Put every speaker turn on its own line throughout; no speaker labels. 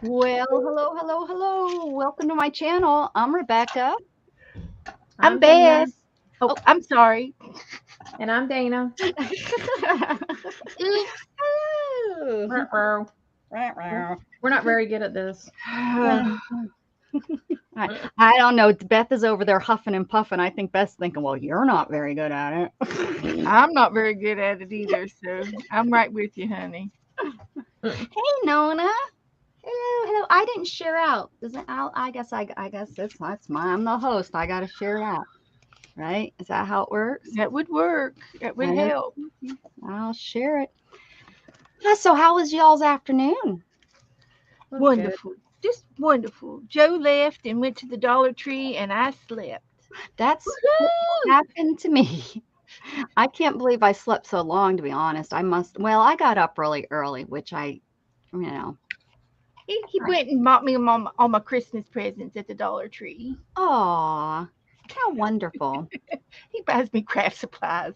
Well, hello, hello, hello. Welcome to my channel. I'm Rebecca.
I'm
Beth.
Dana.
Oh,
Oh,
I'm sorry.
And I'm Dana.
Oops.
hello.
Ruh-roh. We're not very good at this.
I, I don't know. Beth is over there huffing and puffing. I think Beth's thinking, well, you're not very good at it.
I'm not very good at it either, so I'm right with you, honey.
Hey, Nona. Hello, hello. I didn't share out. Does it? I guess that's my. I'm the host. I got to share out, right? Is that how it works?
That would work. That would
I
help.
I'll share it. So, how was y'all's afternoon?
Was good.
Wonderful. Just wonderful. Joe left and went to the Dollar Tree, and I slept.
That's what
Woohoo!
happened to me. I can't believe I slept so long, to be honest. Well, I got up really early, which you know,
He went and bought me all my Christmas presents at the Dollar Tree.
aw, how wonderful.
He buys me craft supplies.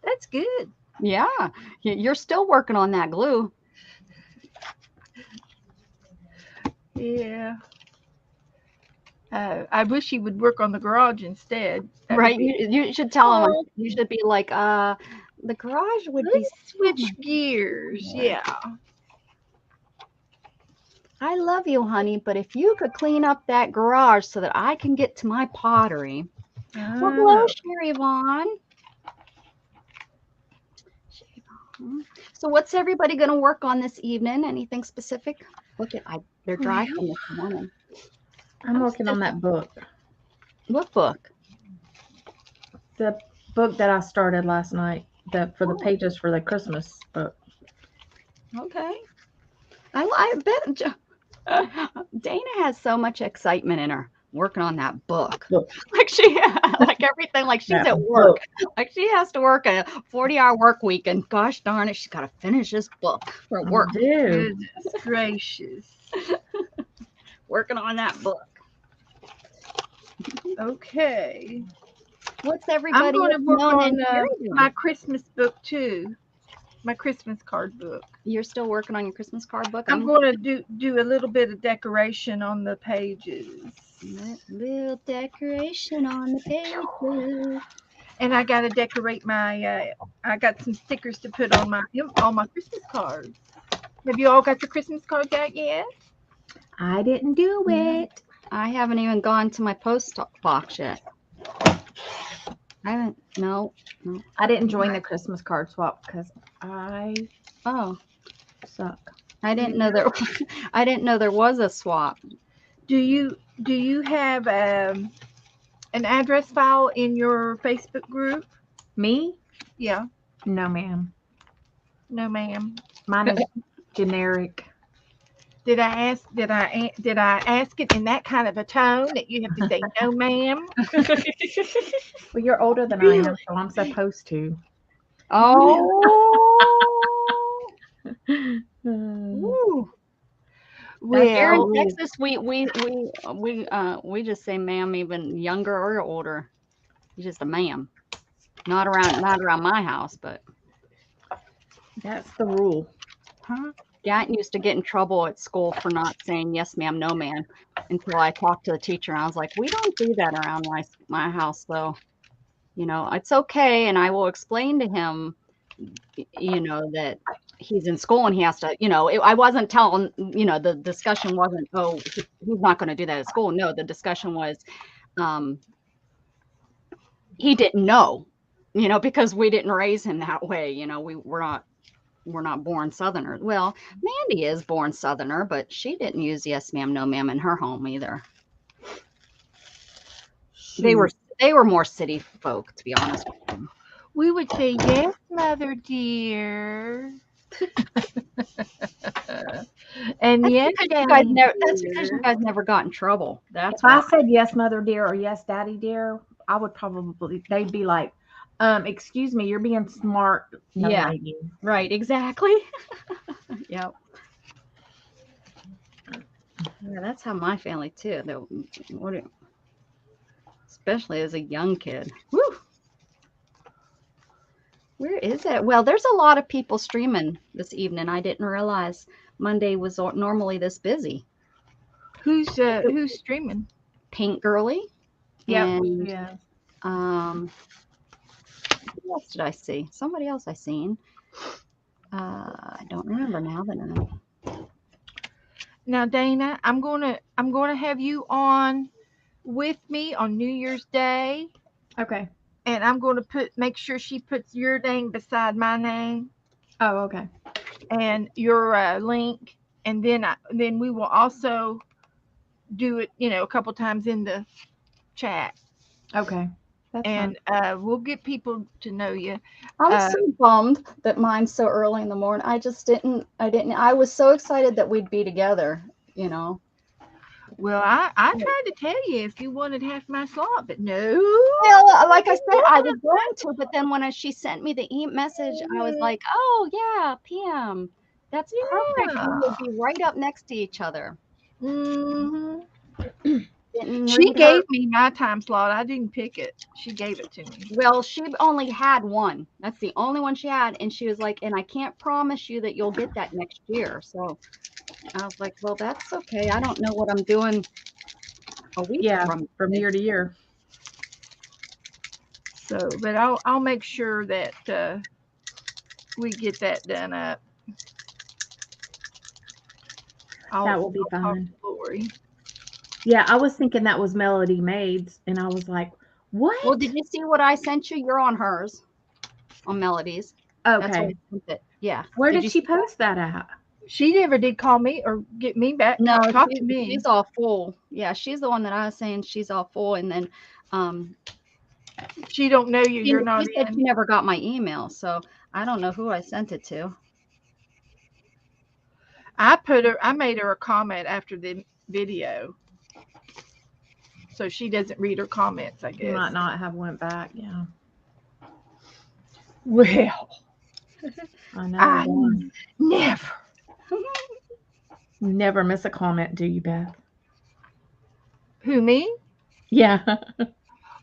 That's good.
Yeah, you're still working on that glue,
Yeah. I wish he would work on the garage instead. That would
right?
be.
You should tell him,
Oh,
you should be like, the garage would be
let's
so
switch
much
gears.
better.
Yeah.
I love you, honey, but if you could clean up that garage so that I can get to my pottery. Well, hello,
Oh.
Sherry Vaughn. Mhm. So what's everybody going to work on this evening? Anything specific? They're driving
Well,
this morning.
I'm
I'm
working
still.
on that book.
What book?
The book that I started last night. For the
Oh,
pages for the Christmas book.
okay. I bet Dana has so much excitement in her working on that book.
Book.
Like she, like everything, like she's
That
at work.
book.
Like she has to work a 40-hour work week, and gosh darn it, she's got to finish this book for
I
work.
do.
Goodness gracious.
Working on that book.
Okay.
What's
I'm
everybody
going to work
known and
on
Sherry
my
doing?
Christmas book too. My Christmas card book.
You're still working on your Christmas card book?
I'm going to do a little bit of decoration on the pages.
That little decoration on the pages.
And I got to decorate my. I got some stickers to put on my Christmas cards. Have you all got your Christmas cards out yet?
I didn't do
No,
it.
I haven't even gone to my post box yet. I haven't. No, no.
I didn't join the Christmas card swap because I
Oh,
suck.
I didn't know
Yeah.
there. I didn't know there was a swap.
Do you have an address file in your Facebook group?
Me?
Yeah.
No, ma'am.
No, ma'am.
Mine is generic.
Did I ask it in that kind of a tone that you have to say no, ma'am?
Well, you're older than I am,
Really?
so I'm supposed to.
Really?
Oh.
Mm.
Woo. Now here in
Well,
Texas, we just say ma'am, even younger or older. You're just a ma'am. Not around my house, but
That's the rule.
huh? Yeah, I used to get in trouble at school for not saying yes, ma'am, no, ma'am, until I talked to the teacher, and I was like, we don't do that around my house, though. It's okay, and I will explain to him, that he's in school and he has to, I wasn't telling, the discussion wasn't, oh, he's not going to do that at school. No, the discussion was, um, he didn't know, because we didn't raise him that way. We're not born Southerner. Well, Mandy is born Southerner, but she didn't use yes, ma'am, no, ma'am in her home either. They were
Shoot.
they were more city folk, to be honest with them.
we would say yes, mother dear, and yes, daddy
That's because you
dear.
guys never got in trouble.
If
That's
I
why.
said yes, mother dear, or yes, daddy dear, I would probably, they'd be like, excuse me, you're being smart, young
Yeah,
lady.
right, exactly. Yep. Yeah, that's how my family too. Especially as a young kid. Woo! Where is it? Well, there's a lot of people streaming this evening. I didn't realize Monday was normally this busy.
Who's streaming?
Pink Girly.
Yep.
And
Yeah.
who else did I see? Somebody else I seen. I don't remember now, but
Now, Dana, I'm gonna have you on with me on New Year's Day,
Okay.
and I'm gonna make sure she puts your name beside my name
Oh, okay.
and your link, and then we will also do it, a couple times in the chat,
Okay. That's
and we'll get people to know you.
I'm so bummed that mine's so early in the morning. I was so excited that we'd be together,
Well, I tried to tell you if you wanted half my slot, but no.
Well, like I said, I was going to, but then when she sent me the message, I was like, oh, yeah, PM. That's perfect. We would be right up next to each other.
Mm-hmm.
Didn't
She
read
gave
her.
me my time slot. I didn't pick it. She gave it to me.
Well, she only had one. That's the only one she had. And she was like, and I can't promise you that you'll get that next year. So I was like, well, that's okay. I don't know what I'm doing a week
from year to year.
So, but I'll make sure that we get that done up.
That will be fine.
Lori.
Yeah, I was thinking that was Melody Maids, and I was like, what?
Well, did you see what I sent you? You're on hers, on Melody's.
Okay.
That's what I sent it. Yeah.
Where did she post that at?
She never did call me or get me back.
No,
talk to me.
She's all full. Yeah, she's the one that I was saying she's all full, and then
she don't know you. You're not.
She said she never got my email, so I don't know who I sent it to.
I made her a comment after the video, so she doesn't read her comments, I guess.
You might not have went back. Yeah.
Well,
I know.
Never
miss a comment, do you, Beth?
Who, me?
Yeah.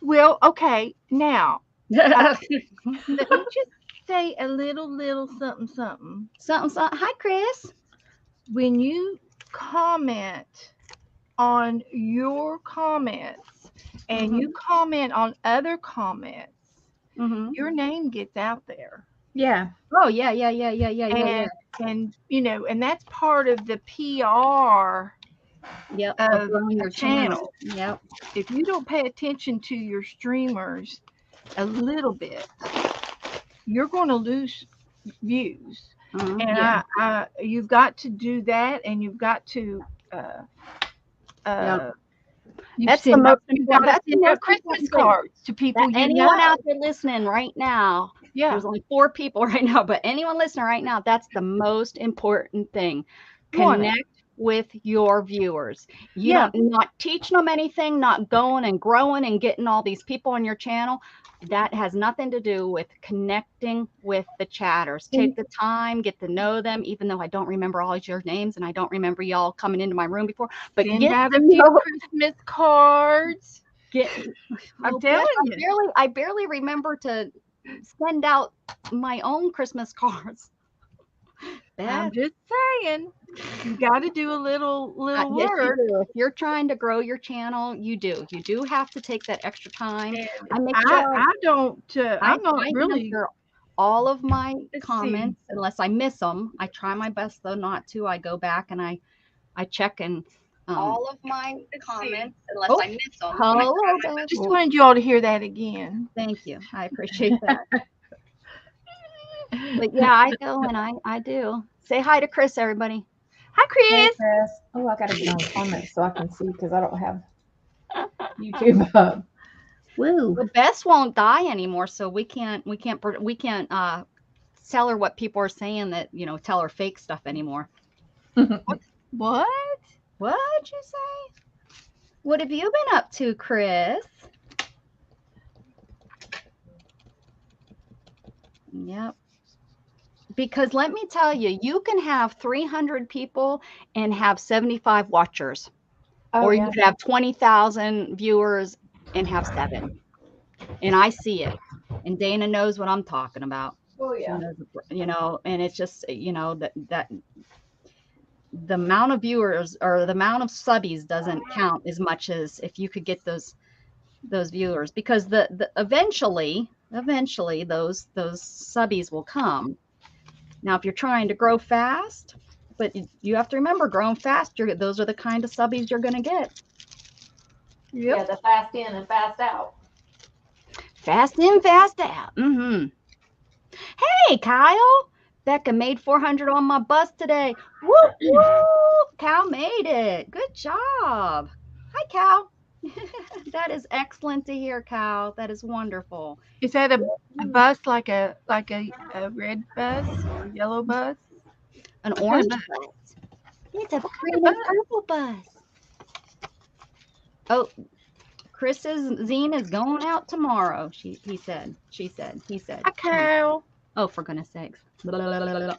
Well, okay. Now, let me just say a little something.
Something. Hi, Chris.
When you comment on your comments and you comment on other comments, your name gets out there.
Yeah.
Oh, yeah.
And and that's part of the PR of your channel.
Yep.
If you don't pay attention to your streamers a little bit, you're going to lose views. And you've got to do that, and you've got to
that's the most important.
Christmas cards to people.
Anyone out there listening right now?
Yeah,
there's only 4 people right now, but anyone listening right now, that's the most important thing. Connect with your viewers. You don't not teaching them anything, not going and growing and getting all these people on your channel. That has nothing to do with connecting with the chatters. Take the time, get to know them, even though I don't remember all your names and I don't remember y'all coming into my room before. But
get out a few Christmas cards. I'm telling you.
I barely remember to send out my own Christmas cards.
I'm just saying, you got to do a little work.
If you're trying to grow your channel, you do have to take that extra time.
I'm not really
all of my comments unless I miss them. I try my best though not to. I go back and I check and all of my comments unless I miss them.
Hello, I just wanted you all to hear that again.
Thank you. I appreciate that. But yeah, I go and I do. Say hi to Chris, everybody.
Hi, Chris.
Hey, Chris. Oh, I gotta get on comments so I can see because I don't have YouTube up. Woo.
But Beth won't die anymore, so we can't tell her what people are saying that tell her fake stuff anymore.
What?
What'd you say? What have you been up to, Chris? Yep. Because let me tell you, you can have 300 people and have 75 watchers. Or you could have 20,000 viewers and have 7. And I see it. And Dana knows what I'm talking about.
Oh
She
yeah.
knows, and it's just, that the amount of viewers or the amount of subbies doesn't count as much as if you could get those viewers, because the eventually those subbies will come. Now, if you're trying to grow fast, but you have to remember, growing fast, those are the kind of subbies you're going to get.
Yep.
Yeah, the fast in and fast out.
Fast in, fast out. Hey, Kyle. Becca made 400 on my bus today. Woo, woo. Cal made it. Good job. Hi, Cal. That is excellent to hear, Cal. That is wonderful.
Is that a bus like a red bus or a yellow bus?
An
What kind
orange
of
bus. It's a
What kind
green
of
and purple bus. Oh, Chris's zine is going out tomorrow. He said. She said. He said.
Hi, Kyle.
Oh, for goodness sakes. Blah, blah, blah, blah, blah.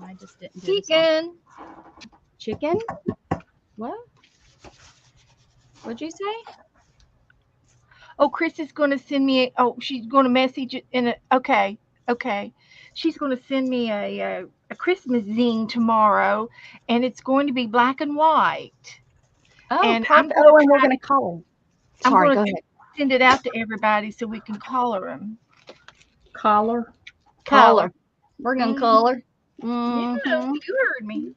I just didn't do this
Chicken.
Chicken? What? What'd you say?
Oh, Chris is going to send me. She's going to message it in a. Okay. She's going to send me a Christmas zine tomorrow, and it's going to be black and white.
Oh,
And
perfect. And we're going to color. Sorry, go ahead.
Send it out to everybody so we can color them.
Collar.
Color. We're going to color.
Yeah, you heard me.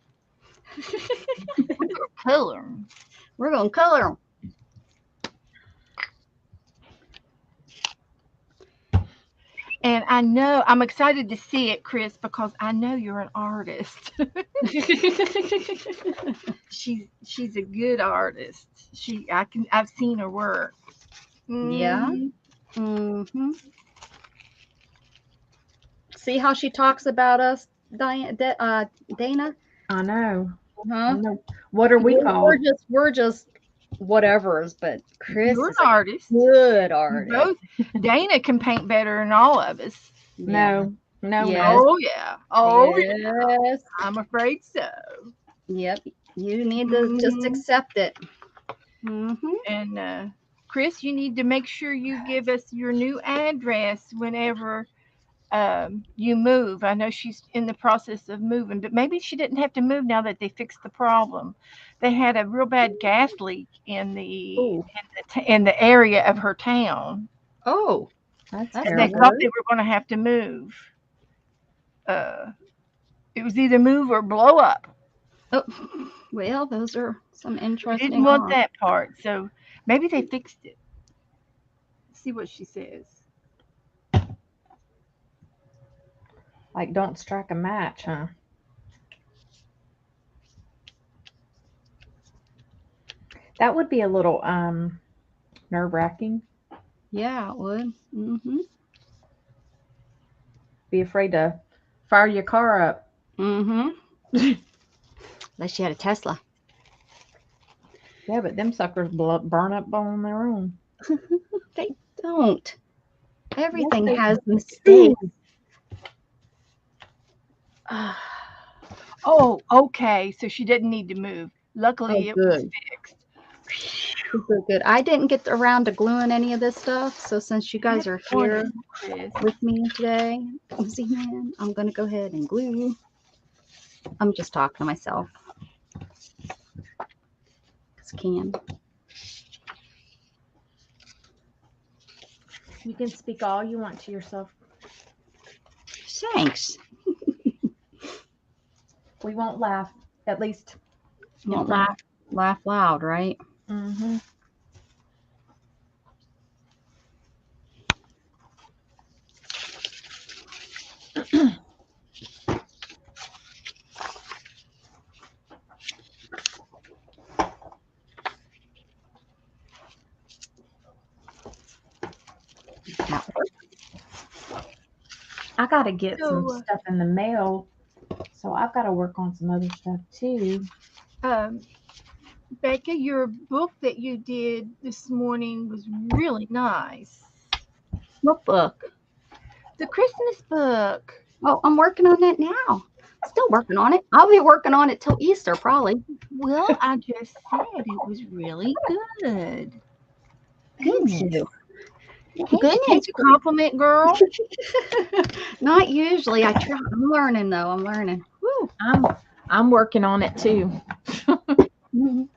We're going to color them.
We're going to color them.
And I know I'm excited to see it, Chris, because I know you're an artist. She's a good artist. I've seen her work.
Yeah. Mm-hmm. See how she talks about us, Dana?
I know.
Huh?
What are we called?
We're just whatever's, but Chris
You're
is
an artist.
Good artist.
Both. Dana can paint better than all of us.
No.
Yes.
Oh yeah. Oh
yes.
yeah. I'm afraid so.
Yep. You need to just accept it.
And Chris, you need to make sure you give us your new address whenever you move. I know she's in the process of moving, but maybe she didn't have to move now that they fixed the problem. They had a real bad gas leak in the area of her town.
Oh,
That's
And they thought they were going to have to move. It was either move or blow up.
Oh, well, those are some interesting.
We didn't want that part, so maybe they fixed it. Let's see what she says.
Like, don't strike a match, huh? That would be a little nerve-wracking.
Yeah, it would.
Be afraid to fire your car up.
Unless you had a Tesla.
Yeah, but them suckers burn up on their own.
They don't. Everything
Yes,
has mistakes.
Oh, okay. So she didn't need to move. Luckily, it was fixed.
Good. I didn't get around to gluing any of this stuff, so since you guys are here with me today, I'm going to go ahead and glue. I'm just talking to myself.
You can speak all you want to yourself.
Thanks.
We won't laugh. At least.
Won't laugh loud, right?
Mm-hmm. I gotta get some stuff in the mail So I've got to work on some other stuff too.
Becca, your book that you did this morning was really nice.
What book?
The Christmas book.
Oh, I'm working on that now. Still working on it. I'll be working on it till Easter, probably.
Well, I just said it was really good.
Thank you.
Can't you take a compliment, girl?
Not usually. I try. I'm learning though. I'm learning. Woo.
I'm working on it too.
Mhm.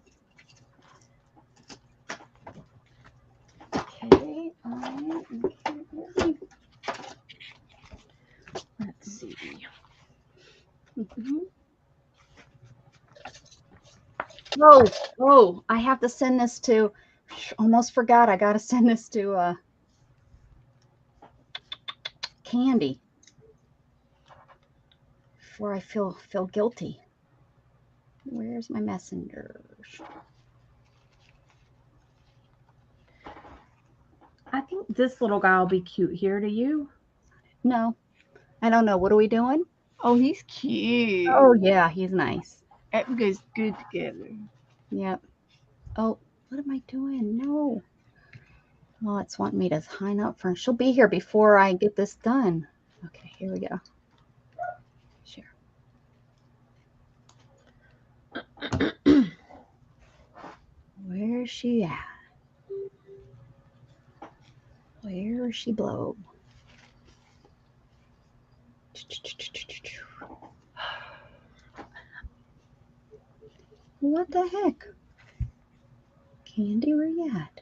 Okay.
Let's see.
Mhm. Oh, I have to send this to, almost forgot. I got to send this to Candy before I feel guilty. Where's my messengers?
I think this little guy will be cute here. To you?
No, I don't know. What are we doing?
Oh, he's cute.
Oh yeah, he's nice.
That goes good together.
Yep. Oh, what am I doing? No. Oh, it's wanting me to sign up for. She'll be here before I get this done. Okay, here we go. Share. Where's she at? Where is she blow? What the heck? Candy, where you at?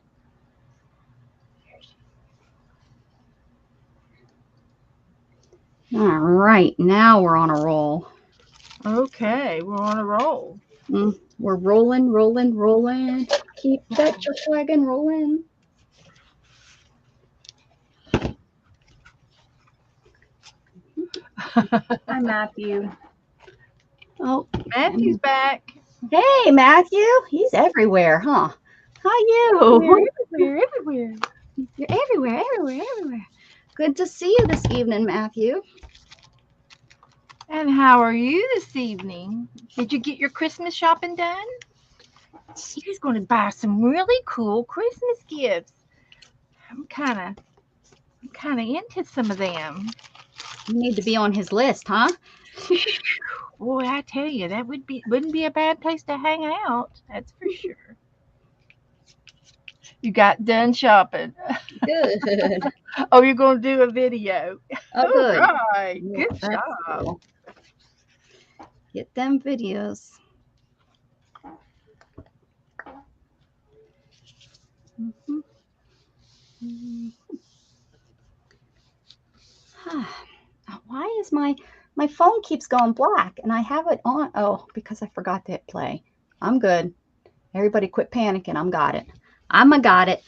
All right, now we're on a roll.
Okay, we're on a roll.
We're rolling, rolling, rolling. Keep that church wagon rolling.
Hi, Matthew.
Oh,
Matthew's back.
hey, Matthew. He's everywhere, huh? Hi, you.
Everywhere.
You're everywhere, everywhere, everywhere. Good to see you this evening, Matthew.
And how are you this evening? Did you get your Christmas shopping done? She's going to buy some really cool Christmas gifts. I'm kind of into some of them.
You need to be on his list, huh?
Boy, I tell you, that wouldn't be a bad place to hang out. That's for sure. You got done shopping.
Good.
Oh, you're going to do a video.
Oh, good.
All right.
Yeah,
Good job.
Cool. Get them videos. Why is my phone keeps going black and I have it on? Oh, because I forgot to hit play. I'm good. Everybody quit panicking. I'm got it. Got it.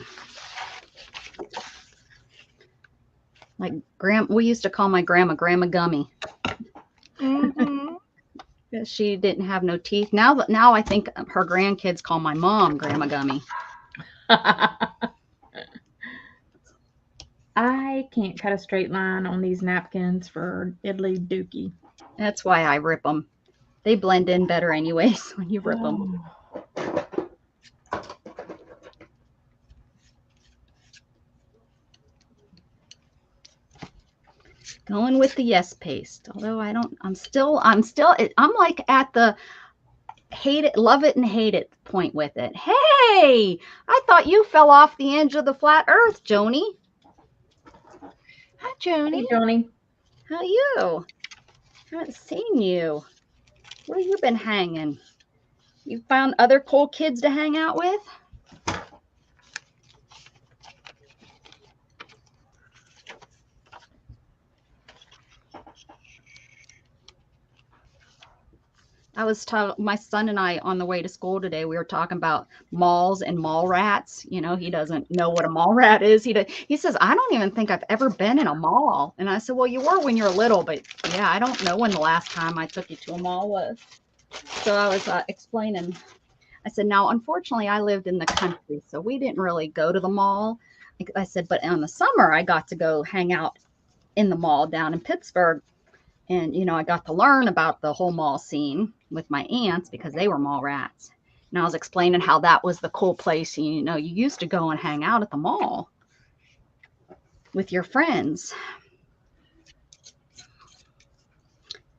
Like we used to call my grandma Gummy.
Mm-hmm.
She didn't have no teeth. Now I think her grandkids call my mom Grandma Gummy.
I can't cut a straight line on these napkins for Diddly Dookie.
That's why I rip them. They blend in better anyways when you rip them. Going with the yes paste. Although I'm like at the hate it, love it, and hate it point with it. Hey, I thought you fell off the edge of the flat earth, Joni.
Hi, Joni.
Hey, Joni.
How are you? Haven't seen you. Where you been hanging? You found other cool kids to hang out with? I was talking, my son and I on the way to school today, we were talking about malls and mall rats. You know, he doesn't know what a mall rat is. He says, I don't even think I've ever been in a mall. And I said, well, you were when you were little, but yeah, I don't know when the last time I took you to a mall was. So I was explaining. I said, now, unfortunately, I lived in the country, so we didn't really go to the mall. I said, but in the summer, I got to go hang out in the mall down in Pittsburgh. And, you know, I got to learn about the whole mall scene with my aunts because they were mall rats. And I was explaining how that was the cool place. You know, you used to go and hang out at the mall with your friends.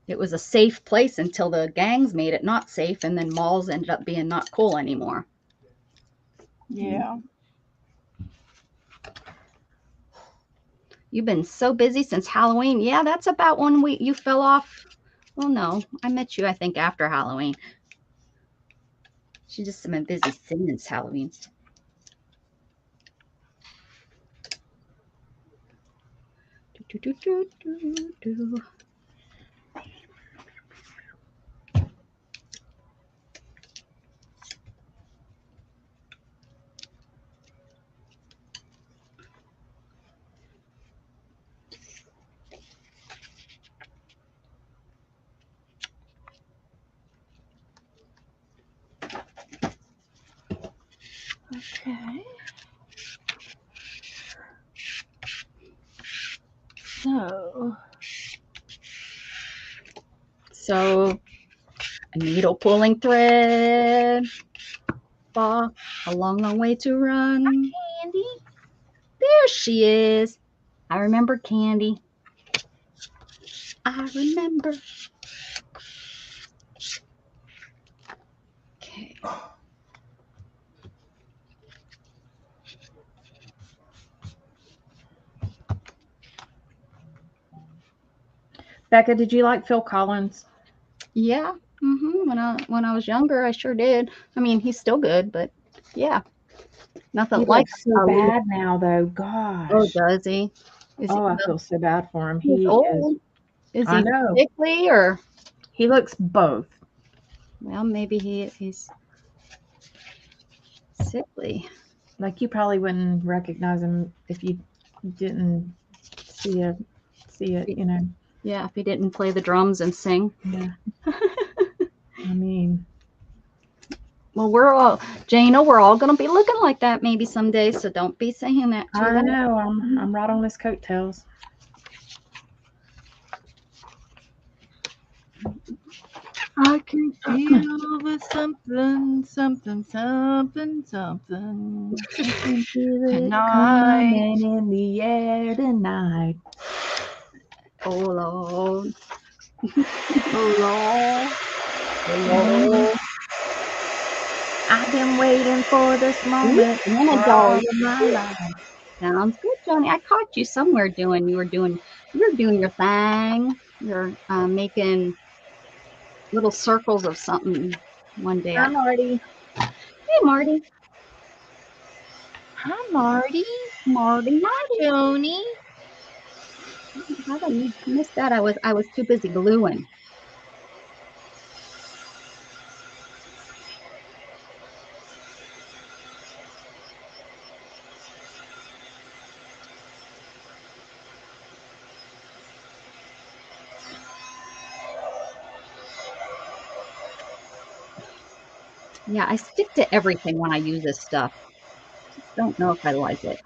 It was a safe place until the gangs made it not safe, and then malls ended up being not cool anymore.
Yeah.
You've been so busy since Halloween. Yeah, that's about when you fell off. Well, no, I met you, I think, after Halloween. She's just been busy since Halloween. Do, do, do, do, do.
Okay.
So a needle pulling thread, far a long, long way to run.
Candy.
There she is. I remember Candy. I remember. Okay.
Becca, did you like Phil Collins?
Yeah. When I was younger, I sure did. I mean, he's still good, but yeah, nothing
He
like
looks so bad now, though. Gosh.
Oh, does he? Is
Oh, I feel so bad for him.
he's
He is.
old? Is
I
he
know.
sickly or?
He looks both.
Well, maybe he's sickly.
Like, you probably wouldn't recognize him if you didn't see it, you know.
Yeah, if he didn't play the drums and sing.
Yeah. I mean,
Well, we're all, Jana, we're all going to be looking like that maybe someday, so don't be saying that too
I
loud.
know. I'm right on his coattails.
I can feel the something, something, something, something. Tonight.
Coming in the air tonight.
Oh, Lord.
Oh, Lord.
Oh,
I've been waiting for this moment
Lord.
for all of my life.
Sounds good, Johnny. I caught you somewhere you were doing your thing. You're making little circles of something one day.
Hi, Marty.
Hey, Marty.
Hi, Marty.
Marty.
Hi, Joni.
How did I miss that? I was too busy gluing. Yeah, I stick to everything when I use this stuff. Just don't know if I like it.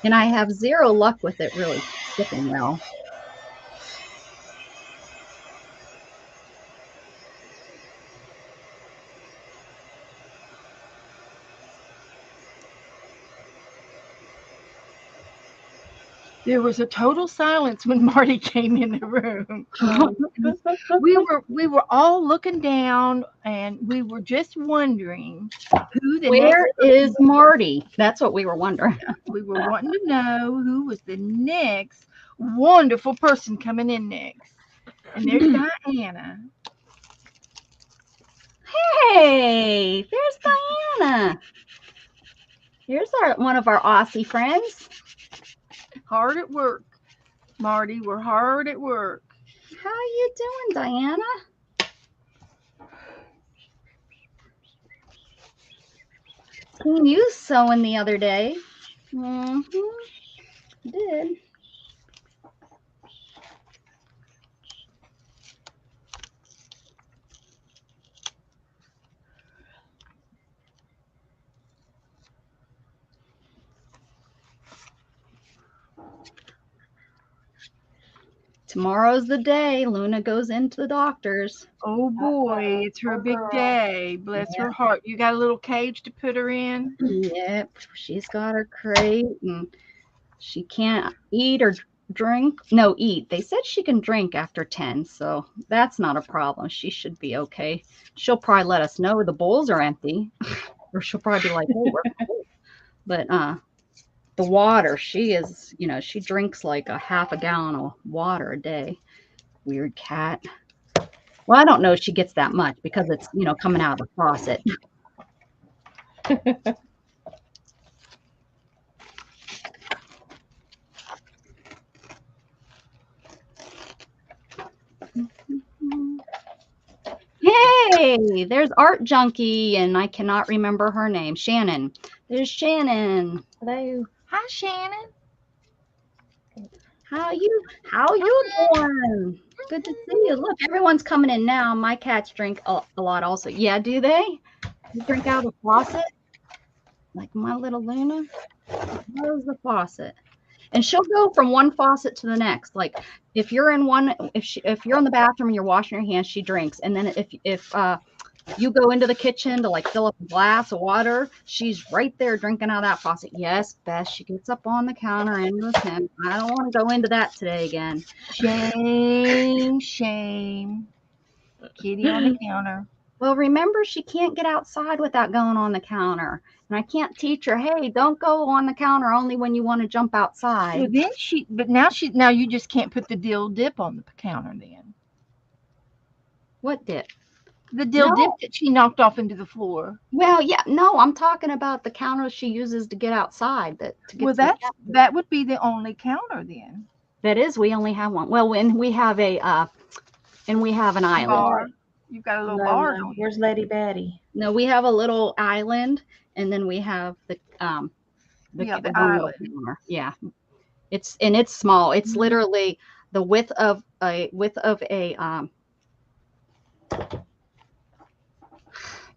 And I have zero luck with it really sticking well.
There was a total silence when Marty came in the room. We were all looking down, and we were just wondering who the
Where
next
is Marty? That's what we were wondering.
We were wanting to know who was the next wonderful person coming in next. And there's Diana.
Hey, there's Diana. Here's one of our Aussie friends.
Hard at work, Marty. We're hard at work.
How you doing, Diana? Seen you sewing the other day. Did. Tomorrow's the day Luna goes into the doctor's.
Oh boy, it's her
Poor
big
girl.
day. Bless her heart. You got a little cage to put her in?
Yep, she's got her crate, and she can't eat or drink. No, eat. They said she can drink after 10, so that's not a problem. She should be okay. She'll probably let us know the bowls are empty, or she'll probably be like, "Hey, we're full." But the water, she is, she drinks like a half a gallon of water a day. Weird cat. Well, I don't know if she gets that much because it's, coming out of the faucet. Hey, there's Art Junkie, and I cannot remember her name. Shannon. There's Shannon.
Hello.
Hi, Shannon.
How you doing? Good to see you. Look, everyone's coming in now. My cats drink a lot also. Yeah, do they? You drink out of the faucet? Like my little Luna? Where's the faucet? And she'll go from one faucet to the next. Like if you're in if you're in the bathroom and you're washing your hands, she drinks. And then if you go into the kitchen to like fill up a glass of water, she's right there drinking out of that faucet. Yes, Beth, she gets up on the counter in the sink. I don't want to go into that today again.
Shame, shame. Kitty on the counter.
Well, remember, she can't get outside without going on the counter. And I can't teach her, hey, don't go on the counter only when you want to jump outside.
Well, then now you just can't put the dill dip on the counter then.
What dip?
The dill dip that she knocked off into the floor.
Well, yeah, no, I'm talking about the counter she uses to get outside.
That would be the only counter then.
That is, we only have one. Well, when we have an island.
Bar. You've got a little bar.
Where's Lady Betty?
No, we have a little island, and then we have the
island.
Counter. Yeah, it's small. It's literally the width of a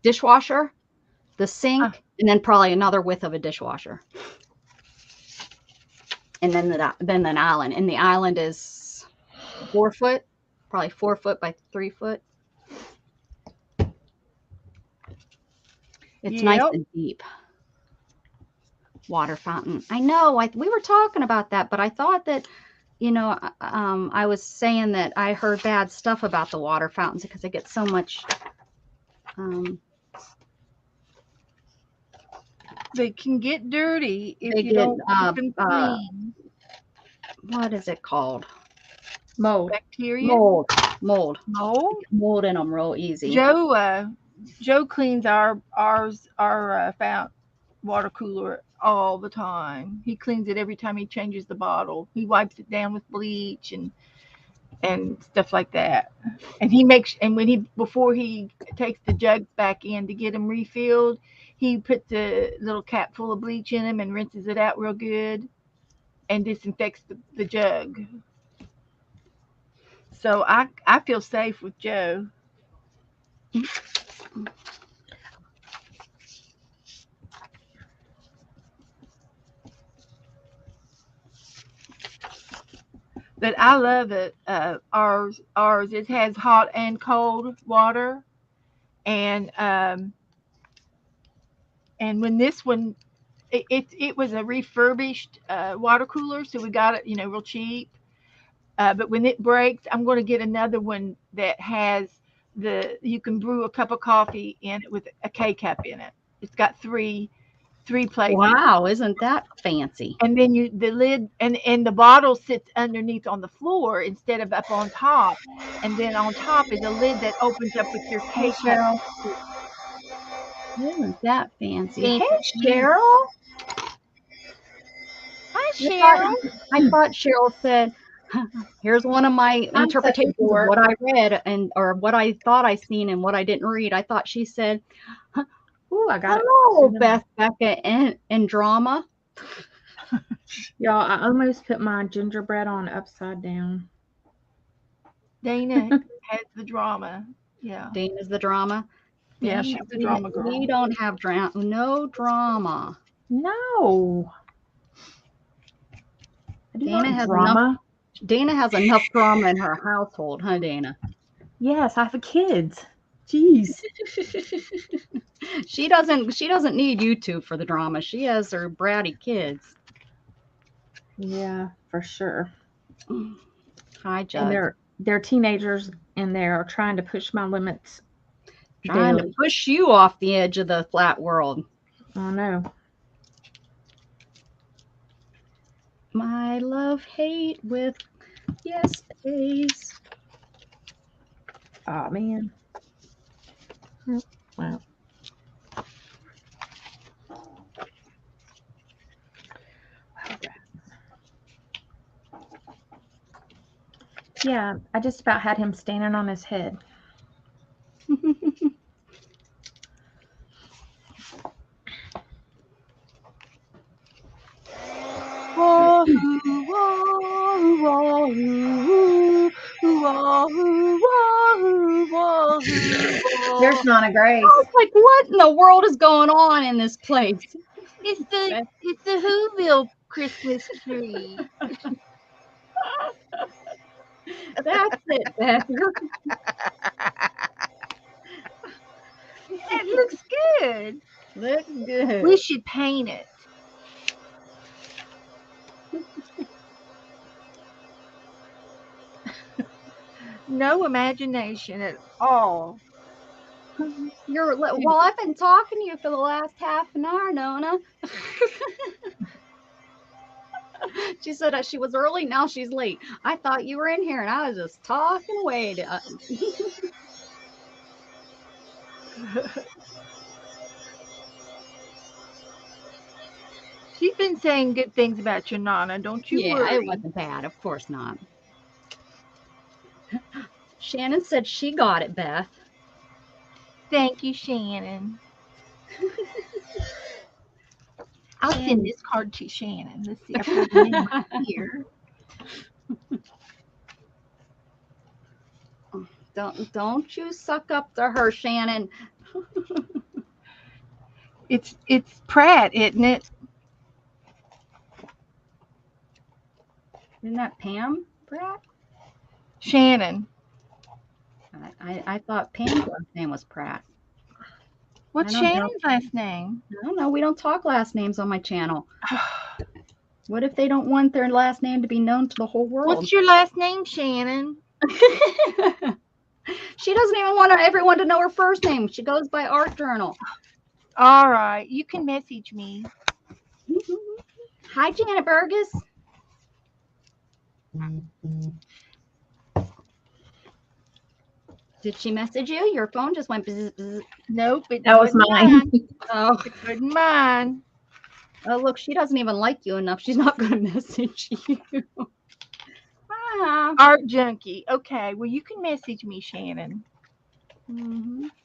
dishwasher, the sink, and then probably another width of a dishwasher. And then an island. And the island is 4 foot, probably 4 foot by 3 foot. It's nice and deep. Water fountain. I know. We were talking about that, but I thought that, I was saying that I heard bad stuff about the water fountains because they get so much.
They can get dirty if you don't keep them clean.
What is it called?
Mold.
Bacteria.
Mold in them real easy.
Joe cleans our water cooler all the time. He cleans it every time he changes the bottle. He wipes it down with bleach and stuff like that. And before he takes the jugs back in to get them refilled, he puts a little cap full of bleach in them and rinses it out real good and disinfects the jug. So I feel safe with Joe. But I love it. Ours, it has hot and cold water. And when this one, it was a refurbished water cooler, so we got it, real cheap. But when it breaks, I'm going to get another one that has you can brew a cup of coffee in it with a K-cup in it. It's got three places.
Wow, isn't that fancy? And
then the lid and the bottle sits underneath on the floor instead of up on top. And then on top is a lid that opens up with your K-cup.
Isn't that fancy?
Hey,
Cheryl.
Hi, Cheryl.
I thought Cheryl said, here's one of my interpretations of what I read or what I thought I seen and what I didn't read. I thought she said,
I got
hello, Beth, Becca, and drama.
Y'all, I almost put my gingerbread on upside down.
Dana has the drama. Yeah.
Dana's the drama.
Yeah, she's the drama girl.
We don't have no drama.
No.
Dana has
drama.
Dana has enough drama in her household, huh, Dana?
Yes, I have kids. Jeez.
She doesn't need you two for the drama. She has her bratty kids.
Yeah, for sure.
Hi,
And
Judd.
they're teenagers and they're trying to push my limits
Trying
daily.
to push you off the edge of the flat world.
I know.
My love hate with yes days.
Oh man. Well. Yeah, I just about had him standing on his head. There's Nana Grace.
I was like, what in the world is going on in this place?
It's the Whoville Christmas tree.
That's it, Beth.
It looks good.
Looks good.
We should paint it. No imagination at all.
Well, I've been talking to you for the last half an hour, Nona. She said she was early, now she's late. I thought you were in here, and I was just talking away.
She's been saying good things about your Nana. Don't you worry.
It wasn't bad. Of course not. Shannon said she got it, Beth.
Thank you, Shannon. I'll send this card to Shannon. Let's see. I put her name right here.
Don't you suck up to her, Shannon.
It's Pratt, isn't it?
Isn't that Pam Pratt?
Shannon.
I thought Pam's last name was Pratt.
What's Shannon's last name?
I don't know. We don't talk last names on my channel. What if they don't want their last name to be known to the whole world?
What's your last name, Shannon?
She doesn't even want everyone to know her first name. She goes by Art Journal.
All right. You can message me.
Hi, Janet Burgess. Did she message you? Your phone just went bzz, bzz.
Nope.
That was mine.
Oh, it wasn't mine.
Oh, look, she doesn't even like you enough. She's not going to message you.
Art Junkie. Okay. Well, you can message me, Shannon.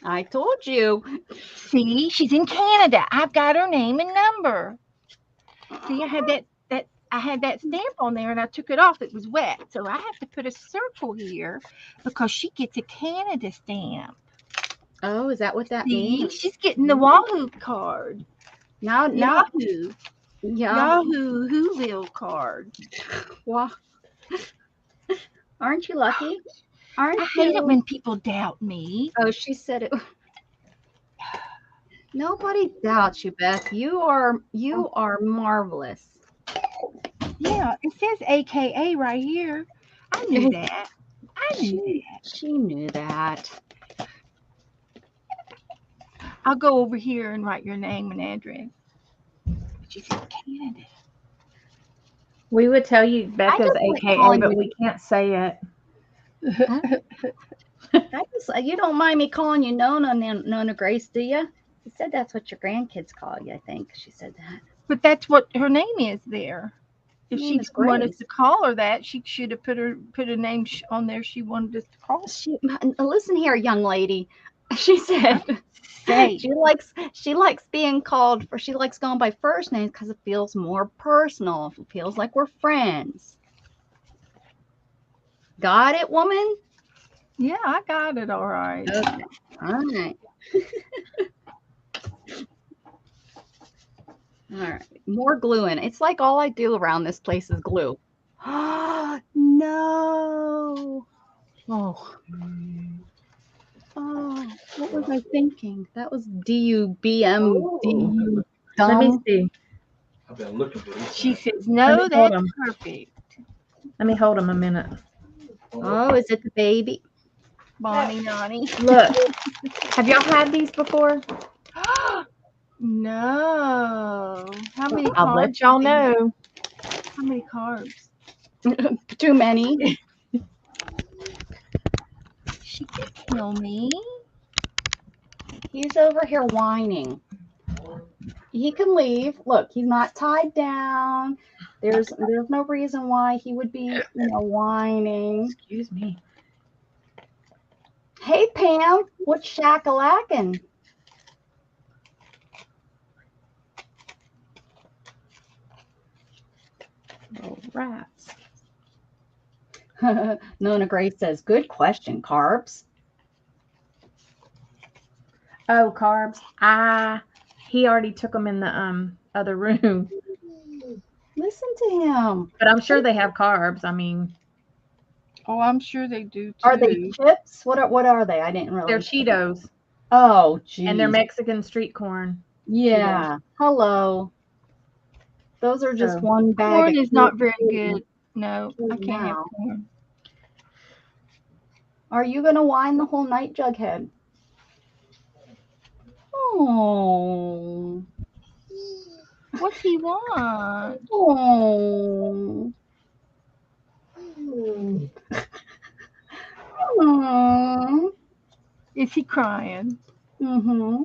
I told you.
See, she's in Canada. I've got her name and number. See, I had that stamp on there and I took it off. It was wet. So I have to put a circle here because she gets a Canada stamp.
Oh, is that what that means?
She's getting the Wahoo card.
Now,
Yahoo. Yahoo Whoville card.
Wow. Aren't you lucky? I
hate it when people doubt me.
Oh, she said it. Nobody doubts you, Beth. You are marvelous.
Yeah, it says AKA right here. I knew that.
She knew that.
I'll go over here and write your name and address. She's in Canada.
We would tell you Becca's AKA, but we can't say it.
You don't mind me calling you Nona Grace, do you? You said that's what your grandkids call you, I think. She said that.
But that's what her name is there. If she wanted us to call her that, she should have put a name on there she wanted us to call her.
Listen here, young lady. She said she likes being called she likes going by first names because it feels more personal. It feels like we're friends. Got it, woman?
Yeah, I got it all right.
Okay. All right. All right. More gluing. It's like all I do around this place is glue. No. Oh. Oh, what was I thinking? That was D-U-B-M-D-U.
Let me
Dumb.
see.
I've been looking for this.
She says,
Let
no,
me hold
that's
him.
perfect.
Let me hold him a minute.
Oh, is it the baby?
Bonnie Nonnie.
Look. Have y'all had these before?
No. How many
I'll
carbs?
let y'all know.
How many carbs?
Too many.
She can kill me.
He's over here whining. He can leave. Look, he's not tied down. There's no reason why he would be, whining.
Excuse me.
Hey, Pam, what's shack-a-lackin'?
Oh, rats.
Nona Grace says, good question, carbs.
Oh, carbs. He already took them in the other room.
Listen to him.
But I'm sure they have carbs. I mean,
Oh, I'm sure they do too.
Are they chips? What are they? I didn't really.
they're Cheetos.
Oh, geez.
And they're Mexican street corn.
Yeah. Hello. Those are just
So,
one bag.
Corn
of
is not very
food.
good. No, I can't have
Wow.
corn.
Are you going to whine the whole night, Jughead? Oh.
What's he want?
Oh. Oh.
Is he crying?
Mm-hmm.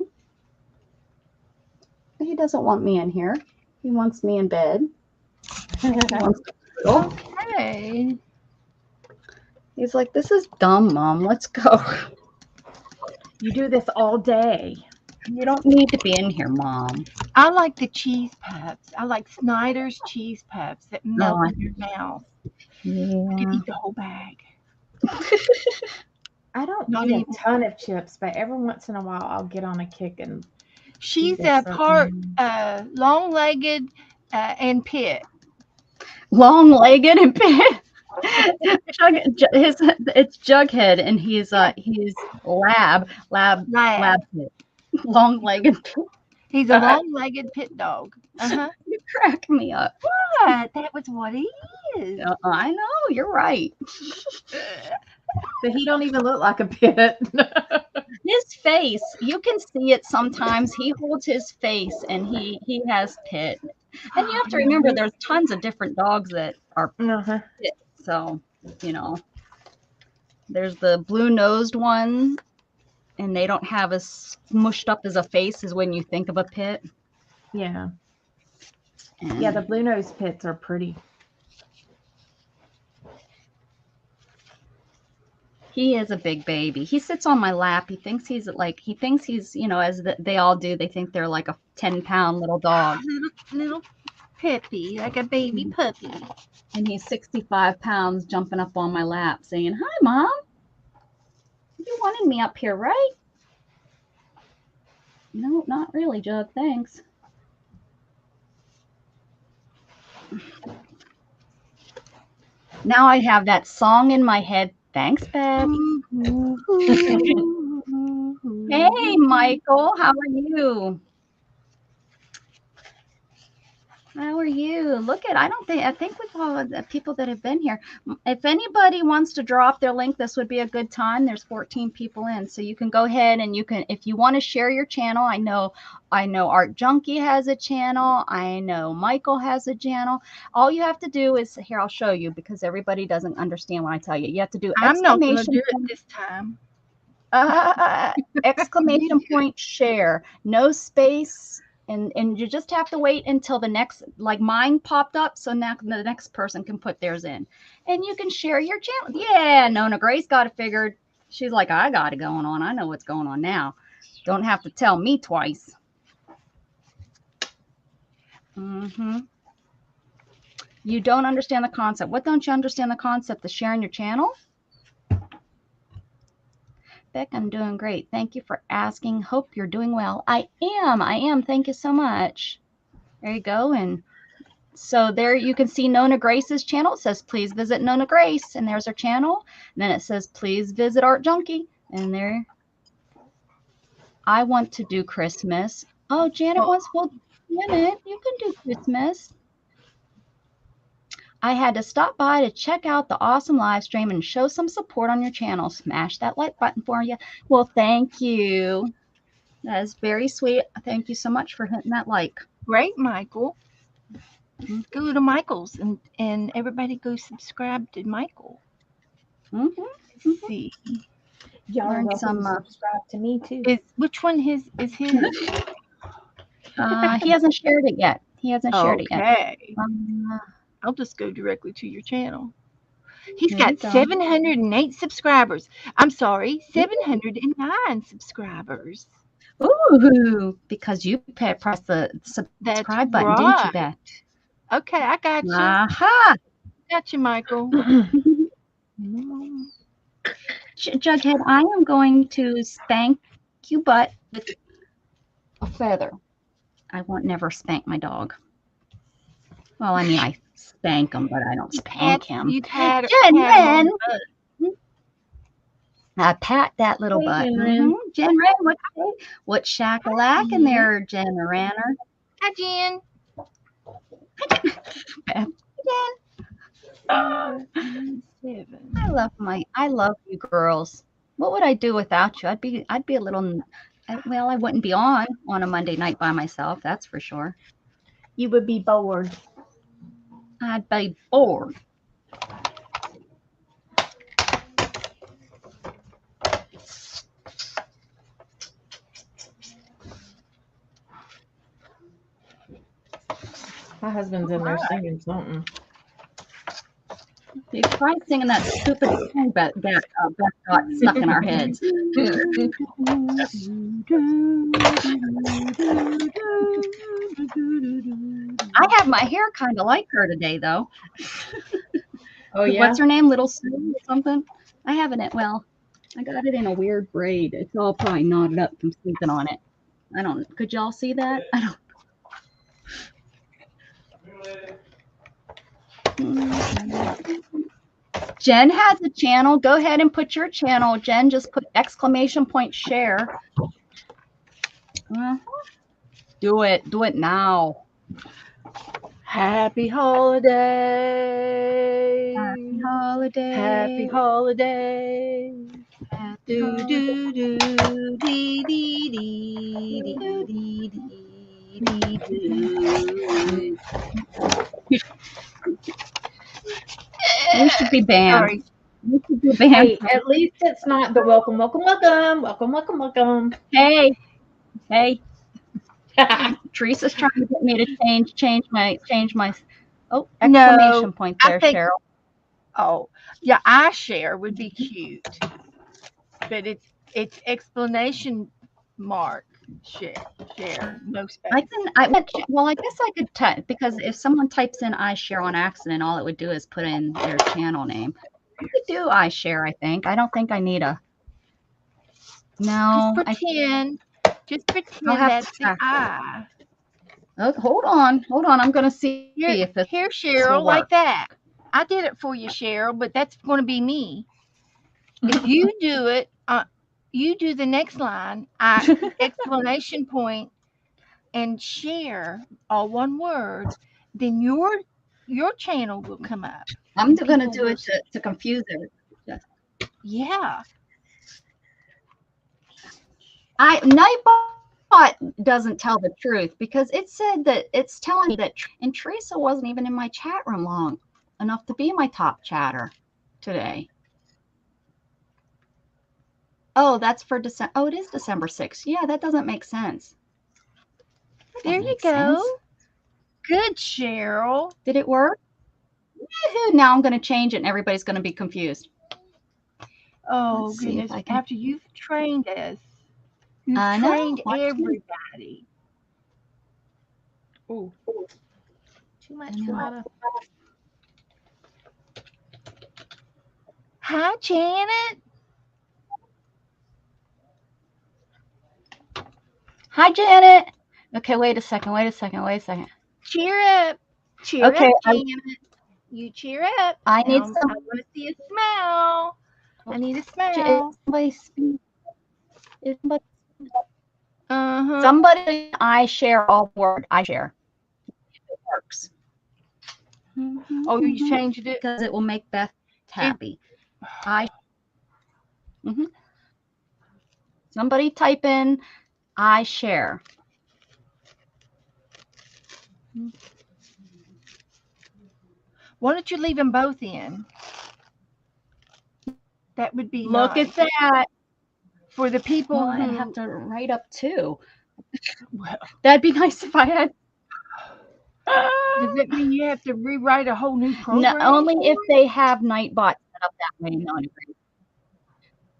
He doesn't want me in here. He wants me in bed. He wants to cuddle.
Okay.
He's like, this is dumb, Mom. Let's go.
you do this all day.
You don't need to be in here, Mom.
I like the cheese puffs. I like Snyder's cheese puffs that melt in your mouth.
Yeah.
You can eat the whole bag.
I don't
Not
eat
even-
a ton of chips, but every once in a while I'll get on a kick and
She's
eat a
a part
certain-
long-legged and pit.
Long-legged and big. It's Jughead, and he's lab pit. Long-legged.
He's a long-legged pit dog.
You crack me up.
What? That was what he is.
I know, you're right.
But he don't even look like a pit.
His face, you can see it sometimes. He holds his face, and he has pit. And you have to remember, there's tons of different dogs that are pit. So, there's the blue-nosed one, and they don't have as smushed up as a face as when you think of a pit.
Yeah.
And
Yeah, the blue nose pits are pretty.
he is a big baby. He sits on my lap. He thinks he's as they all do. They think they're like a 10-pound little dog.
Little puppy, like a baby puppy.
And he's 65 pounds jumping up on my lap saying, hi, Mom. You wanted me up here, right? No, not really, Jug. Thanks. Now I have that song in my head. Thanks, Beth. Hey, Michael. How are you? How are you? I think with all the people that have been here, if anybody wants to drop their link, this would be a good time. There's 14 people in, so you can go ahead and if you want to share your channel, I know Art Junkie has a channel. I know Michael has a channel. All you have to do is, here, I'll show you because everybody doesn't understand when I tell you. You have to do
I'm not going to
exclamation
do it this time.
exclamation point share, no space. And you just have to wait until the next, like mine popped up, so now the next person can put theirs in. And you can share your channel. Yeah, Nona Grace got it figured. She's like, I got it going on. I know what's going on now. Don't have to tell me twice. You don't understand the concept. What don't you understand the concept of sharing your channel? Beck, I'm doing great. Thank you for asking. Hope you're doing well. I am. Thank you so much. There you go. And So there you can see Nona Grace's channel. It says, please visit Nona Grace. And there's her channel. And then it says, please visit Art Junkie. And there. I want to do Christmas. Oh, Janet wants, well, Janet, you can do Christmas. I had to stop by to check out the awesome live stream and show some support on your channel. Smash that like button for you. Well, thank you. That is very sweet. Thank you so much for hitting that like.
Great, Michael. Go to Michael's and everybody go subscribe to Michael.
Mm-hmm.
Let's see.
Y'all are
Learn
welcome
some,
to subscribe to me too.
Which one is his?
He hasn't shared it yet. He hasn't shared it yet.
Okay. I'll just go directly to your channel. He's
There you
got
go.
708 subscribers. I'm sorry, 709 subscribers.
Ooh, because you pressed the subscribe button, didn't you, Beth?
Okay, I got you.
Aha!
Got you, Michael.
Jughead, I am going to spank you butt with a feather. I won't never spank my dog. Well, I mean, I spank him, but I don't spank him.
You pat
Jen,
him.
I pat that little butt. Jen Ren, what shakalak in there, Jen Ranner?
Hi, Jen.
I love you girls. What would I do without you? I'd be a little. Well, I wouldn't be on a Monday night by myself. That's for sure.
You would be bored.
I'd be bored.
My husband's in there singing something.
You try singing that stupid song Beth got stuck in our heads. I have my hair kind of like her today, though.
Oh, yeah?
What's her name? Little Sue or something? I have it. Well, I got it in a weird braid. It's all probably knotted up from sleeping on it. I don't. Could y'all see that? I don't. Jen has a channel. Go ahead and put your channel. Jen, just put ! share. Do it. Do it now.
Happy holiday.
Happy holiday.
Happy holiday. Do do do dee dee dee dee dee dee dee.
We should be banned.
Sorry.
We should be banned.
Hey, at least it's not the welcome.
Hey. Teresa's trying to get me to change my exclamation point there,
I think,
Cheryl.
Oh, yeah, I share would be cute, but it's explanation mark share no space.
I guess I could type, because if someone types in I share on accident, all it would do is put in their channel name. I could do I share, I think. I don't think I need a. No.
Just pretend that's the I.
Oh, hold on. I'm going to see if it's
here, Cheryl, like that. I did it for you, Cheryl, but that's going to be me. If you do it, you do the next line, exclamation point, and share, all one word, then your channel will come up.
I'm going to do it to confuse it.
Yeah.
Nightbot doesn't tell the truth, because it said that it's telling me that, and Teresa wasn't even in my chat room long enough to be my top chatter today. Oh, that's for December. Oh, it is December 6th. Yeah, that doesn't make sense.
There you go. Good, Cheryl.
Did it work? Woohoo! Now I'm going to change it, and everybody's going to be confused.
Oh, goodness. After you've trained us. You've trained everybody.
Ooh. Too much water.
Hi, Janet.
Hi, Janet. Okay, wait a second.
Cheer up. Cheer
Okay,
up, Janet. You cheer up.
I need
I
some.
want to see a smile. I need a
Is
smile.
somebody speak? Is somebody,
Uh-huh.
somebody I share all word. I share. It works.
Oh, you changed it?
Because it will make Beth happy. Somebody type in I share.
Why don't you leave them both in? That would be
Look
nice.
at that.
For the people
Well,
who
I'd have to write up two.
Well,
That'd be nice if I had.
does that mean you have to rewrite a whole new program?
No, only if they have Nightbot set up that way. No.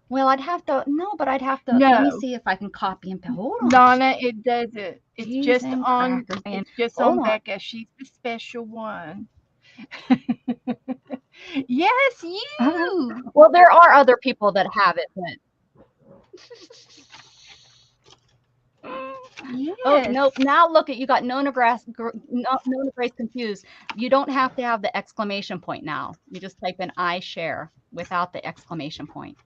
Well, I'd have to. No, but I'd have to.
No.
Let me see if I can copy and paste. Hold on.
Donna, it doesn't. It's
Cheese
just
and
on.
crackers.
It's just
Hold
on
on.
Becca. She's the special one. Yes, you.
Well, there are other people that have it, but.
Yes.
Oh nope! Now look at you got Nona Grace confused. You don't have to have the exclamation point now. You just type in I share without the exclamation point.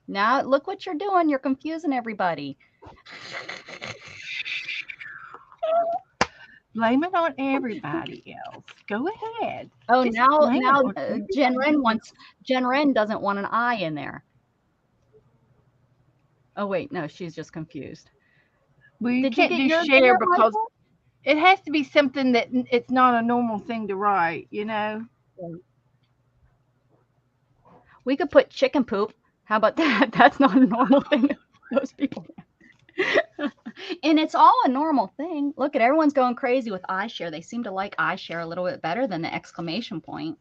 Now look what you're doing. You're confusing everybody.
Blame it on everybody else. Go ahead.
Oh,
Just
now
blame it on everybody
Jen Wren doesn't want an I in there. Oh wait, no, she's just confused.
Well, you
Did
can't
get
do
yours
share
there,
because
Michael?
it has to be something that it's not a normal thing to write, you know?
We could put chicken poop. How about that? That's not a normal thing. Those people. And it's all a normal thing. Look at everyone's going crazy with I share. They seem to like I share a little bit better than the exclamation point.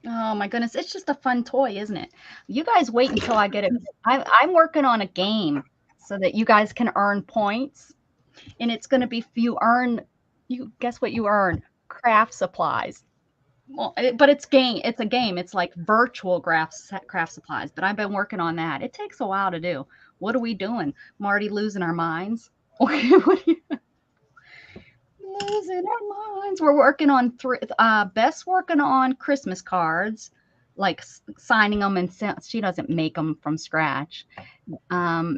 Oh my goodness, it's just a fun toy, isn't it? You guys wait until I get it. I'm working on a game so that you guys can earn points. And it's going to be you guess what you earn? Craft supplies. Well, but it's a game. It's like virtual craft supplies, but I've been working on that. It takes a while to do. What are we doing? Marty, losing our minds? Losing our minds. We're working on Beth's working on Christmas cards, like signing them, and she doesn't make them from scratch. I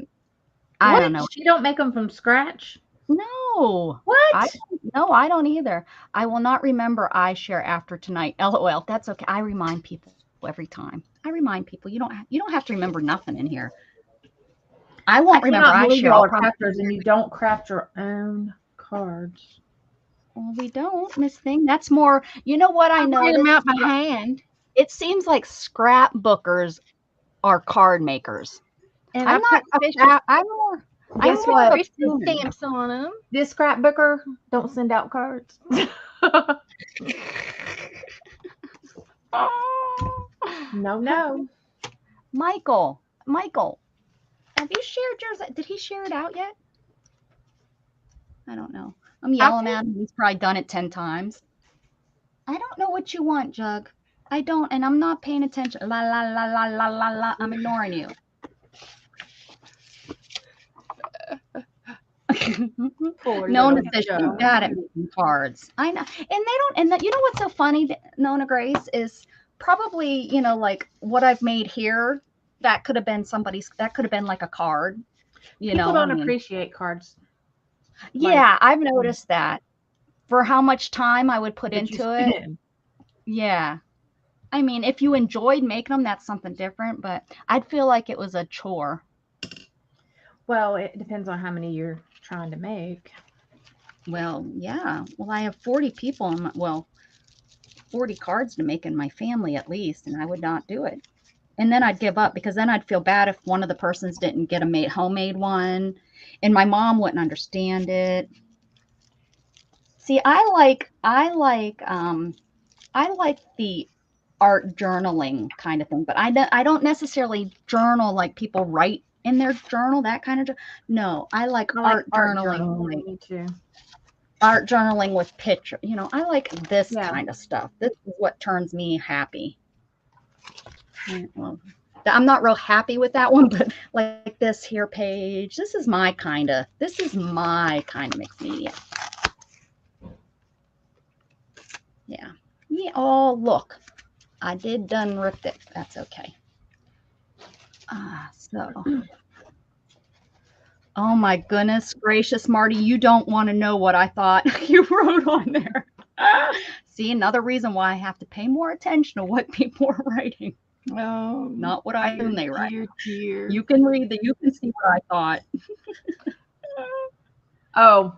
don't know.
She don't make them from scratch?
No.
What?
I don't either. I will not remember I share after tonight. LOL. That's okay. I remind people every time. I remind people you don't have to remember nothing in here. I won't remember I share.
Y'all are crafters and you don't craft your own cards.
Well, we don't, Miss Thing. That's more. You know what I know?
Them out by hand.
It seems like scrapbookers are card makers.
And
I'm not. I'm more.
Guess what?
Stamps on them.
This scrapbooker don't send out cards. No.
Michael, have you shared yours? Did he share it out yet? I don't know. I'm yelling at him. He's probably done it 10 times. I don't know what you want, Jug. I don't, and I'm not paying attention. La la la la la la la. I'm ignoring you. Nona says she's bad at making cards. I know, and they don't. And you know what's so funny, Nona Grace, is probably like what I've made here. That could have been somebody's. That could have been like a card.
People don't appreciate cards.
Yeah, I've noticed that. For how much time I would put into it. Yeah. I mean, if you enjoyed making them, that's something different. But I'd feel like it was a chore.
Well, it depends on how many you're trying to make.
Well, yeah. Well, I have 40 people, 40 cards to make in my family at least, and I would not do it. And then I'd give up because then I'd feel bad if one of the persons didn't get a homemade one, and my mom wouldn't understand it. See, I like the art journaling kind of thing, but I don't necessarily journal like people write in their journal, that kind of. No, I like art journaling.
Me too.
Art journaling with picture. I like this kind of stuff. This is what turns me happy. Well, I'm not real happy with that one, but like like this here page. This is my kind of mixed media. Yeah. Oh, look. I did done ripped it. That's okay. So. Oh my goodness gracious, Marty, you don't want to know what I thought you wrote on there. See, another reason why I have to pay more attention to what people are writing.
Oh,
not what I assume they write.
Dear.
You can read you can see what I thought.
Oh.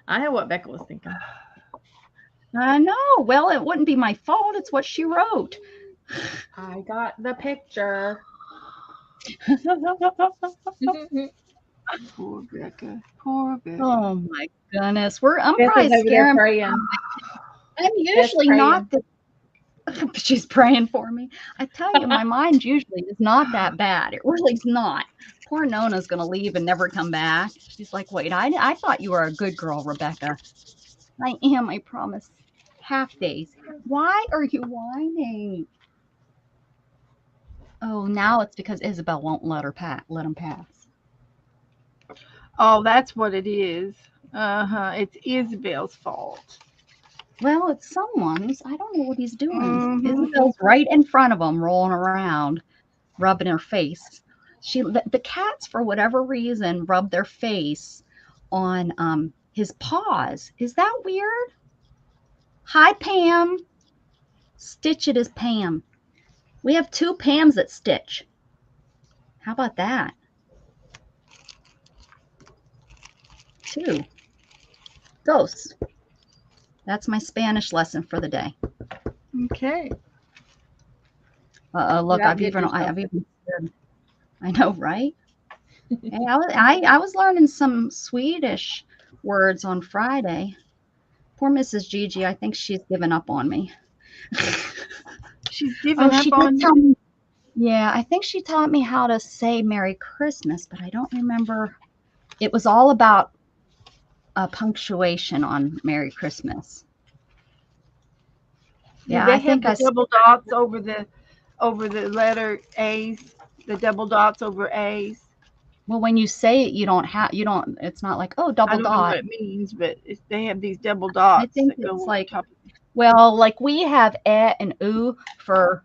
I know what Becca was thinking.
I know. Well, it wouldn't be my fault. It's what she wrote.
I got the picture.
Poor Becca. Poor Becca.
Oh my goodness. I'm
Beth
probably
is over there
scaring.
praying.
I'm usually not the. She's praying for me. I tell you, my mind usually is not that bad. It really is not. Poor Nona's going to leave and never come back. She's like, wait, I thought you were a good girl, Rebecca. I am, I promise. Half days. Why are you whining? Oh, now it's because Isabel won't let him pass.
Oh, that's what it is. It's Isabel's fault.
Well, it's someone's. I don't know what he's doing. Isabel's right in front of him, rolling around, rubbing her face. The cats, for whatever reason, rub their face on his paws. Is that weird? Hi, Pam. Stitch it is Pam. We have 2 Pams that stitch. How about that? 2 ghosts. That's my Spanish lesson for the day.
Okay.
Look, I've even I know, right? Hey, I was learning some Swedish words on Friday. Poor Mrs. Gigi, I think she's given up on me.
She's given up on
you? Yeah, I think she taught me how to say Merry Christmas, but I don't remember. It was all about punctuation on Merry Christmas.
Yeah, they have the double dots over the letter A's, the double dots over A's.
Well, when you say it, it's not like, oh, double dot.
I don't know what it means, but they have these double dots.
I think it's like, well, like we have and oo for,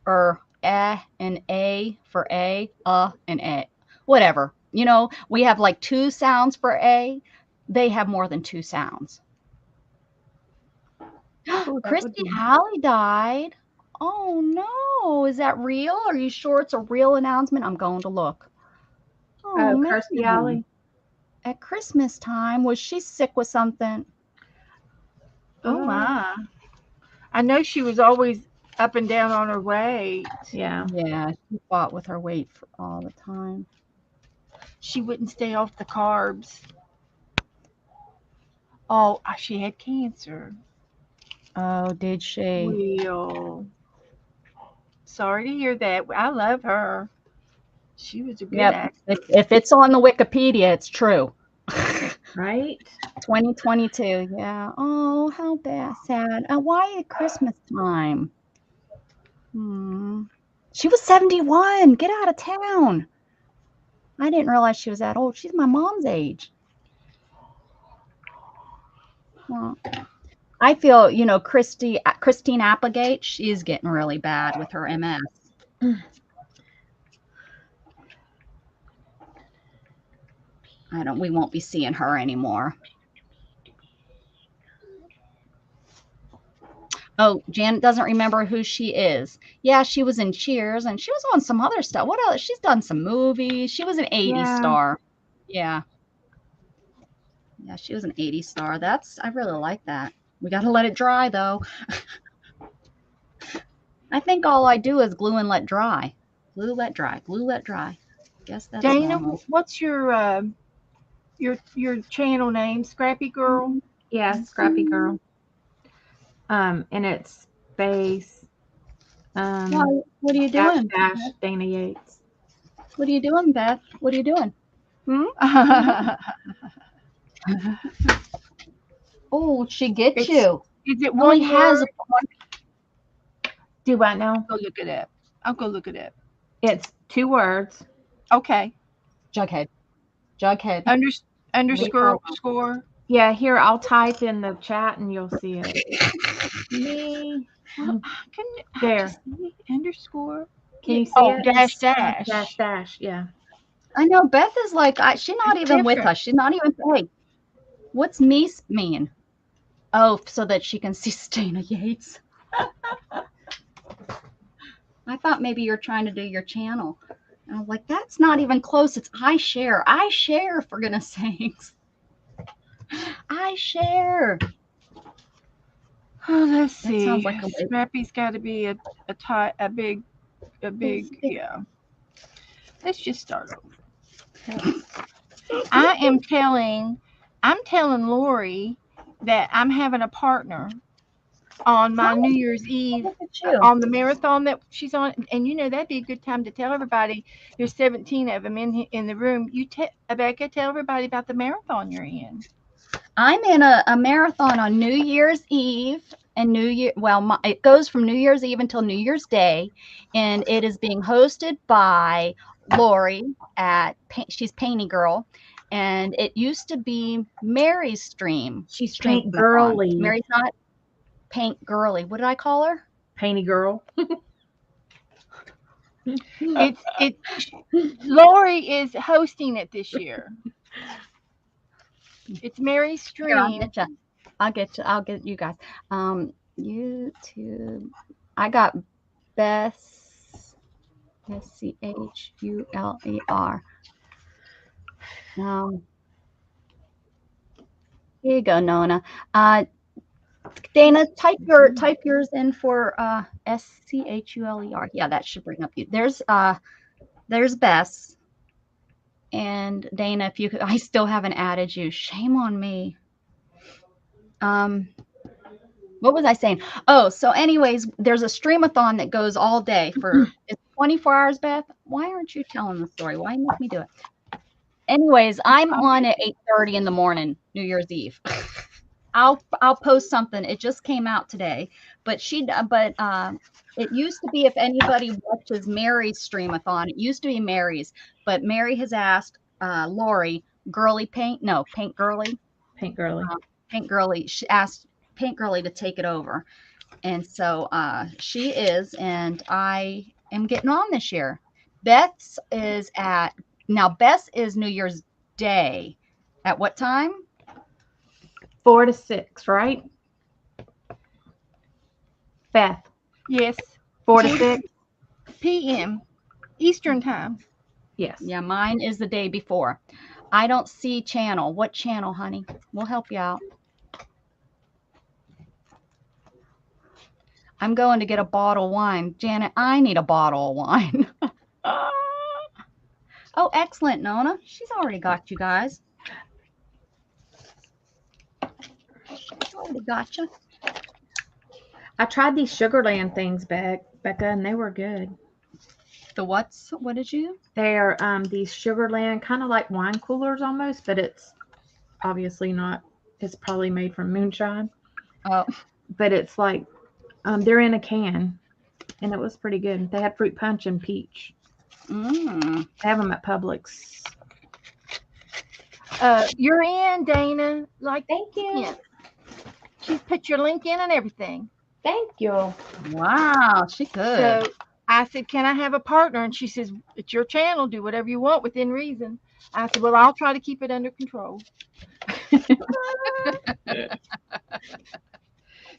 or and a for a, and a, whatever. You know, we have like 2 sounds for a. They have more than 2 sounds. Christy Halley died. Oh no, is that real? Are you sure it's a real announcement? I'm going to look.
Oh, Kirstie Alley.
At Christmas time, was she sick with something?
Oh my. I know she was always up and down on her weight.
Yeah.
Yeah, she fought with her weight all the time.
She wouldn't stay off the carbs. Oh, she had cancer.
Oh, did she?
Well, sorry to hear that. I love her. She was a good actress.
If it's on the Wikipedia, it's true.
Right?
2022. Yeah. Oh, how sad. Why at Christmas time? She was 71. Get out of town. I didn't realize she was that old. She's my mom's age. Well, I feel, Christine Applegate, she's getting really bad with her MS. We won't be seeing her anymore. Oh, Janet doesn't remember who she is. Yeah, she was in Cheers, and she was on some other stuff. What else? She's done some movies. She was an 80s star. Yeah. Yeah, she was an 80s star. I really like that. We got to let it dry, though. I think all I do is glue and let dry. Glue, let dry. Glue, let dry. Guess that's
Dana,
normal.
what's your channel name? Scrappy Girl?
Yeah, Scrappy Girl. And it's space.
What are you doing?
Dana Yates.
What are you doing, Beth? What are you doing? Oh, she gets you.
Is it one word?
Do what now?
Go look it up. I'll go look it up.
It's 2 words.
Okay.
Jughead.
Underscore score.
Yeah, here, I'll type in the chat and you'll see it. Me. There.
Underscore.
Can you see it?
Dash dash.
Dash dash. Yeah.
I know Beth is like, she's not
It's
even with
different.
us. She's not even, hey, what's me mean? Oh, so that she can see Stana Yates. I thought maybe you're trying to do your channel. And I'm like, that's not even close. It's I share. I share, for goodness sakes. I share.
Oh, let's
That
see.
sounds like a
Scrappy's got to be a big, yeah. Let's just start over. I'm telling Lori that I'm having a partner on my New Year's Eve
Look at you.
on the marathon that she's on, and that'd be a good time to tell everybody. There's 17 of them in the room. Becca, tell everybody about the marathon you're in.
I'm in a marathon on New Year's Eve and New Year. Well, it goes from New Year's Eve until New Year's Day, and it is being hosted by Lori she's Painty Girl, and it used to be Mary's stream.
She's Paint Girly.
Mary's not Paint Girly. What did I call her?
Painty Girl.
Lori is hosting it this year. It's Mary's stream.
Here, I'll get you guys. YouTube. I got Beth SCHULER. Here you go, Nona. Dana, type yours in for SCHULER. Yeah, that should bring up you. There's Bess. And Dana, if you could, I still haven't added you. Shame on me. What was I saying? Oh, so anyways, there's a streamathon that goes all day for it's 24 hours, Beth. Why aren't you telling the story? Why make me do it? Anyways, I'm on at 8:30 in the morning, New Year's Eve. I'll post something. It just came out today, but it used to be, if anybody watches Mary's streamathon, it used to be Mary's, but Mary has asked Lori, Paint Girly.
Paint Girly.
Paint Girly. She asked Paint Girly to take it over, and so she is, and I am getting on this year. Beth's is New Year's Day. At what time?
4 to 6, right? Beth.
Yes.
4 to 6
p.m. Eastern time.
Yes.
Yeah, mine is the day before. I don't see channel. What channel, honey? We'll help you out. I'm going to get a bottle of wine. Janet, I need a bottle of wine. Oh, excellent, Nona. She's already got you guys. Gotcha.
I tried these Sugarland things, Becca, and they were good.
The what's? What did you?
They are these Sugarland, kind of like wine coolers almost, but it's obviously not. It's probably made from moonshine.
Oh.
But it's like they're in a can, and it was pretty good. They had fruit punch and peach.
Mm.
They have them at Publix.
You're in, Dana.
Thank you.
Yeah. She's put your link in and everything.
Thank you.
Wow, she could.
So I said, can I have a partner? And she says, it's your channel. Do whatever you want within reason. I said, well, I'll try to keep it under control.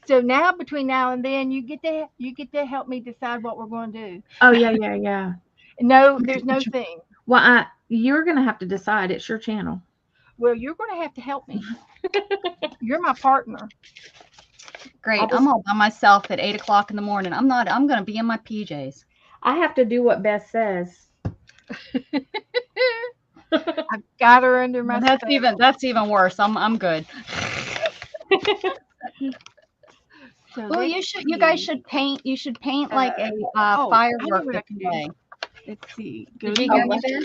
So now, between now and then, you get to help me decide what we're going to do.
Oh, yeah.
No, there's no thing.
Well, you're going to have to decide. It's your channel.
Well, you're going to have to help me. You're my partner.
Great. I'm all by myself at 8 o'clock in the morning. I'm going to be in my PJs.
I have to do what Beth says.
I've got her under my.
That's even worse. I'm good.
So
well, you guys should paint. You should paint like a firework display.
Let's see.
Did you hear me, Ben?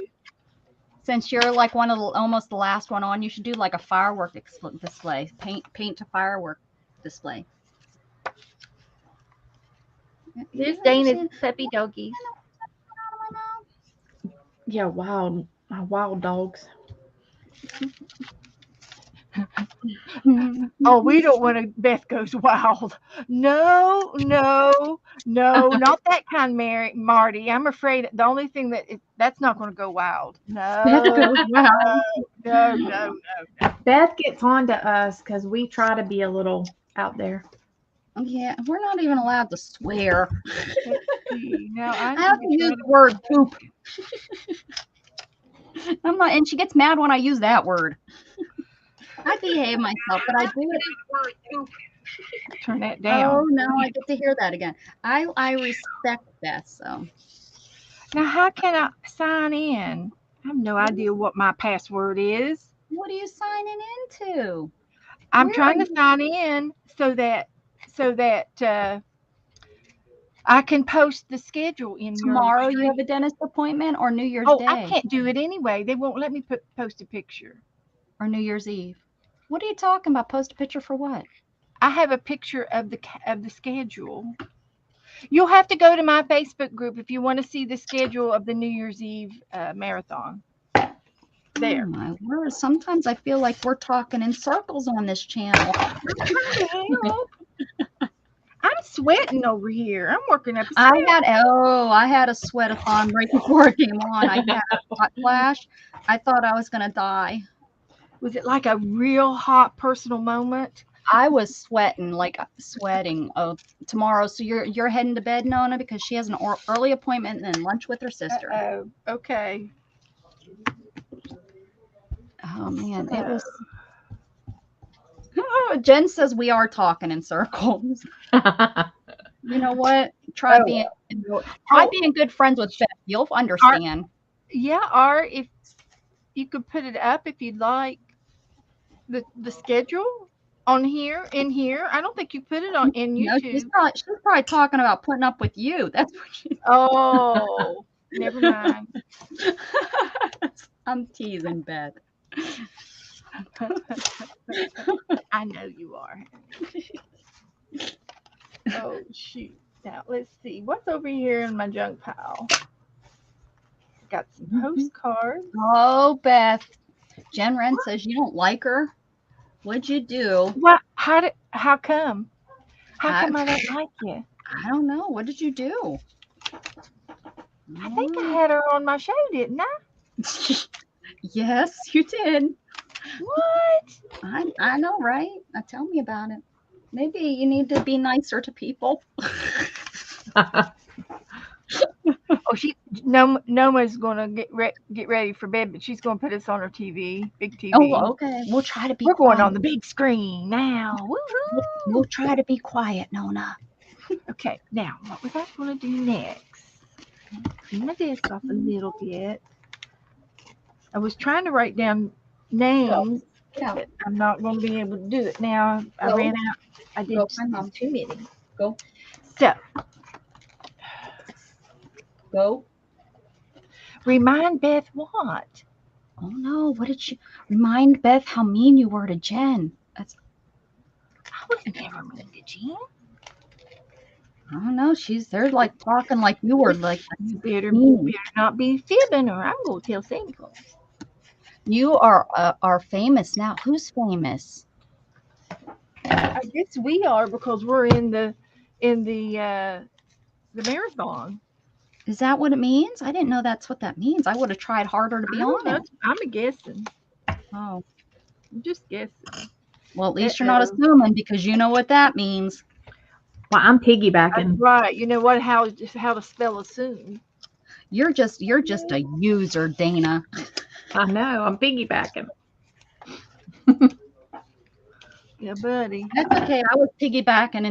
Since you're like almost the last one on, you should do like a firework display. Paint a firework display.
There's Dana's puppy doggies.
Yeah, wild dogs.
Oh, we don't want to. Beth goes wild. No, no, no, not that kind, Mary, Marty. I'm afraid the only thing that's not going to go wild.
Beth
No,
goes wild.
no, no, no.
Beth gets on to us because we try to be a little out there.
Yeah, we're not even allowed to swear.
Let's see. Now
I
I
have to use the word poop. I'm not, and she gets mad when I use that word. I behave myself, but I do it.
turn that
Oh,
down.
now I get to hear that again. I respect Beth, so.
Now, how can I sign in? I have no idea what my password is.
What are you signing into?
I'm
Where
trying
are
to sign in so that I can post the schedule in
Tomorrow
your
you have a dentist appointment or New Year's
Oh,
Day
I can't do it anyway. They won't let me post a picture.
or New Year's Eve. What are you talking about? Post a picture for what?
I have a picture of the schedule. You'll have to go to my Facebook group if you want to see the schedule of the New Year's Eve marathon. There.
Oh my word. Sometimes I feel like we're talking in circles on this channel.
I'm sweating over here. I'm working up.
I had a sweat-a-thon right before it came on. I had a hot flash. I thought I was gonna die.
Was it like a real hot personal moment?
I was sweating, oh, tomorrow. So you're heading to bed, Nona, because she has an early appointment and then lunch with her sister.
Oh, okay.
Oh man, it was. Oh, Jen says we are talking in circles. You know what? Try being good friends with Beth. You'll understand.
Or if you could put it up if you'd like the schedule on here in here. I don't think you put it on in YouTube.
No, she's probably talking about putting up with you. That's what she's.
Oh, never mind.
I'm teasing Beth.
I know you are. Oh shoot. Now let's see what's over here in my junk pile. Got some postcards.
Oh, Beth. Jen Wren says you don't like her. What'd you do?
What? How come? How come I don't like you?
I don't know. What did you do?
I think I had her on my show, didn't I?
Yes, you did.
What?
I know, right? Now tell me about it. Maybe you need to be nicer to people.
Noma's gonna get ready for bed, but she's gonna put us on her TV, big TV.
Oh, okay. We'll try to be.
We're going on the big screen now.
Woo-hoo. We'll try to be quiet, Nona.
Okay, now what was I gonna do next? Clean my desk off a little bit. I was trying to write down names. But I'm not going to be able to do it now. I ran out. I did too many.
Go.
So.
Go.
Remind Beth what?
Oh no! What did you remind Beth how mean you were to Jen?
I was never mean to Jen.
I don't know. They're like talking like you were like.
You better not be fibbing, or I'm going to tell Santa Claus.
You are famous now. Who's famous?
I guess we are because we're in the marathon.
Is that what it means? I didn't know that's what that means. I would have tried harder to be on it.
I'm guessing.
Oh,
I'm just guessing.
Well, at least you're not assuming because you know what that means.
Well, I'm piggybacking.
That's right. You know what? How to spell assume.
You're just a user, Dana.
I know. I'm piggybacking.
Yeah, buddy.
That's okay. I was piggybacking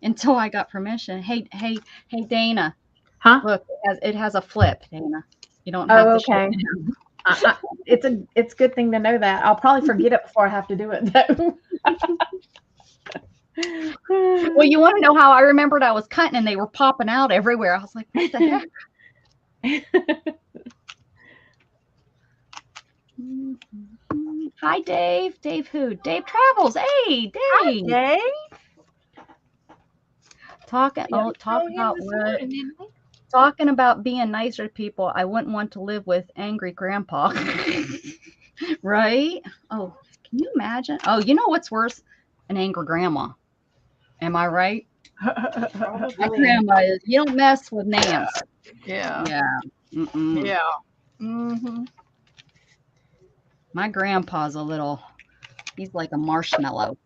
until I got permission. Hey, Dana.
Huh?
Look, it has a flip, Dana. You don't have to.
Okay. It's a good thing to know that. I'll probably forget it before I have to do it though.
Well, you want to know how I remembered I was cutting and they were popping out everywhere. I was like, what the heck? Hi, Dave. Dave who? Dave Travels. Hey, Dave.
Hi, Dave.
Talk about what? Talking about being nicer to people, I wouldn't want to live with angry grandpa. Right? Oh, can you imagine? Oh, you know what's worse? An angry grandma. Am I right? My grandma is, you don't mess with Nance.
Yeah.
Yeah. Mm-mm.
Yeah. Mm-hmm.
My grandpa's he's like a marshmallow.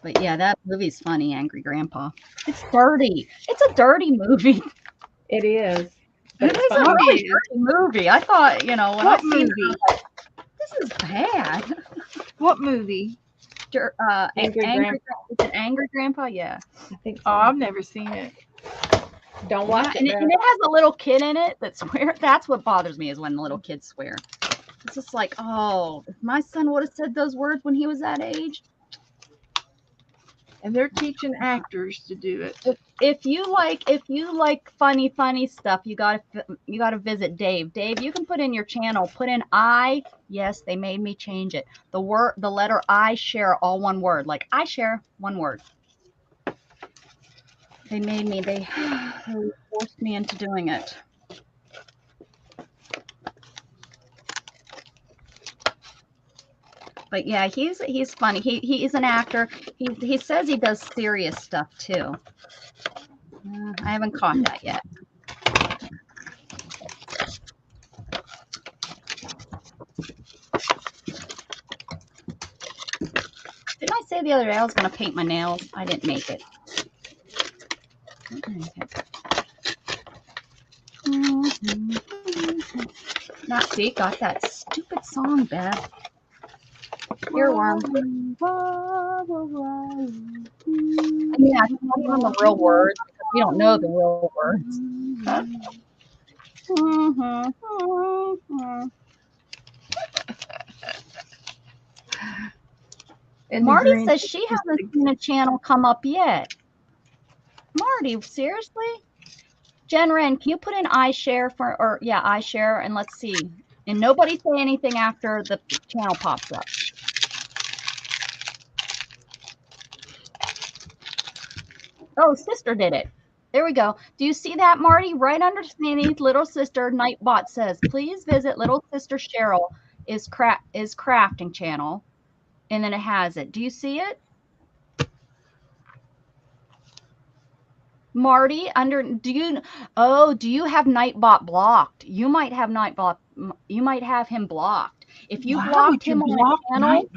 But yeah, that movie's funny, Angry Grandpa. It's dirty. It's a dirty movie.
It is.
It is a really dirty movie. I thought, when
What
I seen it, I
movie?
was like, this is bad.
What movie?
Angry Grandpa? Yeah.
I think
Oh,
so.
I've never seen it.
Don't watch
and
it.
it has a little kid in it that swears. That's what bothers me is when the little kids swear. It's just like, oh, if my son would have said those words when he was that age.
And they're teaching actors to do it.
If you like funny stuff, you gotta visit Dave. Dave, you can put in your channel, put in I. Yes, they made me change it. The letter I share, all one word. Like I share, one word. They forced me into doing it. But yeah, he's funny. He's an actor. He says he does serious stuff too. I haven't caught that yet. Didn't I say the other day I was going to paint my nails? I didn't make it. Okay. Not see, got that stupid song, Beth. Earworm. I mean, I don't know the real words because we don't know the real words.
And
Marty says she hasn't seen a channel come up yet. Marty, seriously? Jen Wren, can you put in iShare iShare, and let's see. And nobody say anything after the channel pops up. Oh, sister did it. There we go. Do you see that, Marty? Right underneath little sister, Nightbot says, please visit little sister Cheryl is crafting channel. And then it has it. Do you see it? Marty, do you have Nightbot blocked? You might have him blocked. If you blocked him on a channel,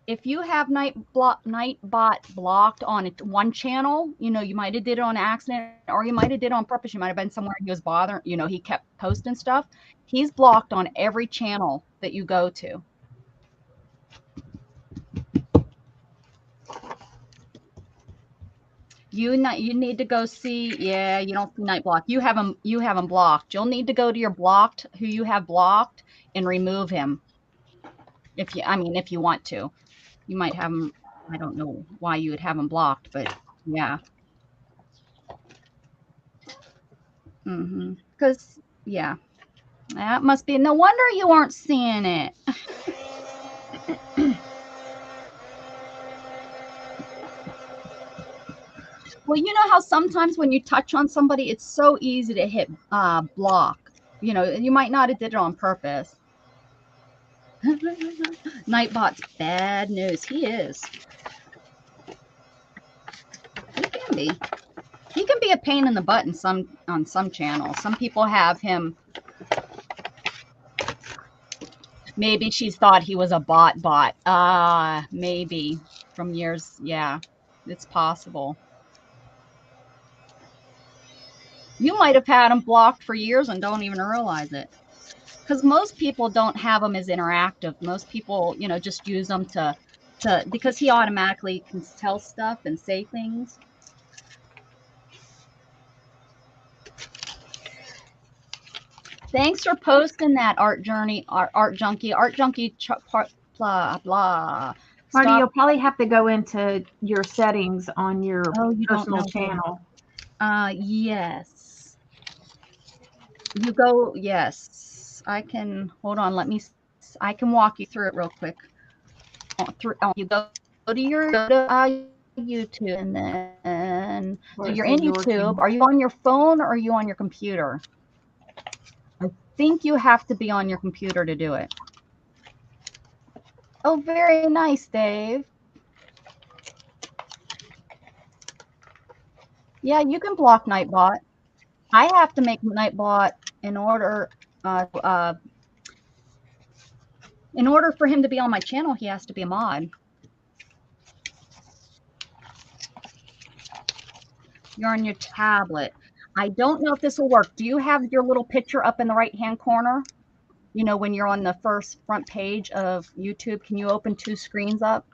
if you have Nightbot blocked on one channel, you might have did it on accident, or you might have did it on purpose. You might have been somewhere he was bothering, he kept posting stuff. He's blocked on every channel that you go to. You need to go see. Yeah, you don't see Nightblock. You have him blocked. You'll need to go to your blocked, who you have blocked, and remove him. If you want to. You might have him. I don't know why you would have him blocked, but yeah. Because yeah, that must be. No wonder you aren't seeing it. Well, you know how sometimes when you touch on somebody, it's so easy to hit block. You might not have did it on purpose. Nightbot's bad news. He is. He can be a pain in the butt on some channels. Some people have him. Maybe she's thought he was a bot. Maybe from years. Yeah, it's possible. You might have had him blocked for years and don't even realize it. Because most people don't have them as interactive. Most people, just use them because he automatically can tell stuff and say things. Thanks for posting that, Art Junkie. Blah blah.
Marty, you'll probably have to go into your settings on your personal channel.
Yes. You go. Yes, I can. Hold on. I can walk you through it real quick. You go to YouTube, and then
Or
so
it
you're in
says your
YouTube.
channel.
Are you on your phone or are you on your computer? I think you have to be on your computer to do it. Oh, very nice, Dave. Yeah, you can block Nightbot. I have to make Nightbot in order for him to be on my channel, he has to be a mod. You're on your tablet. I don't know if this will work. Do you have your little picture up in the right-hand corner? You know, when you're on the front page of YouTube, can you open 2 screens up?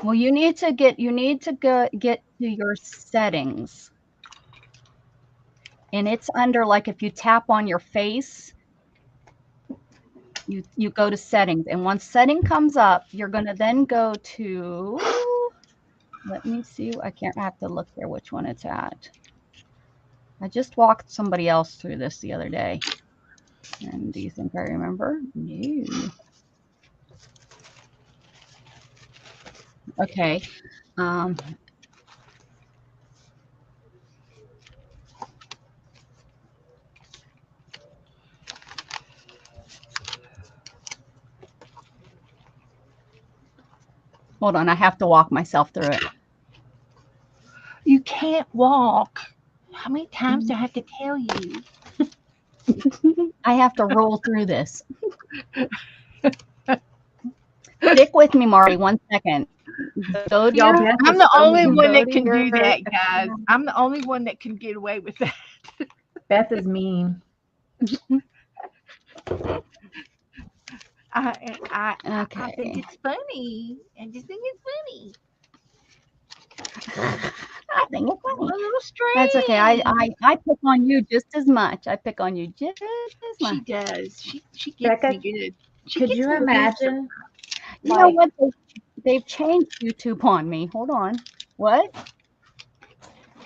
Well, you need to get to your settings. And it's under, like, if you tap on your face, you go to settings. And once setting comes up, you're going to then go to, let me see. I have to look there which one it's at. I just walked somebody else through this the other day. And do you think I remember? No. Okay. Hold on, I have to walk myself through it.
You can't walk. How many times do I have to tell you?
I have to roll through this. Stick with me, Marty, 1 second. Go to your,
I'm the only one that can do that, guys. I'm the only one that can get away with that.
Beth is mean.
I
okay.
think it's funny. I just think it's funny.
I think it's funny.
A little strange.
That's okay. I pick on you just as much. I pick on you just as much.
She does. She gets
Becca,
me good.
Could you imagine?
You know what? They've changed YouTube on me. Hold on. What?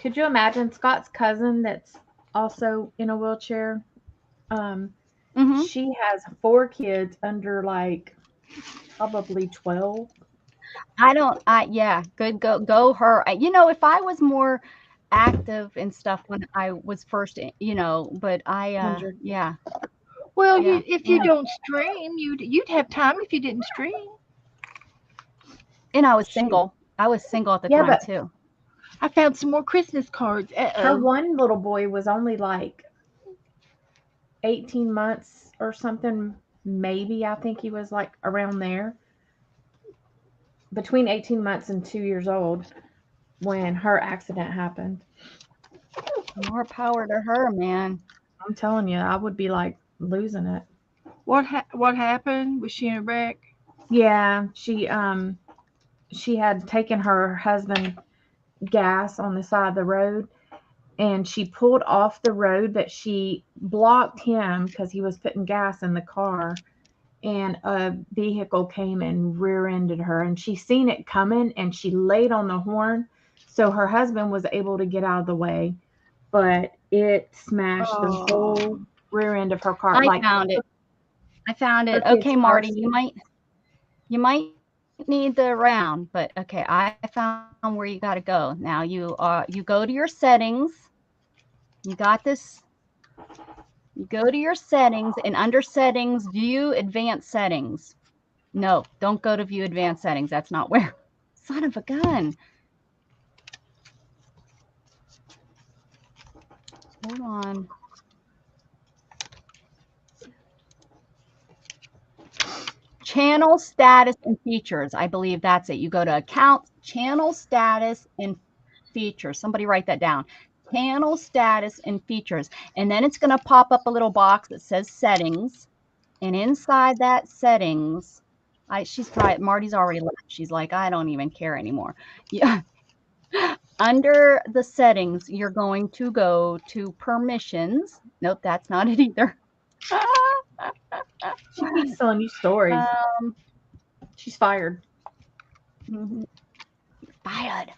Could you imagine Scott's cousin that's also in a wheelchair? She has 4 kids under, like, probably 12.
Yeah, good. Go her. You know, if I was more active and stuff when I was first, you know, but yeah.
Well,
yeah.
if you don't stream, you'd have time if you didn't stream.
And I was single. I was single at the time too.
I found some more Christmas cards.
Her one little boy was only like 18 months or something, maybe. I think he was like around there. Between 18 months and 2 years old when her accident happened.
More power to her, man.
I'm telling you, I would be like losing it.
What happened? Was she in a wreck?
Yeah, she had taken her husband gas on the side of the road, and she pulled off the road, but she blocked him because he was putting gas in the car, and a vehicle came and rear-ended her, and she seen it coming, and she laid on the horn, so her husband was able to get out of the way, but it smashed the whole rear end of her car.
I found it. Okay, Marty, you might need the round, but okay, I found where you got to go. Now you go to your settings. You got this. You go to your settings, and under settings, view advanced settings. No, don't go to view advanced settings. That's not where. Son of a gun. Hold on. Channel status and features. I believe that's it. You go to account, channel status and features. Somebody write that down. Channel status and features. And then it's going to pop up a little box that says settings. And inside that settings, Marty's already left. She's like, I don't even care anymore. Yeah. Under the settings, you're going to go to permissions. Nope, that's not it either.
She keeps telling you stories. She's fired.
Fired.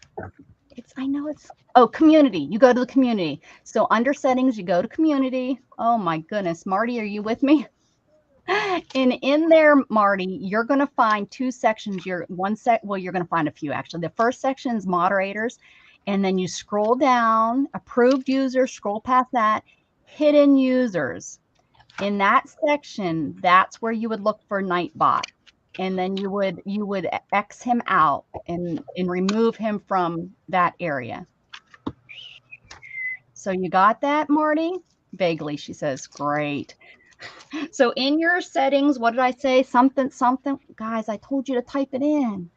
I know it's, oh, community. You go to the community. So under settings, you go to community. Oh my goodness. Marty, are you with me? And in there, Marty, you're going to find two sections. You're going to find a few actually. The first section is moderators. And then you scroll down, approved users, scroll past that, hidden users. In that section, that's where you would look for Nightbot. And then you would X him out and remove him from that area. So you got that, Marty? Vaguely, she says, great. So in your settings, what did I say? Something. Guys, I told you to type it in.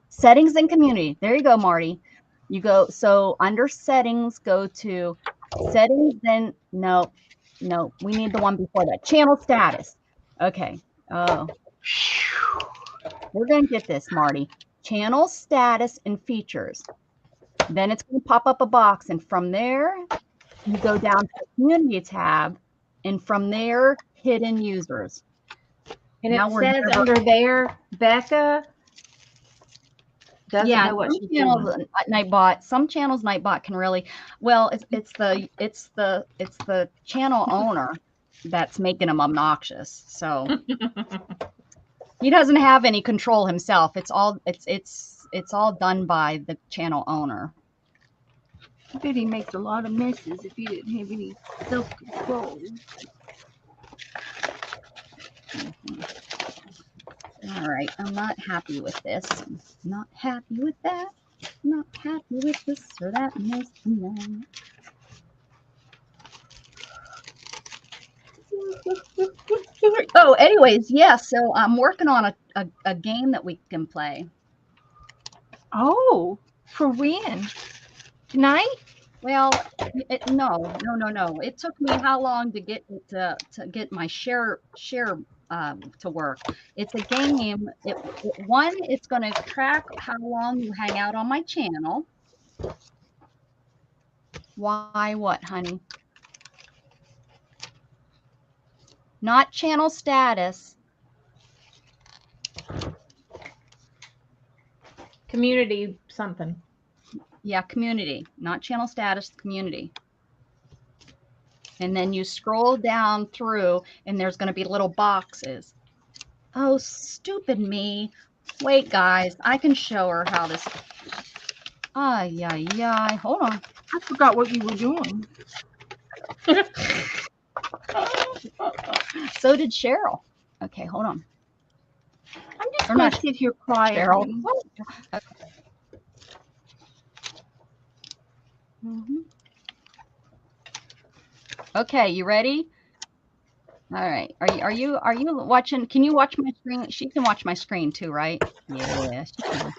Settings and community. There you go, Marty. You go, so under settings, go to settings, then no, we need the one before that. Channel status. Okay. Oh. We're going to get this, Marty. Channel status and features. Then it's going to pop up a box, and from there, you go down to the community tab, and from there, hidden users.
And now it says under there, Becca doesn't know what she's doing.
Nightbot. Some channels Nightbot can really, well, it's the channel owner that's making them obnoxious. So he doesn't have any control himself. It's all done by the channel owner.
I bet he makes a lot of messes if you didn't have any self-control.
All right, I'm not happy with this. I'm not happy with that. I'm not happy with this or that. Oh, anyways, yeah, so I'm working on a game that we can play.
Oh, for when? Tonight?
Well, no. It took me how long to get get my share to work. It's a game. It's going to track how long you hang out on my channel. Why? What, honey? Not channel status.
Community something.
Yeah, community, not channel status, community. And then you scroll down through, and there's going to be little boxes. Oh, stupid me. Wait, guys, I can show her how this. Yeah. Hold on.
I forgot what you were doing.
So did Cheryl. Okay, hold on.
I'm just going to sit here quietly.
Cheryl. Okay, you ready? All right. Are you watching? Can you watch my screen? She can watch my screen too, right? Yeah, she can.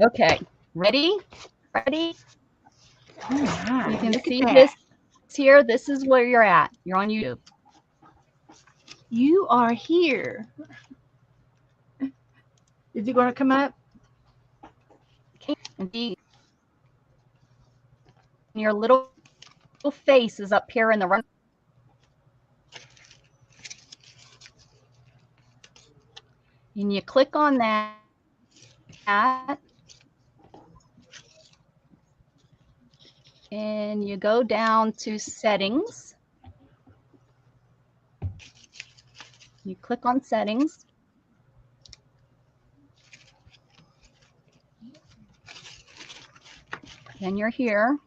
Okay, ready? Ready?
Oh my,
you can see this here. This is where you're at. You're on YouTube.
You are here. Is it going to come up?
Okay. Your little face is up here in the right. And you click on that. And you go down to settings. You click on settings. Then you're here.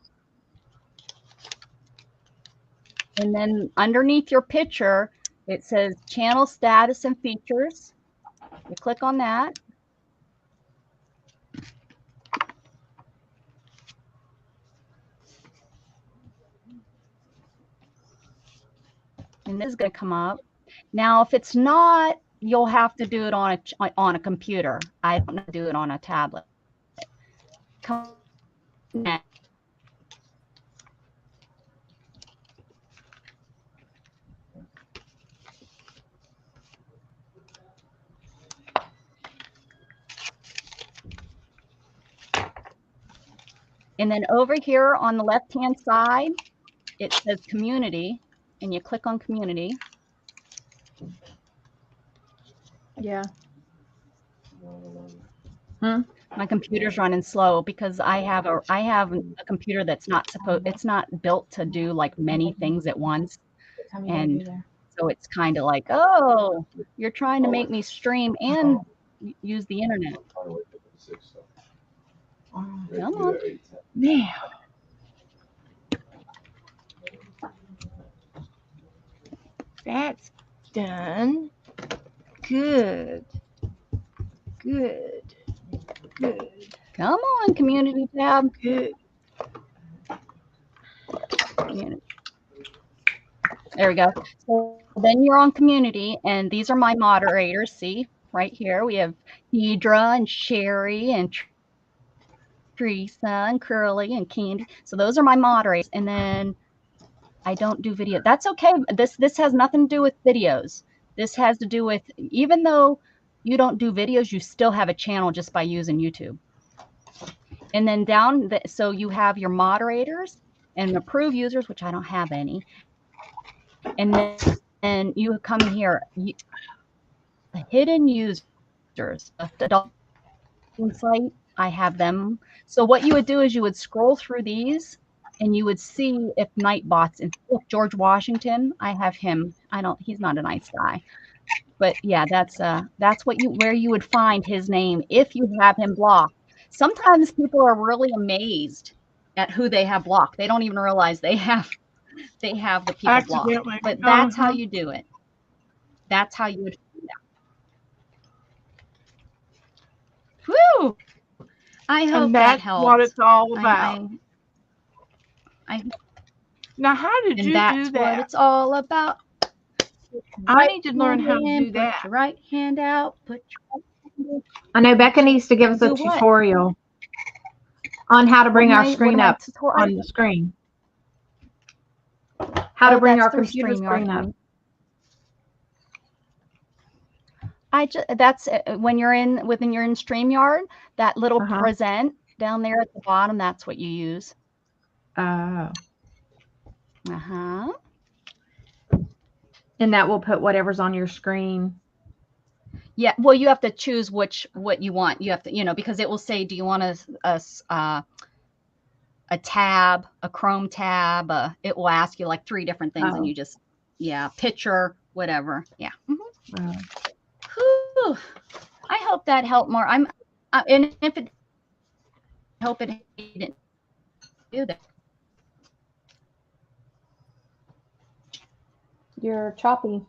And then underneath your picture, it says channel status and features. You click on that. And this is going to come up. Now, if it's not, you'll have to do it on a computer. I don't do it on a tablet. Come next. And then over here on the left-hand side, it says community, and you click on community.
Yeah.
My computer's running slow because I have a computer that's it's not built to do like many things at once. And so it's kind of like, oh, you're trying to make me stream and use the internet. Come on.
Yeah.
That's done. Good. Good. Good.
Come on, community tab.
Good.
Community. There we go. So then you're on community, and these are my moderators. See, right here we have Deidre and Sherry and Teresa and Curly and Candy. So those are my moderators. And then I don't do video. That's okay. This has nothing to do with videos. This has to do with, even though you don't do videos, you still have a channel just by using YouTube. And then down, so you have your moderators and approved users, which I don't have any. And then you come here, the hidden users, the site, I have them. So what you would do is you would scroll through these and you would see if Nightbots, and George Washington, I have him. He's not a nice guy. But yeah, that's where you would find his name if you have him blocked. Sometimes people are really amazed at who they have blocked. They don't even realize they have the people blocked. But that's how you do it. That's how you would do that. Woo! I hope that helps.
What it's all about. Now, how did you do that?
That's what it's all about.
I need to learn how to do that.
Put your right hand out.
I know Becca needs to give us a tutorial on how to bring our screen up on the screen. How to bring our computer screen up.
That's when you're in StreamYard, that little present down there at the bottom, that's what you use.
Oh.
Uh-huh.
And that will put whatever's on your screen.
Yeah, well, you have to choose what you want. You have to, because it will say, do you want a tab, a Chrome tab? It will ask you like 3 different things, and you just, picture, whatever. Yeah. Mm-hmm.
Wow.
Whew. I hope that helped more. And if it hope it didn't do that.
You're choppy.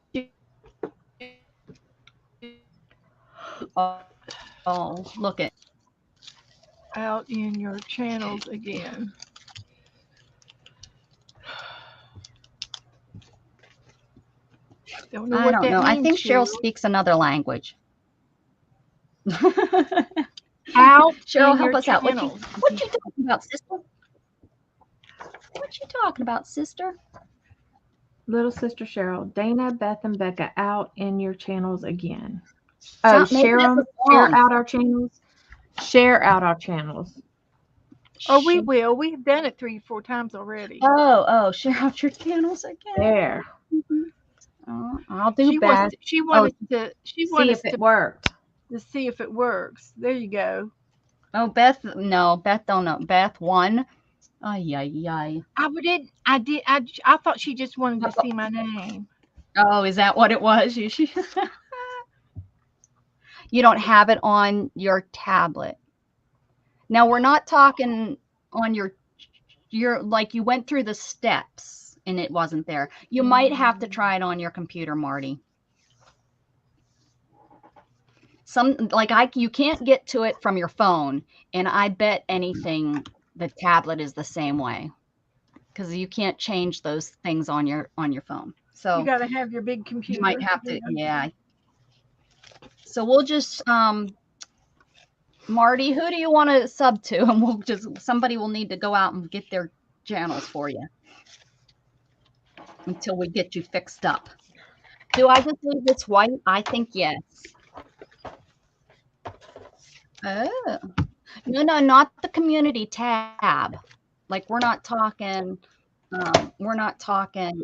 Oh, look it.
Out in your channels again.
I don't know. I think Cheryl speaks another language.
Out.
Cheryl, help us out. What you talking about, sister? What you talking about, sister?
Little sister Cheryl, Dana, Beth, and Becca out in your channels again. Oh, share out our channels. Share out our channels.
Oh, we will. We've done it 3 or 4 times already.
Oh, share out your channels again.
There.
I'll do Beth.
She wanted to see
if it worked.
To see if it works. There you go.
Oh, Beth. No, Beth don't know. Beth 1. Ay.
I thought she just wanted to see my name.
Oh, is that what it was? You don't have it on your tablet. Now, we're not talking on your like you went through the steps and it wasn't there. You might have to try it on your computer, Marty. You can't get to it from your phone, and I bet anything the tablet is the same way, because you can't change those things on your phone. So
you got to have your big computer.
You might have to, yeah. So we'll just Marty, who do you want to sub to? And somebody will need to go out and get their channels for you until we get you fixed up. Do I just leave this white? I think yes. Oh, No, not the community tab. Like we're not talking. We're not talking.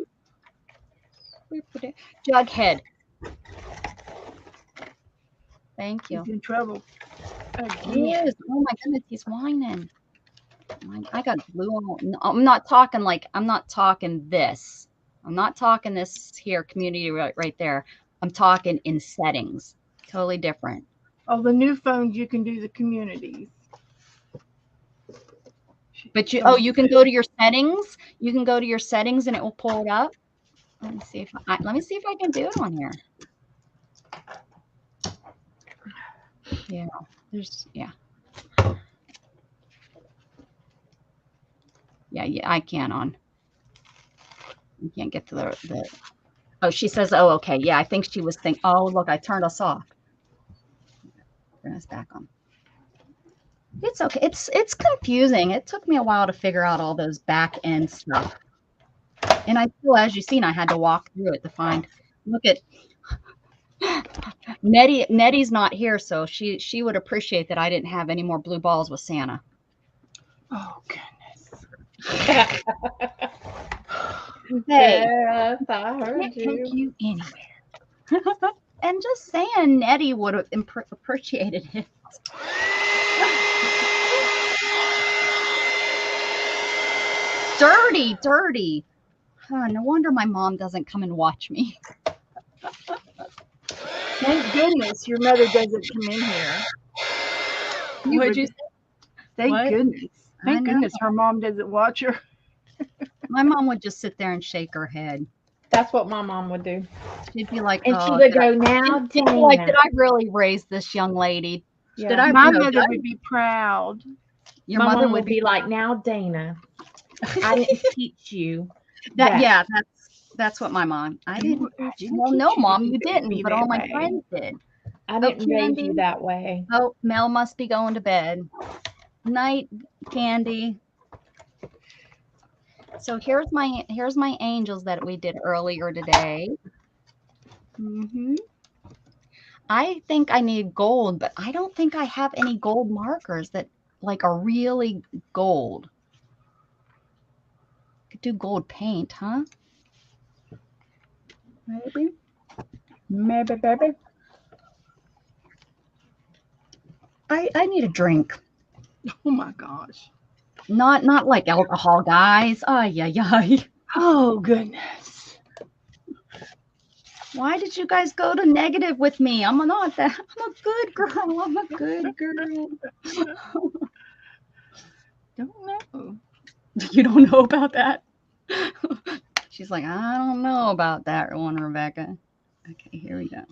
Jughead. Thank you.
He's in trouble.
He is. Oh my goodness, he's whining. I got blue on. I'm not talking this. I'm not talking this here, community right there. I'm talking in settings. Totally different.
Oh, the new phones, you can do the communities.
But you can go to your settings. You can go to your settings and it will pull it up. Let me see if I can do it on here. Yeah, yeah, I can on. You can't get to the. Oh, she says, oh, okay. Yeah, I think she was thinking, oh, look, I turned us off. Turn us back on. It's okay. It's confusing. It took me a while to figure out all those back end stuff. And I still, as you've seen, I had to walk through it to find. Look at Nettie's not here, so she would appreciate that I didn't have any more blue balls with Santa.
Oh goodness.
Hey,
Yes, I heard
can't
you.
take you anywhere. And just saying, Nettie would have appreciated it. Dirty. Oh, no wonder my mom doesn't come and watch me.
Thank goodness your mother doesn't come in here.
What'd you say?
Thank
What?
goodness.
I
Thank
know.
goodness her mom doesn't watch her.
My mom would just sit there and shake her head.
That's what my mom would do.
She'd be like,
And
oh,
she would
did
go, now,
she'd be like,
Dana.
did I really raise this young lady?
Yeah.
Did I?
My
no,
mother
did I-
would be proud.
Your
My
mother
mom would be like, now, Dana, I didn't teach you
that. Yeah, that's what my mom. I
You-
didn't. Well, no,
teach you
Mom, you
to
didn't.
be
But
that
all my
way.
friends did.
I didn't raise
Candy.
you that way.
Oh, Mel must be going to bed. Night, Candy. So here's my angels that we did earlier today. I think I need gold, but I don't think I have any gold markers that like are really gold. Could do gold paint, huh? Maybe, baby. I need a drink.
Oh my gosh.
Not like alcohol, guys. Ay.
Oh goodness.
Why did you guys go to negative with me? I'm not that. I'm a good girl. I'm a good girl.
Don't know.
You don't know about that? She's like, I don't know about that one, Rebecca. Okay, here we go.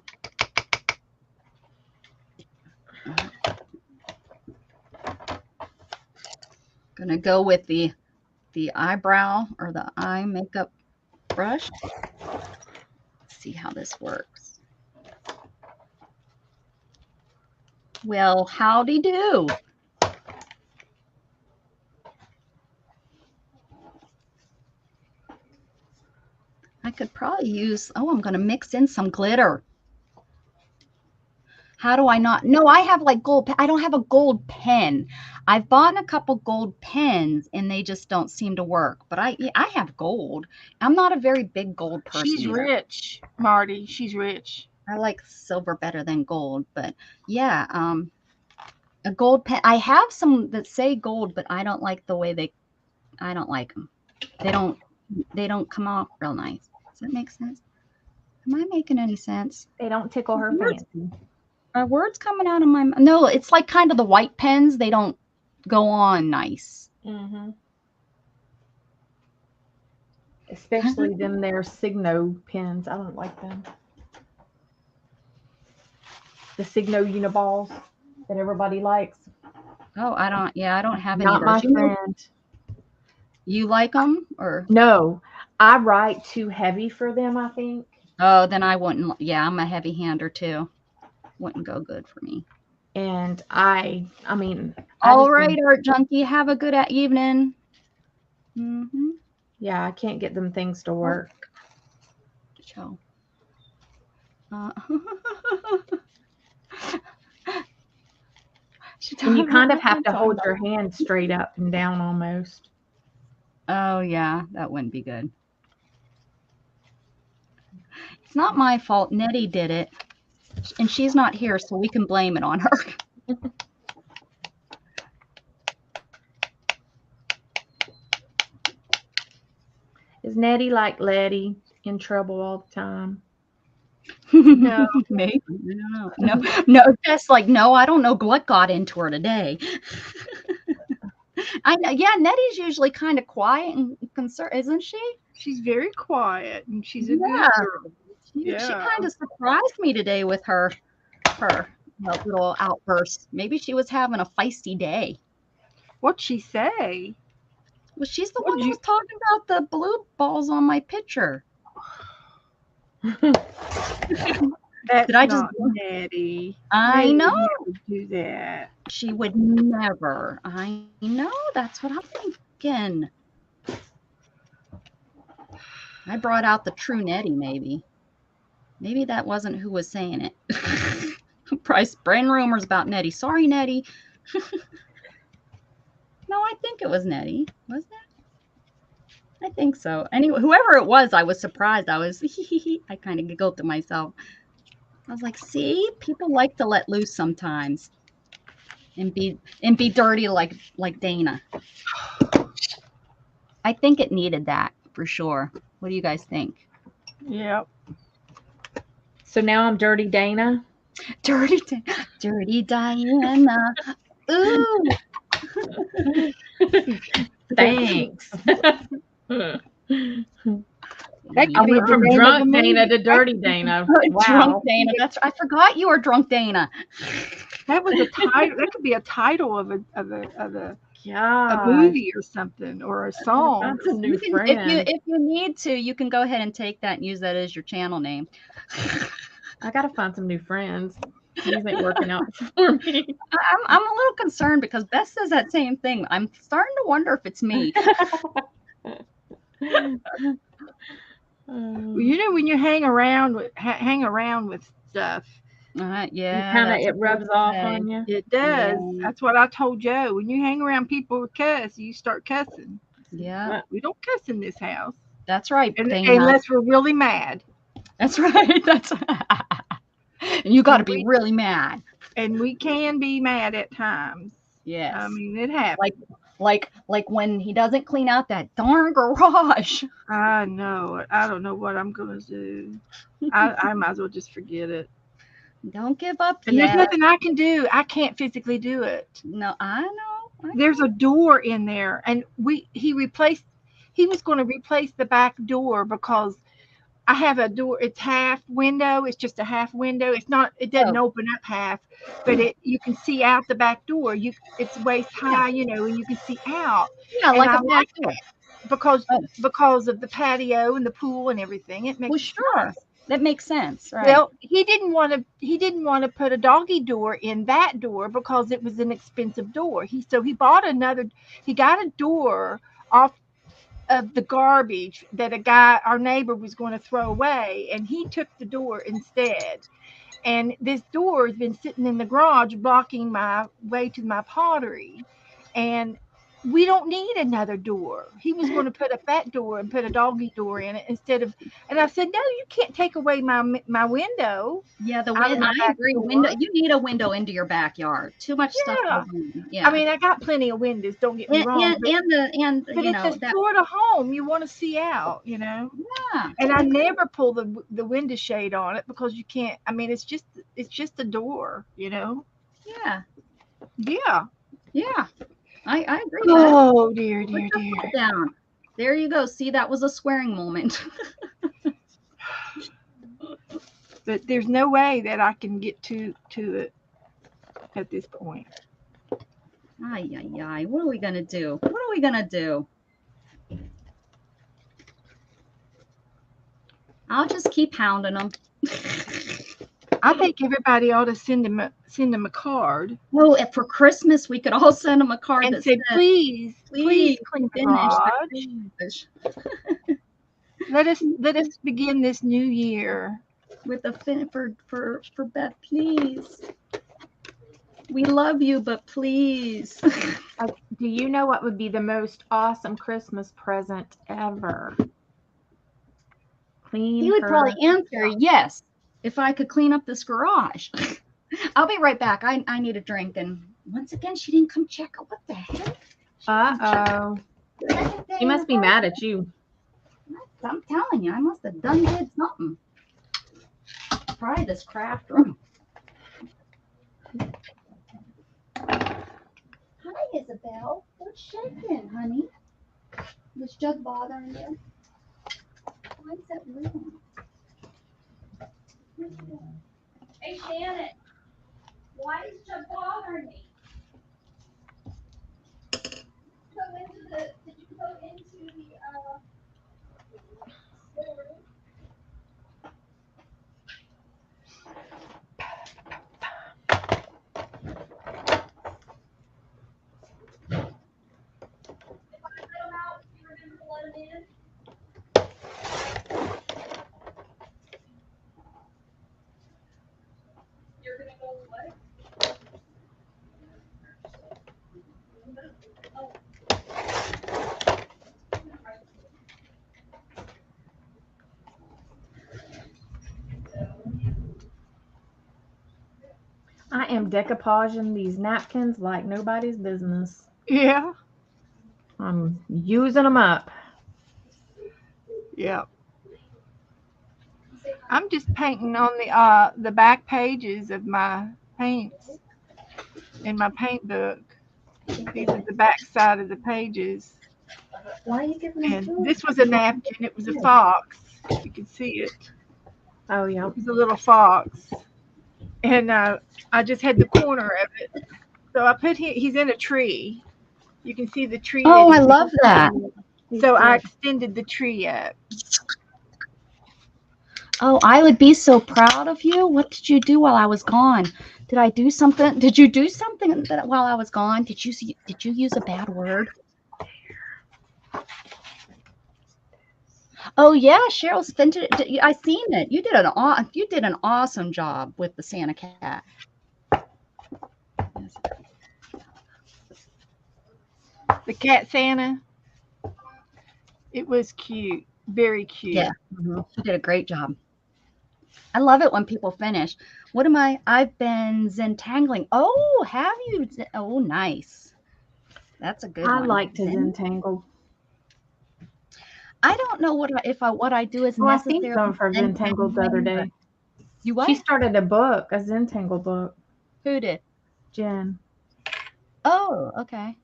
Gonna go with the eyebrow or the eye makeup brush. Let's see how this works. Well, howdy do. I could probably use, I'm going to mix in some glitter. How do I not? No, I have like gold. I don't have a gold pen. I've bought a couple gold pens and they just don't seem to work. But I have gold. I'm not a very big gold person.
She's
either.
rich, Marty. She's rich.
I like silver better than gold. But yeah, a gold pen. I have some that say gold, but I don't like the way I don't like them. They don't come off real nice. Does that make sense? Am I making any sense?
They don't tickle her fancy.
Are words coming out of my mouth? No, it's like kind of the white pens. They don't go on nice.
Especially them their Signo pens. I don't like them. The Signo Uniballs that everybody likes.
Oh, I don't have any
Not
of
my
those.
friend.
You like them or?
No, I write too heavy for them, I think.
Oh, then I wouldn't. Yeah, I'm a heavy hander too. Wouldn't go good for me.
And I mean.
All right, Art Junkie. Have a good evening.
Yeah, I can't get them things to work.
Show.
And you kind of have to hold your hand straight up and down almost.
Oh, yeah, that wouldn't be good. It's not my fault. Nettie did it. And she's not here, so we can blame it on her.
Is Nettie like Letty, in trouble all the time?
No.
Maybe. No, just like, no, I don't know what got into her today. Yeah, Nettie's usually kind of quiet and concerned, isn't she?
She's very quiet and she's a good
Yeah.
girl.
She kind of surprised me today with her little outburst. Maybe she was having a feisty day.
What'd she say?
Well, she's the one that was talking about the blue balls on my picture.
That's
Did I just
not Nettie.
I
Nettie
know.
would never do that.
She would never. I know. That's what I'm thinking. I brought out the true Nettie, maybe. Maybe that wasn't who was saying it. Probably spreading rumors about Nettie. Sorry, Nettie. No, I think it was Nettie. Was that? I think so. Anyway, whoever it was, I was surprised. I kind of giggled to myself. I was like, see, people like to let loose sometimes and be dirty like Dana. I think it needed that for sure. What do you guys think?
Yep.
So now I'm Dirty Dana.
Dirty Diana. Ooh.
Thanks.
That
I went from drunk Dana to Dirty Dana. Wow.
Drunk Dana. I forgot you were drunk Dana.
That was a title. That could be a title of a movie or something, or a song.
That's a new friend.
If you need to, you can go ahead and take that and use that as your channel name.
I gotta find some new friends. These ain't working out for me.
I'm a little concerned because Beth says that same thing. I'm starting to wonder if it's me.
You know, when you hang around with stuff,
yeah,
it rubs off on you.
It does.
Yeah.
That's what I told Joe. When you hang around people who cuss, you start cussing.
Yeah,
We don't cuss in this house.
that's right.
Unless we're really mad.
That's right. And you got to be really mad.
And we can be mad at times.
Yes.
I mean, it happens.
Like when he doesn't clean out that darn garage.
I know. I don't know what I'm gonna do. I might as well just forget it.
Don't give up
And
yet.
there's nothing I can do. I can't physically do it.
No, I know.
There's a door in there, and he was going to replace the back door because I have a door. It's half window. It's just a half window. It doesn't open up half, but you can see out the back door. It's waist high, and you can see out.
Yeah,
and
like
I
a back door.
Because of the patio and the pool and everything. It makes
sure. That makes sense, right?
Well, he didn't want to put a doggy door in that door because it was an expensive door. He got a door off of the garbage that our neighbor was going to throw away, and he took the door instead. And this door has been sitting in the garage blocking my way to my pottery, and we don't need another door. He was going to put a fat door and put a doggy door in it instead of. And I said, no, you can't take away my window.
Yeah, I agree. Window. You need a window into your backyard. Too much stuff. Yeah.
I mean, I got plenty of windows. Don't get me wrong. But it's a sort of home. You want to see out,
Yeah.
And I never pull the window shade on it because you can't. I mean, it's just a door,
Yeah.
Yeah.
Yeah. I agree.
Oh, dear.
Down. There you go. See, that was a swearing moment.
But there's no way that I can get to it at this point.
Ay. What are we going to do? I'll just keep hounding them.
I think everybody ought to send them a card.
Well, for Christmas, we could all send them a card
and
that
say,
says,
please clean the garage. Let us begin this new year
with a fin for Beth, please. We love you, but please.
Do you know what would be the most awesome Christmas present ever? Clean
He would
her.
probably answer yes if I could clean up this garage. I'll be right back. I need a drink. And once again, she didn't come check out. What the heck?
Uh-oh. He must be mad at you.
I'm telling you, I must have done did something. Try this craft room. Hi, Isabel. What's shaking, honey? Was Jug bothering you? Why is that room? Hey, Shannon. Why is Jug bothering me? Did you go into the little room? If I let him out, do you remember to let him in? You're gonna go what? Oh.
I am decoupaging these napkins like nobody's business.
Yeah.
I'm using them up.
Yeah. I'm just painting on the back pages of my paints in my paint book. These are the back side of the pages.
Why are you giving him
And
food?
this was a napkin. It was a fox. You can see it.
Oh, yeah.
It was a little fox. And I just had the corner of it. So I put he's in a tree. You can see the tree.
Oh, I love that.
So I extended the tree up.
Oh, I would be so proud of you. What did you do while I was gone? Did I do something? Did you do something while I was gone? Did you use a bad word? Oh yeah, Cheryl's finished it. I seen it. You did an awesome job with the Santa cat.
The cat Santa. It was cute. Very cute.
Yeah, you did a great job. I love it when people finish. What am I? I've been Zentangling. Oh, have you? Oh, nice. That's a good one.
I like to Zentangle.
I don't know what I do is
Well, I
necessary.
seen some of her Zentangled the other day.
You what?
She started a book, a Zentangle book.
Who did?
Jen.
Oh, okay.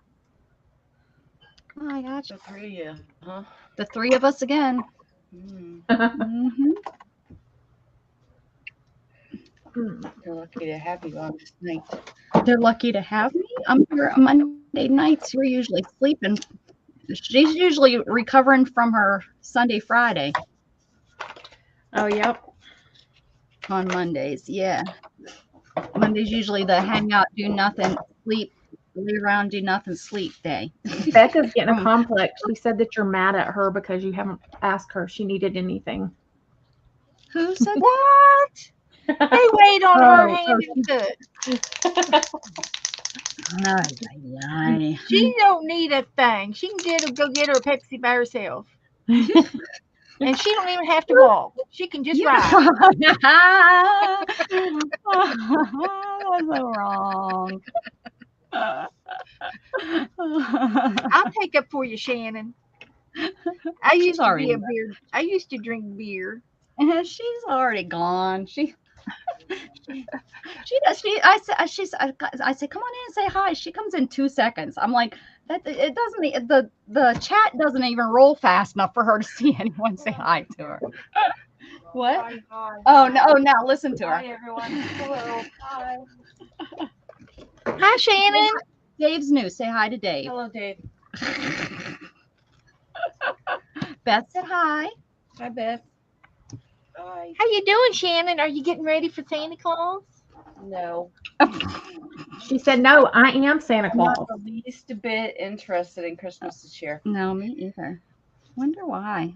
Oh, I got you.
The three of you, huh?
The three of us again.
Mm. They're lucky to have you on this night.
They're lucky to have me. I'm here on Monday nights. You're usually sleeping. She's usually recovering from her Sunday, Friday.
Oh, yep.
On Mondays, yeah. Monday's usually the hang out, do nothing, sleep, lay around, do nothing, sleep day.
Becca's getting a complex. She said that you're mad at her because you haven't asked her if she needed anything.
Who said that?
What? They wait on her hand and foot. She don't need a thing. She can go get her a Pepsi by herself. And she don't even have to walk. She can just ride.
That's so wrong.
I'll take up for you, Shannon. I used to drink beer.
She's already gone. I say, come on in and say hi. She comes in 2 seconds. I'm like, it doesn't, the chat doesn't even roll fast enough for her to see anyone say hi to her. What?
Hi.
Oh no! Oh, now listen to her.
Hi everyone. Hello. Hi.
Hi, Shannon.
Dave's new. Say hi to Dave.
Hello, Dave.
Beth said hi.
Hi, Beth. Hi.
How you doing, Shannon? Are you getting ready for Santa Claus?
No.
She said, no, I am Santa Claus.
Not the least bit interested in Christmas this year.
No, me either. Wonder why.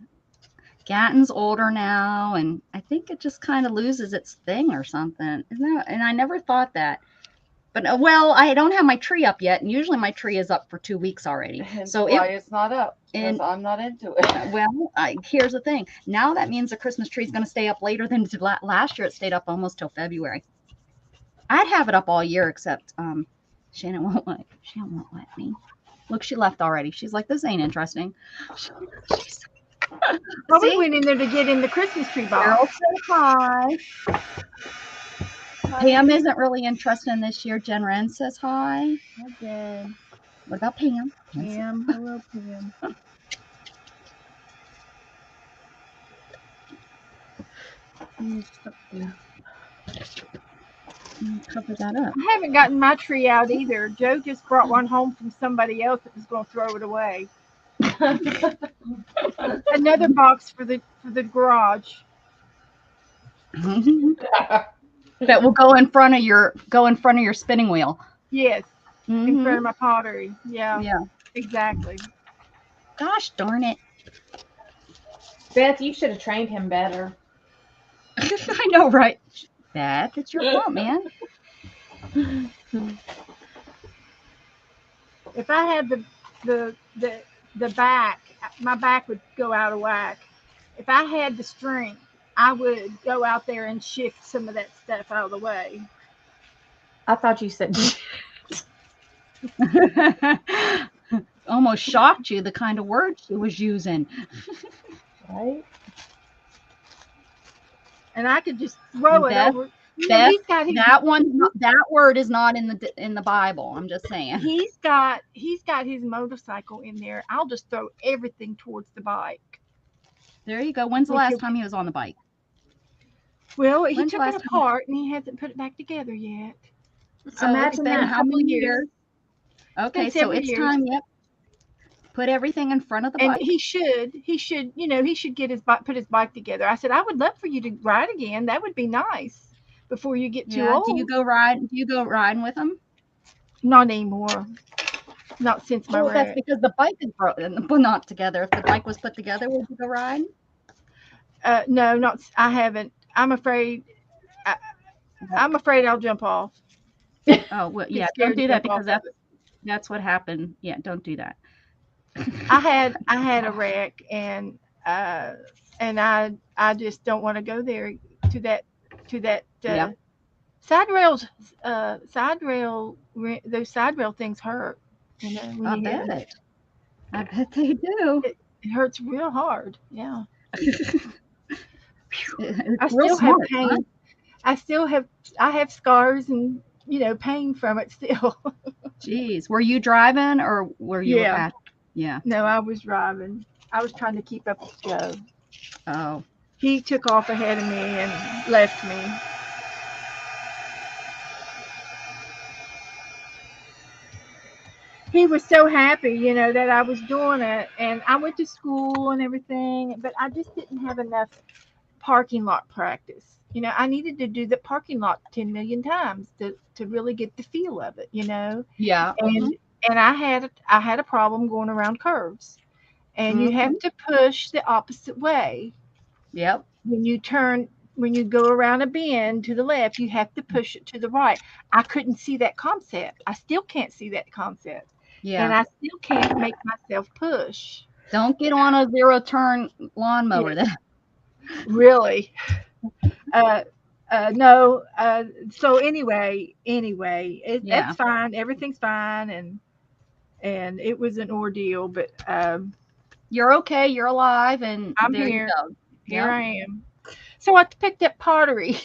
Gatton's older now, and I think it just kind of loses its thing or something. And I never thought that. But well, I don't have my tree up yet, and usually my tree is up for 2 weeks already.
So why it's not up? Because
and
I'm not into it.
well, here's the thing. Now that means the Christmas tree is going to stay up later than last year. It stayed up almost till February. I'd have it up all year, except Shannon won't let me. Look, she left already. She's like, this ain't interesting.
Well, we went in there to get in the Christmas tree
Carol
box.
said hi. Pam isn't really interested in this year. Jen Wren says hi.
Hi, Jen.
What about Pam?
Pam. Hello, Pam.
Cover that up.
I haven't gotten my tree out either. Joe just brought one home from somebody else that was going to throw it away. Another box for the garage.
That will go in front of your spinning wheel.
Yes,
Mm-hmm.
in front of my pottery. Yeah,
Yeah.
exactly.
Gosh darn it.
Beth, you should have trained him better.
I know, right? Beth, it's your fault, man.
If I had the back, my back would go out of whack. If I had the strength, I would go out there and shift some of that stuff out of the way.
I thought you said.
Almost shocked you the kind of words she was using.
Right?
And I could just throw it over.
Beth, that word is not in the Bible. I'm just saying.
He's got his motorcycle in there. I'll just throw everything towards the bike.
There you go. When's the last time he was on the bike?
Well, he took it apart and he hasn't put it back together yet.
So imagine that. How many years? Okay, so it's time. Yep. Put everything in front of the bike.
And he should get put his bike together. I said, I would love for you to ride again. That would be nice before you get too old.
Do you go riding with him?
Not anymore. Not since my wreck.
That's because the bike is broken, but not together. If the bike was put together, would you go ride?
No, not. I haven't. I'm afraid. I'm afraid I'll jump off.
Oh well, yeah. Don't do that because that's what happened. Yeah, don't do that.
I had a wreck and I just don't want to go there to that side rails. Those side rail things hurt. You know,
I bet they do.
It hurts real hard. Yeah.
I still have pain.
Huh? I have scars and pain from it still.
Jeez, were you driving or were you? Yeah.
No, I was driving. I was trying to keep up with Joe.
Oh.
He took off ahead of me and left me. He was so happy, that I was doing it. And I went to school and everything, but I just didn't have enough parking lot practice. I needed to do the parking lot 10 million times to really get the feel of it,
Yeah.
And I had a problem going around curves. And you have to push the opposite way.
Yep.
When you go around a bend to the left, you have to push it to the right. I couldn't see that concept. I still can't see that concept. Yeah. And I still can't make myself push.
Don't get on a zero turn lawnmower then.
Really? No. So anyway, that's fine. Everything's fine. And it was an ordeal, but
you're okay. You're alive, and
I'm here. Here I am. So I picked up pottery,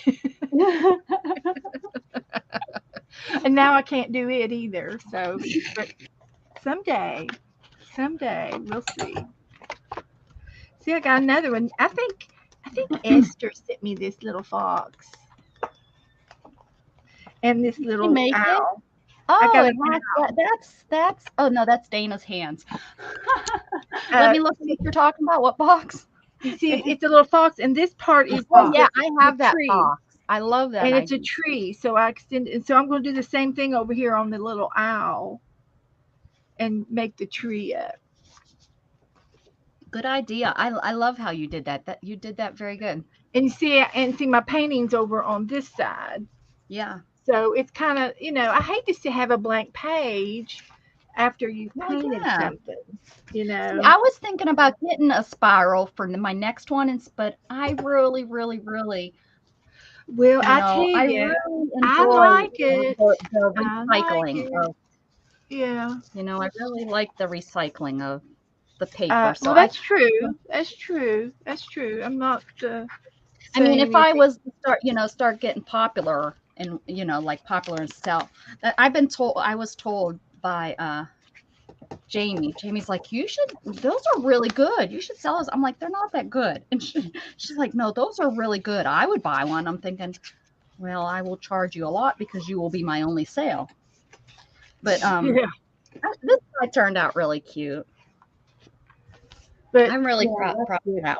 and now I can't do it either. So, but someday we'll see. See, I got another one. I think Esther sent me this little fox and this little owl.
Oh, that's. Oh no, that's Dana's hands. Let me look what you're talking about. What box?
You see, it's a little fox, and this part is.
Oh yeah, I have that box. I love that.
And it's a tree, so I extend. And so I'm going to do the same thing over here on the little owl, and make the tree up.
Good idea. I love how you did that. That you did that very good.
And see my paintings over on this side.
Yeah.
So it's kind of, I hate to have a blank page after you've
Well,
painted
yeah.
something,
See, I was thinking about getting a spiral for my next one, but I really, really, really,
Well, I tell
I
you,
really
I
enjoy
like it.
the
I like
recycling
it.
of,
Yeah.
I really like the recycling of the paper. So
Well, that's true. That's true. That's true. I'm not
I mean,
saying
if I
anything.
was to start getting popular and, like popular and sell, I was told by Jamie's like, those are really good. You should sell those. I'm like, they're not that good. And she's like, no, those are really good. I would buy one. I'm thinking, well, I will charge you a lot because you will be my only sale. But
Yeah.
this guy turned out really cute.
But
I'm really proud of that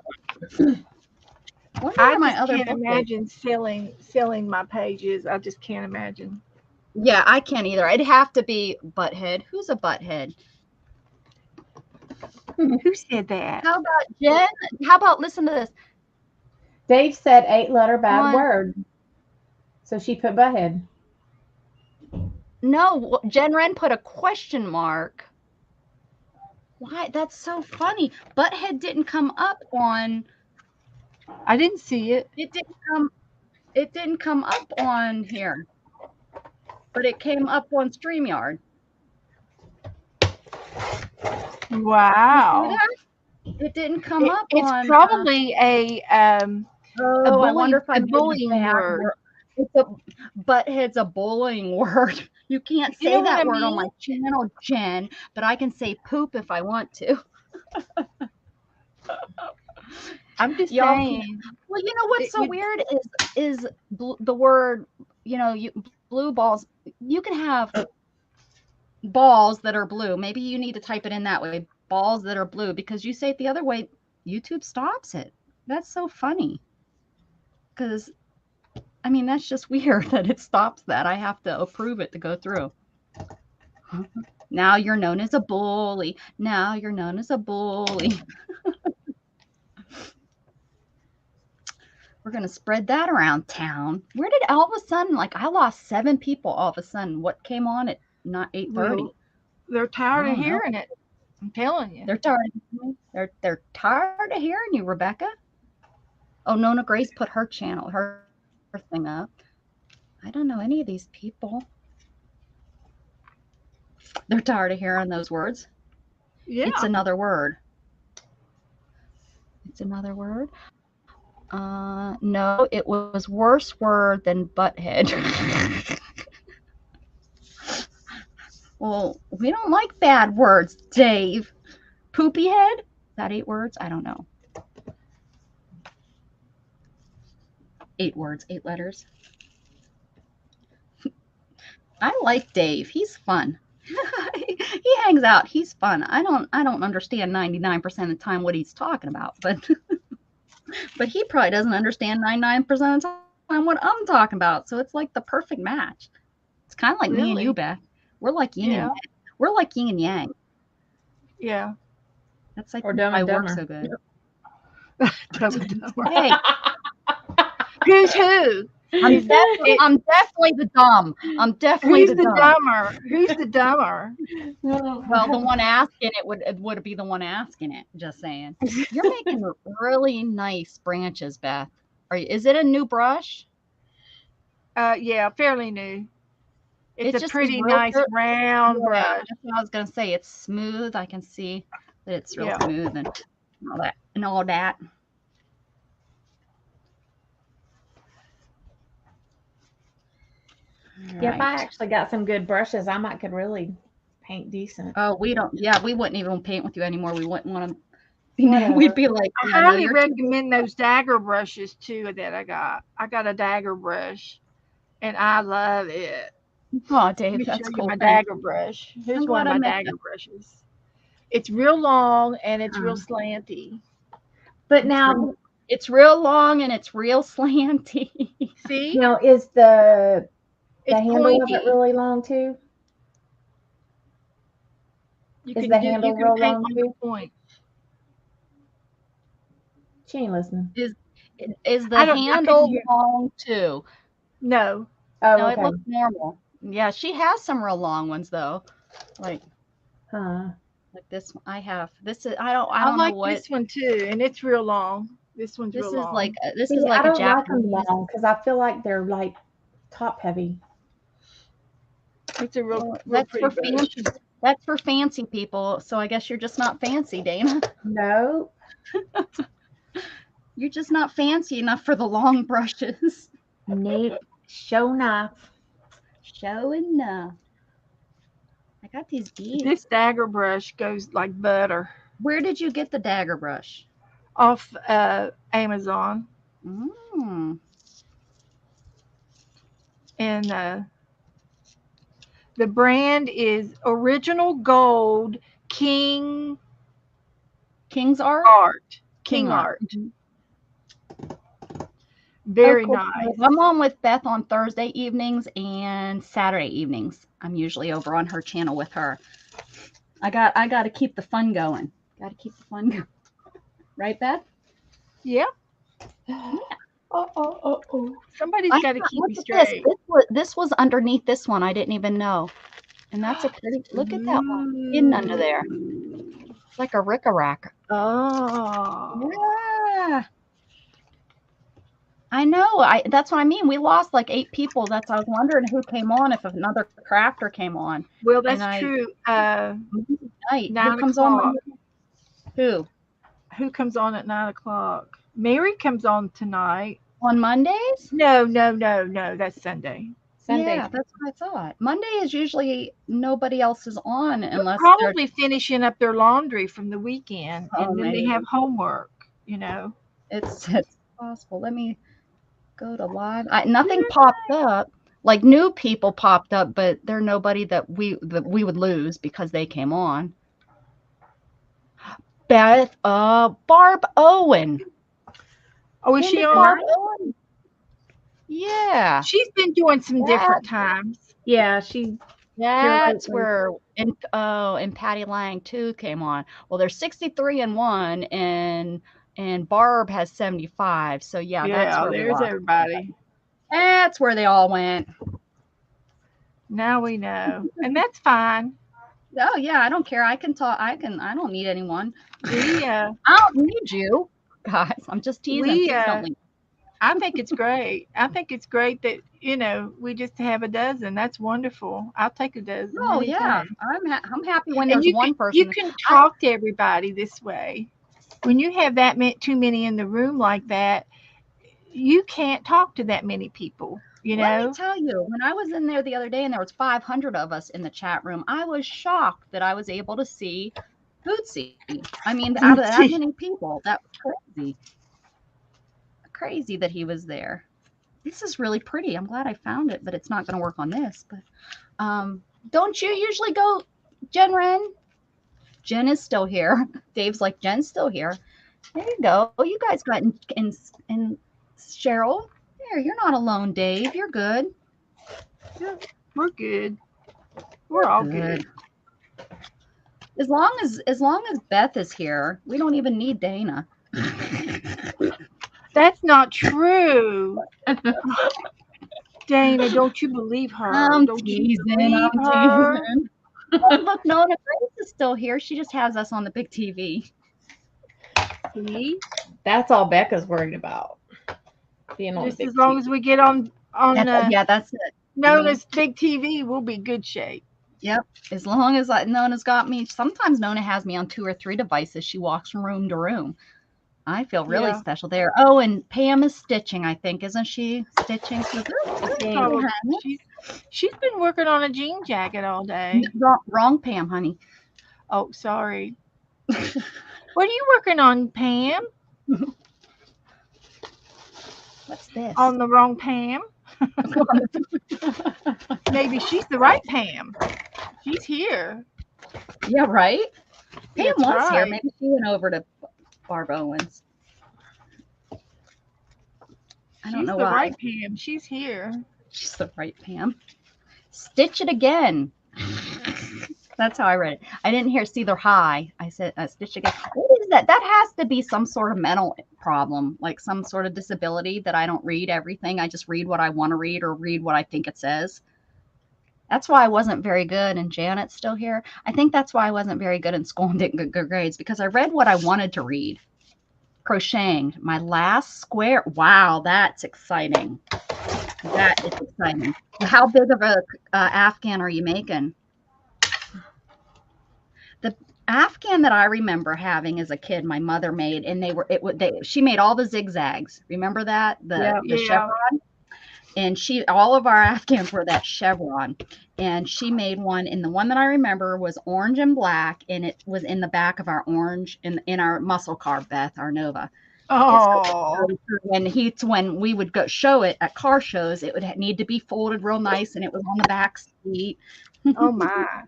one. What
I
are my
just
other
can't
book
imagine selling my pages. I just can't imagine.
Yeah, I can't either. It'd have to be Butthead. Who's a Butthead?
Who said that?
How about Jen? How about listen to this?
Dave said 8-letter bad word. So she put butthead.
No, Jen Wren put a question mark. Why? That's so funny. Butthead didn't come up on.
I didn't see it.
It didn't come up on here. But it came up on StreamYard.
Wow.
It didn't come up
it's
on.
It's probably a
I wonder if I made
bullying word.
Butthead's a bullying word. You can't say that word on my channel, Jen, but I can say poop if I want to.
I'm just saying.
Well, you know what's so weird is the word, blue balls. You can have balls that are blue. Maybe you need to type it in that way. Balls that are blue, because you say it the other way, YouTube stops it. That's so funny. Because, I mean, that's just weird that it stops that. I have to approve it to go through. Now you're known as a bully. Now you're known as a bully. We're going to spread that around town. Where did all of a sudden, I lost 7 people all of a sudden. What came on at not 8:30?
Well, they're tired of hearing it. I'm telling you.
They're tired. They're tired of hearing you, Rebecca. Oh, Nona Grace put her channel, her thing up. I don't know any of these people. They're tired of hearing those words.
Yeah.
It's another word. It's another word. No, it was worse word than butthead. Well, we don't like bad words, Dave. Poopy head? Is that 8 words? I don't know. 8 words, 8 letters. I like Dave. He's fun. He hangs out. He's fun. I don't understand 99% of the time what he's talking about, but but he probably doesn't understand 99% of the time what I'm talking about. So it's like the perfect match. It's kind of like me and you, Beth. We're like yin and yang. We're like yin and yang.
Yeah.
That's like why we work so
good.
Hey. Who's who?
I'm definitely the dumb. I'm definitely
Who's the dumber? Who's the dumber?
Well, the one asking it would be the one asking it. Just saying. You're making really nice branches, Beth. Is it a new brush?
Yeah, fairly new. It's a pretty nice
good,
round brush.
That's what I was gonna say. It's smooth. I can see that it's real smooth and all that.
Yeah, if I actually got some good brushes, I could really paint decent.
Oh, we don't. Yeah, we wouldn't even paint with you anymore. We wouldn't want to. We'd be like,
I highly recommend those dagger brushes too that I got. I got a dagger brush, and I love it.
Oh, Dave, that's cool.
My dagger brush. Here's one of my dagger brushes. It's real long and it's real slanty.
But now
it's real long and it's real slanty.
See?
Now is the handle
pointy.
of it really long too? Is the handle real long too?
Point.
She ain't listening.
Is the handle long too?
No.
Oh,
No, it
okay.
looks normal. Yeah, she has some real long ones though. Like
Huh.
like this one I have. This is I
I
don't know
like
what
this one too, and it's real long. This one's real long.
this
See,
is
I
like a
don't like them
Japanese.
long because I feel like they're like top heavy.
It's a real,
Well,
real pretty brush.
that's for fancy people. So I guess you're just not fancy, Dana.
No.
You're just not fancy enough for the long brushes.
Nope. Show enough.
Show enough. I got these beads.
This dagger brush goes like butter.
Where did you get the dagger brush?
Off Amazon.
Mm.
And the brand is Original Gold
King's Art?
Art.
King
King
Art.
Art.
Mhm.
Very
cool.
nice.
I'm on with Beth on Thursday evenings and Saturday evenings. I'm usually over on her channel with her. I got to keep the fun going. Got to keep the fun going. Right, Beth?
Yeah. Somebody's got to keep me straight.
This was underneath this one. I didn't even know. And that's a pretty, look at that one hidden under there. It's like a rick-a-rack.
Oh.
Yeah. I know. That's what I mean. We lost like 8 people. I was wondering who came on, if another crafter came on.
Well, that's true.
Night.
9
Who comes
o'clock.
on? Who?
Who comes on at 9 o'clock? Mary comes on tonight.
On Mondays?
No. That's Sunday.
Yeah, that's what I thought. Monday is usually nobody else is on unless
they're probably finishing up their laundry from the weekend, and then
maybe.
they have homework.
It's possible. Let me go to live. Nothing popped up. Like new people popped up, but they're nobody that we would lose because they came on. Beth, Barb Owen.
Oh, is she on?
Yeah.
She's been doing some different times.
Yeah,
that's where and Patty Lang too came on. Well, there's 63 and 1 and Barb has 75. So yeah, that's where
there's everybody.
That's where they all went.
Now we know. And that's fine.
Oh yeah, I don't care. I can talk. I don't need anyone.
I
don't need you guys. I'm just teasing.
I think it's great. I think it's great that we just have a dozen. That's wonderful. I'll take a dozen.
Oh yeah, I'm happy when there's one person.
You can talk to everybody this way. When you have too many in the room like that, you can't talk to that many people.
Let me tell you, when I was in there the other day and there was 500 of us in the chat room, I was shocked that I was able to see Bootsy. I mean, out of that many people, that was crazy. Crazy that he was there. This is really pretty. I'm glad I found it, but it's not going to work on this. But don't you usually go, Jen Wren? Jen is still here. Dave's like, Jen's still here. There you go. You guys got in Cheryl. There, you're not alone, Dave. You're good.
Yeah, we're good. We're all good.
As long as Beth is here, we don't even need Dana.
That's not true. Dana, don't you believe her? Don't you believe her?
Oh, look, Nona Grace is still here. She just has us on the big TV.
See?
That's all Becca's worried about. Being on
just as long as we get on
that's it.
Nona's big TV, we'll be good shape.
Yep. As long as Nona's got me. Sometimes Nona has me on 2 or 3 devices. She walks from room to room. I feel really special there. Oh, and Pam is stitching, I think. Isn't she stitching?
She's been working on a jean jacket all day.
Wrong Pam, honey.
Oh, sorry. What are you working on, Pam?
What's this?
On the wrong Pam? Maybe she's the right Pam. She's here.
Yeah, right? Pam was here.
Right.
Maybe she went over to Barb Owens. I don't know why.
She's the right Pam. She's here.
She's the right Pam. Stitch it again. That's how I read it. I didn't see their high. I said, stitch again. What is that? That has to be some sort of mental problem, like some sort of disability that I don't read everything. I just read what I want to read or read what I think it says. That's why I wasn't very good. And Janet's still here. I think that's why I wasn't very good in school and didn't get good grades, because I read what I wanted to read. Crocheting, my last square. Wow, that's exciting. That is exciting. How big of a Afghan are you making? The Afghan that I remember having as a kid, my mother made, and she made all the zigzags. Remember that? The chevron? And all of our Afghans were that chevron. And she made one, and the one that I remember was orange and black, and it was in the back of our orange in our muscle car, Beth, our Nova.
Oh.
When we would go show it at car shows, it would need to be folded real nice, and it was on the back seat.
Oh my.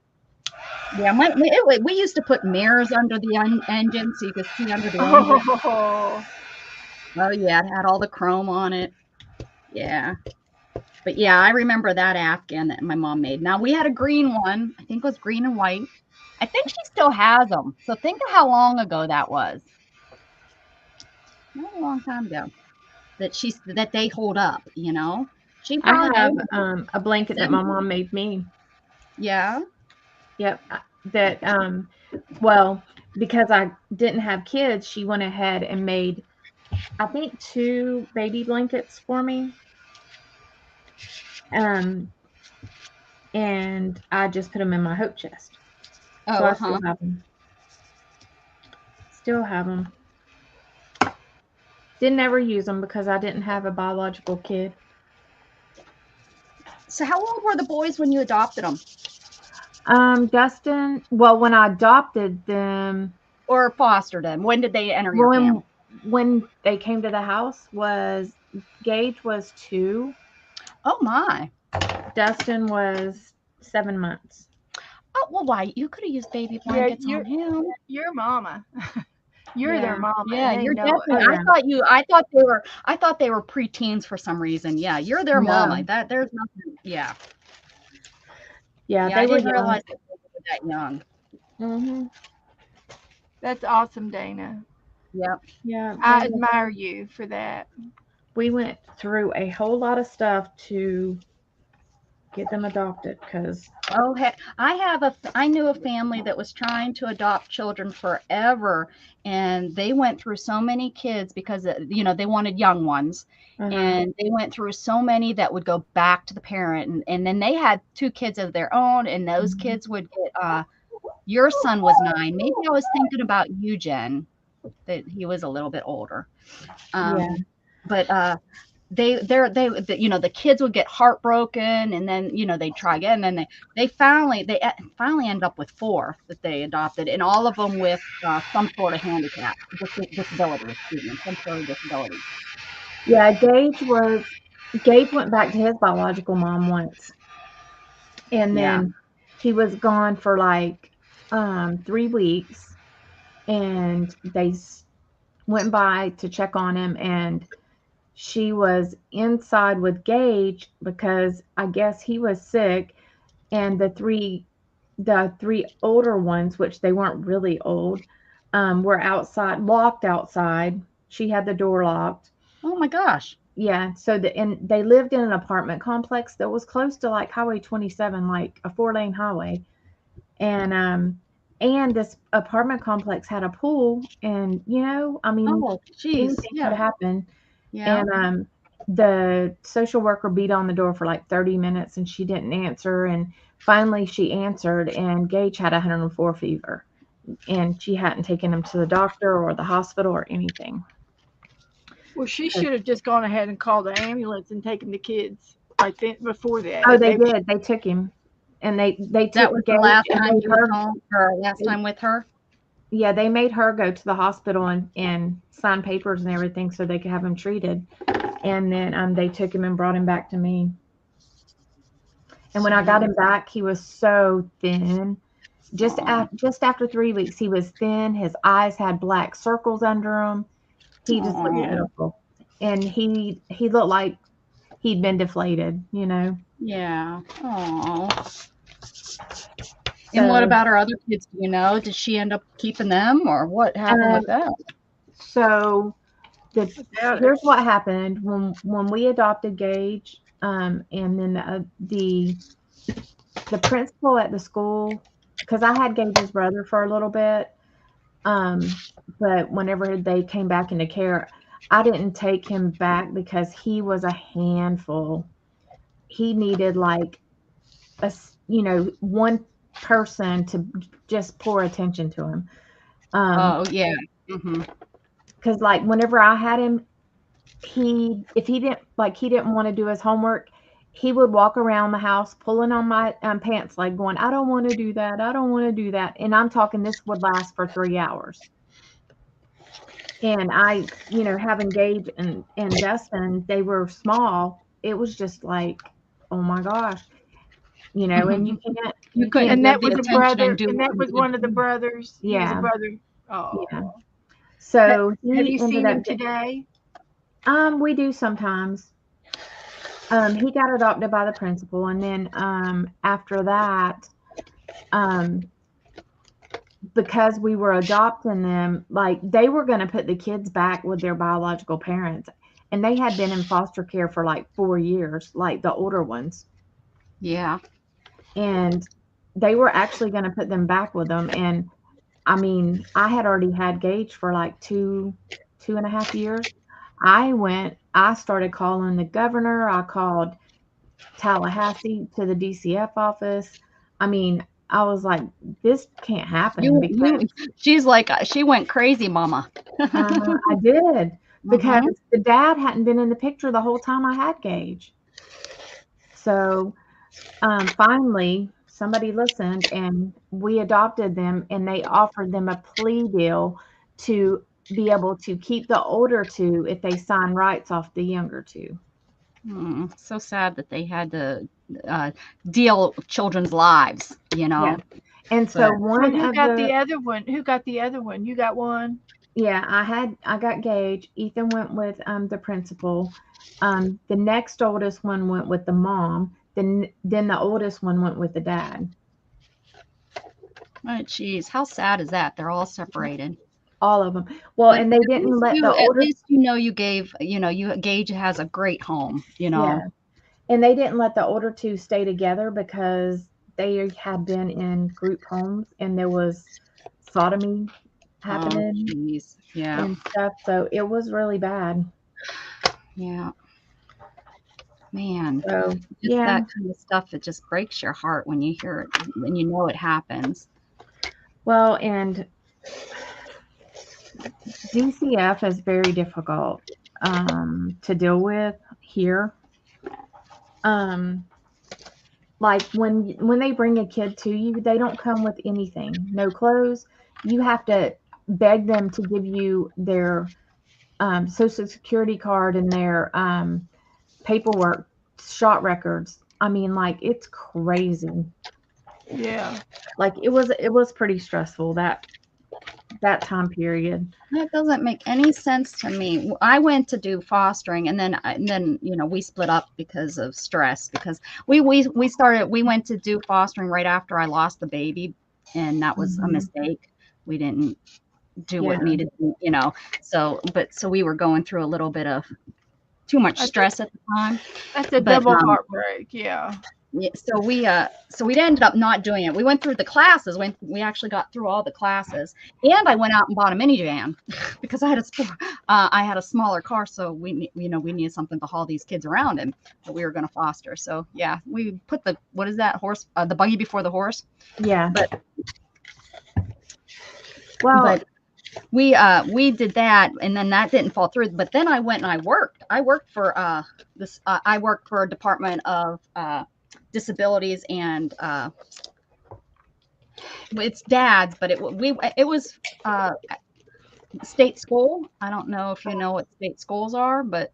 Yeah, we used to put mirrors under the engine so you could see under the engine. Oh yeah, it had all the chrome on it. Yeah. But yeah, I remember that Afghan that my mom made. Now we had a green one. I think it was green and white. I think she still has them. So think of how long ago that was. Not a long time ago. That they hold up, you know.
I have a blanket that my mom made me.
Yeah.
Yep. That well, because I didn't have kids, she went ahead and made, I think, 2 baby blankets for me. And I just put them in my hope chest. So I still have them. Didn't ever use them because I didn't have a biological kid.
So how old were the boys when you adopted them?
Dustin, well, when I adopted them.
Or fostered them, when did they enter your family?
When they came to the house, Gage was 2.
Oh my.
Dustin was 7 months.
Oh, well, why? You could have used baby blankets on him.
Your mama. You're their mama.
Yeah, you're definitely. I thought they were preteens for some reason. Yeah, you're their mama. There's nothing. Yeah.
Yeah,
I didn't realize that they were that young.
Mm-hmm.
That's awesome, Dana.
Yep.
Yeah.
I admire you for that.
We went through a whole lot of stuff to get them adopted because
I knew a family that was trying to adopt children forever, and they went through so many kids because they wanted young ones. And they went through so many that would go back to the parent, and then they had 2 kids of their own, and those kids would get your son was 9. Maybe I was thinking about you, Jen, that he was a little bit older. But the kids would get heartbroken, and then they'd try again, and then they finally end up with 4 that they adopted, and all of them with some sort of handicap, disability, some sort of disability.
Yeah, Gage went back to his biological mom once, and then he was gone for like 3 weeks, and they went by to check on him, and she was inside with Gage because I guess he was sick, and the three older ones, which they weren't really old, were locked outside. She had the door locked.
Oh my gosh.
Yeah. So they lived in an apartment complex that was close to like Highway 27, like a 4-lane highway. And this apartment complex had a pool, and anything could happen.
Yeah.
And the social worker beat on the door for like 30 minutes, and she didn't answer. And finally she answered, and Gage had 104 fever, and she hadn't taken him to the doctor or the hospital or anything.
Well, she should have just gone ahead and called the ambulance and taken the kids right then before that.
Oh, they did. They took him, and they took
that was Gage the last time you were home, or last time with her.
Yeah, they made her go to the hospital and sign papers and everything so they could have him treated. And then they took him and brought him back to me. And when I got him back, he was so thin. Just after 3 weeks, he was thin. His eyes had black circles under them. He just looked beautiful. And he looked like he'd been deflated,
Yeah. Aww. And what
So,
about her other kids? Do you know? Did she end up keeping them, or what happened with them?
so
Yeah.
here's what happened when we adopted Gage, and then the principal at the school, because I had Gage's brother for a little bit, but whenever they came back into care, I didn't take him back because he was a handful. He needed like one person to just pour attention to him.
Oh yeah. Mm-hmm.
Because like whenever I had him, if he didn't want to do his homework, he would walk around the house pulling on my pants leg, going, "I don't want to do that. I don't want to do that." And I'm talking this would last for 3 hours. And having Gage and Dustin, they were small. It was just like, oh my gosh, and
You couldn't
And
give
that
the
was a
attention
brother,
and do
and
what
that
you
was
needed
one of the
to.
brothers. He was a
Yeah,
brother. Oh.
yeah. So
Have
he
you
ended
seen him
up.
today?
We do sometimes. He got adopted by the principal, and then after that, um, because we were adopting them, like they were going to put the kids back with their biological parents, and they had been in foster care for like 4 years, like the older ones,
Yeah.
and they were actually going to put them back with them. And I mean, I had already had Gage for like 2.5 years. I started calling the governor. I called Tallahassee to the DCF office. I mean, I was like, this can't happen because
She's like, she went crazy, mama.
I did, because
Mm-hmm.
the dad hadn't been in the picture the whole time I had Gage. So finally, somebody listened and we adopted them, and they offered them a plea deal to be able to keep the older two if they sign rights off the younger two.
So sad that they had to deal with children's lives,
Yeah. And so
But
So
one
who
of
got
the
the other one? Who got the other one? You got one?
Yeah, I got Gage. Ethan went with the principal. The next oldest one went with the mom. Then the oldest one went with the dad.
oh, geez, how sad is that? They're all separated.
All of them. Well,
But
and they didn't let the
at
older
least you gave, Gage has a great home,
yeah, and they didn't let the older two stay together because they had been in group homes and there was sodomy
Oh,
happening
geez. Yeah.
and stuff. So it was really bad.
Yeah. Man,
So
just
yeah.
that kind of stuff, it just breaks your heart when you hear it, when you know it happens.
Well, and DCF is very difficult to deal with here. Like when they bring a kid to you, they don't come with anything, no clothes. You have to beg them to give you their social security card and their paperwork, shot records. I mean, like it's crazy.
Yeah.
Like it was pretty stressful that time period.
That doesn't make any sense to me. I went to do fostering, and then we split up because of stress. Because we went to do fostering right after I lost the baby, and that was a mistake. We didn't do what
Yeah.
needed, So we were going through a little bit of too much stress at the time.
That's a
But
double heartbreak. Yeah.
yeah, so we ended up not doing it. We went through the classes. We actually got through all the classes, and I went out and bought a minivan because I had a smaller car, so we needed something to haul these kids around in that we were going to foster. So yeah, we put what is that horse, the buggy before the horse.
Yeah.
But we did that, and then that didn't fall through. But then I went and I worked. I worked for I worked for a Department of Disabilities, and it's dad's, but it was state school. I don't know if you know what state schools are, but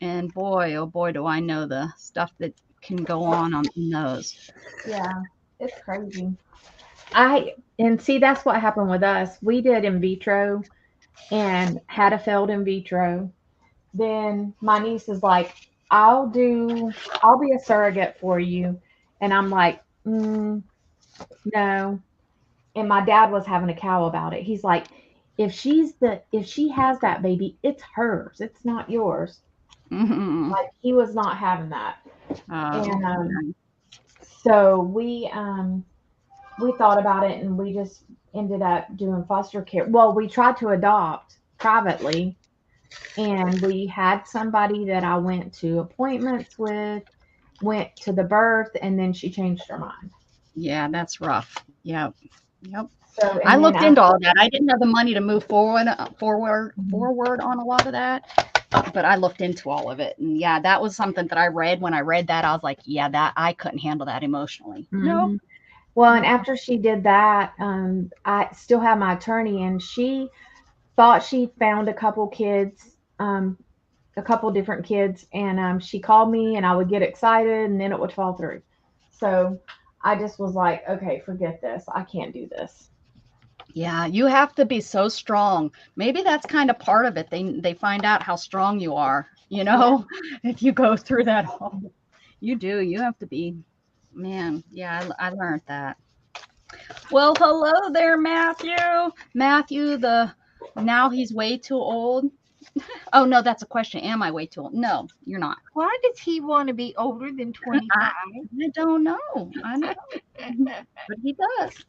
and boy, oh boy, do I know the stuff that can go on in those.
Yeah, it's crazy. And see, that's what happened with us. We did in vitro and had a failed in vitro. Then my niece is like, I'll be a surrogate for you. And I'm like, No. And my dad was having a cow about it. He's like, if she has that baby, it's hers. It's not yours.
Mm-hmm.
Like he was not having that. And
Okay.
so we thought about it and we just ended up doing foster care. Well, we tried to adopt privately and we had somebody that I went to appointments with, went to the birth, and then she changed her mind.
Yeah, that's rough. Yep. Yep.
So,
I
and then
looked into
after,
all that. I didn't have the money to move forward on a lot of that, but I looked into all of it. And yeah, that was something that I read. When I read that, I was like, yeah, that I couldn't handle that emotionally. No.
well, and after she did that, I still have my attorney, and she thought she found a couple kids, a couple different kids, and she called me, and I would get excited, and then it would fall through. So I just was like, okay, forget this. I can't do this.
Yeah, you have to be so strong. Maybe that's kind of part of it. They find out how strong you are, if you go through that whole. You do. You have to be, man. Yeah, I learned that. Well, hello there, Matthew. Matthew, now he's way too old. Oh no, that's a question. Am I way too old? No, you're not.
Why does he want to be older than 25?
I don't know. I know, but he does.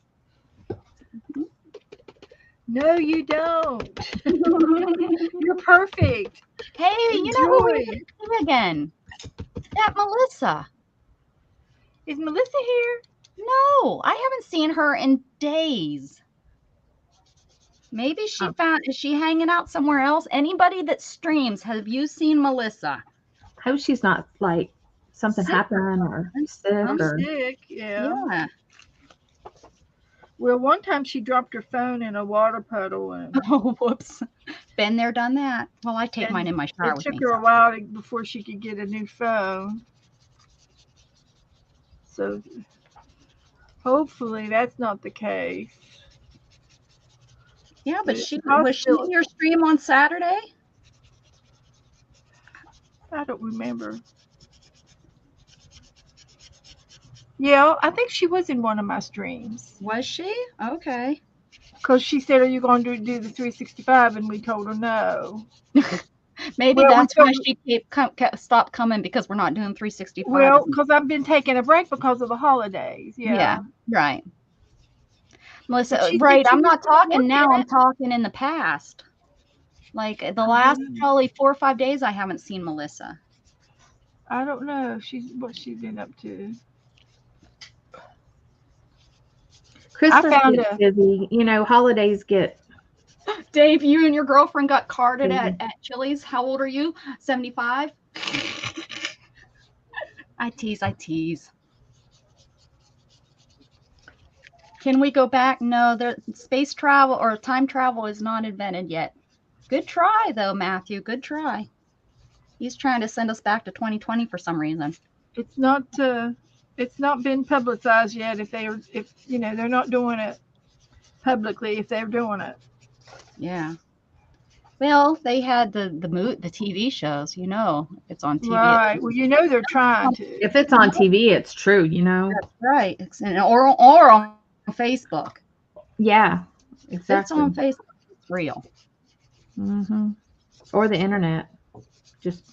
No, you don't. You're perfect.
Hey, you know who we
Enjoy.
didn't see again? That Melissa.
Is Melissa here?
No, I haven't seen her in days. Maybe is she hanging out somewhere else? Anybody that streams, have you seen Melissa?
I hope she's not like something
Sick.
happened or sick
I'm
or.
sick. Yeah.
Yeah.
Well, one time she dropped her phone in a water puddle, and
Oh, whoops. Been there, done that. Well, I take mine in my shower
it
with
took
me.
her a while before she could get a new phone. So hopefully that's not the case.
Yeah, but was she in your stream on Saturday?
I don't remember. Yeah, I think she was in one of my streams.
Was she? Okay.
Because she said, "Are you going to do the 365?" And we told her no.
Maybe that's why she stopped coming, because we're not doing 365.
Well, because I've been taking a break because of the holidays. Yeah.
Right. Melissa, right. I'm not talking now. I'm talking in the past. Like the last probably 4 or 5 days, I haven't seen Melissa.
I don't know what she's been up to.
Christmas gets busy. Holidays get.
Dave, you and your girlfriend got carded at Chili's. How old are you? 75? I tease. Can we go back? No, space travel or time travel is not invented yet. Good try, though, Matthew. Good try. He's trying to send us back to 2020 for some reason.
It's not been publicized yet. If they're not doing it publicly, if they're doing it.
Yeah. Well, they had the TV shows. It's on TV.
Right. Well, they're trying to.
If it's on TV, it's true.
That's right. Or on Facebook.
Yeah. Exactly.
If it's on Facebook, it's real.
Or the internet. Just.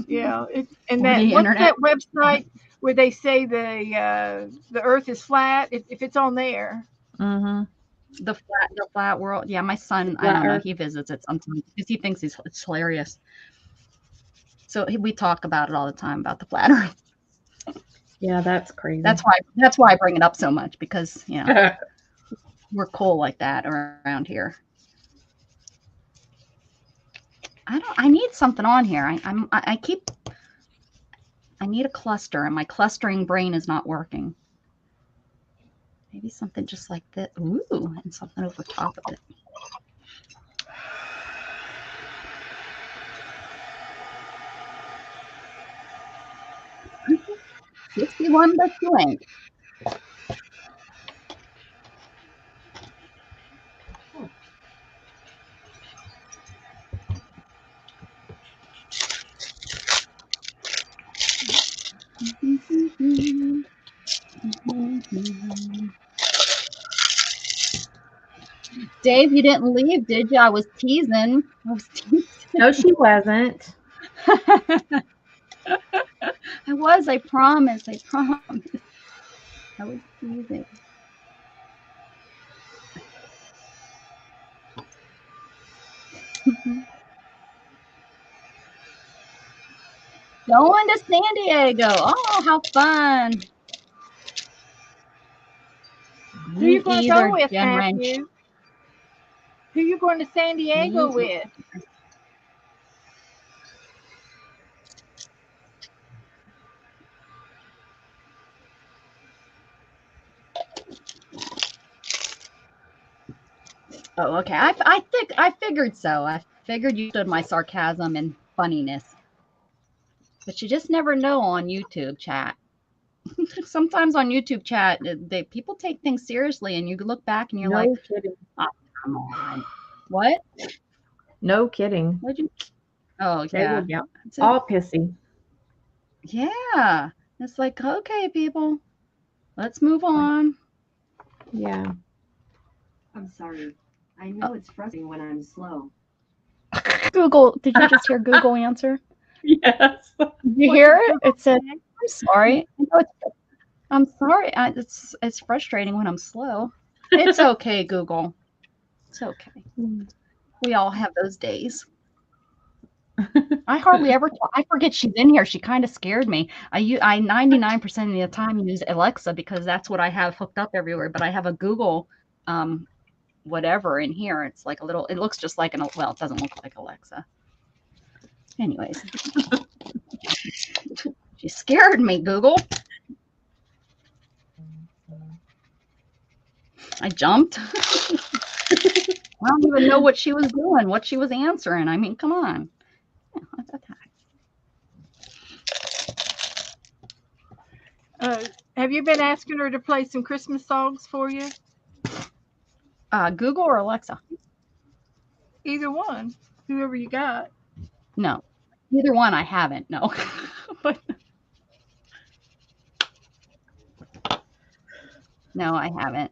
Yeah. What's that website where they say the Earth is flat? If it's on there.
The flat world. Yeah, my son, I don't know, he visits it sometimes because he thinks it's hilarious. So we talk about it all the time, about the flat Earth.
Yeah, that's crazy.
That's why I bring it up so much, because we're cool like that around here. I need something on here. I need a cluster, and my clustering brain is not working. Maybe something just like that. Ooh, and something over top of it. Just the one that's blank. Dave, you didn't leave, did you? I was teasing.
No, she wasn't.
I was. I promise. I promise. I was teasing. Going to San Diego. Oh, how fun.
Who you going to go with, Matthew? Who you going to San Diego with?
Oh, okay. I figured so. I figured you stood my sarcasm and funniness. But you just never know on YouTube chat. Sometimes on YouTube chat, people take things seriously, and you look back and you're
No
like,
kidding.
oh, come on. What?
No kidding.
What'd you? Oh,
They
yeah.
would get all pissy.
Yeah. It's like, okay, people, let's move on.
Yeah.
I'm sorry. I know it's frustrating when I'm slow.
Google, did you just hear Google answer?
Yes.
Did you hear it? It said, I'm sorry. I'm sorry. It's frustrating when I'm slow. It's okay, Google. It's okay. We all have those days. I hardly ever I forget she's in here. She kind of scared me. I 99% of the time use Alexa because that's what I have hooked up everywhere, but I have a Google whatever in here. It's like a little, it looks just like well, it doesn't look like Alexa. Anyways. She scared me, Google. I jumped. I don't even know what she was doing, what she was answering. I mean, come on.
Have you been asking her to play some Christmas songs for you?
Google or Alexa?
Either one. Whoever you got.
No. Either one I haven't, no. But no, I haven't.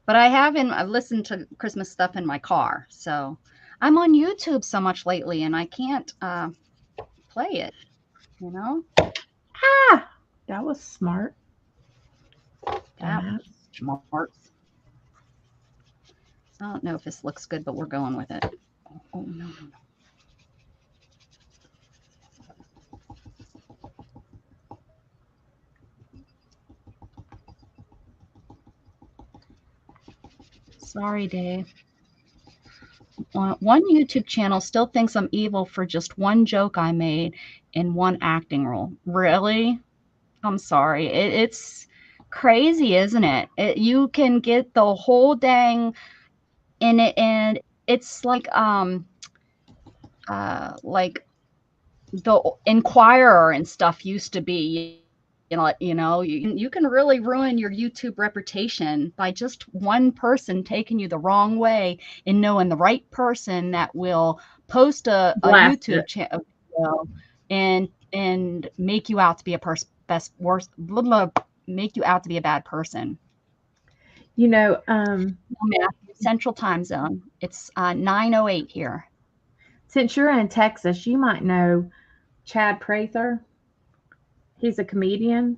But I've listened to Christmas stuff in my car. So I'm on YouTube so much lately and I can't play it, you know?
Ah, that was smart.
That was smart. I don't know if this looks good, but we're going with it. Oh, no. Sorry, Dave. One YouTube channel still thinks I'm evil for just one joke I made in one acting role. Really? I'm sorry. It's crazy, isn't it? You can get the whole dang in it, and it's like the Inquirer and stuff used to be. You can really ruin your YouTube reputation by just one person taking you the wrong way and knowing the right person that will post a YouTube channel and make you out to be make you out to be a bad person.
You know,
Central Time Zone. It's 9:08 here.
Since you're in Texas, you might know Chad Prather. He's a comedian.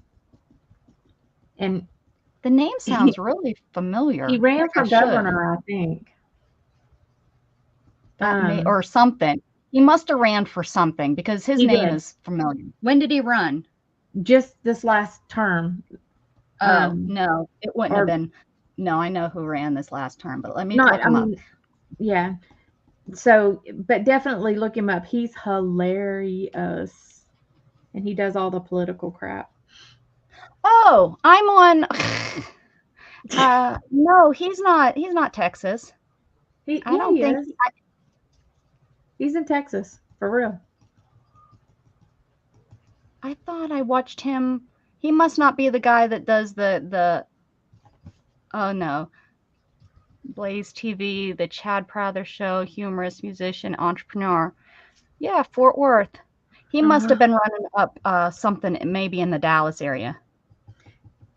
And
the name sounds really familiar.
He ran for governor, I think.
Or something. He must have ran for something because his name is familiar. When did he run?
Just this last term.
No, it wouldn't have been. No, I know who ran this last term, but let me look him up.
Yeah. So, but definitely look him up. He's hilarious. And he does all the political crap.
Oh, I'm on. No, he's not. He's not Texas.
I don't think he's in Texas for real.
I thought I watched him. He must not be the guy that does the. Oh no. Blaze TV, the Chad Prather Show, humorist, musician, entrepreneur. Yeah, Fort Worth. He must have been running up something maybe in the Dallas area.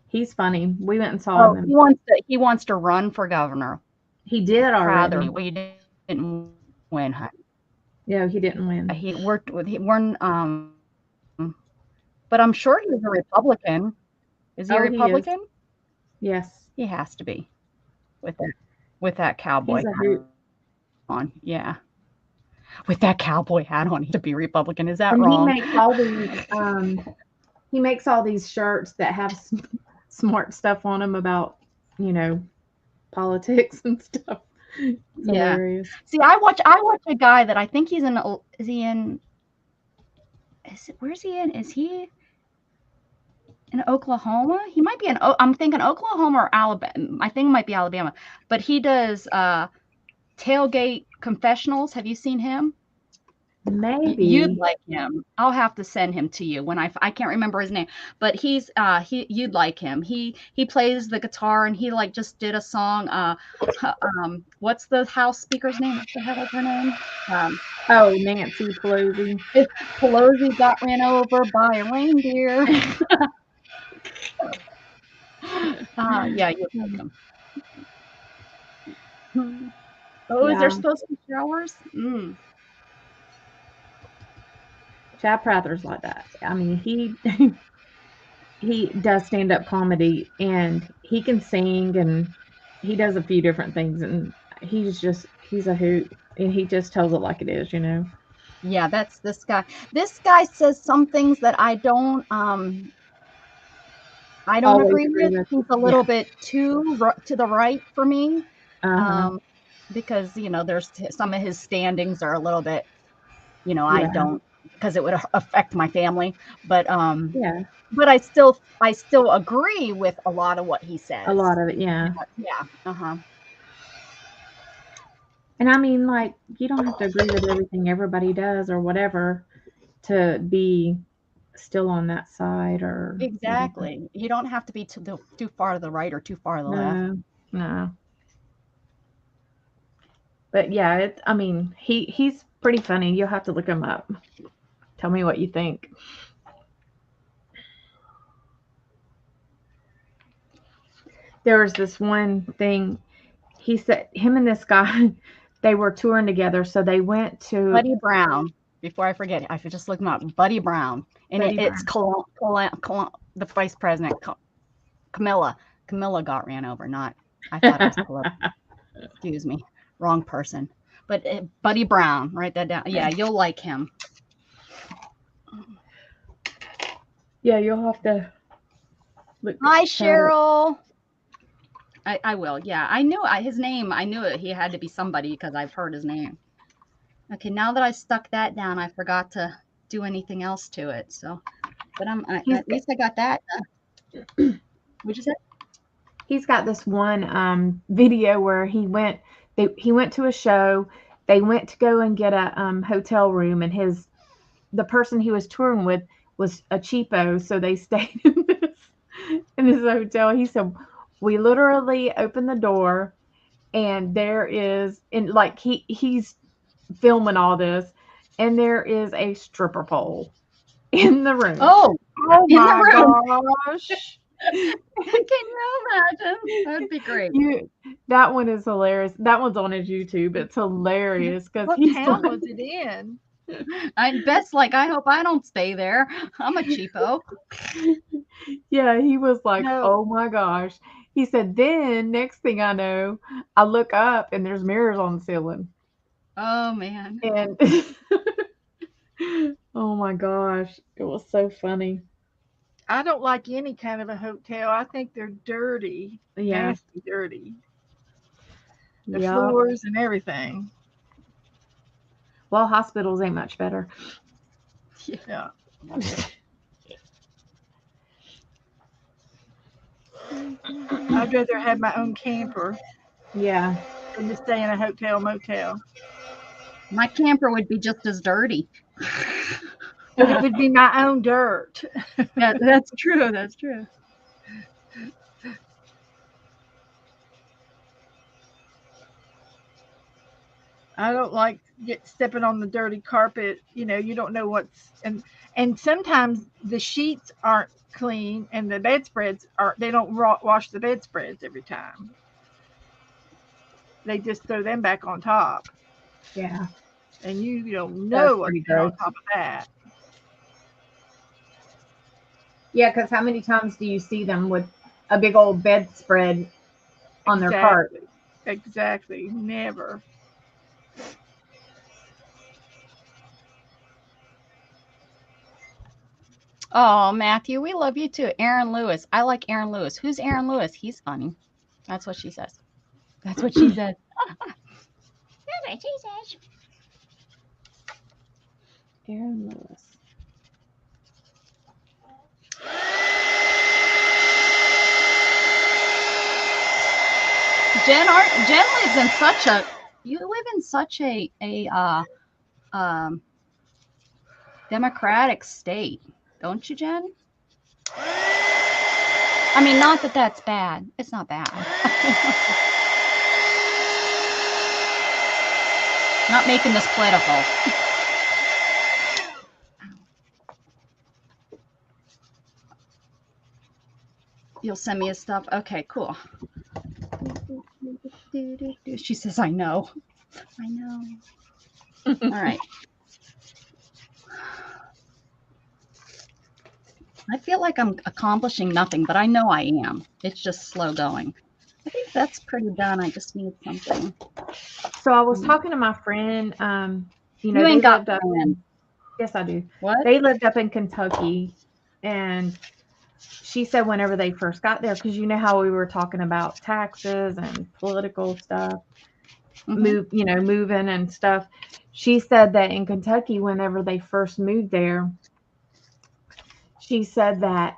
He's funny. We went and saw him.
He wants to run for governor.
He did
Prather.
already.
Well, he didn't win, honey.
Yeah, he didn't win.
He worked with he won. But I'm sure he's a Republican. Is he a
Oh, he is.
Republican?
Yes.
He has to be with that cowboy
He's a
hat
hoot.
on. Yeah. With that cowboy hat on, he to be Republican. Is that
And
wrong?
he makes all these shirts that have smart stuff on them about, politics and stuff. It's
Yeah.
hilarious.
See, I watch a guy that I think he's in. Where's he in? Is he in Oklahoma? He might be in. I'm thinking Oklahoma or Alabama. I think it might be Alabama. But he does tailgate confessionals. Have you seen him?
Maybe.
You'd like him. I'll have to send him to you when I can't remember his name, but you'd like him. He plays the guitar and he like just did a song. What's the House Speaker's name? What the hell is her name?
Nancy Pelosi.
If Pelosi got ran over by a reindeer. Yeah, you'd like him. Oh, is there supposed to be showers?
Chad Prather's like that. I mean, he does stand-up comedy and he can sing and he does a few different things and he's a hoot and he just tells it like it is,
Yeah, that's this guy. This guy says some things that I don't agree with. He's a little bit too to the right for me. Because there's some of his standings are a little bit, I don't, because it would affect my family. But but I still agree with a lot of what he says.
A lot of it, yeah.
Yeah.
And I mean, like, you don't have to agree with everything everybody does or whatever to be still on that side or
exactly. Whatever. You don't have to be too far to the right or too far to the left.
No. But yeah, he's pretty funny. You'll have to look him up. Tell me what you think. There was this one thing he said, him and this guy, they were touring together. So they went to
Buddy Brown. Before I forget, I should just look him up. Buddy Brown. And it's the vice president, Camilla. Camilla got ran over, not, I thought it was Camilla. Excuse me. Wrong person. But Buddy Brown, write that down. Yeah, you'll like him.
Yeah, you'll have to look.
Hi, Cheryl. I will. Yeah, I knew his name. I knew it. He had to be somebody because I've heard his name. Okay, now that I stuck that down, I forgot to do anything else to it. So, but at least I got that. What'd you say?
He's got this one video where he went to a show. They went to go and get a hotel room, and the person he was touring with was a cheapo, so they stayed in this hotel. He said, we literally opened the door, and there is, and like he's filming all this, and there is a stripper pole in the room.
Oh my gosh.
Can you imagine? That would be great.
That one is hilarious. That one's on his YouTube. It's hilarious because
what town was it in?
Beth's like, I hope I don't stay there. I'm a cheapo.
Yeah, he was like, oh my gosh. He said, then next thing I know, I look up and there's mirrors on the ceiling.
Oh man.
And oh my gosh, it was so funny.
I don't like any kind of a hotel. I think they're dirty.
Yeah.
Nasty dirty. The floors and everything.
Well, hospitals ain't much better.
Yeah. I'd rather have my own camper.
Yeah.
Than to stay in a hotel motel.
My camper would be just as dirty.
But it would be my own dirt.
Yeah, that's true. That's true.
I don't like stepping on the dirty carpet. You don't know what's and sometimes the sheets aren't clean and the bedspreads they don't wash the bedspreads every time. they just throw them back on top.
Yeah.
And you don't
That's
know what's
pretty
on
gross.
top of that.
Yeah, because how many times do you see them with a big old bedspread on their cart?
Exactly. Never.
Oh, Matthew, we love you too. Aaron Lewis. I like Aaron Lewis. Who's Aaron Lewis? He's funny. That's what she says. That's what she says. That's what she says.
Aaron Lewis.
Jen lives in such a. You live in such a democratic state, don't you, Jen? I mean, not that that's bad. It's not bad. Not making this political. You'll send me his stuff? Okay, cool. She says, I know. I know. All right. I feel like I'm accomplishing nothing, but I know I am. It's just slow going. I think that's pretty done. I just need something.
So I was talking to my friend. You know,
You ain't
they
got
lived up
friends.
Yes, I do.
What?
They lived up in Kentucky, and she said whenever they first got there, because you know how we were talking about taxes and political stuff, moving and stuff. She said that in Kentucky, whenever they first moved there, she said that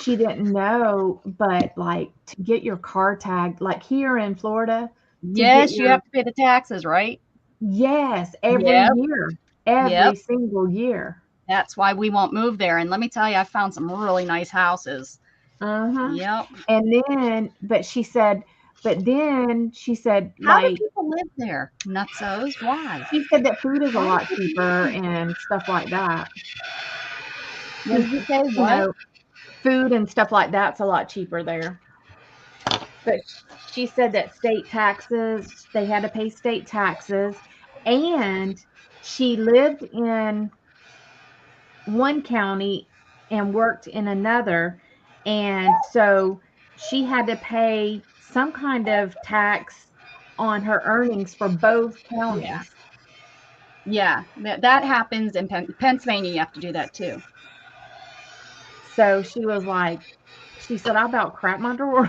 she didn't know, but like to get your car tagged, like here in Florida.
Yes, you have to pay the taxes, right?
Yes, every year, every single year.
That's why we won't move there. And let me tell you, I found some really nice houses. Yep.
And then, but then she said,
how
like,
do people live there? Nutsos? Why?
She said that food is a lot cheaper and stuff like that.
What did you say? What?
You know, food and stuff like that's a lot cheaper there. But she said that state taxes, they had to pay state taxes, and she lived in one county and worked in another, and so she had to pay some kind of tax on her earnings for both counties.
Yeah, that happens in Pennsylvania. You have to do that too.
So she was like, she said, I about crap my drawers.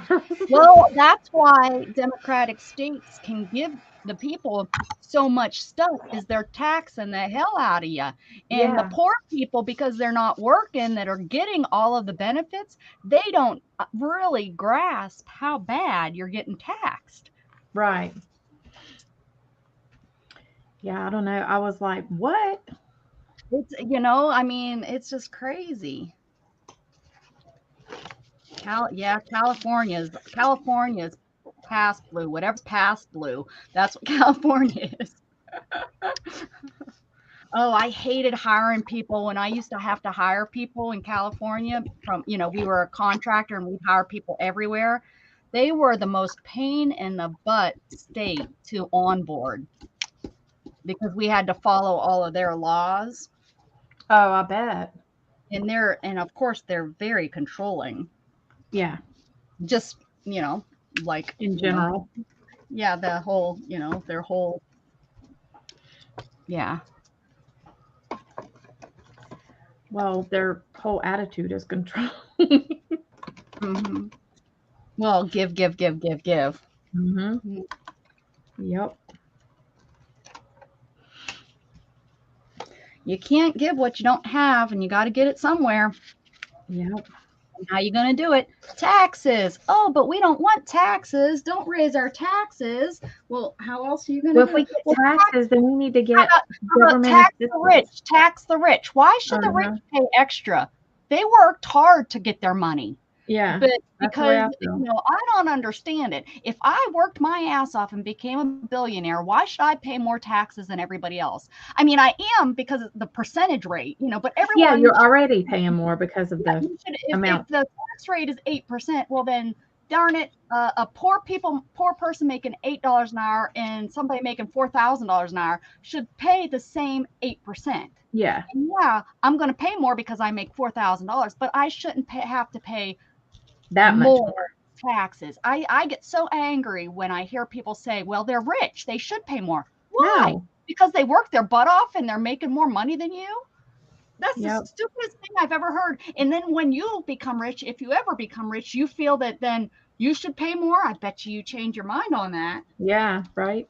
Well, that's why democratic states can give the people so much stuff, is they're taxing the hell out of you. And the poor people, because they're not working, that are getting all of the benefits, they don't really grasp how bad you're getting taxed.
Right. Yeah, I don't know. I was like, what?
It's, I mean, it's just crazy. California's past blue. Whatever's past blue, that's what California is. Oh, I hated hiring people when I used to have to hire people in California from, we were a contractor and we'd hire people everywhere. They were the most pain in the butt state to onboard because we had to follow all of their laws.
Oh, I bet.
And of course they're very controlling.
Yeah.
Just, like
in general.
Yeah, the whole, their whole. Yeah.
Well, their whole attitude is control.
Well, give.
Yep.
You can't give what you don't have, and you got to get it somewhere.
Yep.
How you going to do it? Taxes. Oh, but we don't want taxes. Don't raise our taxes. Well, how else are you going to do it?
If we get taxes, then we need to get government
tax the rich. Tax the rich. Why should the rich pay extra? They worked hard to get their money.
Yeah.
But because, I don't understand it. If I worked my ass off and became a billionaire, why should I pay more taxes than everybody else? I mean, I am because of the percentage rate, but everyone.
Yeah, you're already paying more because of the amount.
If the tax rate is 8%, well then darn it, a poor person making $8 an hour and somebody making $4,000 an hour should pay the same 8%.
Yeah.
And yeah, I'm going to pay more because I make $4,000, but I shouldn't have to pay
that much
more
more
taxes. I get so angry when I hear people say, well, they're rich, they should pay more. Why?
No.
Because they work their butt off and they're making more money than you? That's
Yep.
the stupidest thing I've ever heard. And then when you become rich, if you ever become rich, you feel that then you should pay more. I bet you change your mind on that.
Yeah, right.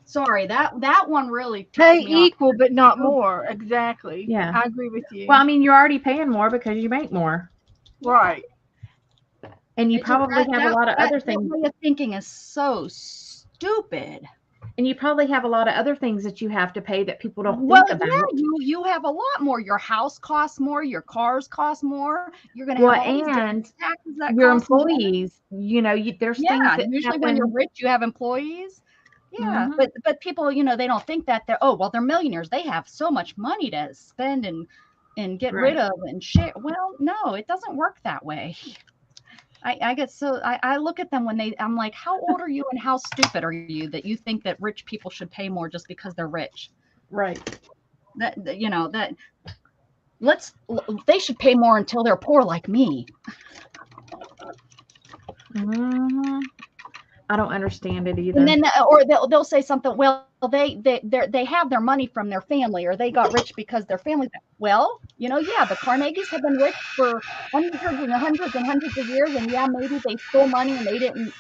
Sorry, that one really
Pay
ticked me off.
equal, but not more. Exactly.
Yeah.
I agree with you.
Well, I mean, you're already paying more because you make more.
Right.
And you
It's
probably
just
have a lot of other things.
That way of thinking is so stupid.
And you probably have a lot of other things that you have to pay that people don't
Well,
think about.
yeah, you have a lot more. Your house costs more. Your cars cost more. You're going to have all these
and
taxes that
your
cost more.
employees, there's things
Yeah,
that
usually
happen.
when you're rich, you have employees. Yeah,
Mhm.
but people, they don't think that they're millionaires. They have so much money to spend and get rid of and share. Well, no, it doesn't work that way. I get so I look at them I'm like, how old are you and how stupid are you that you think that rich people should pay more just because they're rich?
Right.
They should pay more until they're poor like me.
Mhm. I don't understand it either.
And then, or they'll say something. Well, they have their money from their family, or they got rich because their family. Well, yeah, the Carnegies have been rich for hundreds and hundreds and hundreds of years, and yeah, maybe they stole money and they didn't,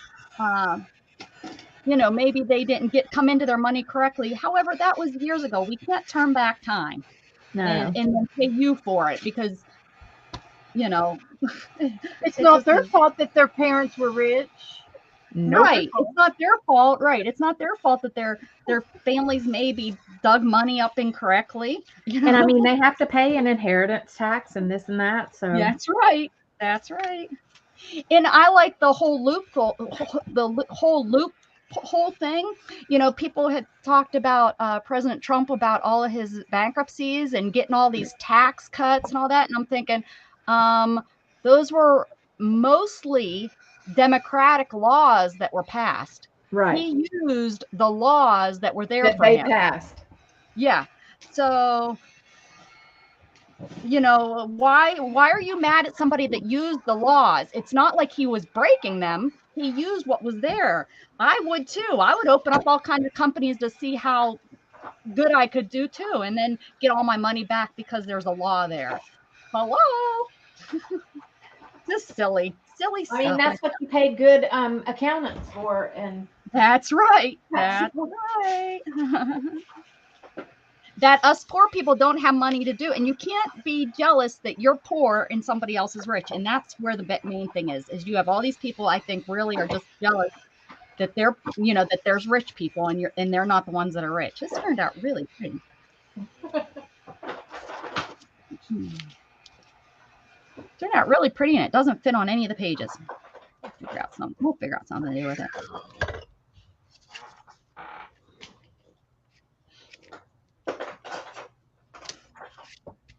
maybe they didn't come into their money correctly. However, that was years ago. We can't turn back time,
No.
and then pay you for it because,
it's not their fault that their parents were rich.
Nope.
Right. It's not their fault. Right. It's not their fault that their families maybe dug money up incorrectly.
And I mean, they have to pay an inheritance tax and this and that. So
That's right. That's right. And I like the whole whole thing. People had talked about President Trump about all of his bankruptcies and getting all these tax cuts and all that. And I'm thinking, those were mostly Democratic laws that were passed.
right.
He used the laws that were there
That
for
they
him.
passed.
Yeah. So, why are you mad at somebody that used the laws? It's not like he was breaking them. He used what was there. I would too. I would open up all kinds of companies to see how good I could do too, and then get all my money back because there's a law there. Hello. Just silly stuff.
I mean, that's what you pay good accountants for. And
That's right. That's right. That us poor people don't have money to do. And you can't be jealous that you're poor and somebody else is rich. And that's where the main thing is you have all these people I think really are just jealous that they're, that there's rich people and they're not the ones that are rich. This turned out really pretty. Turned out really pretty and it doesn't fit on any of the pages. We'll figure out something to do with it.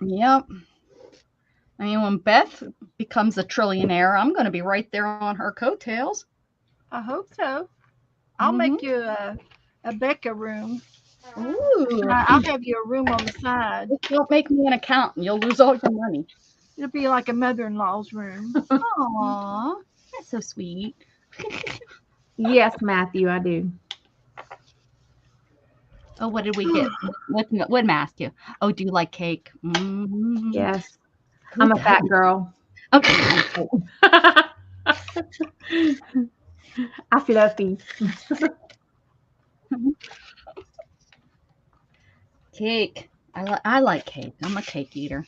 Yep. I mean, when Beth becomes a trillionaire, I'm going to be right there on her coattails.
I hope so. I'll make you a Becca room.
Ooh.
I'll have you a room on the side.
Don't make me an accountant. You'll lose all your money.
It'll be like a mother-in-law's room.
Aw, that's so sweet.
yes, Matthew, I do.
Oh, what did we get? What did I ask you? Oh, do you like cake? Mm-hmm.
Yes. I'm a fat girl.
Okay.
I fluffy.
Cake. I like cake. I'm a cake eater.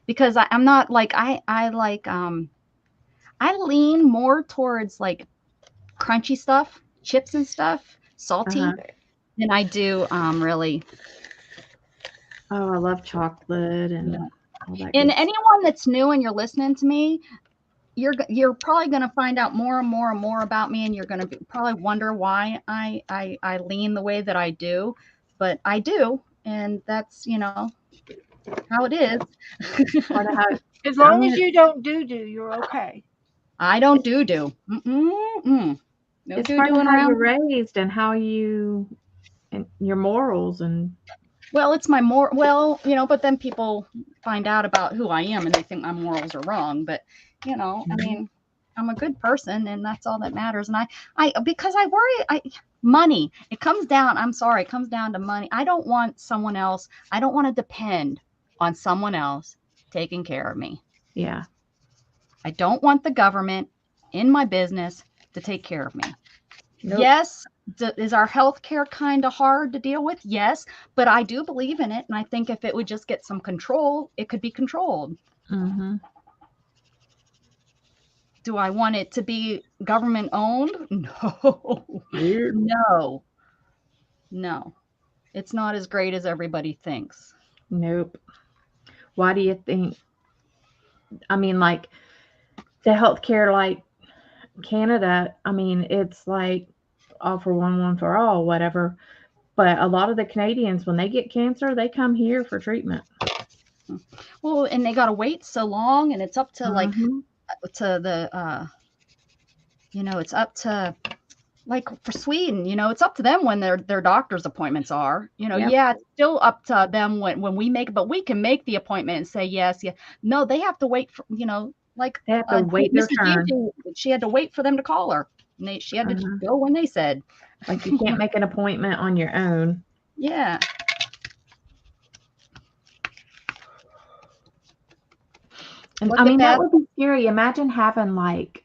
Because I'm not like I lean more towards like crunchy stuff, chips and stuff, salty, than I do really.
Oh, I love chocolate and all that.
And anyone that's new and you're listening to me, you're probably going to find out more and more and more about me, and you're going to probably wonder why I lean the way that I do, but I do, and that's how it is.
As long as you don't do, you're okay.
I don't do. No
It's
do
part of
doing
how you're
around.
raised and how you and your morals and
Well, it's but then people find out about who I am and they think my morals are wrong. But, I mean, I'm a good person and that's all that matters. And because I worry, money, it comes down, I'm sorry, it comes down to money. I don't want someone else. I don't want to depend on someone else taking care of me.
yeah.
I don't want the government in my business to take care of me.
Nope.
Yes, is our health care kind of hard to deal with? Yes, but I do believe in it. And I think if it would just get some control, it could be controlled.
Mm-hmm.
Do I want it to be government owned? No.
Weird.
No. It's not as great as everybody thinks.
Nope. Why do you think? I mean, like the healthcare, like Canada, I mean, it's like all for one for all, whatever. But a lot of the Canadians, when they get cancer, they come here for treatment.
Well, and they got to wait so long, and it's up to
Mm-hmm.
to the, it's up to like for Sweden, it's up to them when their doctor's appointments are.
Yep.
Yeah, it's still up to them when we make, but we can make the appointment and say yes, yeah. No, they have to wait for, like
They have to wait their
Mrs.
turn.
Gigi, she had to wait for them to call her. And she had to go when they said.
Like you can't make an appointment on your own.
Yeah.
And I mean, that would be scary. Imagine having like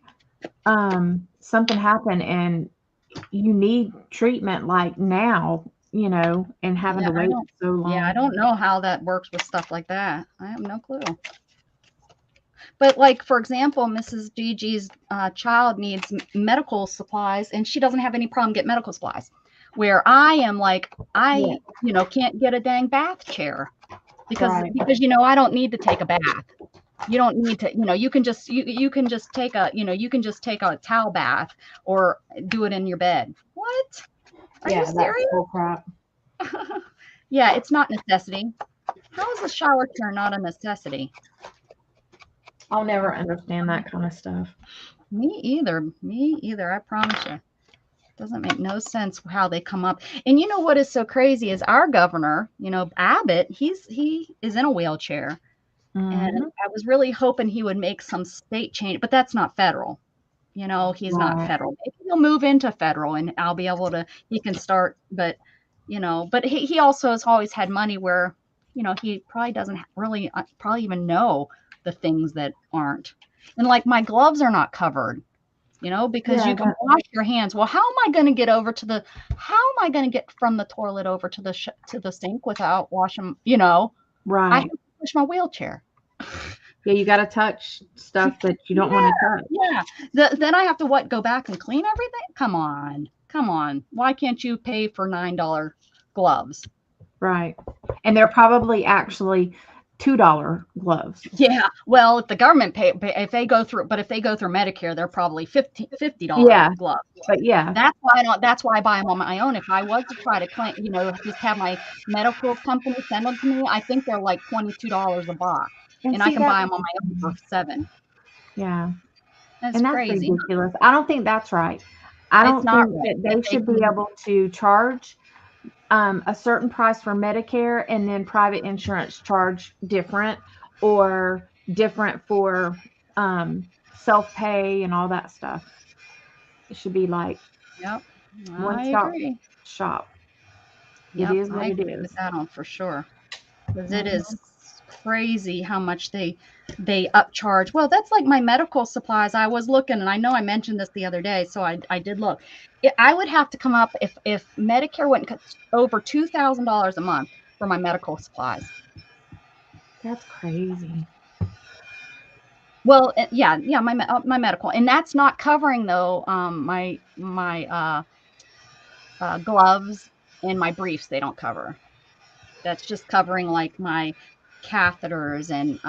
something happen and you need treatment like now, and having to wait so long.
Yeah, I don't know how that works with stuff like that. I have no clue. But like, for example, Mrs. Gigi's child needs medical supplies and she doesn't have any problem getting medical supplies. Where I am like, can't get a dang bath chair because I don't need to take a bath. You don't need to, you can just take a towel bath or do it in your bed. What? Are you serious?
That's crap.
Yeah, it's not necessity. How is a shower chair not a necessity?
I'll never understand that kind of stuff.
Me either. I promise you. Doesn't make no sense how they come up. And you know what is so crazy is our governor, Abbott, he is in a wheelchair. Mm-hmm. And I was really hoping he would make some state change, but that's not federal. He's not federal. Maybe he'll move into federal and I'll be able to, he can start, but he also has always had money where, he probably doesn't really probably even know the things that aren't. And like my gloves are not covered, because you can wash your hands. Well, how am I going to get from the toilet over to the sink without washing,
Right.
I have to push my wheelchair.
Yeah, you got to touch stuff that you don't want to touch.
Yeah. Then I have to go back and clean everything? Come on. Why can't you pay for $9 gloves?
Right. And they're probably actually $2 gloves.
Yeah. Well, if the government if they go through Medicare, they're probably $50 gloves.
But yeah.
That's why I buy them on my own. If I was to try to claim, just have my medical company send them to me, I think they're like $22 a box. And I can buy them on my own for $7.
Yeah.
That's crazy.
Ridiculous. I don't think that's right. I don't think that they should be able to charge a certain price for Medicare and then private insurance charge different or different for self-pay and all that stuff. It should be like one-stop shop.
Yep,
it is what
I agree
it is.
with that on for sure. Because it is crazy how much they upcharge. Well, that's like my medical supplies. I was looking, and I know I mentioned this the other day, so I did look. I would have to come up if Medicare went over $2,000 a month for my medical supplies.
That's crazy.
Well, yeah, my medical, and that's not covering though my gloves and my briefs. They don't cover. That's just covering like my catheters and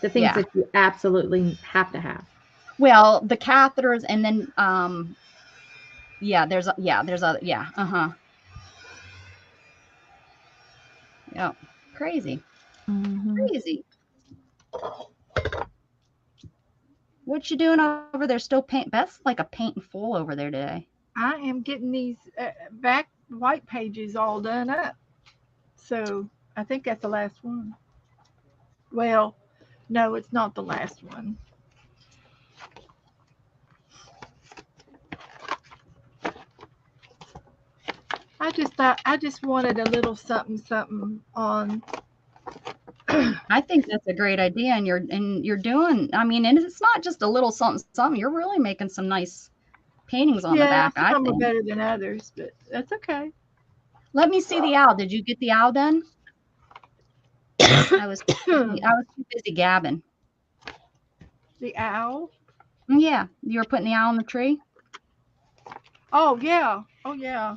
the things that you absolutely have to have.
Well, the catheters and then there's other yeah, crazy.
Mm-hmm.
Crazy. What you doing over there? Still paint? Beth's like a painting full over there today.
I am getting these back white pages all done up. So I think that's the last one. Well, no, it's not the last one. I just wanted a little something on.
I think that's a great idea, and you're doing. I mean, and it's not just a little something. You're really making some nice paintings on the back. I
Some are
think.
better than others, but that's okay.
Let me see the owl. Did you get the owl done? I was too busy gabbing.
The owl.
Yeah, you were putting the owl in the tree.
Oh yeah. Oh yeah.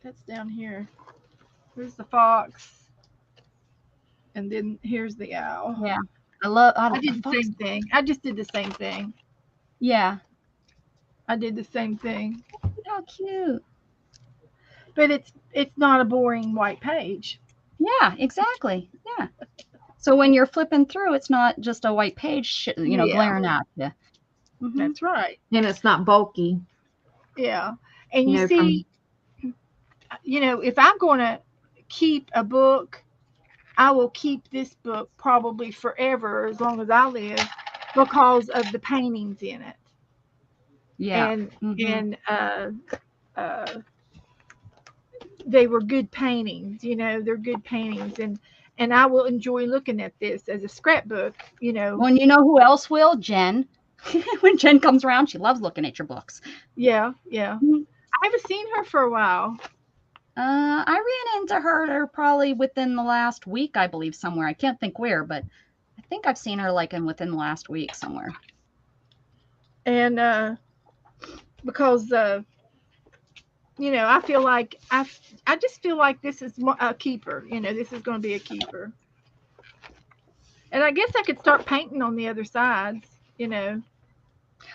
That's down here. Here's the fox. And then here's the owl.
Yeah.
I did the same thing. I just did the same thing.
Yeah.
I did the same thing.
How cute.
But it's not a boring white page.
Yeah, exactly. Yeah. So when you're flipping through, it's not just a white page, glaring at you. Mm-hmm.
That's right.
And it's not bulky.
Yeah. And you see, if I'm going to keep a book, I will keep this book probably forever, as long as I live, because of the paintings in it.
Yeah.
And they were good paintings, they're good paintings. And I will enjoy looking at this as a scrapbook,
Well, and you know who else will? Jen. When Jen comes around, she loves looking at your books.
Yeah, yeah.
Mm-hmm.
I haven't seen her for a while.
I ran into her probably within the last week, I believe, somewhere. I can't think where, but I think I've seen her within the last week somewhere.
And because I feel like I just feel like this is a keeper. This is going to be a keeper. And I guess I could start painting on the other sides.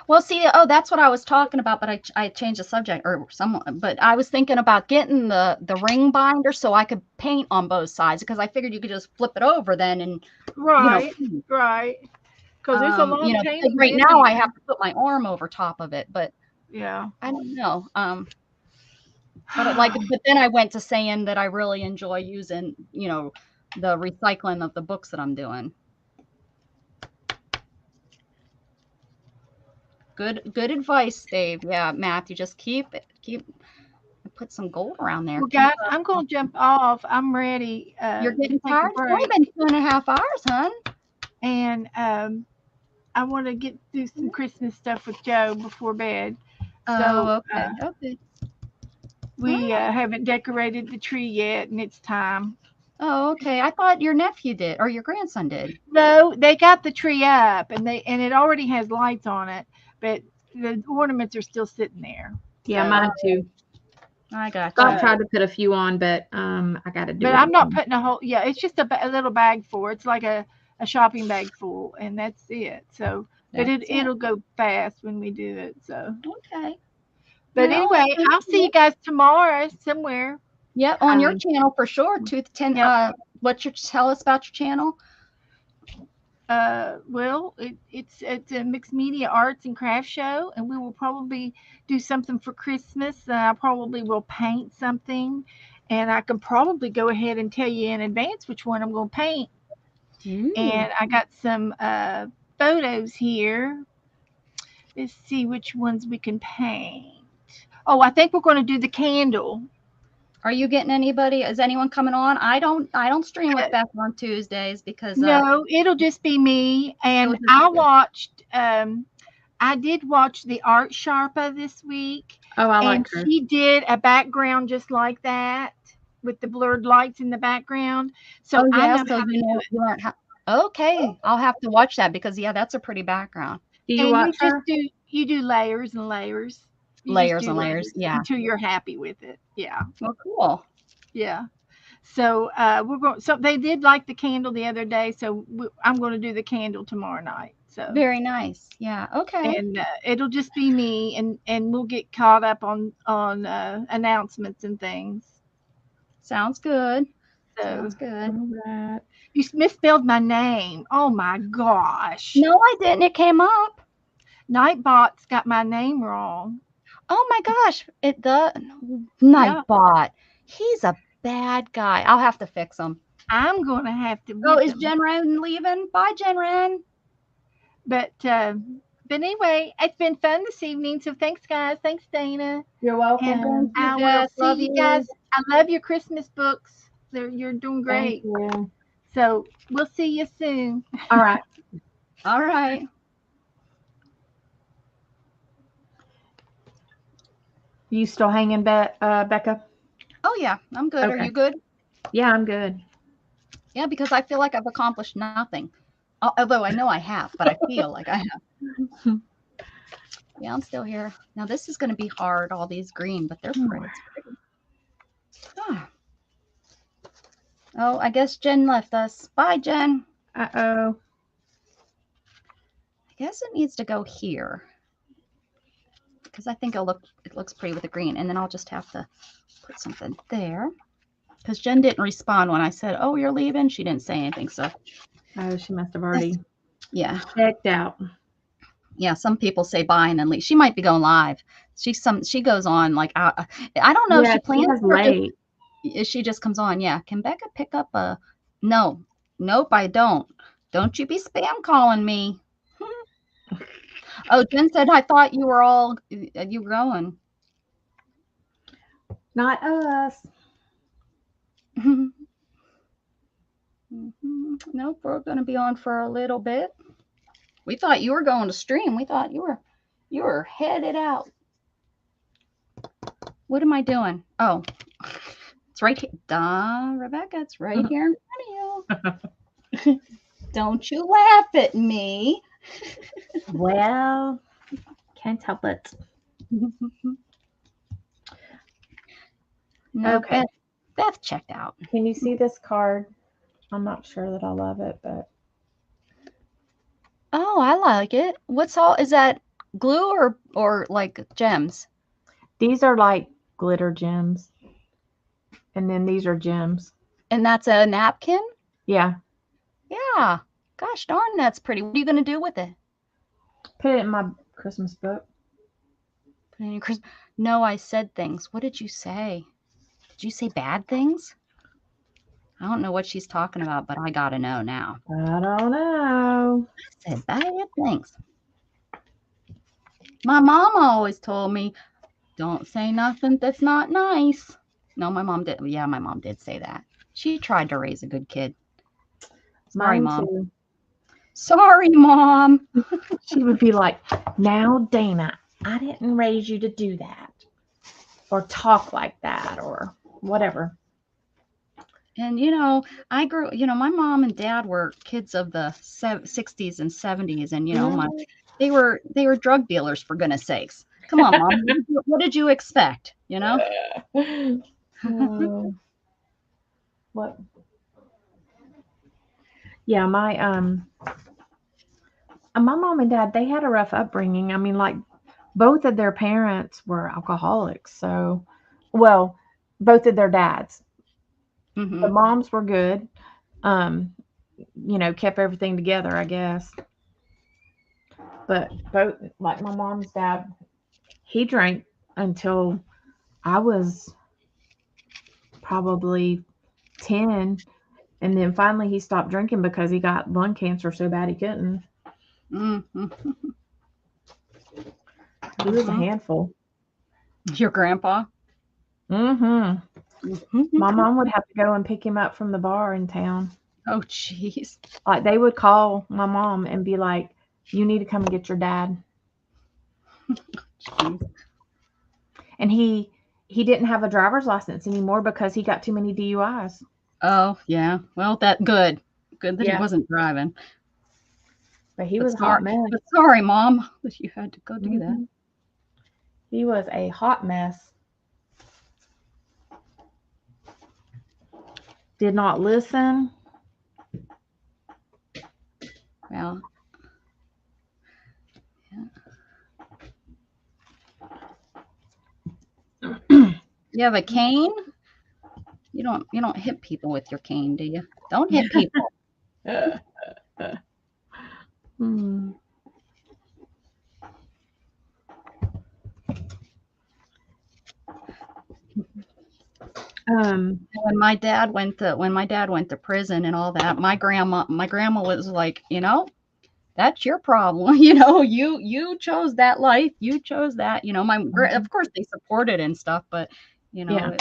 Well, see, that's what I was talking about, but I changed the subject but I was thinking about getting the ring binder so I could paint on both sides, because I figured you could just flip it over then and
right. Because there's a long painting.
Right now I have to put my arm over top of it, but
yeah,
I don't know. But then I went to saying that I really enjoy using, the recycling of the books that I'm doing. Good advice, Dave. Yeah, Matthew, just keep put some gold around there.
Well, guys, I'm going to jump off. I'm ready.
You're getting tired? It's only been 2.5 hours, hon.
And I want to get do some Christmas stuff with Joe before bed. So,
okay.
We haven't decorated the tree yet, and it's time.
Oh, okay. I thought your nephew did, or your grandson did.
No, they got the tree up, and it already has lights on it, but the ornaments are still sitting there.
Yeah, mine too.
I got you.
Scott tried to put a few on, but I got to do it.
But I'm not putting a whole. Yeah, it's just a little bag full. It's like a shopping bag full, and that's it. So, but it'll go fast when we do it. So
okay.
But anyway, I'll see you guys tomorrow somewhere.
Yeah, on your channel for sure. 2 to 10.
Yep.
Tell us about your channel?
Well, it's a mixed media arts and crafts show, and we will probably do something for Christmas. I probably will paint something, and I can probably go ahead and tell you in advance which one I'm going to paint. And I got some photos here. Let's see which ones we can paint. Oh, I think we're going to do the candle.
Are you getting anybody? Is anyone coming on? I don't stream with Beth on Tuesdays because
no, it'll just be me. And I did watch the Art Sharpa this week.
Oh, I like her.
She did a background just like that with the blurred lights in the background. So I know
okay, I'll have to watch that because that's a pretty background.
Do you watch her?
You do layers and layers.
Layers and layers, yeah.
Until you're happy with it, yeah.
Well, cool.
Yeah. So we're going. So they did like the candle the other day. So I'm going to do the candle tomorrow night. So
very nice. Yeah. Okay.
And it'll just be me, and we'll get caught up on announcements and things.
Sounds good.
So
Sounds good.
All right.
you misspelled my name. Oh my gosh.
No, I didn't. It came up.
Nightbot's got my name wrong.
Oh my gosh. Nightbot. He's a bad guy. I'll have to fix him.
I'm gonna have to.
Oh,
whip
is
him.
Jen Wren leaving? Bye, Jen Wren.
But anyway, it's been fun this evening. So thanks, guys. Thanks, Dana.
You're welcome.
And I will
Beth.
see
Love
you
you.
guys. I love your Christmas books. You're doing
Thank
great.
you.
So we'll see you soon.
All right.
All right.
You still hanging, Becca?
Oh, yeah. I'm good. Are
Okay.
you good?
Yeah, I'm good.
Yeah, because I feel like I've accomplished nothing. Although I know I have, but I feel like I have. Yeah, I'm still here. Now, this is going to be hard, all these green, but they're pretty. It's pretty. Ah. Oh, I guess Jen left us. Bye, Jen.
Uh-oh.
I guess it needs to go here because I think it looks pretty with the green, and then I'll just have to put something there because Jen didn't respond when I said, "Oh, you're leaving." She didn't say anything, so
Oh, she must have already
yeah,
checked out.
yeah. Some people say bye and then leave. She might be going live. She goes on like I don't know.
Yeah,
She plans
was
or
late.
she just comes on. Yeah. Can Becca pick up a? No, nope. I don't. Don't you be spam calling me. Oh, Jen said, I thought you were all, you were going.
Not us.
Nope, we're going to be on for a little bit. We thought you were going to stream. We thought you were headed out. What am I doing? Oh, it's right here. Duh, Rebecca, it's right here in front of you. Don't you laugh at me.
Well, can't help it.
No,
Okay.
Beth checked out.
Can you see this card? I'm not sure that I love it, but
Oh, I like it. What's all, is that glue or like gems?
these are like glitter gems. And then these are gems.
And that's a napkin?
Yeah.
Yeah. Gosh darn, that's pretty. What are you going to do with it?
Put it in my Christmas book.
Put it in your Christmas. No, I said things. What did you say? Did you say bad things? I don't know what she's talking about, but I got to know now.
I don't know.
I said bad things. My mama always told me, don't say nothing that's not nice. No, my mom did. Yeah, my mom did say that. She tried to raise a good kid. Sorry,
Mine
Mom.
too.
Sorry, Mom.
She would be like, now, Dana, I didn't raise you to do that or talk like that or whatever.
And, I grew, my mom and dad were kids of the 60s and 70s. And, they were drug dealers, for goodness sakes. Come on, Mom. What did you expect,
What? Yeah, my mom and dad, they had a rough upbringing. I mean, like both of their parents were alcoholics. So, well, both of their dads.
Mm-hmm.
The moms were good. Kept everything together, I guess. But both, like my mom's dad, he drank until I was probably 10. And then finally he stopped drinking because he got lung cancer so bad he couldn't.
Mm-hmm.
He was a handful.
Your grandpa?
Mm-hmm. My mom would have to go and pick him up from the bar in town.
Oh, jeez.
Like they would call my mom and be like, you need to come and get your dad. And he didn't have a driver's license anymore because he got too many DUIs.
Oh, yeah. Well, good that he wasn't driving.
But he was a hot mess.
But sorry, Mom, that you had to go do that.
He was a hot mess. Did not listen.
Well, yeah. You have a cane? You don't hit people with your cane, do you? Don't hit people.
Hmm.
When my dad went to prison and all that, my grandma was like, that's your problem. You chose that life. You chose that. Of course they supported and stuff, but
Yeah.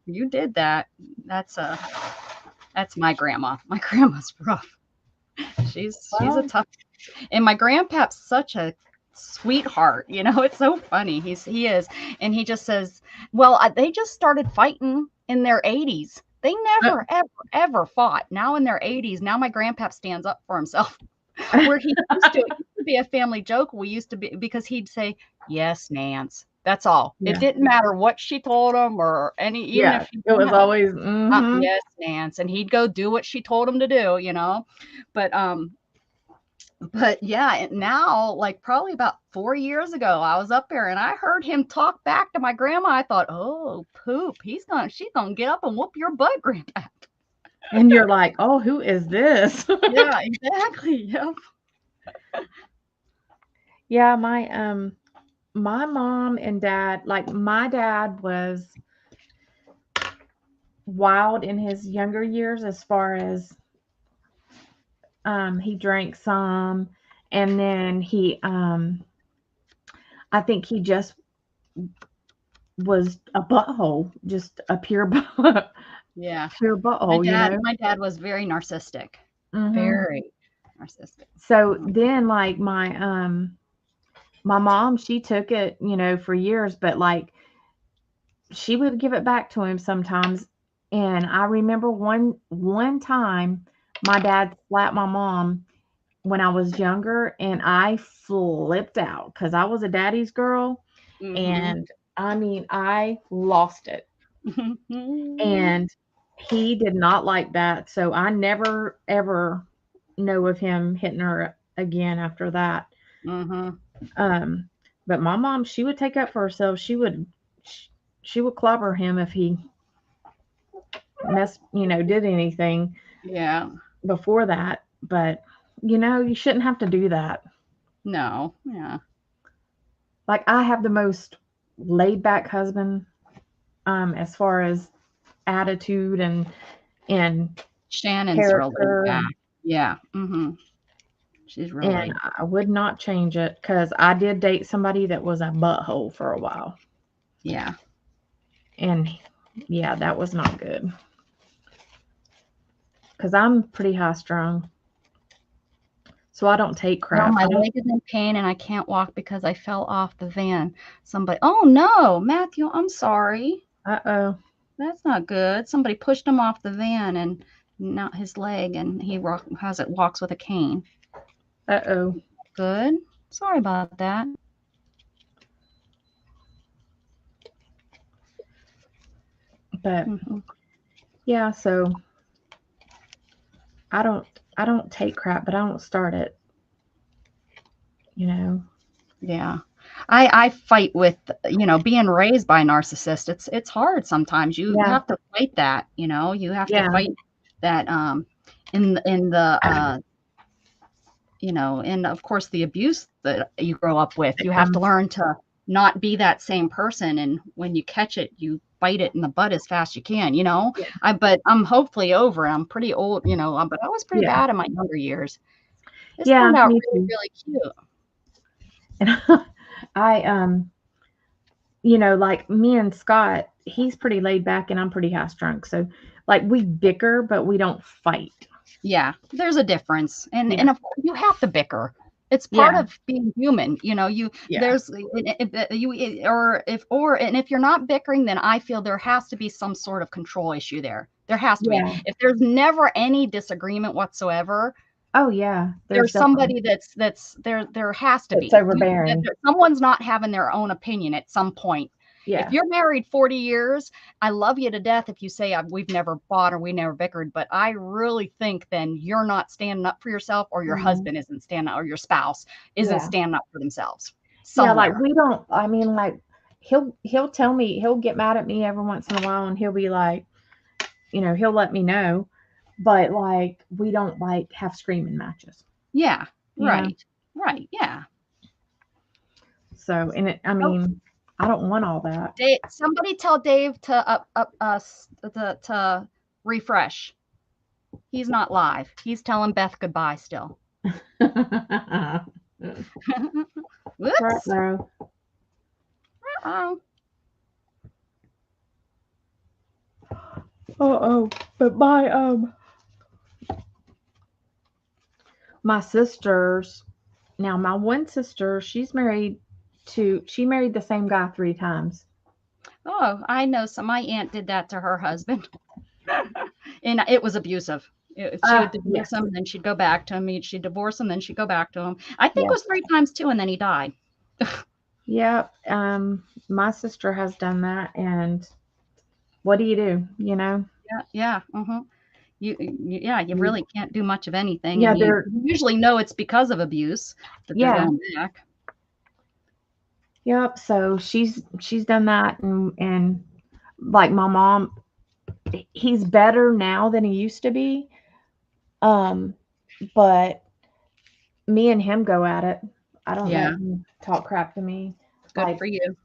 you did that. That's my grandma. My grandma's rough. She's a tough. And my grandpa's such a sweetheart. It's so funny. He is, and he just says, "Well, they just started fighting in their 80s. They never ever fought. Now in their 80s, now my grandpa stands up for himself." Where it used to be a family joke. We used to be, because he'd say, "Yes, Nance." That's all.
Yeah.
It didn't matter what she told him or even if
it was always
yes, Nance, and he'd go do what she told him to do, But yeah, now, like probably about 4 years ago, I was up there and I heard him talk back to my grandma. I thought, oh, poop, she's gonna get up and whoop your butt, Grandpa.
And you're like, oh, who is this?
Yeah, exactly. Yep.
Yeah, my mom and dad, like my dad was wild in his younger years as far as he drank some, and then he I think he just was a butthole, just a pure
Yeah.
pure butthole,
My dad was very narcissistic.
Mhm.
Very narcissistic.
So then like my mom, she took it, for years, but like she would give it back to him sometimes. And I remember one time my dad slapped my mom when I was younger, and I flipped out because I was a daddy's girl.
Mhm.
And I mean, I lost it. And he did not like that. So I never, ever know of him hitting her again after that.
Mhm.
But my mom, she would take up for herself. She would clobber him if he did anything
Yeah.
before that. But, you shouldn't have to do that.
No. Yeah.
Like, I have the most laid back husband, as far as attitude and
Shannon's real laid
character.
back. Yeah. Mhm. She's real laid
And
back.
I would not change it because I did date somebody that was a butthole for a while.
Yeah.
And yeah, that was not good. Because I'm pretty high strung. So I don't take crap.
Well, my leg is in pain and I can't walk because I fell off the van. Oh no, Matthew, I'm sorry.
Uh-oh.
That's not good. Somebody pushed him off the van and not his leg, and he walks with a cane.
Uh-oh.
Good. Sorry about that.
But yeah, so I don't take crap, but I don't start it.
Yeah. I fight with, being raised by a narcissist. It's hard sometimes. You have to fight that, you have to fight that in the and of course the abuse that you grow up with. You have to learn to not be that same person, and when you catch it, you bite it in the butt as fast as you can, but I'm hopefully over it. I'm pretty old, but I was pretty bad in my younger years. This turned out really, really cute.
And I like me and Scott, he's pretty laid back and I'm pretty high strung. So like we bicker, but we don't fight.
Yeah, there's a difference. And of course you have to bicker. It's part of being human. There's if you're not bickering, then I feel there has to be some sort of control issue there. There has to be. If there's never any disagreement whatsoever,
oh yeah,
there's somebody that's there has to be.
It's overbearing.
Someone's not having their own opinion at some point.
Yeah.
If you're married 40 years, I love you to death if you say we've never fought or we never bickered, but I really think then you're not standing up for yourself, or your husband isn't standing up, or your spouse isn't standing up for themselves. Somewhere.
Yeah, like we don't, I mean, like he'll tell me, he'll get mad at me every once in a while and he'll be like, he'll let me know, but like we don't like have screaming matches.
Yeah.
You know?
Right. Right. Yeah.
So, and I mean, I don't want all that.
Somebody tell Dave to to refresh. He's not live. He's telling Beth goodbye still. Whoops. Uh-oh.
But my sisters, now my one sister, she married the same guy 3 times.
Oh, I know. So my aunt did that to her husband. And it was abusive. She would divorce him, and then she'd go back to him. She'd divorce him, then she'd go back to him. I think it was 3 times too, and then he died.
Yeah. My sister has done that, and what do?
Yeah. Yeah. You really can't do much of anything.
Yeah,
and you usually know it's because of abuse that they're going back.
Yep. So she's done that, and like my mom, he's better now than he used to be. But me and him go at it. I don't let him talk crap to me.
Good for you.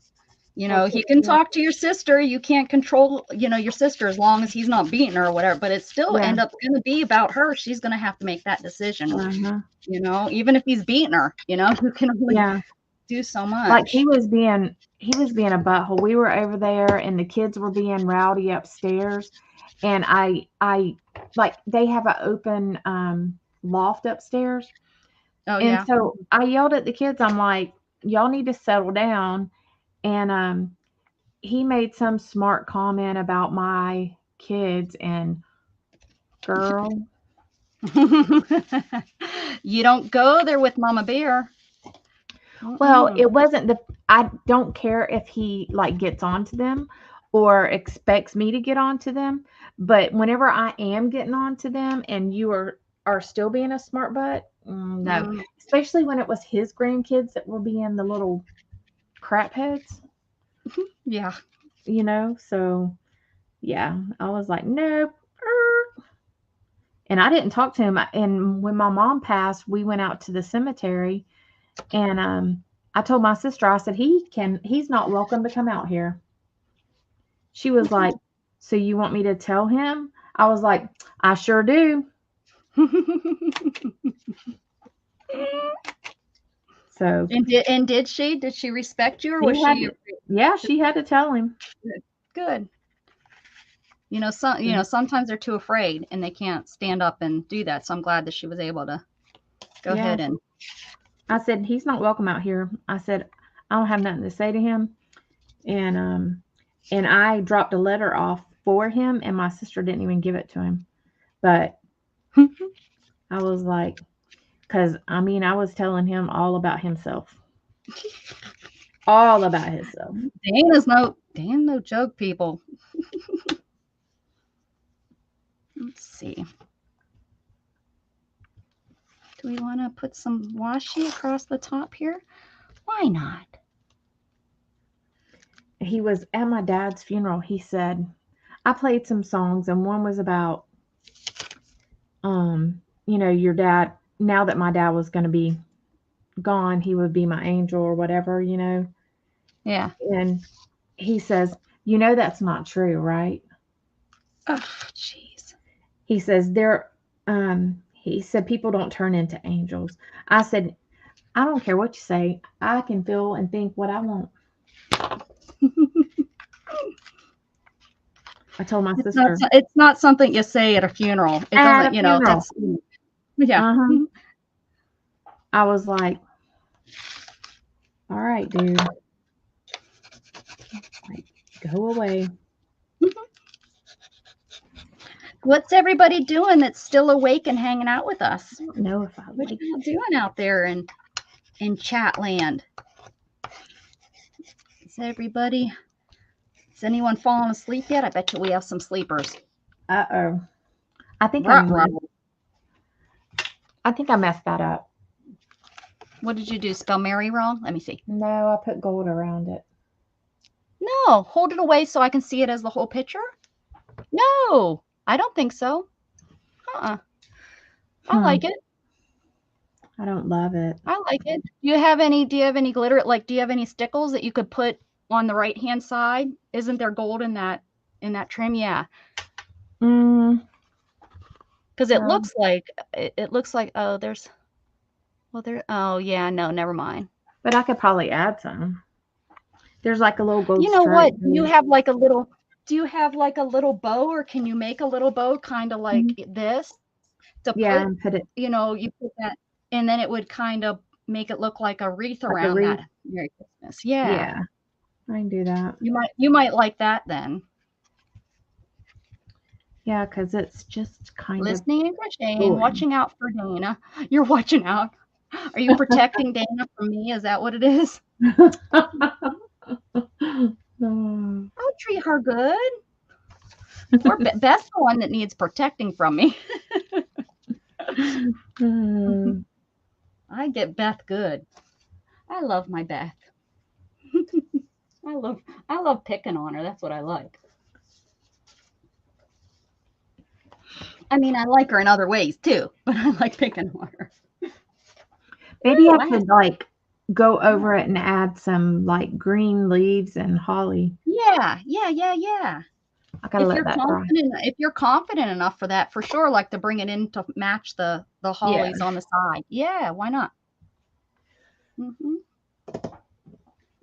He can talk to your sister. You can't control, your sister as long as he's not beating her or whatever. But it still end up going to be about her. She's going to have to make that decision. Even if he's beating her, you can only do so much.
Like he was being a butthole. We were over there, and the kids were being rowdy upstairs, and I like they have an open loft upstairs.
Oh,
and so I yelled at the kids. I'm like, y'all need to settle down. And he made some smart comment about my kids, and girl,
you don't go there with Mama Bear.
Well, it wasn't I don't care if he like gets onto them or expects me to get onto them, but whenever I am getting onto them and you are still being a smart butt, no. Especially when it was his grandkids that were being the little crap heads.
Yeah.
So yeah, I was like, nope. And I didn't talk to him. And when my mom passed, we went out to the cemetery, and I told my sister, I said, he's not welcome to come out here. She was like, so you want me to tell him? I was like, I sure do. So
did she respect you, or was she?
Yeah, she had to tell him.
Good. Sometimes they're too afraid and they can't stand up and do that. So I'm glad that she was able to go ahead and.
I said, he's not welcome out here. I said, I don't have nothing to say to him. And I dropped a letter off for him, and my sister didn't even give it to him. But I was like, because I was telling him all about himself. All about himself.
Dan no joke, people. Let's see. Do we want to put some washi across the top here? Why not?
He was at my dad's funeral. He said, I played some songs, and one was about, your dad. Now that my dad was going to be gone, he would be my angel or whatever,
Yeah.
And he says, that's not true, right?
Oh, jeez.
He says he said people don't turn into angels. I said, I don't care what you say. I can feel and think what I want. I told my sister.
It's not something you say at a funeral. It doesn't, that's, yeah.
I was like, all right, dude. Like, go away.
What's everybody doing that's still awake and hanging out with us?
I don't know if
what are you doing out there in chat land? Is anyone falling asleep yet? I bet you we have some sleepers.
Uh-oh. I think I messed that up.
What did you do? Spell Mary wrong? Let me see.
No, I put gold around it.
No, hold it away so I can see it as the whole picture. No. I don't think so. I like it.
I don't love it.
I like it. Do you have any glitter? Like, do you have any stickles that you could put on the right-hand side? Isn't there gold in that trim? Yeah. Because it looks like, oh, oh yeah, no, never mind.
But I could probably add some. There's like a little gold
You know what?
stripe.
Do you have like a little bow, or can you make a little bow kind of like this? To
Yeah,
put,
and put it.
you put that, and then it would kind of make it look like a wreath
Like a
around
wreath.
that Merry Christmas. Yeah.
Yeah, I can do that.
You might like that then.
Yeah, because it's just kind
Listening and crocheting,
boring.
watching out for Dana. You're watching out. Are you protecting Dana from me? Is that what it is? I'll treat her good. Or Beth's the one that needs protecting from me. I get Beth good. I love my Beth. I love picking on her. That's what I like. I mean, I like her in other ways too, but I like picking on her.
Maybe I could like go over it and add some like green leaves and holly.
Yeah.
I gotta let that dry.
If you're confident enough for that, for sure, like to bring it in to match the hollies on the side. Yeah, why not?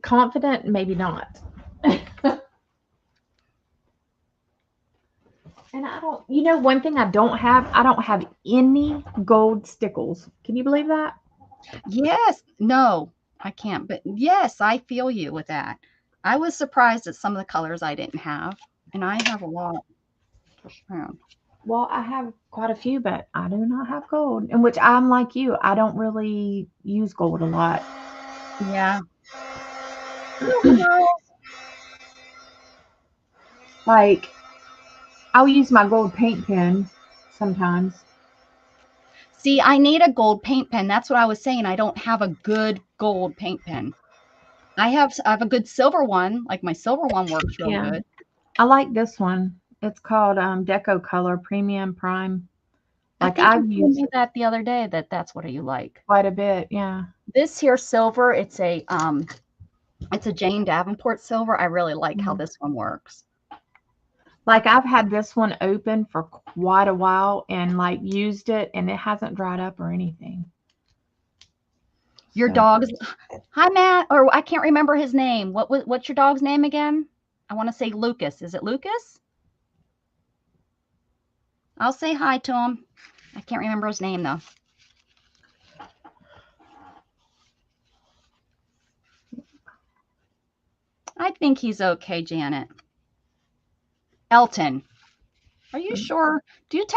Confident, maybe not. And I don't, one thing I don't have any gold stickles. Can you believe that?
Yes. No, I can't. But yes, I feel you with that. I was surprised at some of the colors I didn't have, and I have a lot.
Well, I have quite a few, but I do not have gold. In which I'm like you, I don't really use gold a lot.
Yeah.
Like, I'll use my gold paint pen sometimes.
See, I need a gold paint pen. That's what I was saying. I don't have a good gold paint pen. I have a good silver one. Like my silver one works real good.
I like this one. It's called Deco Color Premium Prime. Like
I think you told me that the other day that's what you like.
Quite a bit, yeah.
This here silver, it's a Jane Davenport silver. I really like how this one works.
Like I've had this one open for quite a while and like used it and it hasn't dried up or anything.
Your dog's, hi Matt, or I can't remember his name. What's your dog's name again? I want to say Lucas. Is it Lucas? I'll say hi to him. I can't remember his name though. I think he's okay, Janet. Elton. Are you sure? Do you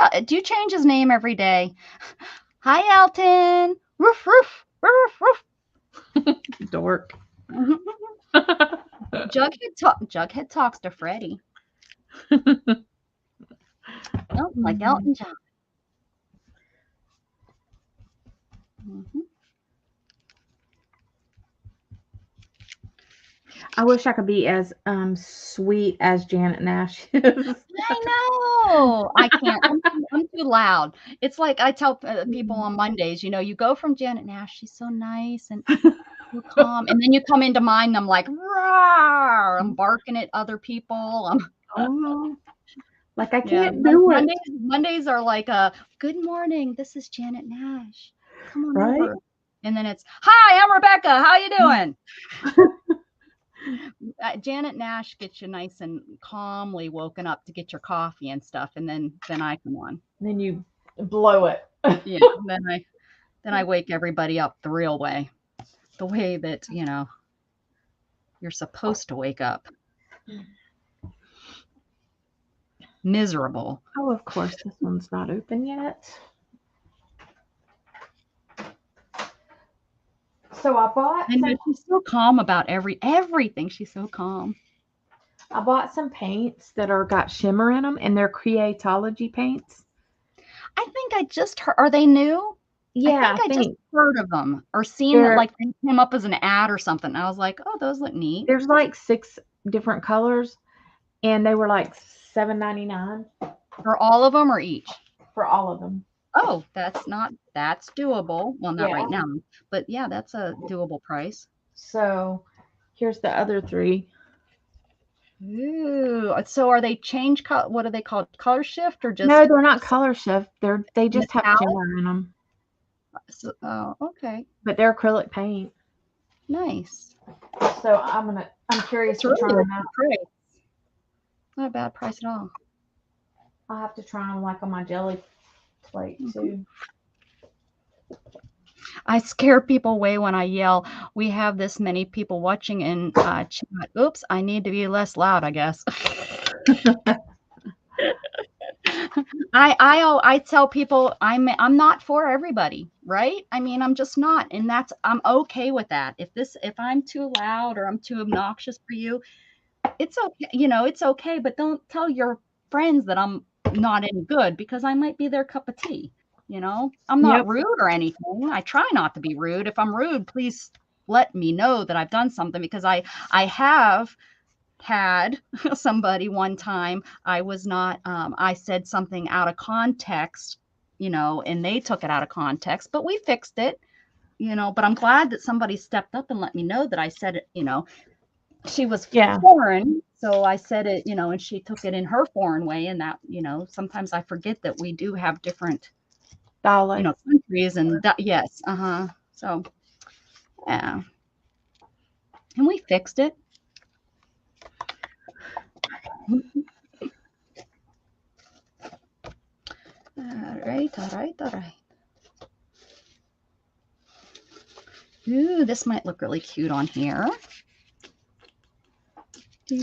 change his name every day? Hi, Elton. Roof, roof, roof, roof.
Dork.
Jughead talks to Freddie. Oh, like Elton John.
I wish I could be as sweet as Janet Nash is.
I know. I can't. I'm too loud. It's like I tell people on Mondays, you go from Janet Nash, she's so nice and so calm, and then you come into mine, and I'm like, rawr, I'm barking at other people.
Like I can't do it.
Mondays are like good morning. This is Janet Nash. Come on over. And then it's, hi, I'm Rebecca. How you doing? Janet Nash gets you nice and calmly woken up to get your coffee and stuff, and then I come on.
And then you blow it.
Yeah. Then I wake everybody up the real way, the way that you're supposed to wake up. Miserable.
Oh, of course, this one's not open yet. So I bought.
I know she's so calm about everything. She's so calm.
I bought some paints that got shimmer in them, and they're Createology paints.
I think I just heard. Are they new?
Yeah,
I think I just heard of them or seen that like they came up as an ad or something. I was like, oh, those look neat.
There's like 6 different colors, and they were like $7.99.
For all of them or each?
For all of them.
Oh, that's doable. Well, not
Yeah.
right now, but yeah, that's a doable price.
So here's the other 3.
Ooh, so are they change color? What are they called? Color shift or just?
No, they're not color shift. They just have
metallic?
shimmer in them.
Oh, okay.
But they're acrylic paint.
Nice.
So I'm curious to try them out.
Price. Not a bad price at all.
I'll have to try them like on my jelly plate too.
I scare people away when I yell. We have this many people watching in chat. Oops, I need to be less loud, I guess. I tell people I'm not for everybody, right? I mean, I'm just not, and I'm okay with that. If I'm too loud or I'm too obnoxious for you, it's okay. It's okay, but don't tell your friends that I'm not any good because I might be their cup of tea. I'm not rude or anything. I try not to be rude. If I'm rude, please let me know that I've done something because I have had somebody one time. I was not, I said something out of context, and they took it out of context, but we fixed it, but I'm glad that somebody stepped up and let me know that I said it, she was foreign. So I said it, and she took it in her foreign way. And that, sometimes I forget that we do have different countries and yes. So, yeah. And we fixed it. All right. Ooh, this might look really cute on here. I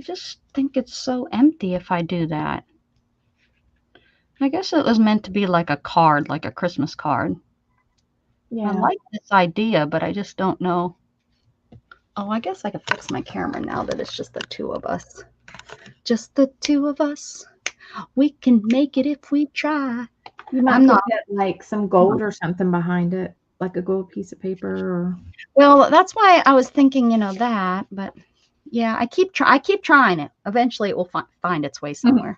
just think it's so empty if I do that. I guess it was meant to be like a card, like a Christmas card. Yeah. I like this idea, but I just don't know. Oh, I guess I could fix my camera now that it's just the 2 of us. Just the 2 of us. We can make it if we try.
You might get like some gold or something behind it, like a gold piece of paper. Or...
Well, that's why I was thinking, that. But yeah, I keep trying it. Eventually, it will find its way somewhere.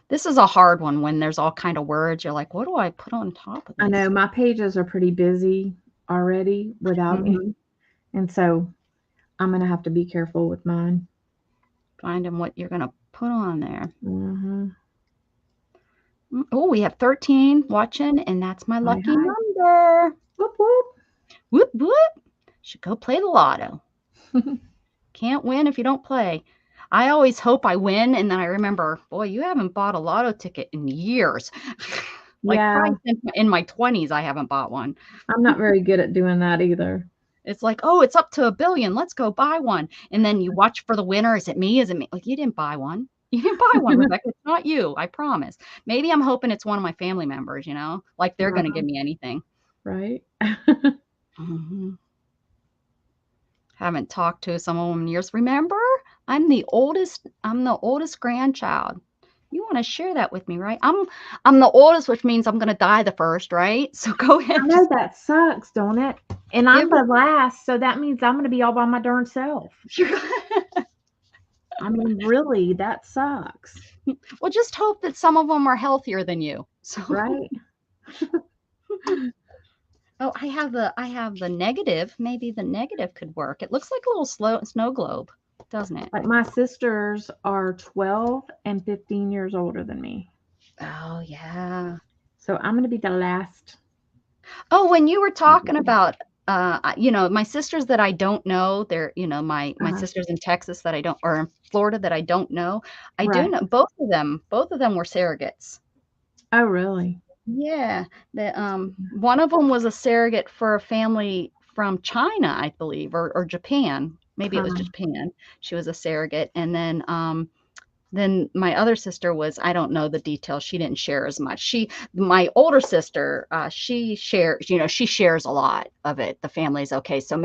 This is a hard one when there's all kind of words. You're like, what do I put on top of this?
I know my pages are pretty busy already without me, and so I'm gonna have to be careful with mine.
Finding what you're gonna put on there. Oh, we have 13 watching, and that's my lucky number.
Whoop whoop.
Whoop whoop. Should go play the lotto. Can't win if you don't play. I always hope I win, and then I remember, boy, you haven't bought a lotto ticket in years. Probably in my 20s, I haven't bought one.
I'm not very good at doing that either.
It's like, oh, it's up to $1 billion. Let's go buy one. And then you watch for the winner. Is it me? Is it me? Like, you didn't buy one. You didn't buy one, Rebecca. It's not you. I promise. Maybe I'm hoping it's one of my family members, like they're going to give me anything.
Right.
Haven't talked to some of them in years. Remember, I'm the oldest grandchild. You want to share that with me, right? I'm the oldest, which means I'm going to die the first, right? So go ahead.
I know that sucks, don't it? And I'm the last, so that means I'm going to be all by my darn self. I mean, really, that sucks.
Well, just hope that some of them are healthier than you. So.
Right.
Oh, I have the negative. Maybe the negative could work. It looks like a little snow globe, doesn't it?
Like my sisters are 12 and 15 years older than me.
Oh, yeah.
So I'm going to be the last.
Oh, when you were talking about, my sisters that I don't know, they're, my sisters in Texas that I don't, or in Florida that I don't know. I do know both of them were surrogates.
Oh, really?
Yeah. One of them was a surrogate for a family from China, I believe, or Japan. Maybe it was Japan. She was a surrogate. And then my other sister was, I don't know the details. She didn't share as much. My older sister, she shares a lot of it. The family's okay. So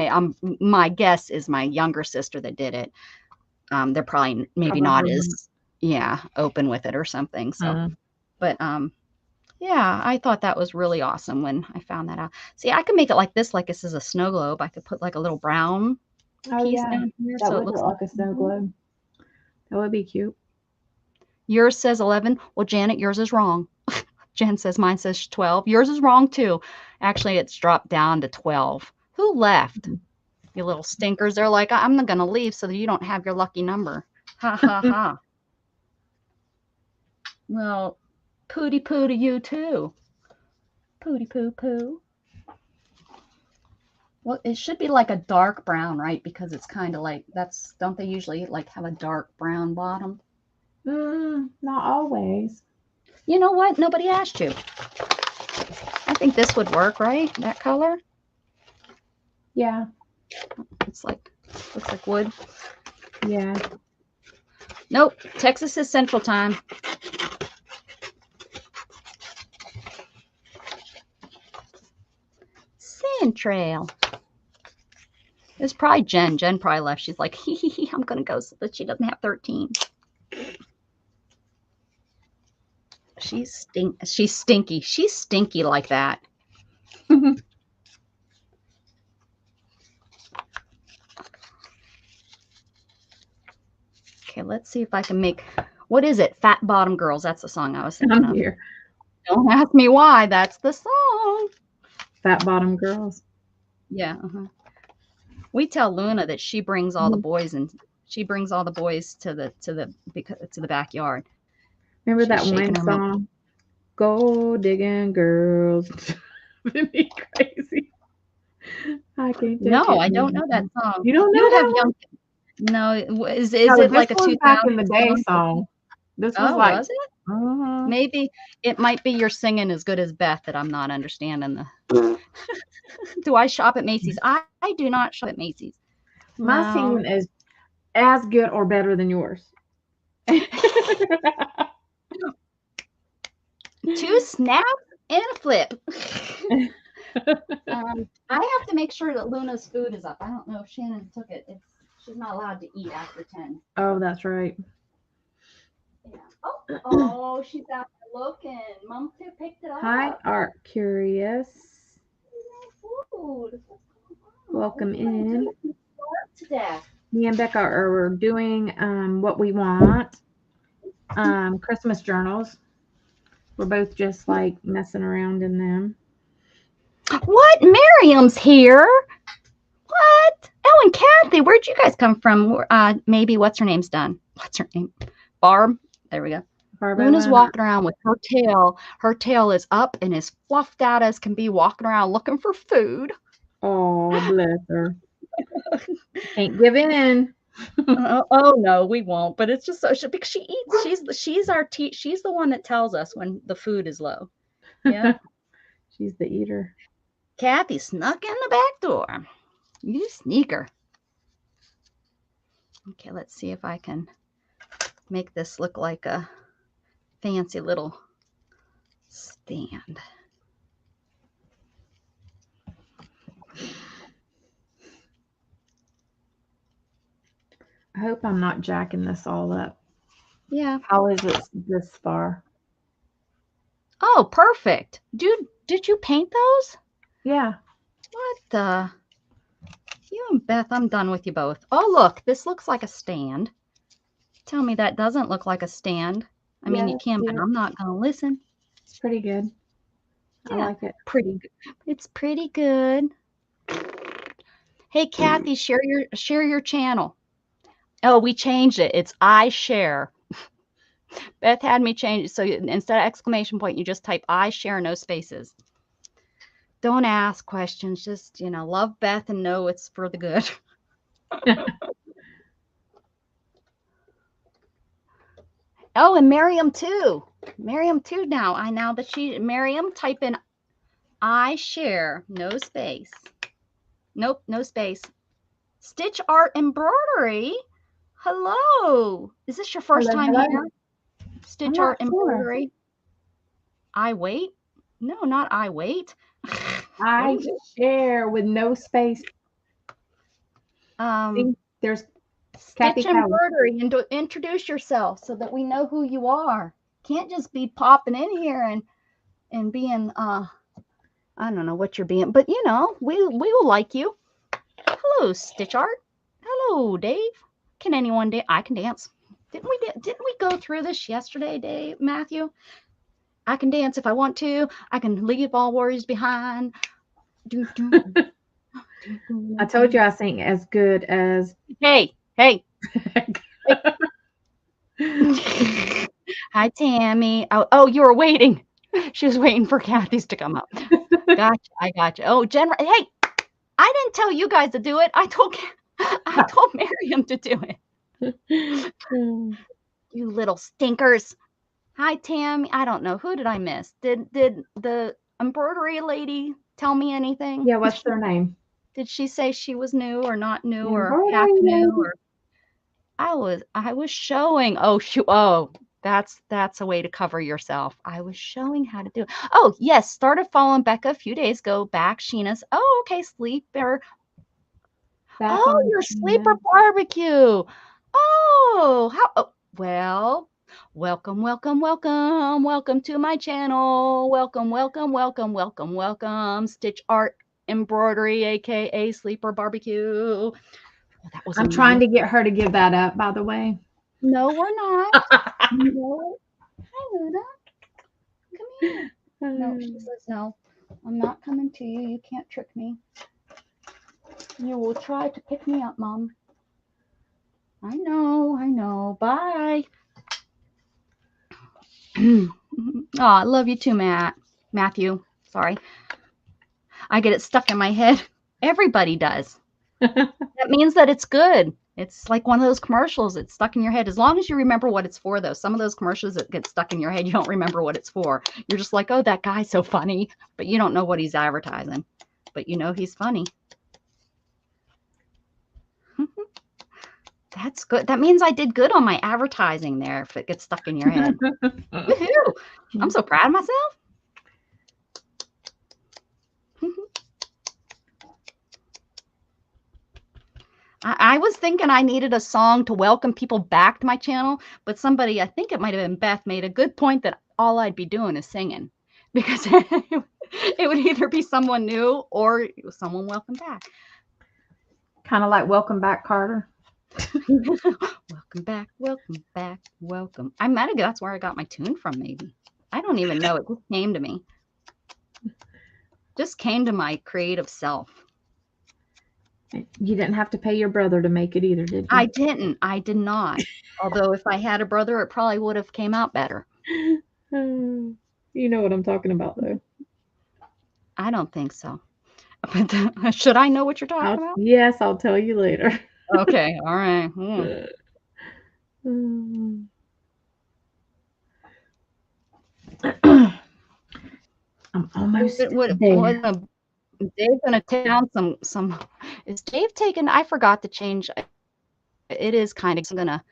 my guess is my younger sister that did it. They're probably not as open with it or something. So, but Yeah, I thought that was really awesome when I found that out. See, I could make it like this is a snow globe. I could put like a little brown
Oh
piece
yeah,
down here
that
so it
would
looks
look like a snow globe. That would be cute.
Yours says 11. Well, Janet, yours is wrong. Jen says mine says 12. Yours is wrong too. Actually, it's dropped down to 12. Who left? You little stinkers. They're like, I'm not going to leave so that you don't have your lucky number. Ha ha ha. Well, pooty poo to you too. Pooty poo poo. Well, it should be like a dark brown, right? Because it's kind of like don't they usually like have a dark brown bottom?
Not always.
You know what? Nobody asked you. I think this would work, right? That color?
Yeah.
Looks like wood.
Yeah.
Nope. Texas is Central Time. Central. It's probably Jen. Jen probably left. She's like, hee, I'm going to go so that she doesn't have 13. She's stinky. She's stinky like that. Okay, let's see if I can make, what is it? Fat Bottom Girls. That's the song I was thinking of.
Here.
Don't ask me why. That's the song.
Fat Bottom Girls.
Yeah. We tell Luna that she brings all the boys and she brings all the boys to the backyard.
Remember
She's
that
shaking
one
her
song? Go digging girls. It'd be crazy. I can't take
No,
it
I don't know that
anymore.
song.
You don't know
You
that
have
one?
young. No, is
No,
it like a
this was
2000
back in the day song? This was
Oh,
like,
was it? Maybe it might be your singing as good as Beth that I'm not understanding the. Do I shop at Macy's? I do not shop at Macy's.
my
No.
singing is as good or better than yours.
2 snaps and a flip. I have to make sure that Luna's food is up. I don't know if Shannon took it. She's not allowed to eat after 10.
Oh, that's right.
Yeah. Oh, she's out there looking. Mom picked it up.
Hi, Art Curious.
Food.
Welcome in.
To death.
Me and Becca are doing what we want. Christmas journals. We're both just like messing around in them.
What? Miriam's here? What? Oh, and Kathy, where'd you guys come from? Maybe what's her name's done? What's her name? Barb. There we go. Luna's walking around with her tail. Her tail is up and as fluffed out as can be, walking around looking for food.
Oh, bless her. Can't give in.
Oh no, we won't. But it's just so because she eats. She's the one that tells us when the food is low. Yeah.
She's the eater.
Kathy snuck in the back door. You sneaker. Okay, let's see if I can make this look like a fancy little stand.
I hope I'm not jacking this all up.
Yeah.
How is it this far?
Oh, perfect. Dude, did you paint those?
Yeah.
What the? You and Beth, I'm done with you both. Oh, look, this looks like a stand. Tell me that doesn't look like a stand. I mean, you can, but I'm not going to listen.
It's pretty good. Yeah, I like it.
Pretty good. It's pretty good. Hey, Kathy, share your channel. Oh, we changed it. It's I share. Beth had me change it. So instead of exclamation point, you just type I share, no spaces. Don't ask questions. Just, love Beth and know it's for the good. Oh, and Miriam too. Miriam too now. Miriam, type in I share, no space. Nope, no space. Stitch Art Embroidery. Hello. Is this your first time here? Stitch Art Embroidery. I wait? No, not I wait.
I share with no space. There's
Stitch Embroidery, and introduce yourself so that we know who you are. Can't just be popping in here and and being I don't know what you're being, but you know, we will like you. Hello, Stitch Art. Hello, Dave. Can anyone dance? I can dance. Didn't we go through this yesterday, Dave, Matthew? I can dance if I want to. I can leave all worries behind.
I told you I sing as good as.
Hey. Hi, Tammy. Oh, you were waiting. She was waiting for Kathy's to come up. Gotcha. I gotcha. Oh, Jen. Hey, I didn't tell you guys to do it. I told Miriam to do it. You little stinkers. Hi, Tammy. I don't know. Who did I miss? Did the embroidery lady tell me anything?
Yeah, what's their name?
Did she say she was new or not new
The
or half
embroidery
new?
lady.
Or I was showing. Oh shoot. Oh, that's a way to cover yourself. I was showing how to do it. Oh yes, started following Becca a few days ago. Back Sheena's. Oh okay, sleeper.
Back
Oh,
on
your
Sheena.
sleeper barbecue. Oh, how? Oh, well, welcome to my channel. Welcome. Stitch Art Embroidery, aka Sleeper Barbecue. Well, that was
I'm trying to get her to give that up, by the way.
No, we're not. No. Hi, Luda. Come here. No, she says no. I'm not coming to you. You can't trick me. You will try to pick me up, Mom. I know. Bye. Oh, I love you too, Matthew. Sorry. I get it stuck in my head. Everybody does. That means that it's good. It's like one of those commercials. It's stuck in your head. As long as you remember what it's for, though. Some of those commercials that get stuck in your head, you don't remember what it's for. You're just like, oh, that guy's so funny. But you don't know what he's advertising. But you know he's funny. That's good. That means I did good on my advertising there if it gets stuck in your head. Woohoo! I'm so proud of myself. I was thinking I needed a song to welcome people back to my channel, but somebody, I think it might have been Beth, made a good point that all I'd be doing is singing because it would either be someone new or someone welcome back.
Kind of like Welcome Back, Carter.
Welcome back. I might have, that's where I got my tune from, maybe. I don't even know. It just came to me. Just came to my creative self.
You didn't have to pay your brother to make it either, did you?
I didn't. I did not. Although if I had a brother, it probably would have came out better.
You know what I'm talking about, though.
I don't think so. But should I know what you're talking about?
Yes, I'll tell you later.
Okay. All right.
I'm almost there.
Dave's gonna take down some. Is Dave taking? I forgot to change. It is kind of gonna.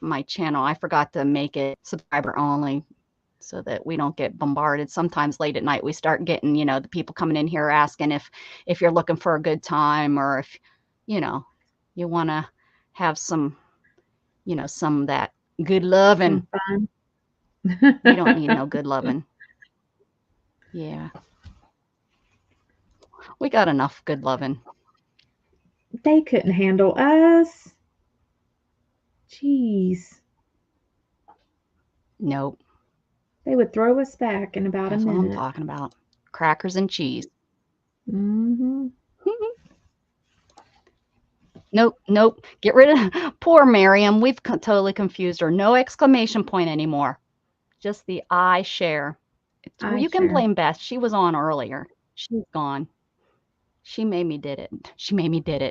My channel. I forgot to make it subscriber only, so that we don't get bombarded. Sometimes late at night we start getting, the people coming in here asking if you're looking for a good time or if, you want to have some, some of that good loving.
Fun.
You don't need no good loving. Yeah. We got enough good loving.
They couldn't handle us. Jeez.
Nope.
They would throw us back in about a minute.
That's what I'm talking about. Crackers and cheese.
Mm-hmm.
Nope. Get rid of poor Miriam. We've totally confused her. No exclamation point anymore. Just the I share. You can blame Beth. She was on earlier. She's gone. She made me did it. She made me did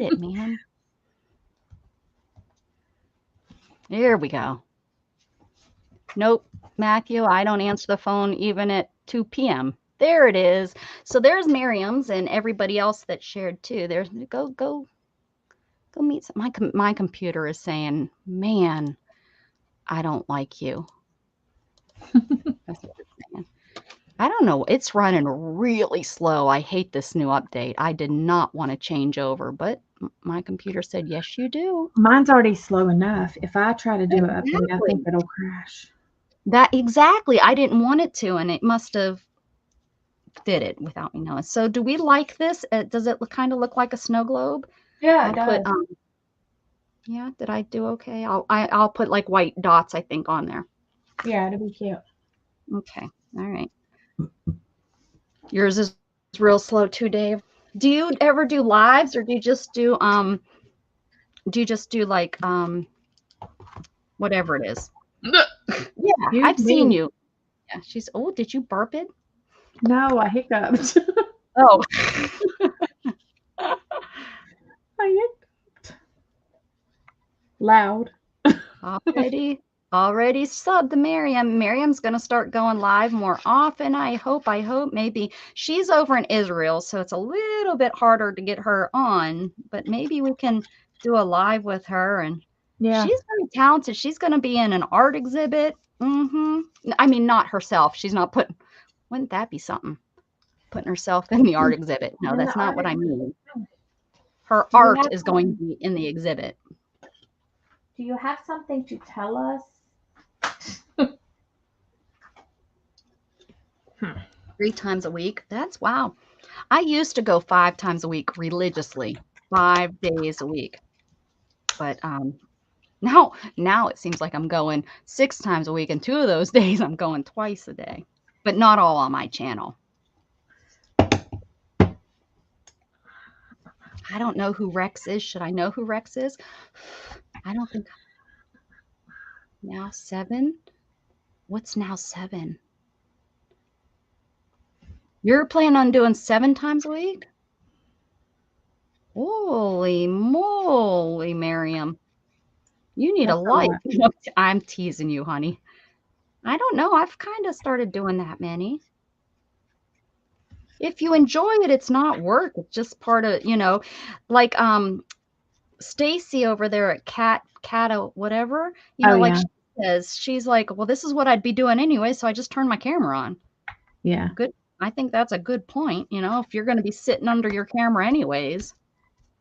it, man. There we go. Nope, Matthew, I don't answer the phone even at 2 p.m. There it is. So there's Miriam's and everybody else that shared too. There's go meet some. My computer is saying, man, I don't like you. That's what it's saying. I don't know. It's running really slow. I hate this new update. I did not want to change over, but my computer said, yes, you do.
Mine's already slow enough. If I try to do an update, I think it'll crash.
That exactly. I didn't want it to, and it must have did it without me knowing. So do we like this? Does it kind of look like a snow globe?
Yeah, it
I'll put,
does.
yeah, did I do okay? I'll put like white dots, I think, on there.
Yeah, it'll be cute.
Okay. All right. Yours is real slow too, Dave. Do you ever do lives, or do you just do like whatever it is? Yeah,
Excuse
I've seen
me.
you. Yeah, oh, did you burp it?
No, I hiccuped.
Oh.
I hiccuped. Loud.
Already subbed to Miriam. Miriam's going to start going live more often. I hope maybe she's over in Israel, so it's a little bit harder to get her on, but maybe we can do a live with her. And
Yeah.
she's very talented. She's going to be in an art exhibit. I mean, not herself. She's not wouldn't that be something? Putting herself in the art exhibit. No, that's not what I mean. Her art is going to be in the exhibit.
Do you have something to tell us?
3 times a week. That's wow. I used to go 5 times a week religiously, 5 days a week. But now it seems like I'm going 6 times a week, and 2 of those days I'm going twice a day. But not all on my channel. I don't know who Rex is. Should I know who Rex is? I don't think. Now 7? What's now 7? You're planning on doing 7 times a week? Holy moly, Miriam. You need a life. I'm teasing you, honey. I don't know. I've kind of started doing that many. If you enjoy it, it's not work. It's just part of, like Stacy over there at Cat whatever, like she says, she's like, well, this is what I'd be doing anyway, so I just turn my camera on.
Yeah.
Good. I think that's a good point, if you're going to be sitting under your camera anyways.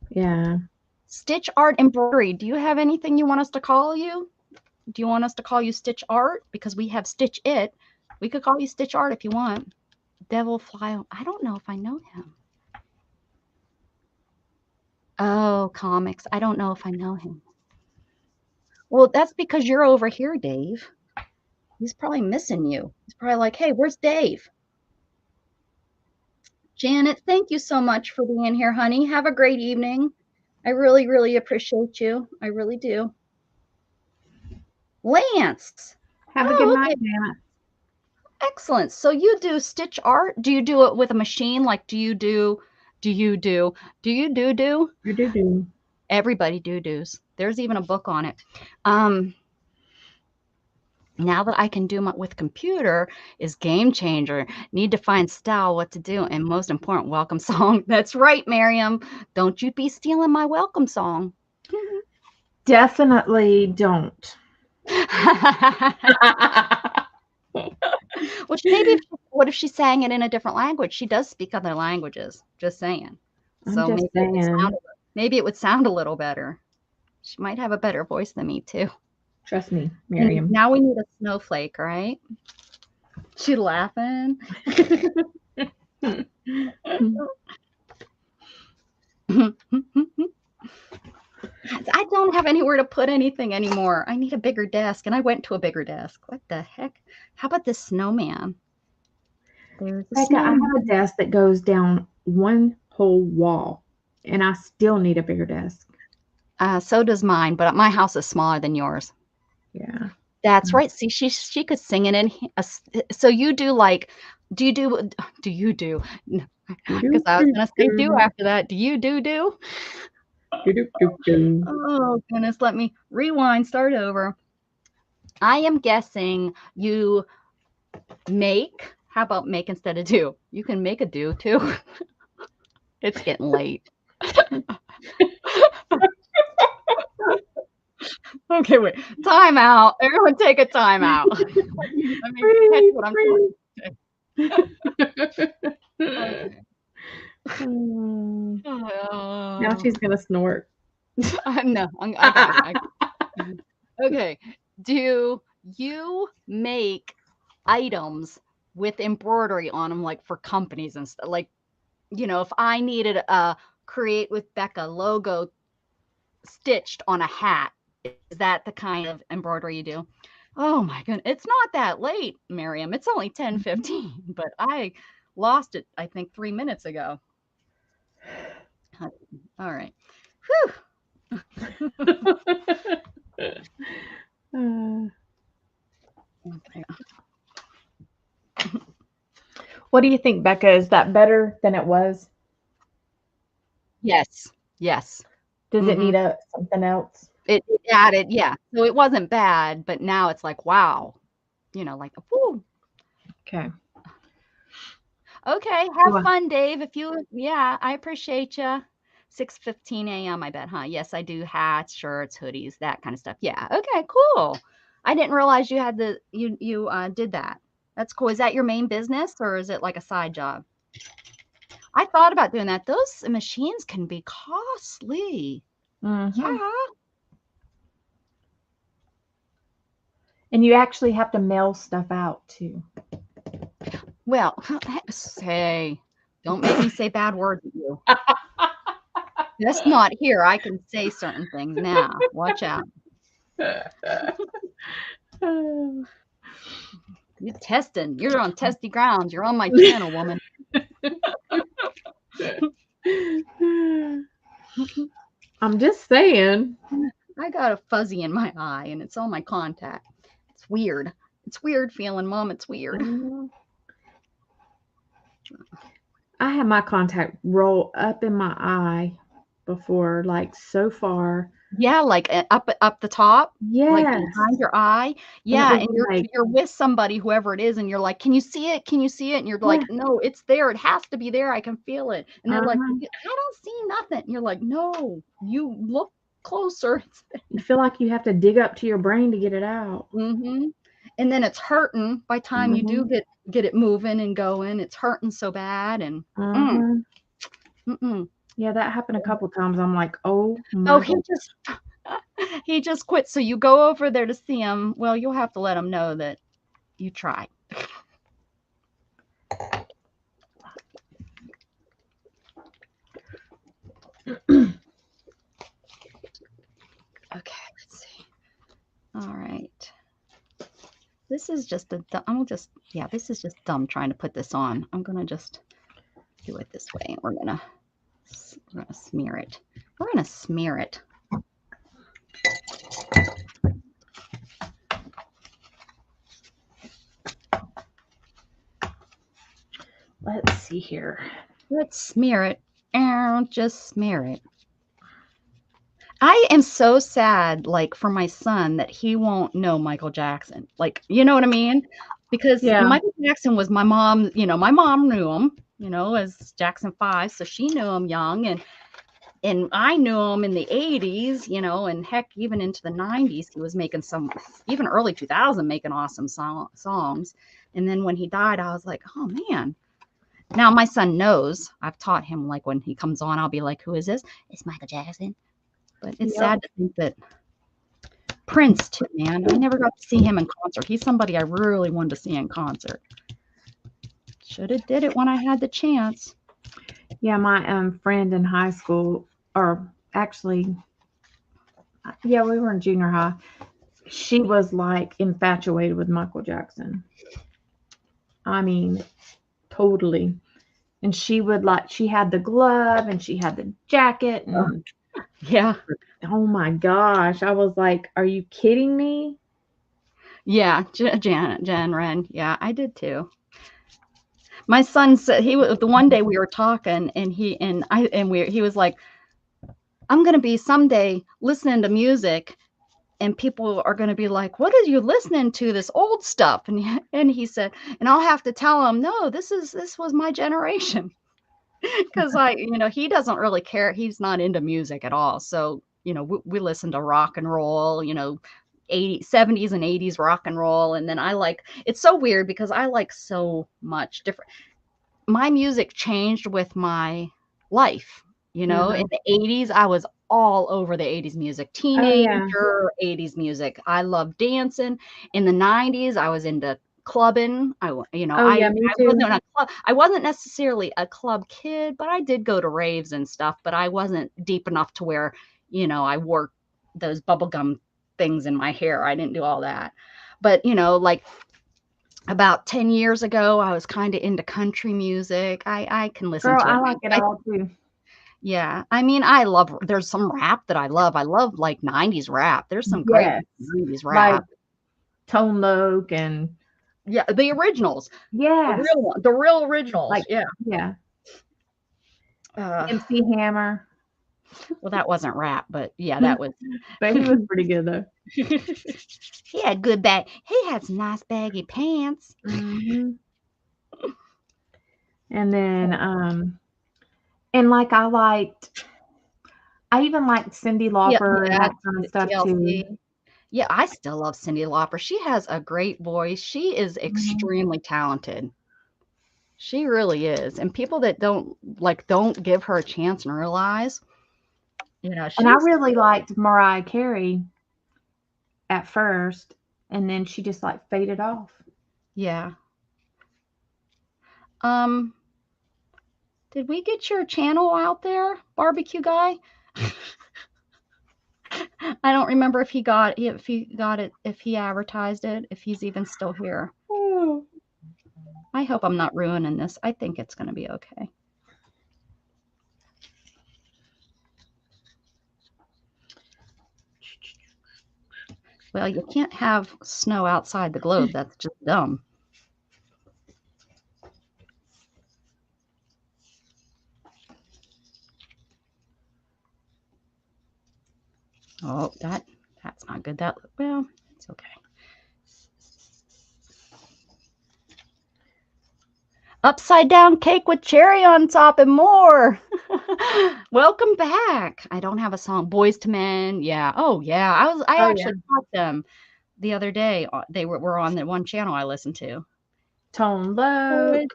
Yeah.
Stitch art embroidery. Do you have anything you want us to call you? Do you want us to call you Stitch Art? Because we have Stitch It. We could call you Stitch Art if you want. Devil Fly. I don't know if I know him. Oh, comics. I don't know if I know him. Well, that's because you're over here, Dave. He's probably missing you. He's probably like, hey, where's Dave? Janet, thank you so much for being here, honey. Have a great evening. I really, really appreciate you. I really do. Lance.
Have a good night, Janet.
Excellent. So you do stitch art? Do you do it with a machine? Like, do you do? Everybody do-dos. There's even a book on it. Now that I can do with computer is game changer. Need to find style, what to do, and most important, welcome song. That's right, Miriam. Don't you be stealing my welcome song.
Definitely don't.
Which maybe, what if she sang it in a different language? She does speak other languages. Just saying. So maybe it would sound a little better. She might have a better voice than me too.
Trust me, Miriam.
Now we need a snowflake, right? She laughing. I don't have anywhere to put anything anymore. I need a bigger desk, and I went to a bigger desk. What the heck? How about this snowman?
There's Becca, I have a desk that goes down one whole wall, and I still need a bigger desk.
So does mine, but my house is smaller than yours.
Yeah.
That's right. See, she could sing it in. So you do like, do you do? Because I was gonna say do after that. Do you do? Oh goodness, let me rewind, start over. I am guessing you make. How about make instead of do? You can make a do too. It's getting late. Okay, wait. Time out. Everyone take a time out. Let me catch what I'm talking.
Now she's gonna snort.
No, I got it. Okay. Do you make items with embroidery on them, like for companies and stuff. Like, if I needed a Create with Becca logo stitched on a hat, is that the kind of embroidery you do? Oh my goodness. It's not that late, Miriam. It's only 10:15, but I lost it, I think, 3 minutes ago. All right. Whew.
What do you think, Becca? Is that better than it was?
Yes. Yes.
Does it need something else?
It added, yeah. So it wasn't bad, but now it's like, wow. Like, whoo.
Okay.
Okay. Have fun, Dave. I appreciate you. 6:15 a.m. I bet, huh? Yes, I do. Hats, shirts, hoodies, that kind of stuff. Yeah. Okay, cool. I didn't realize you had you did that. That's cool. Is that your main business or is it like a side job? I thought about doing that. Those machines can be costly.
Mm-hmm.
Yeah.
And you actually have to mail stuff out too.
Well, say, don't make me say bad words at you. That's not here. I can say certain things now. Watch out. You're testing. You're on testy grounds. You're on my channel, woman.
I'm just saying.
I got a fuzzy in my eye and it's on my contact. It's weird. It's weird feeling, Mom. It's weird.
I had my contact roll up in my eye before, like so far.
Yeah, like up the top.
Yeah,
like behind your eye. Yeah, and
like,
you're with somebody, whoever it is, and you're like, "Can you see it? Can you see it?" And you're like, "No, it's there. It has to be there. I can feel it." And they're like, "I don't see nothing." And you're like, "No, you look closer."
You feel like you have to dig up to your brain to get it out.
And then it's hurting by the time you do get it moving and going. It's hurting so bad, and
yeah, that happened a couple times. I'm like, oh my God.
He just quit. So you go over there to see him. Well, you'll have to let him know that you tried. Okay, let's see. All right. This is just this is just dumb trying to put this on. I'm going to just do it this way. We're going to smear it. We're going to smear it.
Let's see here.
Let's smear it. And just smear it. I am so sad, like, for my son that he won't know Michael Jackson. Like, you know what I mean? Because Michael Jackson was my mom, my mom knew him, as Jackson 5. So she knew him young. And I knew him in the 80s, and heck, even into the 90s, he was making some, even early 2000, making awesome songs. And then when he died, I was like, oh, man. Now my son knows. I've taught him, like, when he comes on, I'll be like, who is this? It's Michael Jackson. But it's sad to think that Prince, too, man. I never got to see him in concert. He's somebody I really wanted to see in concert. Should have did it when I had the chance.
Yeah, my friend in high school, or actually, we were in junior high. She was like infatuated with Michael Jackson. I mean, totally. And she had the glove and she had the jacket. And
yeah.
Oh my gosh. I was like, are you kidding me?
Yeah. Jan Wren. Yeah, I did too. My son said the one day we were talking and he was like, I'm going to be someday listening to music and people are going to be like, what are you listening to, this old stuff? And he said, and I'll have to tell him, no, this was my generation. Because he doesn't really care. He's not into music at all. So, we listen to rock and roll, 70s and 80s rock and roll. And then it's so weird because I like so much different. My music changed with my life, in the 80s, I was all over the 80s music,
Oh, yeah.
teenager 80s music. I love dancing. In the 90s, I was into clubbing.
Oh, yeah, me too.
I wasn't necessarily a club kid, but I did go to raves and stuff, but I wasn't deep enough to where, I wore those bubblegum things in my hair. I didn't do all that. But, like about 10 years ago, I was kind of into country music. I can listen
Girl,
to it.
I like it all too.
Yeah. I mean, there's some rap that I love. I love like 90s rap. There's some great
Yes.
90s rap.
Like Tone Loc and
Yeah, the originals.
yes.
The real originals.
Like,
yeah.
Yeah.
Uh,
MC Hammer.
well, that wasn't rap, but yeah, that was.
But he was pretty good though.
He had good he had some nice baggy pants.
Mm-hmm. And then, and like I even liked Cyndi Lauper and that kind of stuff
TLC.
too.
Yeah, I still love Cyndi Lauper. She has a great voice. She is extremely talented. She really is. And people that don't give her a chance and realize,
And I really liked Mariah Carey at first, and then she just like faded off.
Yeah. Did we get your channel out there, barbecue guy? I don't remember if he advertised it, if he's even still here.
Oh.
I hope I'm not ruining this. I think it's going to be okay. Well, you can't have snow outside the globe. That's just dumb. Oh, that's not good. Well, it's okay. Upside down cake with cherry on top and more. Welcome back. I don't have a song. Boys to Men. Yeah. Oh, yeah. I actually taught them the other day. They were on the one channel I listened to.
Tone Loc.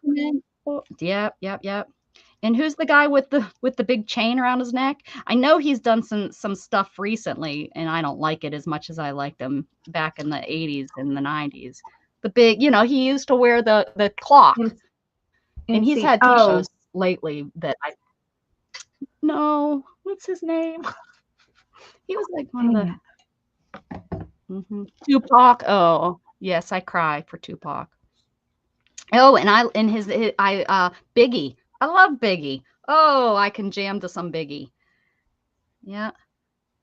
Yep. And who's the guy with the big chain around his neck? I know he's done some stuff recently, and I don't like it as much as I liked him back in the 80s and the 90s. The big, he used to wear the clock. And he's had two shows lately that what's his name? He was like one of the Tupac. Oh, yes, I cry for Tupac. Oh, and Biggie. I love Biggie. Oh, I can jam to some Biggie. Yeah.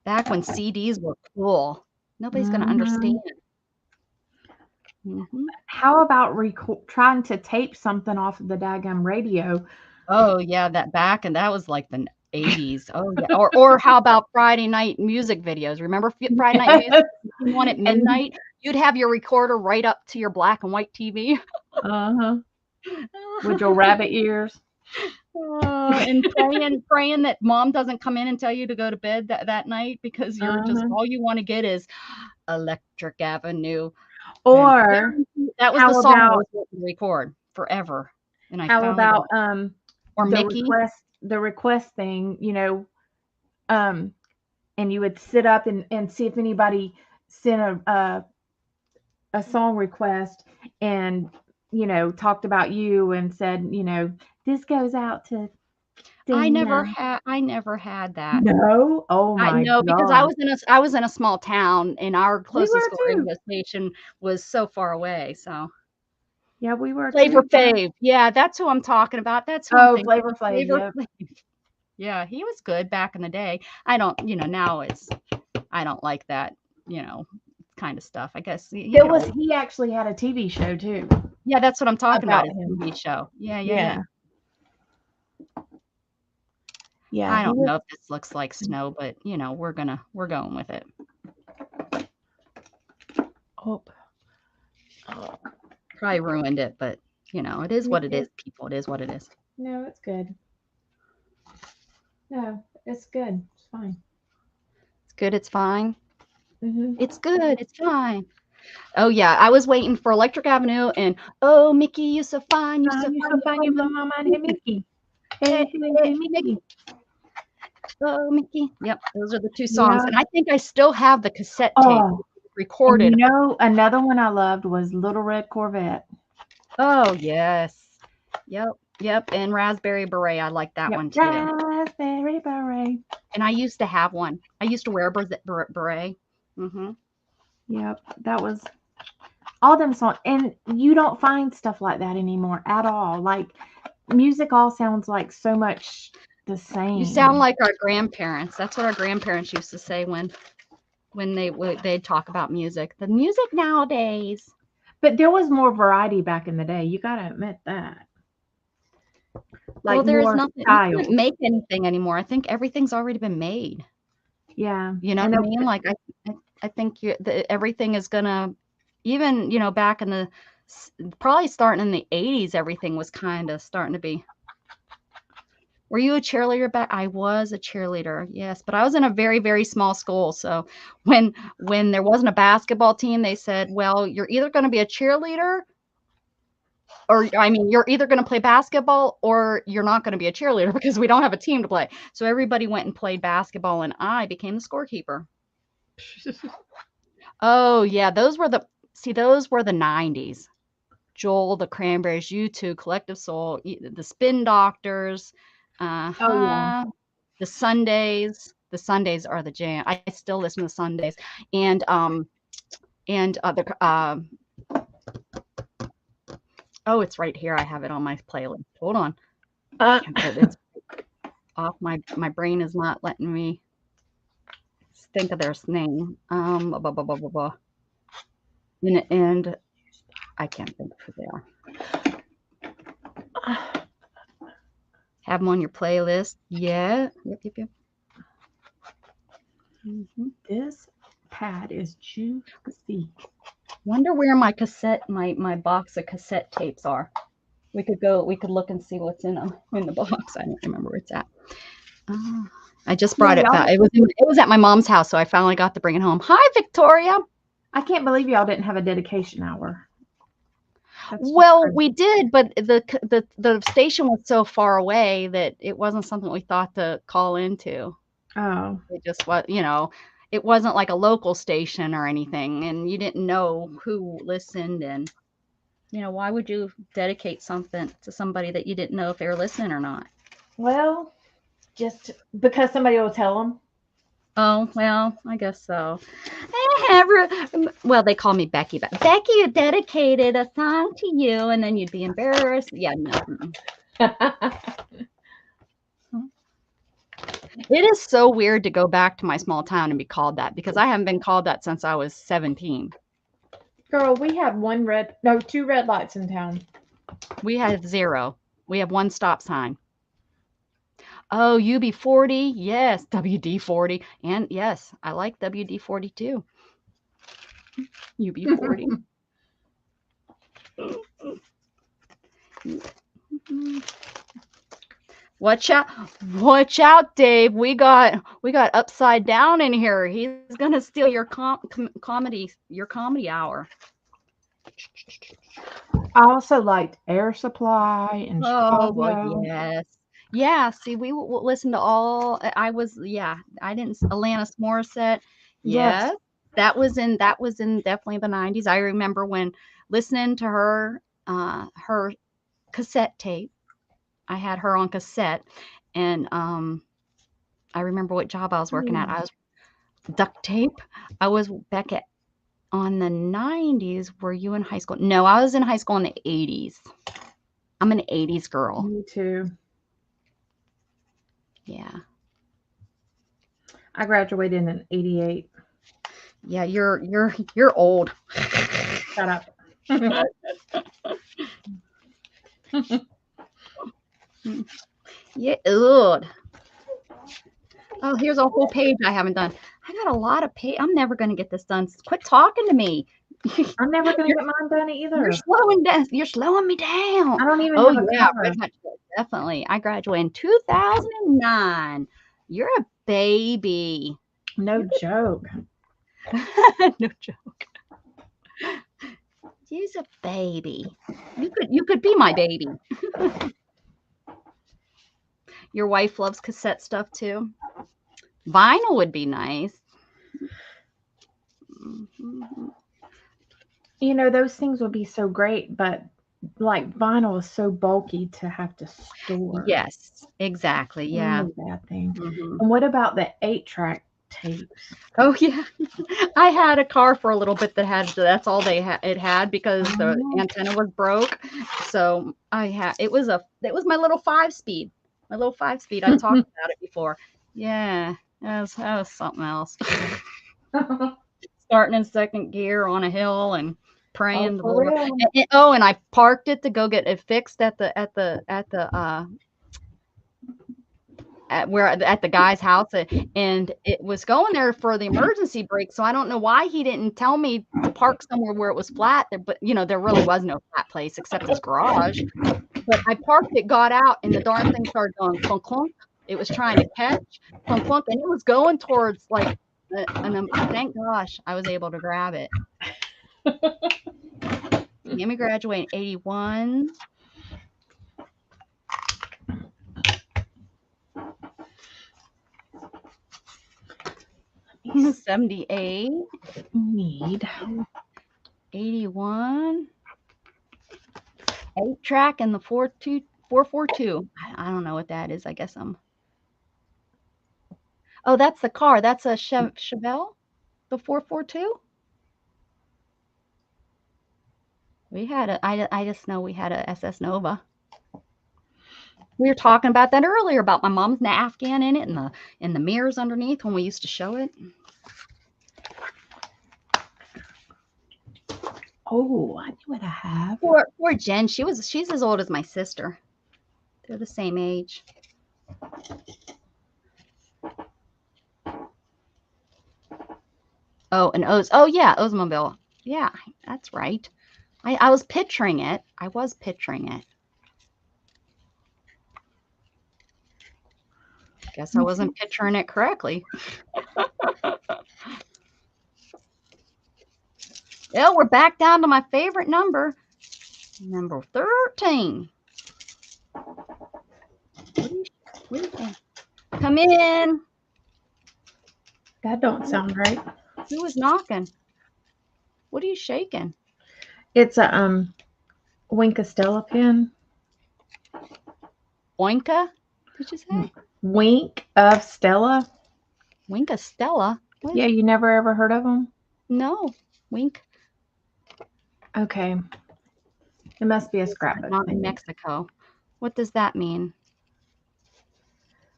Back when CDs were cool. Nobody's going to understand.
How about trying to tape something off of the daggum radio?
Oh, yeah, that was like the 80s. Oh, yeah. Or how about Friday night music videos? Remember Friday night music? You want at midnight? You'd have your recorder right up to your black and white TV.
With your rabbit ears.
And praying that mom doesn't come in and tell you to go to bed that night because you're just all you want to get is Electric Avenue.
Or
that was the song I was going to record forever. And
how about
or Mickey
the request thing, and you would sit up and see if anybody sent a song request and talked about you and said, this goes out to
I never had that.
No. Oh my
I know, because I was in a small town and our closest radio station was so far away. So
yeah, we were
Flavor Flav. Yeah, that's who I'm talking about. That's who
Flavor Flav.
Flavor Flav. Yeah, he was good back in the day. I don't, now I don't like that, kind of stuff. I guess he
actually had a TV show too.
Yeah, that's what I'm talking about. His TV show. Yeah. Yeah, I don't know if this looks like snow, but we're going with it.
Oh.
Probably ruined it, but it is what it is, people. It is what it is.
No, it's good. No, it's good. It's fine.
It's good. It's fine. It's good. It's fine. Oh yeah, I was waiting for Electric Avenue and oh Mickey, you so fine, you so fine,
you blow my mind, hey Mickey. Hey Mickey.
Oh, Mickey. Yep, those are the two songs.
Yeah.
And I think I still have the cassette tape
Oh, and
recorded.
another one I loved was Little Red Corvette.
Oh, yes. Yep. And Raspberry Beret. I like that one too.
Raspberry Beret.
And I used to have one. I used to wear a beret. Mm-hmm.
Yep, that was all them songs. And you don't find stuff like that anymore at all. Like, music all sounds like so much the same.
You sound like our grandparents. That's what our grandparents used to say when they'd talk about music. The music nowadays.
But there was more variety back in the day. You got to admit that. Like,
well, there's
more
nothing.
style.
You can't make anything anymore. I think everything's already been made.
Yeah.
You know what I mean? Like I think everything is gonna, even back in the probably starting in the 80s, everything was kind of starting to be. Were you a cheerleader back? I was a cheerleader, yes, but I was in a very, very small school. So when there wasn't a basketball team, they said, well, you're either going to be a cheerleader, or you're either going to play basketball or you're not going to be a cheerleader because we don't have a team to play. So everybody went and played basketball, and I became the scorekeeper. Oh yeah, those were the 90s. Joel, the Cranberries, U2, Collective Soul, the Spin Doctors,
Oh, yeah.
the Sundays. The Sundays are the jam. I still listen to Sundays, and oh, it's right here. I have it on my playlist. Hold on. It's off. My brain is not letting me think of their name. Blah, blah, blah, blah, blah, blah. And I can't think of who they are. Have them on your playlist. Yeah. Yep. Mm-hmm.
This pad is juicy.
Wonder where my my box of cassette tapes are. We could look and see what's in them in the box. I don't remember where it's at. I just brought it back. It was at my mom's house, so I finally got to bring it home. Hi, Victoria.
I can't believe y'all didn't have a dedication hour.
Well, we did, but the station was so far away that it wasn't something we thought to call into.
Oh.
It just was, it wasn't like a local station or anything, and you didn't know who listened, and why would you dedicate something to somebody that you didn't know if they were listening or not?
Well, just because somebody will tell them.
Oh, well, I guess so. Well, they call me Becky, but Becky, you dedicated a song to you, and then you'd be embarrassed. Yeah, no. It is so weird to go back to my small town and be called that, because I haven't been called that since I was 17.
Girl, we had 2 red lights in town.
We had 0. We have 1 stop sign. Oh, UB40, yes, WD40, and yes, I like WD40 too. UB40. Watch out, Dave. We got Upside Down in here. He's gonna steal your comedy hour.
I also liked Air Supply and
Oh,
Chicago.
well, yes. Yeah, see, we listened to all. I didn't. Alanis Morissette. Yes. That was in definitely the 90s. I remember when listening to her cassette tape. I had her on cassette, and I remember what job I was working at. I was duct tape. I was back on the 90s. Were you in high school? No, I was in high school in the 80s. I'm an 80s girl.
Me too.
Yeah.
I graduated in 88.
Yeah, you're old.
Shut up.
Yeah. Ugh. Oh, here's a whole page I haven't done. I got a lot of page. I'm never going to get this done. Quit talking to me.
I'm never going to get mine done either.
You're slowing down. You're slowing me down.
I don't even
Oh,
have a
yeah,
cover.
definitely. I graduated in 2009. You're a baby.
No joke.
No joke. She's a baby. You could be my baby. Your wife loves cassette stuff too. Vinyl would be nice.
You know, those things would be so great, but like vinyl is so bulky to have to store.
Yes, exactly. Yeah.
Only bad thing.
Mhm.
And what about the 8-track tapes?
Oh yeah, I had a car for a little bit that had that's all it had because the
Oh.
antenna was broke. So it was my little 5-speed. My little 5-speed. I talked about it before. Yeah, that was something else. Starting in second gear on a hill and praying the
for
Lord.
real?
And I parked it to go get it fixed at the at the guy's house, and it was going there for the emergency brake. So I don't know why he didn't tell me to park somewhere where it was flat. But there really was no flat place except his garage. But I parked it, got out, and the darn thing started going clunk clunk. It was trying to catch clunk clunk, and it was going towards like, and thank gosh I was able to grab it. Amy graduated in 81. 78.
Need
81. 8-track and the 442. I don't know what that is. I guess oh, that's the car. That's a Chevelle, the 442. We had I just know we had a SS Nova. We were talking about that earlier about my mom's Afghan in it and the mirrors underneath when we used to show it.
Oh, I knew what I have.
Poor Jen. She's as old as my sister. They're the same age. Oh, and oh yeah, Oldsmobile. Yeah, that's right. I was picturing it. Guess I wasn't picturing it correctly. Yeah, we're back down to my favorite number. Number 13. What do you think? Come in.
That don't sound right.
Who was knocking? What are you shaking?
It's a Winka Stella pen.
Oinka? Did you say?
Wink of Stella.
Winka Stella? What?
Yeah, you never ever heard of them?
No. Wink.
Okay. It must be a scrapbook.
Not in Mexico. What does that mean?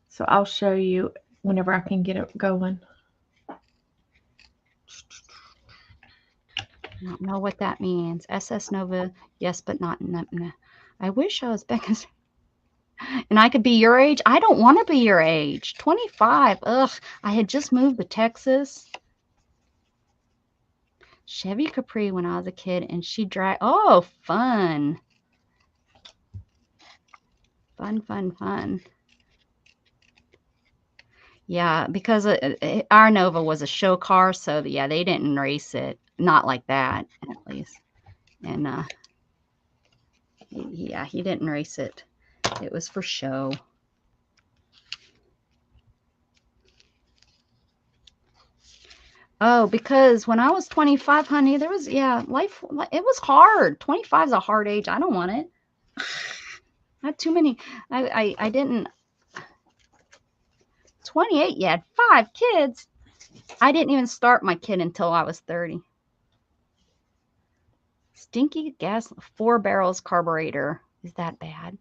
So I'll show you whenever I can get it going.
I don't know what that means. SS Nova, yes, but not. I wish I was Becca's. And I could be your age. I don't want to be your age. 25. Ugh. I had just moved to Texas. Chevy Capri when I was a kid, and she dragged. Oh, fun. Fun. Yeah, because our Nova was a show car, so yeah, they didn't race it. Not like that, at least. And yeah, he didn't race it. It was for show. Oh, because when I was 25, honey, there was, life, it was hard. 25 is a hard age. I don't want it. I had too many. I didn't. 28, you had 5 kids. I didn't even start my kid until I was 30. Stinky gas, 4 barrels carburetor. Is that bad?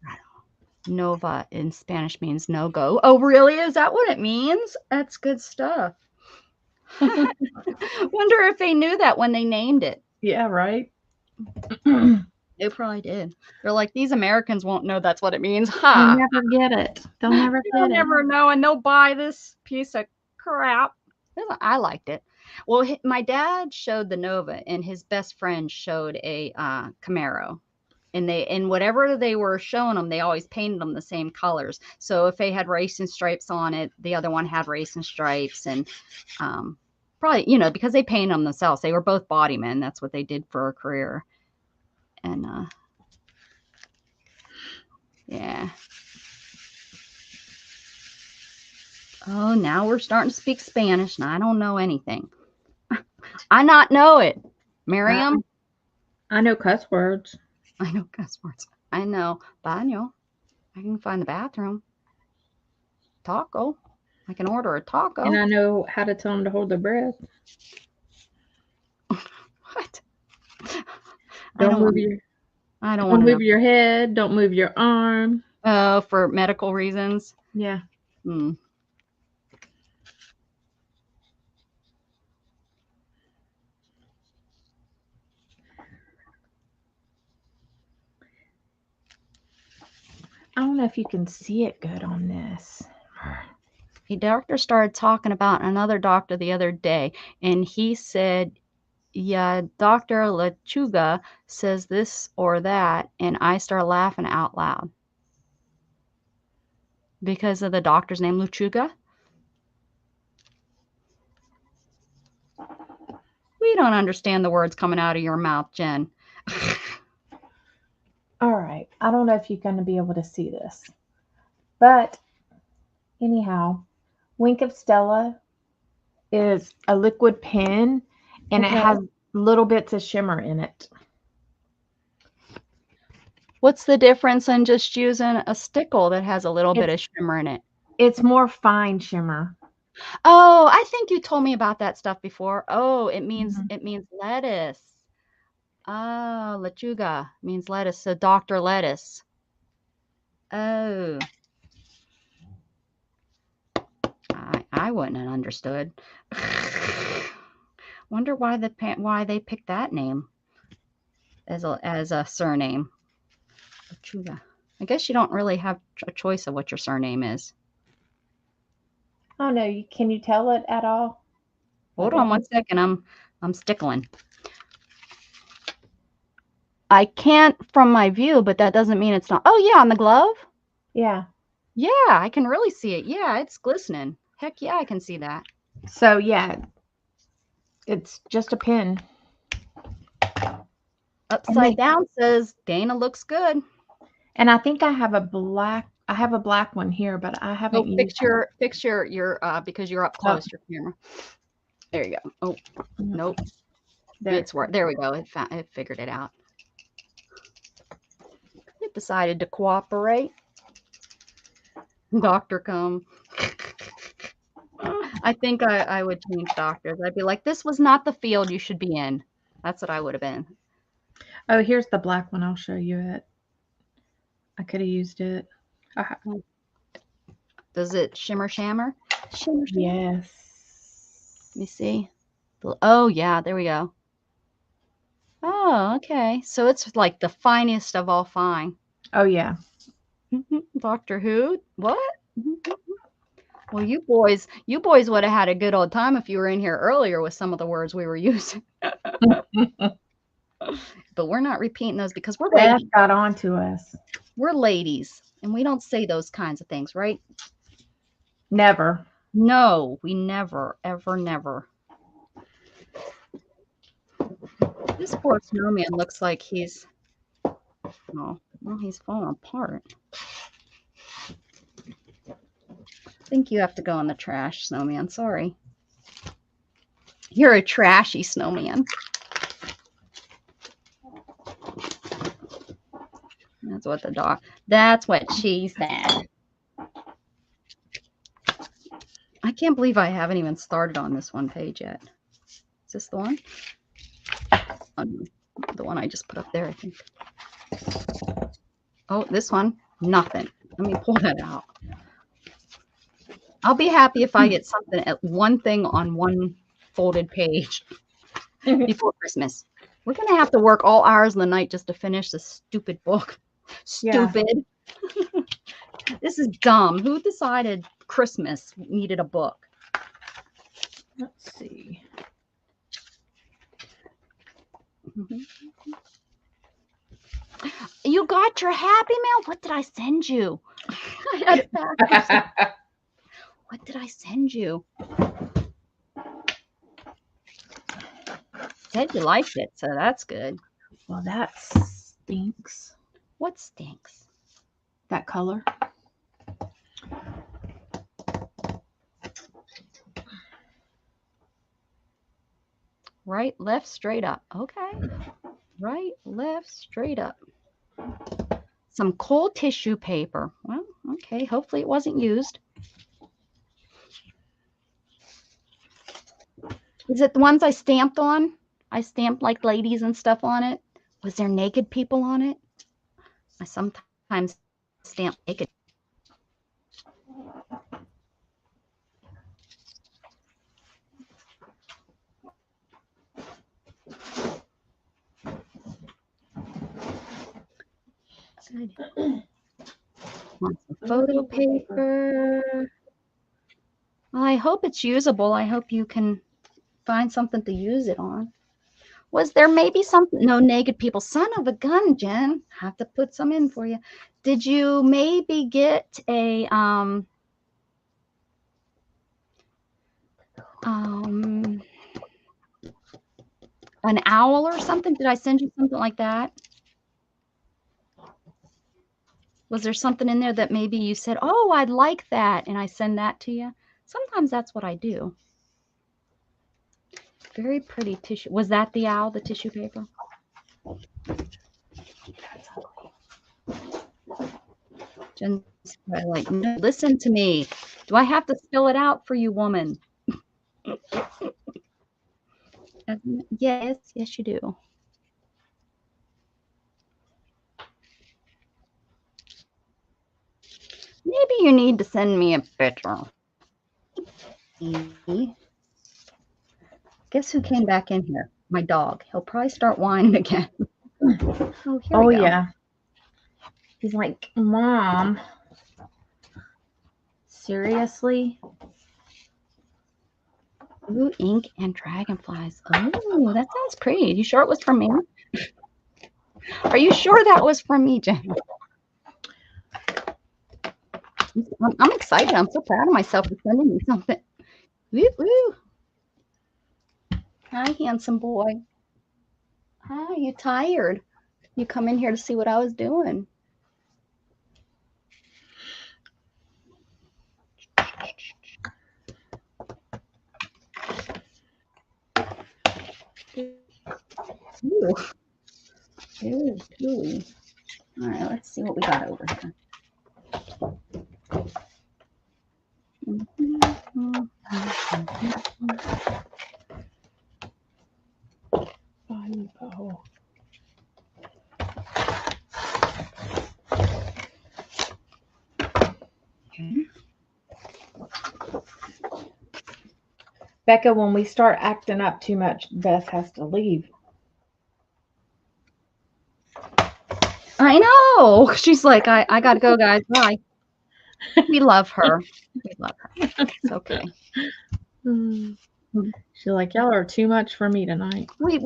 I don't know. Nova in Spanish means no go. Oh, really? Is that what it means? That's good stuff. Wonder if they knew that when they named it.
Yeah, right.
They probably did. They're like, these Americans won't know that's what it means. Ha!
They'll never get it. They'll never get it.
They'll never know, and they'll buy this piece of crap. I liked it. Well, my dad showed the Nova, and his best friend showed a Camaro. And whatever they were showing them, they always painted them the same colors. So if they had racing stripes on it, the other one had racing stripes, and probably because they painted them themselves. They were both body men. That's what they did for a career. And yeah. Oh, now we're starting to speak Spanish, and I don't know anything. I not know it. Miriam?
I know cuss words.
I know cuss words. I know baño. I can find the bathroom. Taco. I can order a taco.
And I know how to tell them to hold their breath.
What?
Don't move your head. Don't move your arm.
Oh, for medical reasons.
Yeah.
Hmm.
I don't know if you can see it good on this.
A doctor started talking about another doctor the other day, and he said, yeah, Dr. Lechuga says this or that, and I started laughing out loud. Because of the doctor's name, Lechuga? We don't understand the words coming out of your mouth, Jen.
All right. I don't know if you're going to be able to see this. But anyhow, Wink of Stella is a liquid pen, and it has little bits of shimmer in it.
What's the difference in just using a stickle that has a little bit of shimmer in it?
It's more fine shimmer.
Oh, I think you told me about that stuff before. Oh, it means lettuce. Oh, lechuga means lettuce. So Dr. Lettuce. Oh. I wouldn't have understood. Wonder why they picked that name as a surname. Lechuga. I guess you don't really have a choice of what your surname is.
Oh no, can you tell it at all?
Hold on 1 second. I'm stickling. I can't from my view, but that doesn't mean it's not. Oh yeah, on the glove?
Yeah.
Yeah, I can really see it. Yeah, it's glistening. Heck yeah, I can see that.
So yeah, it's just a pin.
Upside down says Dana looks good.
And I think I have a black one here, but I haven't used
it. Fix your because you're up close your camera. There you go. Oh, nope. There we go. It figured it out. It decided to cooperate. Doctor come. I think I would change doctors. I'd be like, this was not the field you should be in. That's what I would have been.
Oh, here's the black one. I'll show you it. I could have used it.
Does it shimmer shammer? Shimmer shammer.
Yes.
Let me see. Oh, yeah, there we go. Oh, okay. So it's like the finest of all fine.
Oh, yeah.
Doctor Who? What? Well, you boys would have had a good old time if you were in here earlier with some of the words we were using. But we're not repeating those because we're ladies.
Beth got on to us.
We're ladies, and we don't say those kinds of things, right?
Never.
No, we never, ever, never. This poor snowman looks like he's falling apart. I think you have to go in the trash, snowman. Sorry. You're a trashy snowman. That's what she said. I can't believe I haven't even started on this one page yet. Is this the one? The one I just put up there, I think. Oh, this one? Nothing. Let me pull that out. I'll be happy if I get something at one thing on one folded page before Christmas. We're going to have to work all hours of the night just to finish this stupid book. Stupid. Yeah. This is dumb. Who decided Christmas needed a book?
Let's see.
You got your Happy Mail? What did I send you? I had it back. What did I send you? Said you liked it, so that's good.
Well, that stinks.
What stinks?
That color.
Right, left, straight up. Okay. Right, left, straight up. Some cold tissue paper. Well, okay. Hopefully it wasn't used. Is it the ones I stamped on? I stamped like ladies and stuff on it. Was there naked people on it? I sometimes stamp naked. Want some photo paper. Well, I hope it's usable. I hope you can find something to use it on. Was there maybe something? No naked people. Son of a gun, Jen. Have to put some in for you. Did you maybe get a an owl or something? Did I send you something like that? Was there something in there that maybe you said, oh, I'd like that, and I send that to you? Sometimes that's what I do. Very pretty tissue. Was that the owl, the tissue paper? That's ugly. Jen's like, no, listen to me. Do I have to spell it out for you, woman? Yes, yes, you do. Maybe you need to send me a picture. Guess who came back in here? My dog. He'll probably start whining again.
Oh, yeah. He's like, Mom. Seriously?
Blue ink and dragonflies. Oh, that sounds pretty. You sure it was from me? Are you sure that was from me, Jen? I'm excited. I'm so proud of myself for sending me something. Woo woo. Hi, handsome boy. Hi, you tired? You come in here to see what I was doing. Ooh. Ooh, ooh. All right, let's see what we got over here.
Becca, when we start acting up too much, Beth has to leave.
I know. She's like, I gotta go, guys. Bye. We love her. We love her. It's okay.
She's like, y'all are too much for me tonight.
I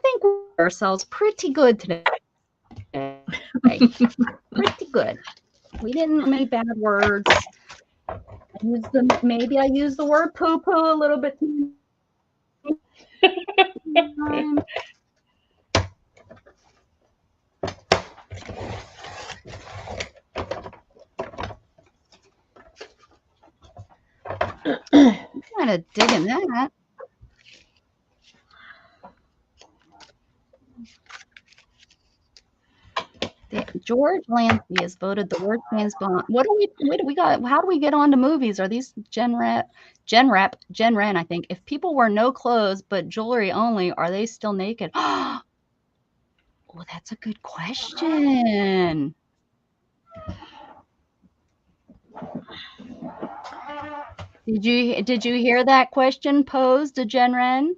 think we ourselves pretty good today. Pretty good. We didn't make bad words. Maybe I used the word poo-poo a little bit. I'm kind of digging that. George Lancey is voted the worst James Bond. What do we got? How do we get on to movies? Are these Gen Ren, I think. If people wear no clothes but jewelry only, are they still naked? Oh, that's a good question. Did you hear that question posed to Gen Ren?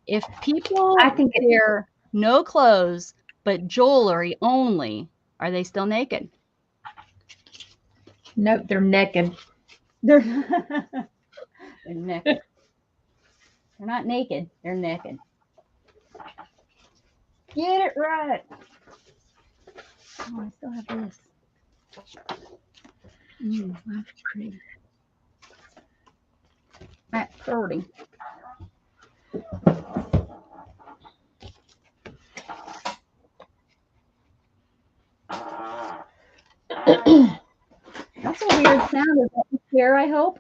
If people wear no clothes but jewelry only, are they still naked?
Nope, they're naked.
They're naked. They're not naked. They're naked. Get it right. Oh, I still have this. That's pretty. That's pretty. That's a weird sound. Is that a chair, I hope?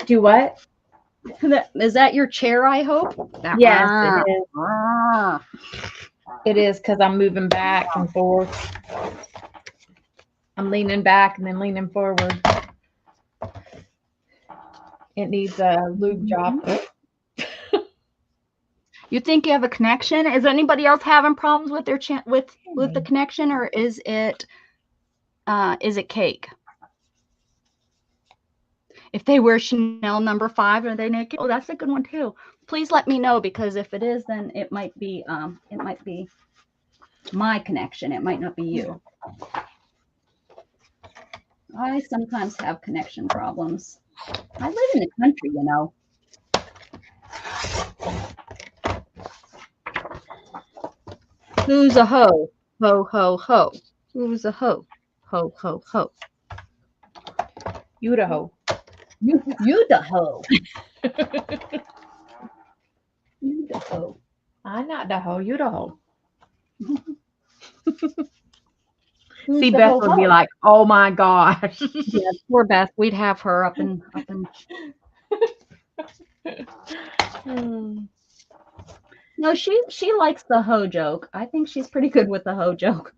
Do what?
Is that your chair, I hope?
Yes, it is. It is because I'm moving back and forth. I'm leaning back and then leaning forward. It needs a lube job.
You think you have a connection? Is anybody else having problems with their with the connection, or is it cake? If they wear Chanel number 5, are they naked? Oh, that's a good one too. Please let me know, because if it is, then it might be my connection. It might not be you. I sometimes have connection problems. I live in the country, you know. Who's a hoe? Ho, ho, ho. Who's a hoe? Ho, ho, ho.
You the hoe.
You the hoe. You the hoe.
I'm not the hoe. You the hoe.
Who's
See,
the
Beth
hoe
would be
hoe?
like, "Oh my gosh."
Yeah, poor Beth. We'd have her up and. No, she likes the hoe joke. I think she's pretty good with the hoe joke.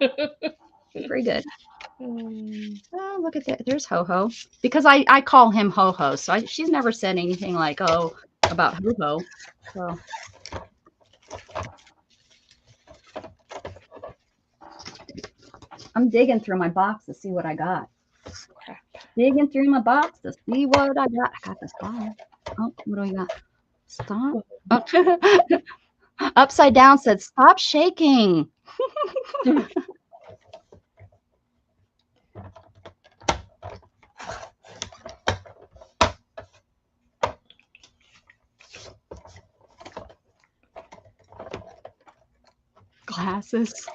Pretty good. Oh, look at that. There's Ho Ho. Because I call him Ho Ho. So she's never said anything like, oh, about Ho Ho. So. I'm digging through my box to see what I got. Digging through my box to see what I got. I got this ball. Oh, what do we got? Stop. Oh. Upside down said, stop shaking. Glasses.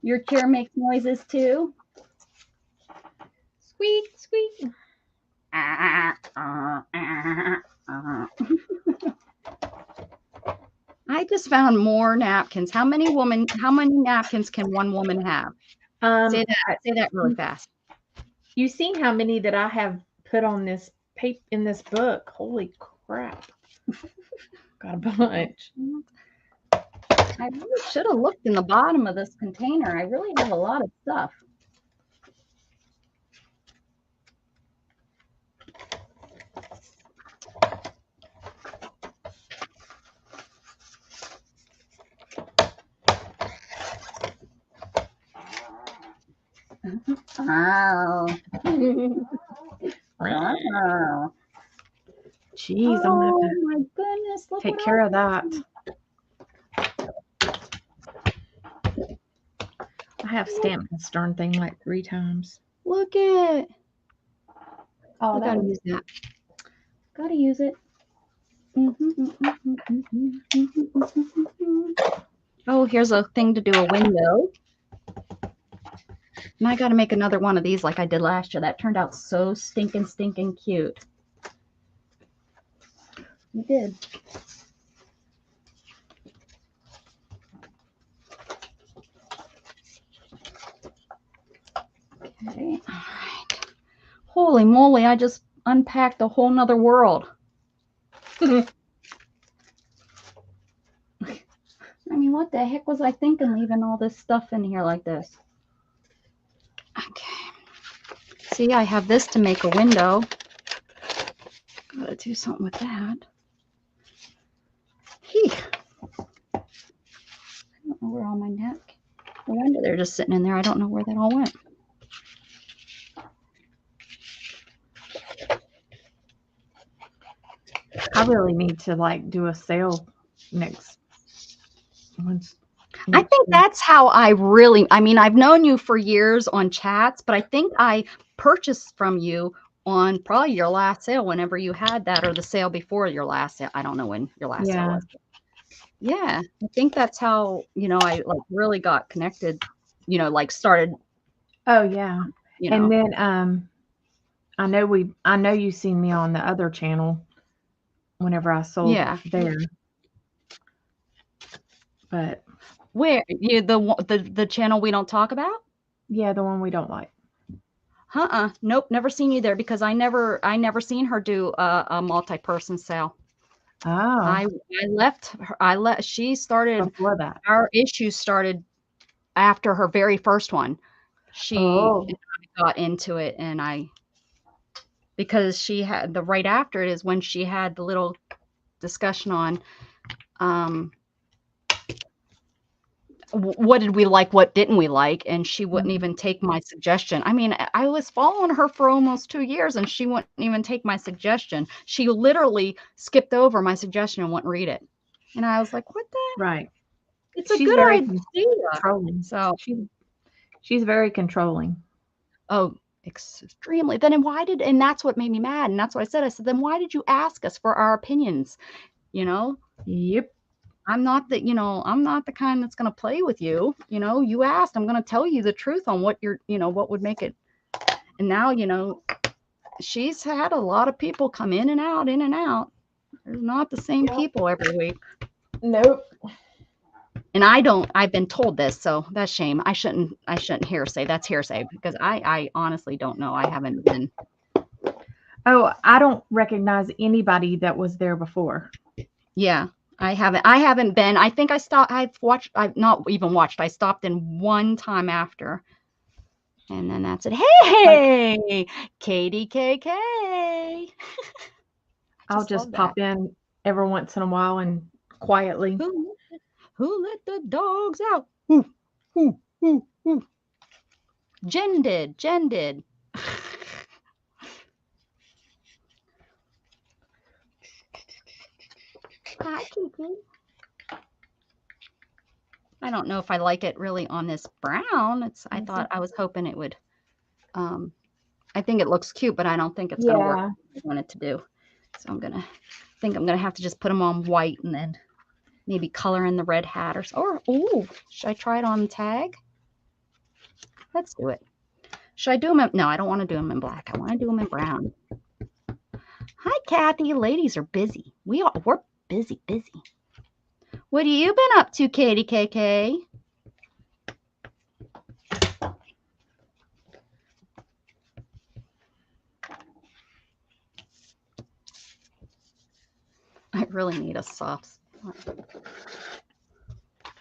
Your chair makes noises too. Squeak, squeak. I just found more napkins. How many napkins can one woman have? Say that really fast.
You seen how many that I have put on this paper in this book? Holy crap. Got a bunch.
I really should have looked in the bottom of this container. I really have a lot of stuff. Wow. Wow.
Jeez, I'm gonna have to
my goodness, look
take care of that. I have stamped this darn thing like 3 times.
Look at.
Oh,
I gotta use that. Gotta use it. Oh, here's a thing to do a window. And I gotta make another one of these like I did last year. That turned out so stinking cute. You did. Okay, all right. Holy moly, I just unpacked a whole nother world. I mean, what the heck was I thinking leaving all this stuff in here like this? Okay. See, I have this to make a window. Gotta do something with that. I don't know where all my napkins. No wonder they're just sitting in there. I don't know where that all went.
I really need to like do a sale next once.
I think that's how I mean, I've known you for years on chats, but I think I purchased from you on probably your last sale, whenever you had that, or the sale before your last sale. I don't know when your last sale was. Yeah, I think that's how, I like really got connected, like started.
Oh yeah. And then I know you've seen me on the other channel whenever I sold there. But
where the channel we don't talk about?
Yeah, the one we don't like.
Nope, never seen you there because I never seen her do a multi-person sale.
Oh,
I left her. She started,
before that.
our issues started after her very first one. She
Oh,
got into it, and because she had the right after it is when she had the little discussion on what did we like, what didn't we like, and she wouldn't even take my suggestion. I mean, I was following her for almost 2 years, and she wouldn't even take my suggestion. She literally skipped over my suggestion and wouldn't read it. And I was like, what the?
right.
It's a
She's
good
very
idea.
controlling.
So,
She's very controlling.
oh, extremely. And that's what made me mad. And that's what I said. I said, then why did you ask us for our opinions? You know,
Yep.
I'm not the kind that's going to play with you. You asked, I'm going to tell you the truth on what what would make it. And now, she's had a lot of people come in and out, in and out. They're not the same people every week.
Nope.
And I've been told this, so that's shame. I shouldn't hearsay. That's hearsay because I honestly don't know. I haven't been.
Oh, I don't recognize anybody that was there before.
Yeah, I haven't been. I think I stopped. I've not even watched. I stopped in one time after. And then that's it. Hey, Katie KK.
I'll just pop in every once in a while and quietly.
Who let the dogs out? Who? Jen did. Hi, Kiki. I don't know if I like it really on this brown. I was hoping it would. I think it looks cute, but I don't think it's gonna work what I want it to do. So I'm gonna have to just put them on white and then maybe color in the red hat or should I try it on tag? Let's do it. Should I do them no, I don't want to do them in black. I want to do them in brown. Hi, Kathy. Ladies are busy. We're busy. What have you been up to, Katie KK? I really need a soft spot.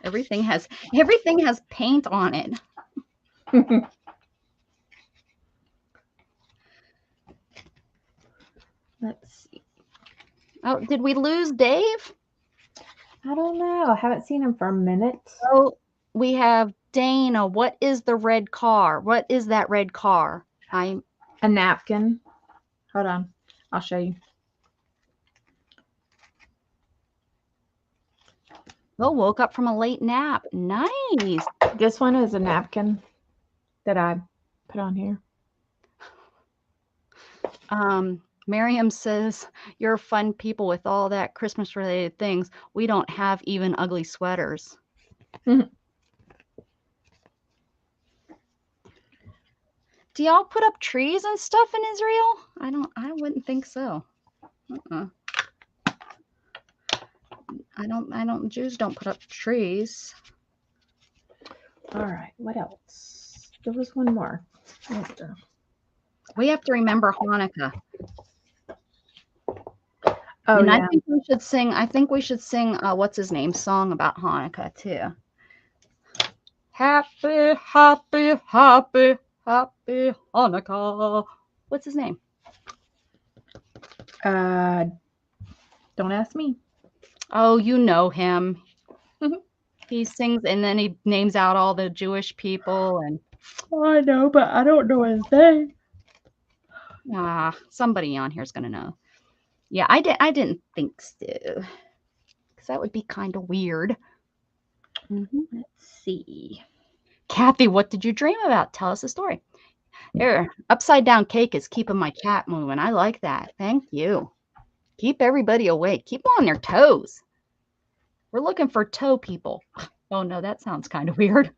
Everything has paint on it. Let's see. Oh, did we lose Dave?
I don't know. I haven't seen him for a minute.
Oh, we have Dana. What is the red car? What is that red car?
A napkin. Hold on. I'll show you.
Oh, woke up from a late nap. Nice.
This one is a napkin that I put on here.
Miriam says, you're fun people with all that Christmas related things. We don't have even ugly sweaters. Do y'all put up trees and stuff in Israel? I wouldn't think so. Jews don't put up trees.
All right, what else? There was one more.
We have to remember Hanukkah.
Oh,
and
yeah.
I think we should sing what's his name song about Hanukkah too. Happy, happy, happy, happy Hanukkah. What's his name?
Don't ask me.
Oh, you know him. He sings and then he names out all the Jewish people and
I know, but I don't know his name.
Somebody on here is gonna know. Yeah, I didn't think so. Because that would be kind of weird. Let's see. Kathy, what did you dream about? Tell us a story. There, upside down cake is keeping my cat moving. I like that. Thank you. Keep everybody awake. Keep them on their toes. We're looking for toe people. Oh no, that sounds kind of weird.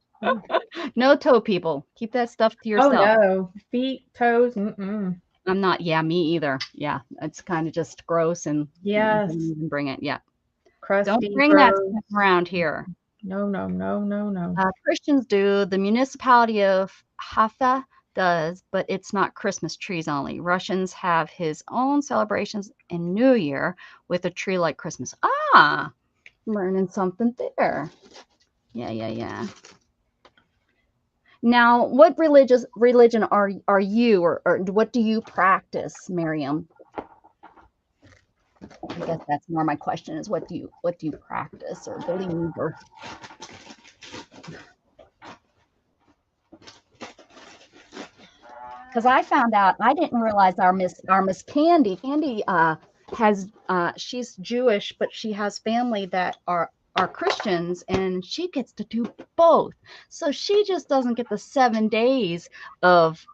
No toe people. Keep that stuff to yourself.
Oh no, feet, toes. I'm
not. Yeah, me either. Yeah, it's kind of just gross and
yes.
You can bring it. Yeah.
Crusty,
don't bring
gross.
That stuff around here.
No.
Christians do. The municipality of Haifa, does, but it's not Christmas trees only. Russians have his own celebrations in New Year with a tree like Christmas. Ah, learning something there. Yeah. Now, what religion are you, or what do you practice, Miriam? I guess that's more my question, is what do you practice or believe, or because I found out, I didn't realize our Miss Candy has she's Jewish, but she has family that are Christians, and she gets to do both. So she just doesn't get the 7 days of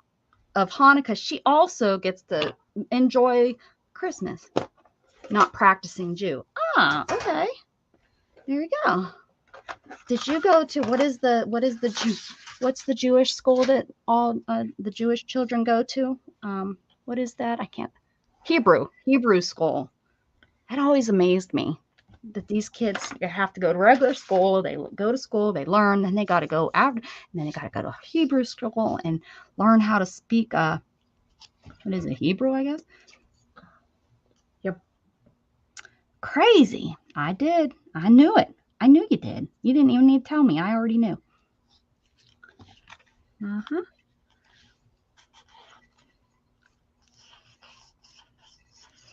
Hanukkah. She also gets to enjoy Christmas, not practicing Jew. Ah, okay. There you go. Did you go to what's the Jewish school that all the Jewish children go to? What is that? I can't. Hebrew school. That always amazed me, that these kids have to go to regular school. They go to school, they learn, then they got to go out, and then they got to go to Hebrew school and learn how to speak. What is it? Hebrew, I guess.
Yep.
Crazy. I did. I knew it. I knew you did. You didn't even need to tell me. I already knew.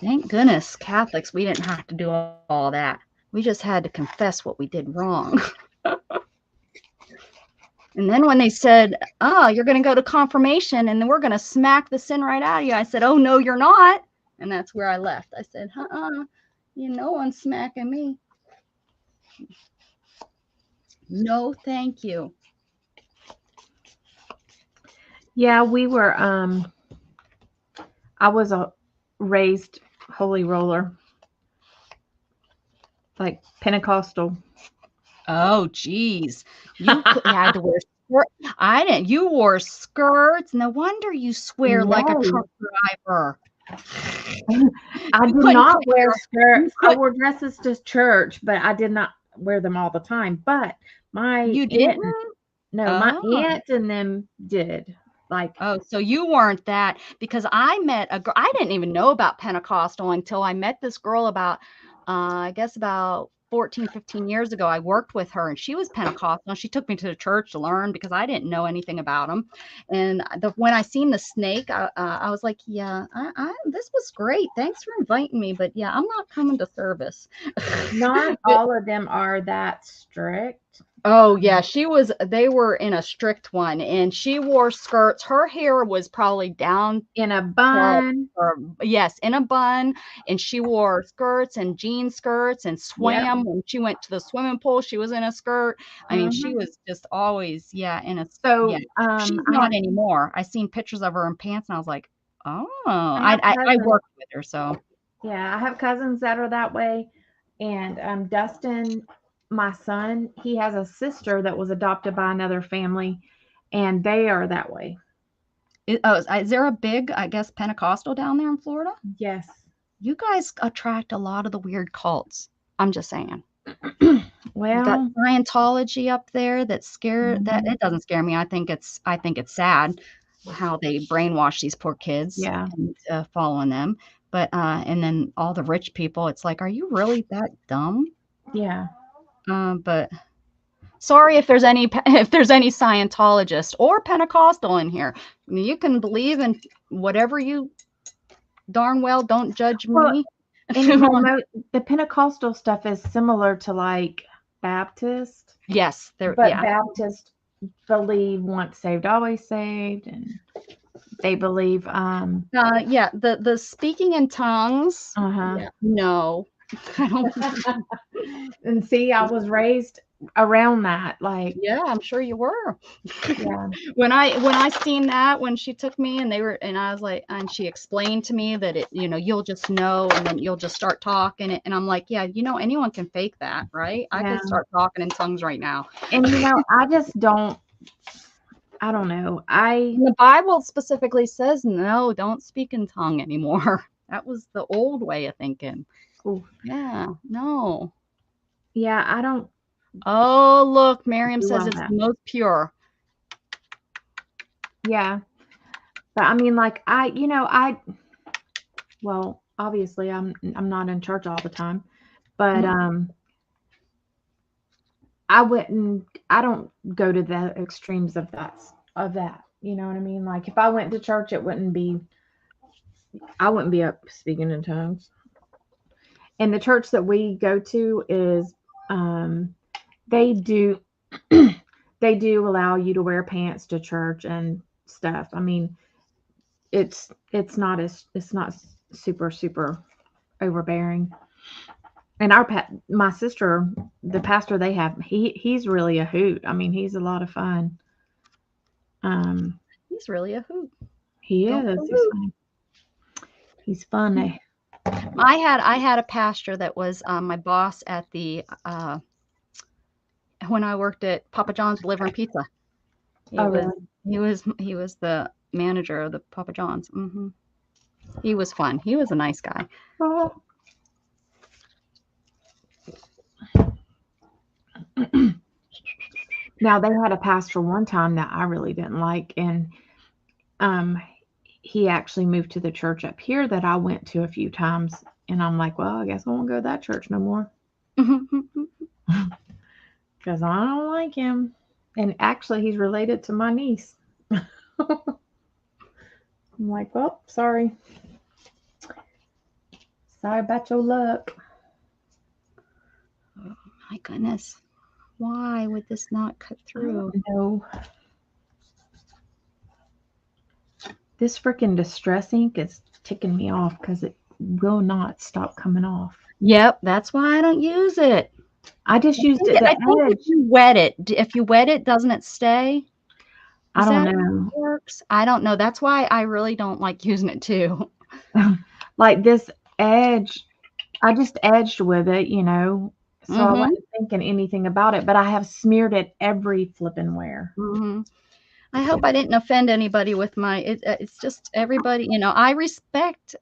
Thank goodness, Catholics, we didn't have to do all that. We just had to confess what we did wrong. And then when they said, oh, you're going to go to confirmation and then we're going to smack the sin right out of you, I said, oh, no, you're not. And that's where I left. I said, no one's smacking me. No, thank you.
Yeah, we were, I was a raised holy roller, like Pentecostal.
Oh, geez. You had to wear skirts. I didn't. You wore skirts. No wonder you swear like a truck driver.
I did not wear skirts. I wore dresses to church, but I did not wear them all the time. But my
You didn't?
my aunt and them did. Like,
oh, so you weren't that, because I met a girl. I didn't even know about Pentecostal until I met this girl about, I guess about 14, 15 years ago. I worked with her and she was Pentecostal. She took me to the church to learn because I didn't know anything about them. And when I seen the snake, I was like, yeah, this was great. Thanks for inviting me. But yeah, I'm not coming to service.
Not all of them are that strict.
Oh yeah, they were in a strict one, and she wore skirts. Her hair was probably down
in a bun.
Yes, in a bun. And she wore skirts and jean skirts and swam. Yep. When she went to the swimming pool, she was in a skirt. I mean, she was just always, in a,
so
yeah. She's not anymore. I seen pictures of her in pants and I was like, oh, I worked with her. So
yeah, I have cousins that are that way. And Dustin, my son, he has a sister that was adopted by another family, and they are that way.
Is there a big, I guess, Pentecostal down there in Florida?
Yes.
You guys attract a lot of the weird cults. I'm just saying.
Well,
you've got Scientology up there that that it doesn't scare me. I think it's sad how they brainwash these poor kids.
Yeah.
And following them. But and then all the rich people, it's like, are you really that dumb?
Yeah.
But sorry if there's any Scientologist or Pentecostal in here. I mean, you can believe in whatever you darn well, don't judge me.
And the Pentecostal stuff is similar to like Baptist.
Yes,
but Baptist believe once saved, always saved, and they believe
the speaking in tongues. No. I don't.
And see, I was raised around that, like,
yeah, I'm sure you were.
Yeah.
when I seen that, when she took me and I was like, and she explained to me that you'll just know, and then you'll just start talking, and I'm like, yeah, anyone can fake that, right? I can start talking in tongues right now.
And I just don't know.
The Bible specifically says no, don't speak in tongue anymore. That was the old way of thinking.
Ooh.
Yeah, no.
Yeah, I don't.
Oh, look, Miriam says it's the most pure.
Yeah. But I mean, like well, obviously I'm not in church all the time, but I don't go to the extremes of that. You know what I mean? Like if I went to church, I wouldn't be up speaking in tongues. And the church that we go to is they do they do allow you to wear pants to church and stuff. I mean, it's not super overbearing. And my sister, the pastor they have, he's really a hoot. I mean, he's a lot of fun.
He's really a hoot.
He is. He's funny.
I had a pastor that was my boss at the when I worked at Papa John's delivering pizza. He was the manager of the Papa John's. He was fun. He was a nice guy.
Oh. Now they had a pastor one time that I really didn't like, and he actually moved to the church up here that I went to a few times, and I'm like, well, I guess I won't go to that church no more. Because I don't like him. And actually, he's related to my niece. I'm like, well, sorry. Sorry about your luck.
Oh, my goodness. Why would this not cut through?
No. This freaking distress ink is ticking me off because it will not stop coming off.
Yep, that's why I don't use it.
I just used it.
I think if you wet it, doesn't it stay?
I don't know.
How it works? I don't know. That's why I really don't like using it too.
Like this edge, I just edged with it, so I wasn't thinking anything about it, but I have smeared it every flipping where.
I hope I didn't offend anybody with it's just everybody, I respect,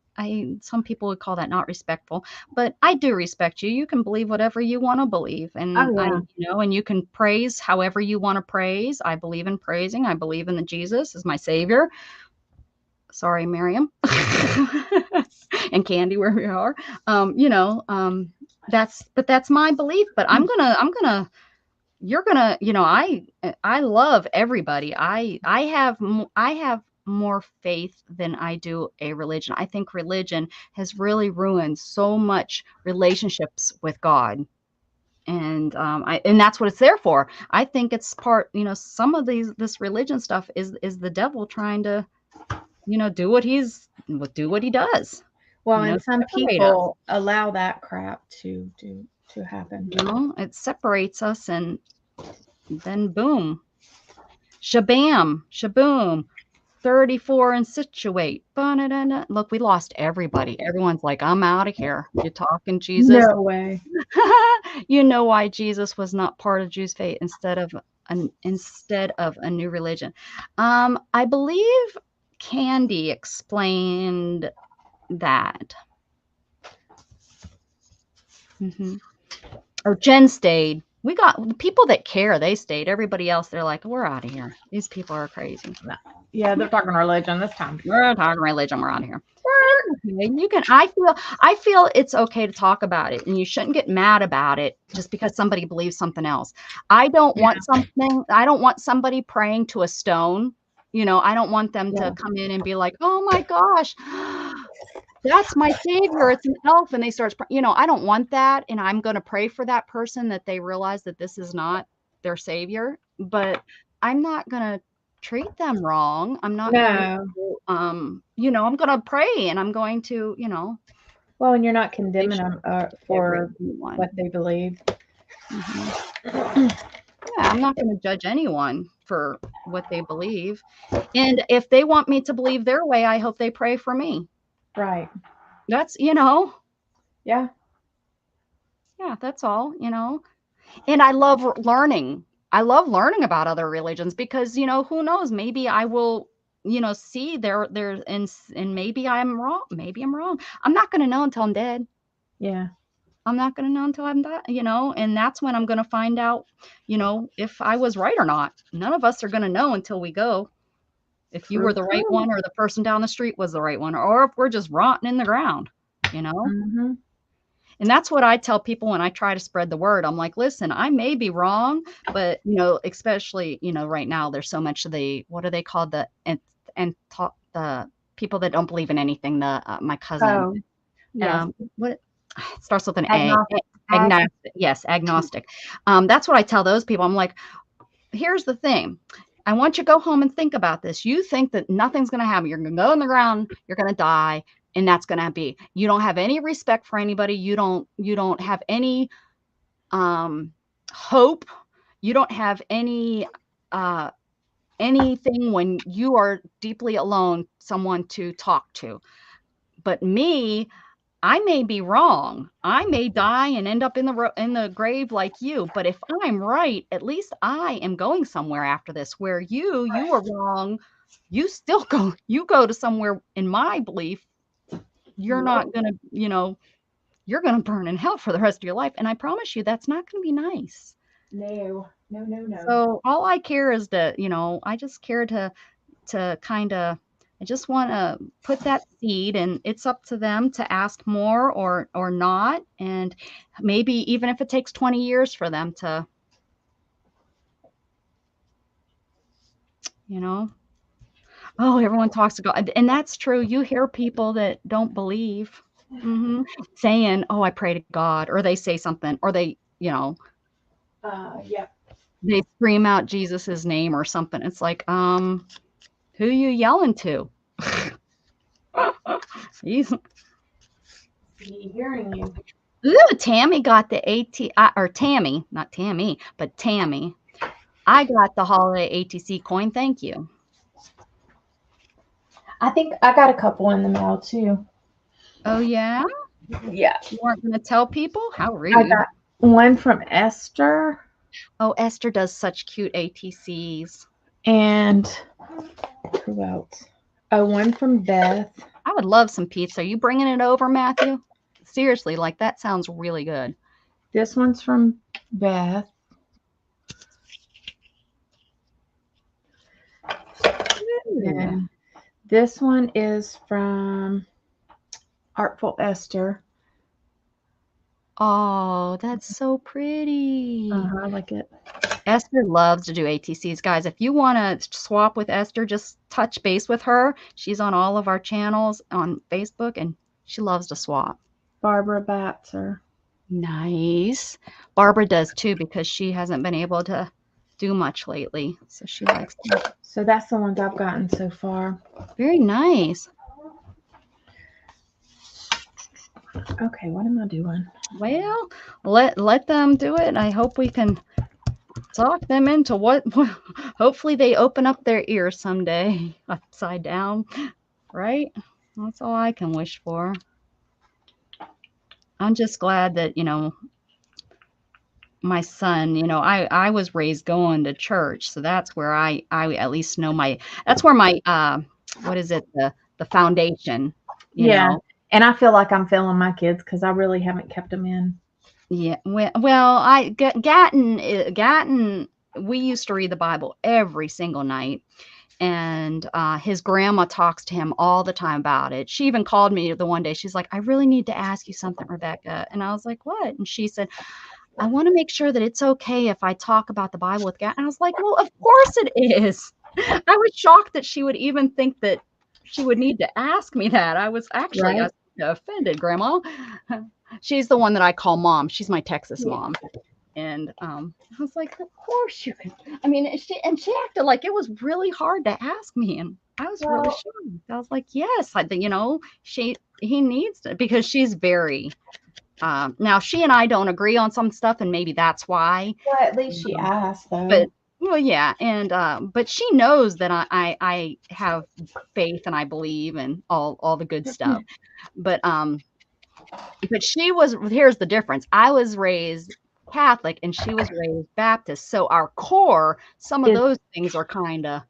some people would call that not respectful, but I do respect you. You can believe whatever you want to believe. And and you can praise however you want to praise. I believe in praising. I believe in Jesus as my savior. Sorry, Miriam and Candy, where we are. That's my belief, but you're gonna, I love everybody. I have more faith than I do a religion. I think religion has really ruined so much relationships with God. And and that's what it's there for. I think it's part, some of this religion stuff is the devil trying to, do what he does.
Well, and some people allow that crap to happen.
It separates us, and then boom, shabam, shaboom, 34 and situate. Ba-na-na-na. Look, we lost everybody. Everyone's like, I'm out of here. You're talking Jesus?
No way.
You know why Jesus was not part of Jews' faith instead of a new religion. I believe Candy explained that. Or Jen stayed. We got the people that care. They stayed. Everybody else, they're like, we're out of here. These people are crazy.
Yeah, they're talking religion this time.
We're talking religion. We're out of here. You can. I feel it's okay to talk about it, and you shouldn't get mad about it just because somebody believes something else. I don't want something. I don't want somebody praying to a stone. I don't want them to come in and be like, oh my gosh, that's my savior. It's an elf. And they start, I don't want that. And I'm going to pray for that person that they realize that this is not their savior, but I'm not going to treat them wrong. I'm not going to, I'm going to pray, and I'm going to,
Well, and you're not condemning them for what they believe.
I'm not going to judge anyone for what they believe. And if they want me to believe their way, I hope they pray for me.
Right.
That's,
Yeah.
Yeah, that's all, And I love learning. I love learning about other religions because, who knows, maybe I will, see there and maybe I'm wrong. Maybe I'm wrong. I'm not going to know until I'm dead.
Yeah.
I'm not going to know until I'm dead, and that's when I'm going to find out, if I was right or not. None of us are going to know until we go. if you were the right one or the person down the street was the right one, or if we're just rotting in the ground, you know?
Mm-hmm.
And that's what I tell people when I try to spread the word. I'm like, listen, I may be wrong, but you know, especially, you know, right now there's so much of the, what are they called? The people that don't believe in anything. My cousin,
Oh, yes.
what it starts with an
Agnostic.
agnostic. Yes, agnostic. That's what I tell those people. I'm like, here's the thing. I want you to go home and think about this. You think that nothing's going to happen. You're going to go in the ground. You're going to die. And that's going to be, you don't have any respect for anybody. You don't have any hope. You don't have any anything when you are deeply alone, someone to talk to. But me, I may be wrong. I may die and end up in the grave like you. But if I'm right, at least I am going somewhere after this. Where you were wrong, you still go. You go to somewhere. In my belief, you're not gonna. You know, you're gonna burn in hell for the rest of your life. And I promise you, that's not gonna be nice.
No.
So all I care is that, you know, I just care to kind of, I just want to put that seed, and it's up to them to ask more or not. And maybe even if it takes 20 years for them to, you know, oh, everyone talks to God. And that's true. You hear people that don't believe saying, oh, I pray to God, or they say something, or they, you know,
Yeah.
they scream out Jesus's name or something. It's like, who you yelling to? He's
Hearing you.
Ooh, Tammy got the or Tammy, not Tammy, but Tammy. I got the holiday ATC coin. Thank you.
I think I got a couple in the mail too.
Oh yeah?
Yeah.
You weren't going to tell people? How rude.
I got one from Esther.
Oh, Esther does such cute ATCs.
And who else? Oh, one from Beth.
I would love some pizza. Are you bringing it over, Matthew? Seriously, like that sounds really good.
This one's from Beth. And this one is from Artful Esther.
Oh, that's so pretty.
I like it.
Esther loves to do ATCs. Guys, if you want to swap with Esther, just touch base with her. She's on all of our channels on Facebook, and she loves to swap.
Barbara Batzer.
Nice. Barbara does too, because she hasn't been able to do much lately. So she likes to.
So that's the ones I've gotten so far.
Very nice.
Okay, what am I doing?
Well, let them do it. I hope we can talk them into what hopefully they open up their ears someday upside down, right? That's all I can wish for. I'm just glad that, you know, my son, you know, I was raised going to church, so that's where I at least know that's where my what is it, the foundation, you know.
And I feel like I'm failing my kids because I really haven't kept them in.
Yeah, well, Gatton, we used to read the Bible every single night, and his grandma talks to him all the time about it. She even called me the one day. She's like, I really need to ask you something, Rebecca. And I was like, what? And she said, I want to make sure that it's okay if I talk about the Bible with Gatton. And I was like, well, of course it is. I was shocked that she would even think that she would need to ask me that. I was actually offended, Grandma. She's the one that I call mom. She's my Texas mom. And I was like, of course you can. I mean, she acted like it was really hard to ask me. And I was really shocked. I was like, yes, you know, he needs to, because she's very, now she and I don't agree on some stuff, and maybe that's why.
Well, at least she asked though.
But well, yeah. And, but she knows that I have faith and I believe and all the good stuff. But here's the difference. I was raised Catholic and she was raised Baptist. So our core, some of those things are kind of.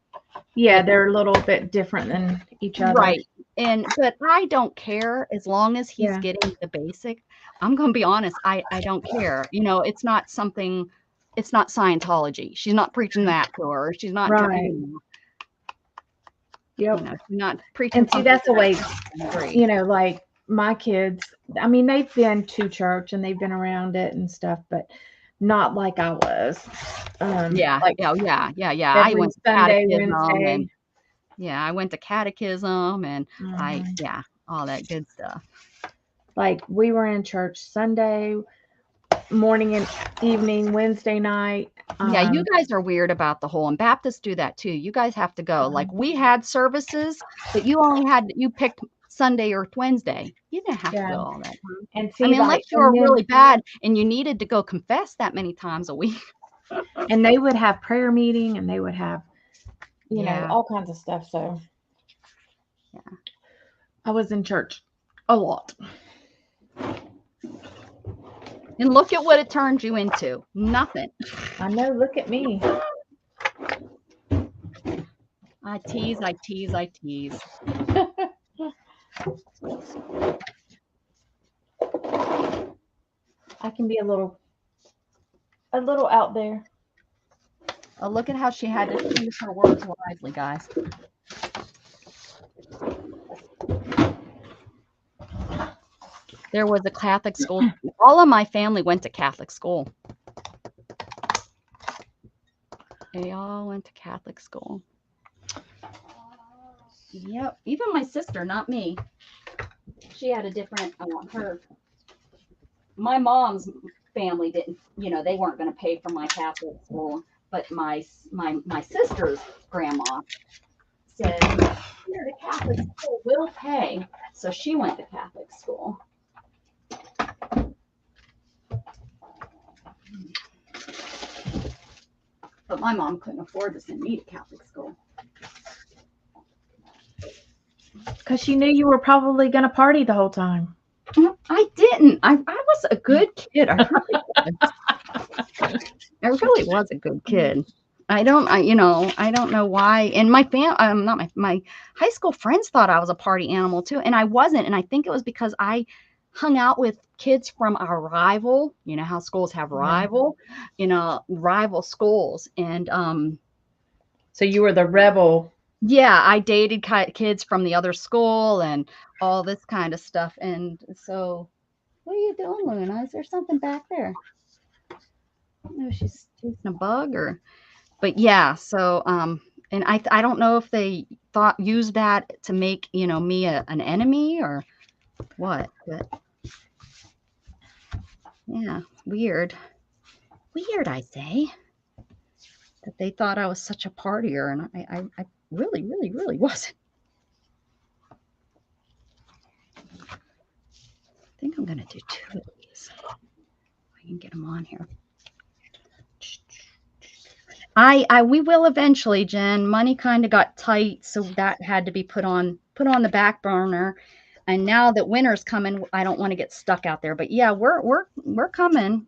Yeah, they're a little bit different than each other.
Right. But I don't care as long as he's getting the basic. I'm going to be honest. I don't care. You know, it's not Scientology. She's not preaching that to her. She's not.
Right. Yep.
You know, not preaching.
And see, that's the way,
great.
you know, like my kids, I mean, they've been to church and they've been around it and stuff, but not like I was.
Yeah,
Like
yeah. I
every
went to
Sunday,
catechism
Wednesday.
and I went to catechism and
Mhm.
all that good stuff.
Like we were in church Sunday morning and evening, Wednesday night.
Yeah, you guys are weird about the whole, and Baptists do that too. You guys have to go. Like we had services, but you picked Sunday or Wednesday. You didn't have to
Yeah.
go all that time.
And
I
see,
mean,
like,
unless you were really bad and you needed to go confess that many times a week.
and they would have prayer meeting and they would have, you know,
Yeah.
all kinds of stuff. So
Yeah.
I was in church a lot.
And look at what it turned you into. Nothing.
I know, look at me.
I tease.
I can be a little out there.
Oh, look at how she had to choose her words wisely, guys. There was a Catholic school. All of my family went to Catholic school. They all went to Catholic school. Yep. Even my sister, not me. She had a different, my mom's family didn't, they weren't going to pay for my Catholic school, but my sister's grandma said, here, the Catholic school will pay. So she went to Catholic school. But my mom couldn't afford to send me to Catholic school.
Because she knew you were probably going to party the whole time.
I didn't. I was a good kid. I really was a good kid. I don't know why. And my my high school friends thought I was a party animal too, and I wasn't. And I think it was because I hung out with kids from our rival. You know how schools have rival schools, and
so you were the rebel.
Yeah, I dated kids from the other school and all this kind of stuff. And so, what are you doing, Luna? Is there something back there? No, she's chasing a bug but yeah. So, and I don't know if they used that to make, me an enemy or what, but yeah, weird, I say, that they thought I was such a partier, and I really, really, really wasn't. I think I'm going to do 2 of these. I can get them on here. We will eventually, Jen. Money kind of got tight, so that had to be put on the back burner. And now that winter's coming, I don't want to get stuck out there. But yeah, we're coming.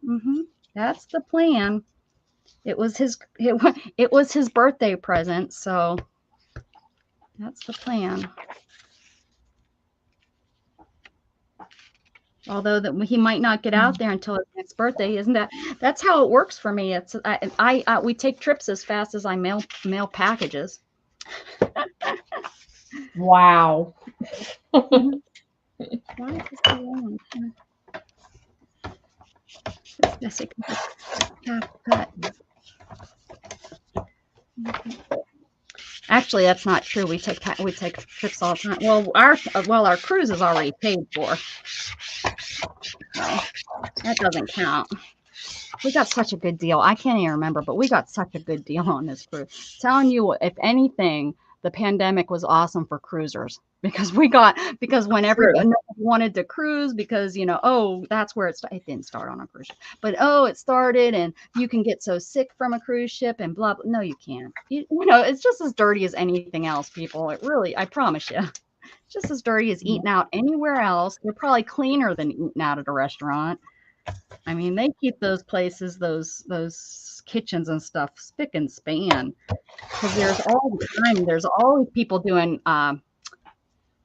That's the plan. It was his birthday present, so that's the plan. Although that he might not get out there until his next birthday, isn't that? That's how it works for me. It's we take trips as fast as I mail packages.
Wow.
Why is this so long? Actually, that's not true. We take trips all the time. Well, our cruise is already paid for. So that doesn't count. We got such a good deal. I can't even remember, but we got such a good deal on this cruise. Telling you, if anything, the pandemic was awesome for cruisers because when everybody wanted to cruise because, that's where it didn't start on a cruise ship, but it started, and you can get so sick from a cruise ship and blah, blah. No, you can't. It's just as dirty as anything else, people. It really, I promise you, just as dirty as eating out anywhere else. They're probably cleaner than eating out at a restaurant. I mean, they keep those places, those kitchens and stuff spick and span, because there's always people doing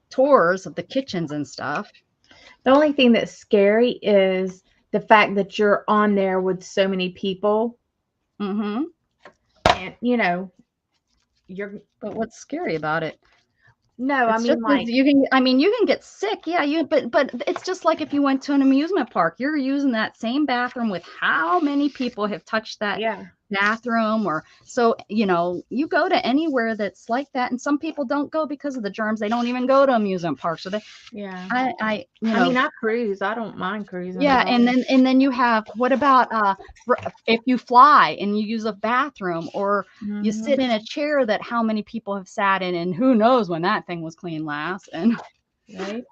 tours of the kitchens and stuff.
The only thing that's scary is the fact that you're on there with so many people.
Mm-hmm.
And,
but what's scary about it?
No,
It's just you can get sick. Yeah, but it's just like if you went to an amusement park, you're using that same bathroom with how many people have touched that bathroom or so, you go to anywhere that's like that. And some people don't go because of the germs. They don't even go to amusement parks. So I
mean, I cruise. I don't mind cruising.
Yeah, and then you have, what about if you fly and you use a bathroom or you sit in a chair that how many people have sat in, and who knows when that thing was clean last. And
right.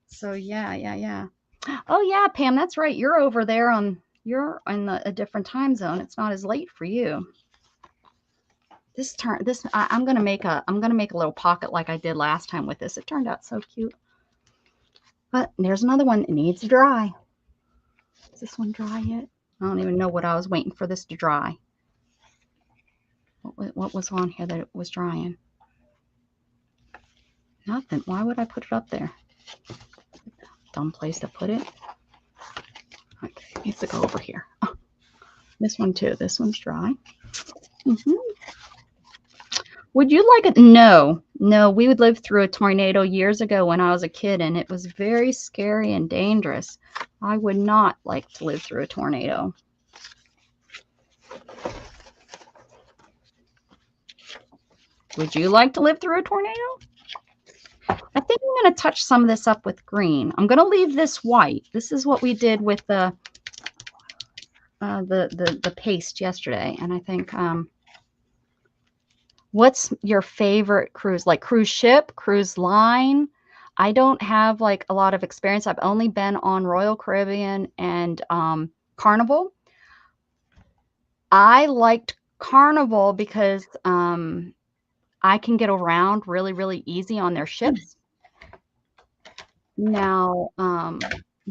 So yeah. Oh yeah, Pam, that's right. You're over there you're in a different time zone. It's not as late for you. I'm gonna make a little pocket like I did last time with this. It turned out so cute. But there's another one that needs to dry. Is this one dry yet? I don't even know what I was waiting for this to dry. What was on here that it was drying? Nothing. Why would I put it up there? Dumb place to put it. Okay, it needs to go over here. Oh, this one too. This one's dry. Would you like it? No, we would live through a tornado years ago when I was a kid, and it was very scary and dangerous. I would not like to live through a tornado. Would you like to live through a tornado? I think I'm going to touch some of this up with green. I'm going to leave this white. This is what we did with the paste yesterday, and I think what's your favorite cruise? Like cruise ship, cruise line? I don't have like a lot of experience. I've only been on Royal Caribbean and Carnival. I liked Carnival because I can get around really, really easy on their ships. Now,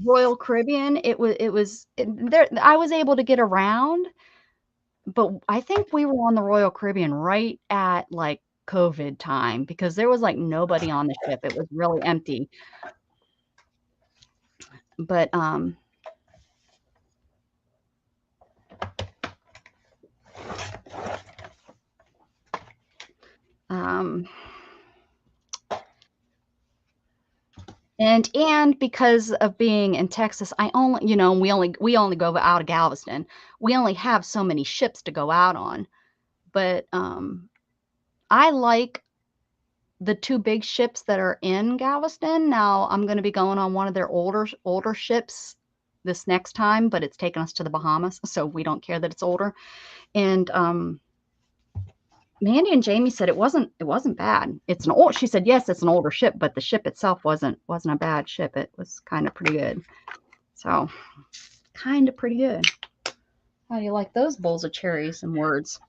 Royal Caribbean, I was able to get around, but I think we were on the Royal Caribbean right at like COVID time because there was like nobody on the ship. It was really empty. But and because of being in Texas, I only, we only go out of Galveston. We only have so many ships to go out on. But I like the two big ships that are in Galveston. Now I'm going to be going on one of their older ships this next time, but it's taking us to the Bahamas, so we don't care that it's older. And Mandy and Jamie said it wasn't bad. She said, yes, it's an older ship, but the ship itself wasn't a bad ship. It was kind of pretty good. So kind of pretty good. How do you like those bowls of cherries and words?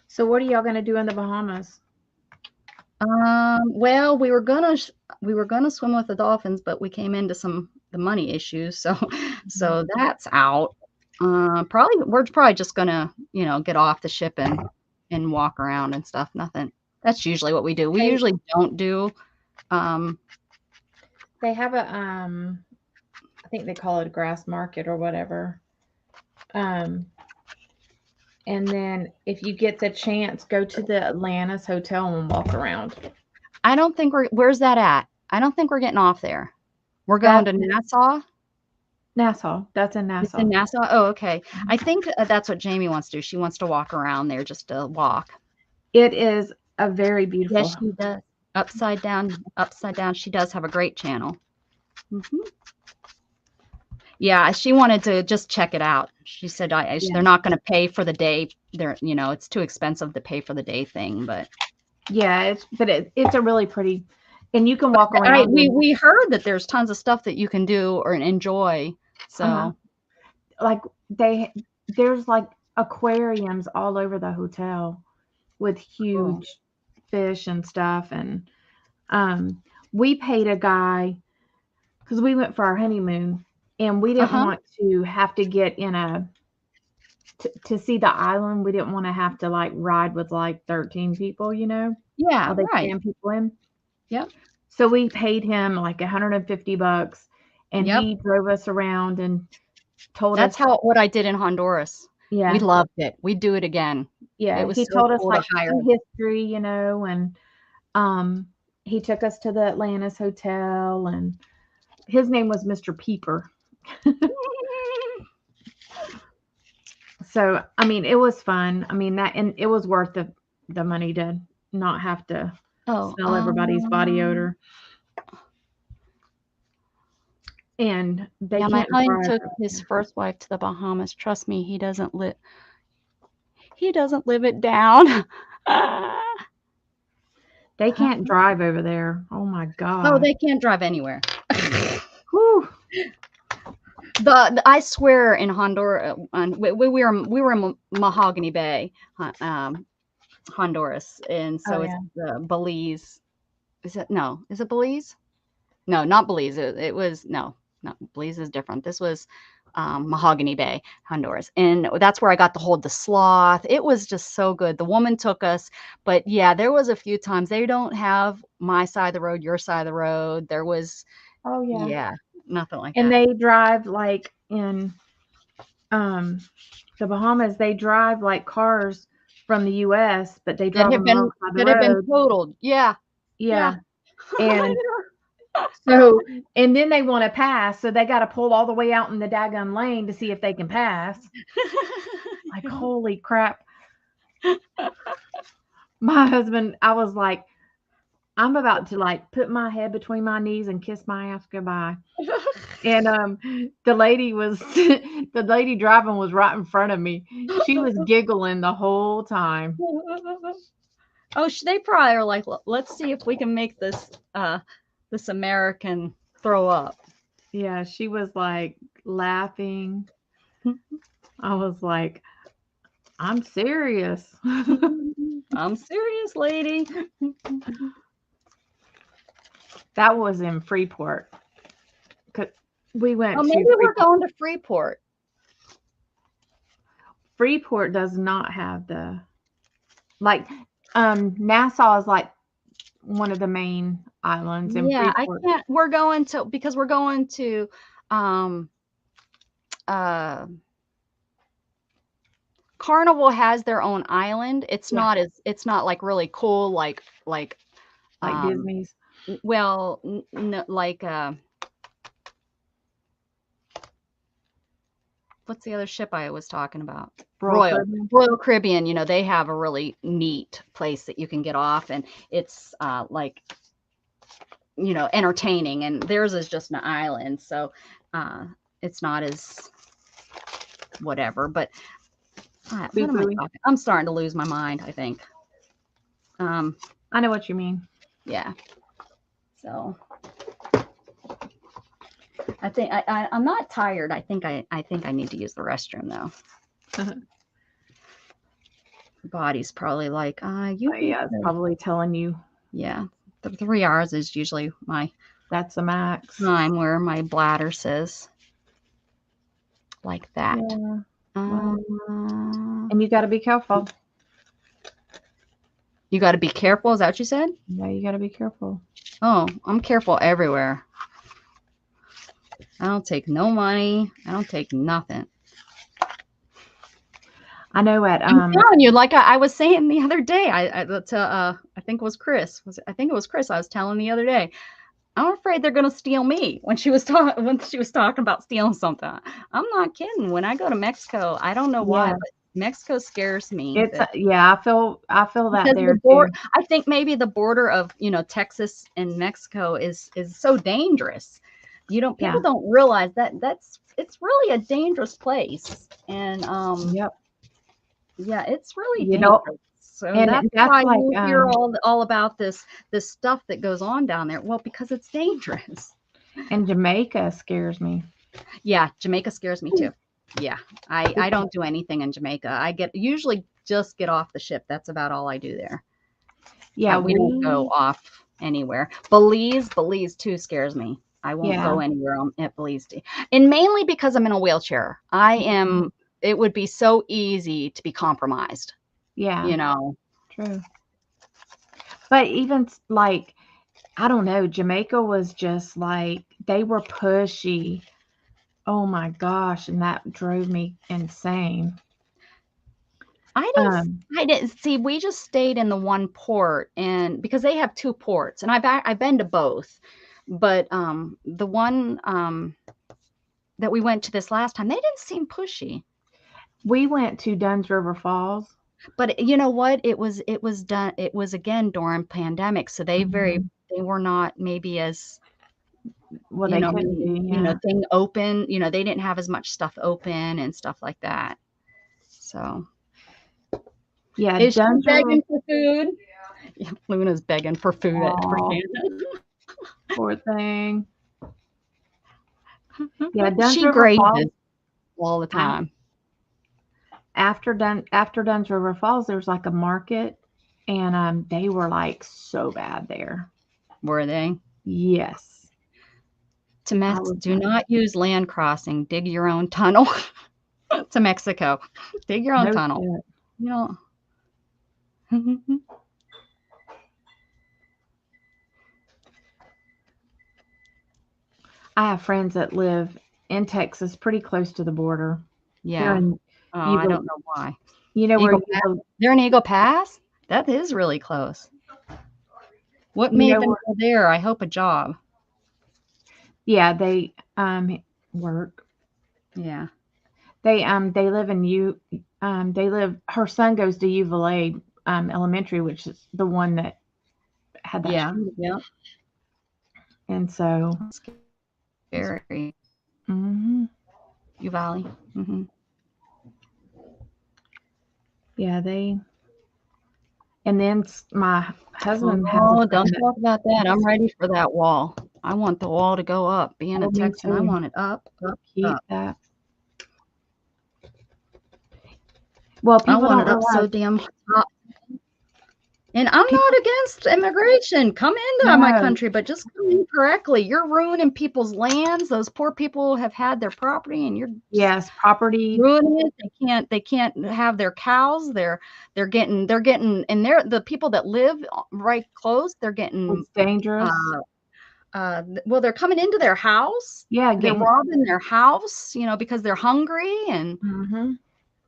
So what are y'all going to do in the Bahamas?
Well, we were gonna swim with the dolphins, but we came into the money issues, so that's out. We're probably just gonna, get off the ship and walk around and stuff. Nothing. That's usually what we do. We usually don't do.
They have a I think they call it a grass market or whatever. And then if you get the chance, go to the Atlantis Hotel and walk around.
I don't think where's that at? I don't think we're getting off there. We're going to Nassau.
Nassau. That's in Nassau.
It's in Nassau. Oh, okay. I think that's what Jamie wants to do. She wants to walk around there, just to walk.
It is a very beautiful.
Yes, she does. Upside down. She does have a great channel. Yeah, she wanted to just check it out. She said they're not going to pay for the day. It's too expensive to pay for the day thing, but
yeah, it's a really pretty, and you can walk around.
We heard that there's tons of stuff that you can do or enjoy. So,
like there's like aquariums all over the hotel with huge fish and stuff, and we paid a guy because we went for our honeymoon. And we didn't want to have to get in to see the island. We didn't want to have to like ride with like 13 people,
Yeah,
they scan people in.
Yep.
So we paid him like $150, and he drove us around and told us.
That's what I did in Honduras.
Yeah,
we loved it. We'd do it again.
Yeah,
It was
he
so
told us
cool to
like
hire.
some history, you know, and he took us to the Atlantis Hotel, and his name was Mr. Peeper. So, I mean, it was fun. I mean, and it was worth the money to not have to smell everybody's body odor. And they
Yeah, my
can't
husband
drive.
took his first wife to the Bahamas. Trust me, he doesn't live it down.
They can't drive over there. Oh my God.
Oh, they can't drive anywhere.
Whew.
I swear in Honduras, we were in Mahogany Bay, Honduras, and so it's Belize. Is it Belize? No, not Belize. It was not Belize is different. This was Mahogany Bay, Honduras, and that's where I got to hold the sloth. It was just so good. The woman took us, but yeah, there was a few times they don't have my side of the road, your side of the road. There was, nothing like that.
And they drive like in the Bahamas. They drive like cars from the U.S., but they drive on the wrong side of the road.
That have been totaled. Yeah.
And so, and then they want to pass, so they got to pull all the way out in the daggone lane to see if they can pass. Like, holy crap. My husband, I was like, I'm about to like put my head between my knees and kiss my ass goodbye. And the lady driving was right in front of me. She was giggling the whole time.
Oh, they probably are like, let's see if we can make this this American throw up.
Yeah, she was like laughing. I was like, I'm serious.
I'm serious, lady.
That was in Freeport. We went
maybe we're going to Freeport.
Freeport does not have the, like, Nassau is like one of the main islands in Freeport.
I can't. We're going to Carnival has their own island. It's not like really cool like
Disney's.
Well, no, like what's the other ship I was talking about? Royal Caribbean. You know, they have a really neat place that you can get off, and it's like, you know, entertaining. And theirs is just an island, so it's not as whatever. But what am I talking? I'm starting to lose my mind, I think.
I know what you mean.
Yeah. So I think I'm not tired. I think I need to use the restroom though. Body's probably like,
it's probably telling you.
Yeah. The 3 hours is usually
that's the max
time where my bladder says like that.
Yeah. And you got to be careful.
You got to be careful. Is that what you said?
Yeah, you got to be careful.
Oh, I'm careful everywhere. I don't take no money. I don't take nothing.
I know what.
I'm telling you, like I was saying the other day, I think it was Chris. I think it was Chris. I was telling the other day, I'm afraid they're gonna steal me when she was talking about stealing something. I'm not kidding. When I go to Mexico, I don't know why, but Mexico scares me.
It's I feel that there
too. I think maybe the border of, you know, Texas and Mexico is so dangerous. You know, people don't realize that it's really a dangerous place. And yeah, it's really dangerous. So that's why like, you hear all about this stuff that goes on down there. Well, because it's dangerous.
And Jamaica scares me.
Yeah, Jamaica scares me too. Yeah, I don't do anything in Jamaica. I usually just get off the ship. That's about all I do there. Yeah, we don't go off anywhere. Belize too scares me. I won't go anywhere at Belize. And mainly because I'm in a wheelchair. It would be so easy to be compromised.
Yeah.
You know.
True. But even like, I don't know, Jamaica was just like, they were pushy. Oh my gosh. And that drove me insane.
I didn't see. We just stayed in the one port, and because they have 2 ports, and I've been to both, but the one that we went to this last time, they didn't seem pushy.
We went to Dunn's River Falls.
But you know what? It was done. It was again during pandemic, so they they were not maybe as
Well, they couldn't be,
thing open. They didn't have as much stuff open and stuff like that. So
yeah,
is she begging for food? Yeah, Luna's begging for food for Shannon.
Poor thing. Yeah, Dunn's
She
River Falls
grazes all the time.
After Dunn's River Falls, there's like a market, and they were like so bad there.
Were they?
Yes.
Do not use land crossing. Dig your own tunnel to Mexico. Dig your own tunnel.
I have friends that live in Texas, pretty close to the border.
Yeah. I don't know why.
You know where
they're in Eagle Pass? That is really close. What made them go there? I hope a job.
Yeah, they work.
Yeah.
They live in her son goes to UVA Elementary, which is the one that had that shooting.
Yeah.
And so
scary. Uvalde.
Yeah, and then my husband has
don't talk about that. I'm ready for that wall. I want the wall to go up. Being a Texan, I want it up.
Keep that. Well, people
I want it up so damn hot. And I'm not against immigration. Come into my country, but just come in correctly. You're ruining people's lands. Those poor people have had their property, and you're
property
ruining it. They can't have their cows. They're getting, and the people that live right close. They're getting
it's dangerous.
Well, they're coming into their house.
Yeah,
they're robbing their house. Because they're hungry and.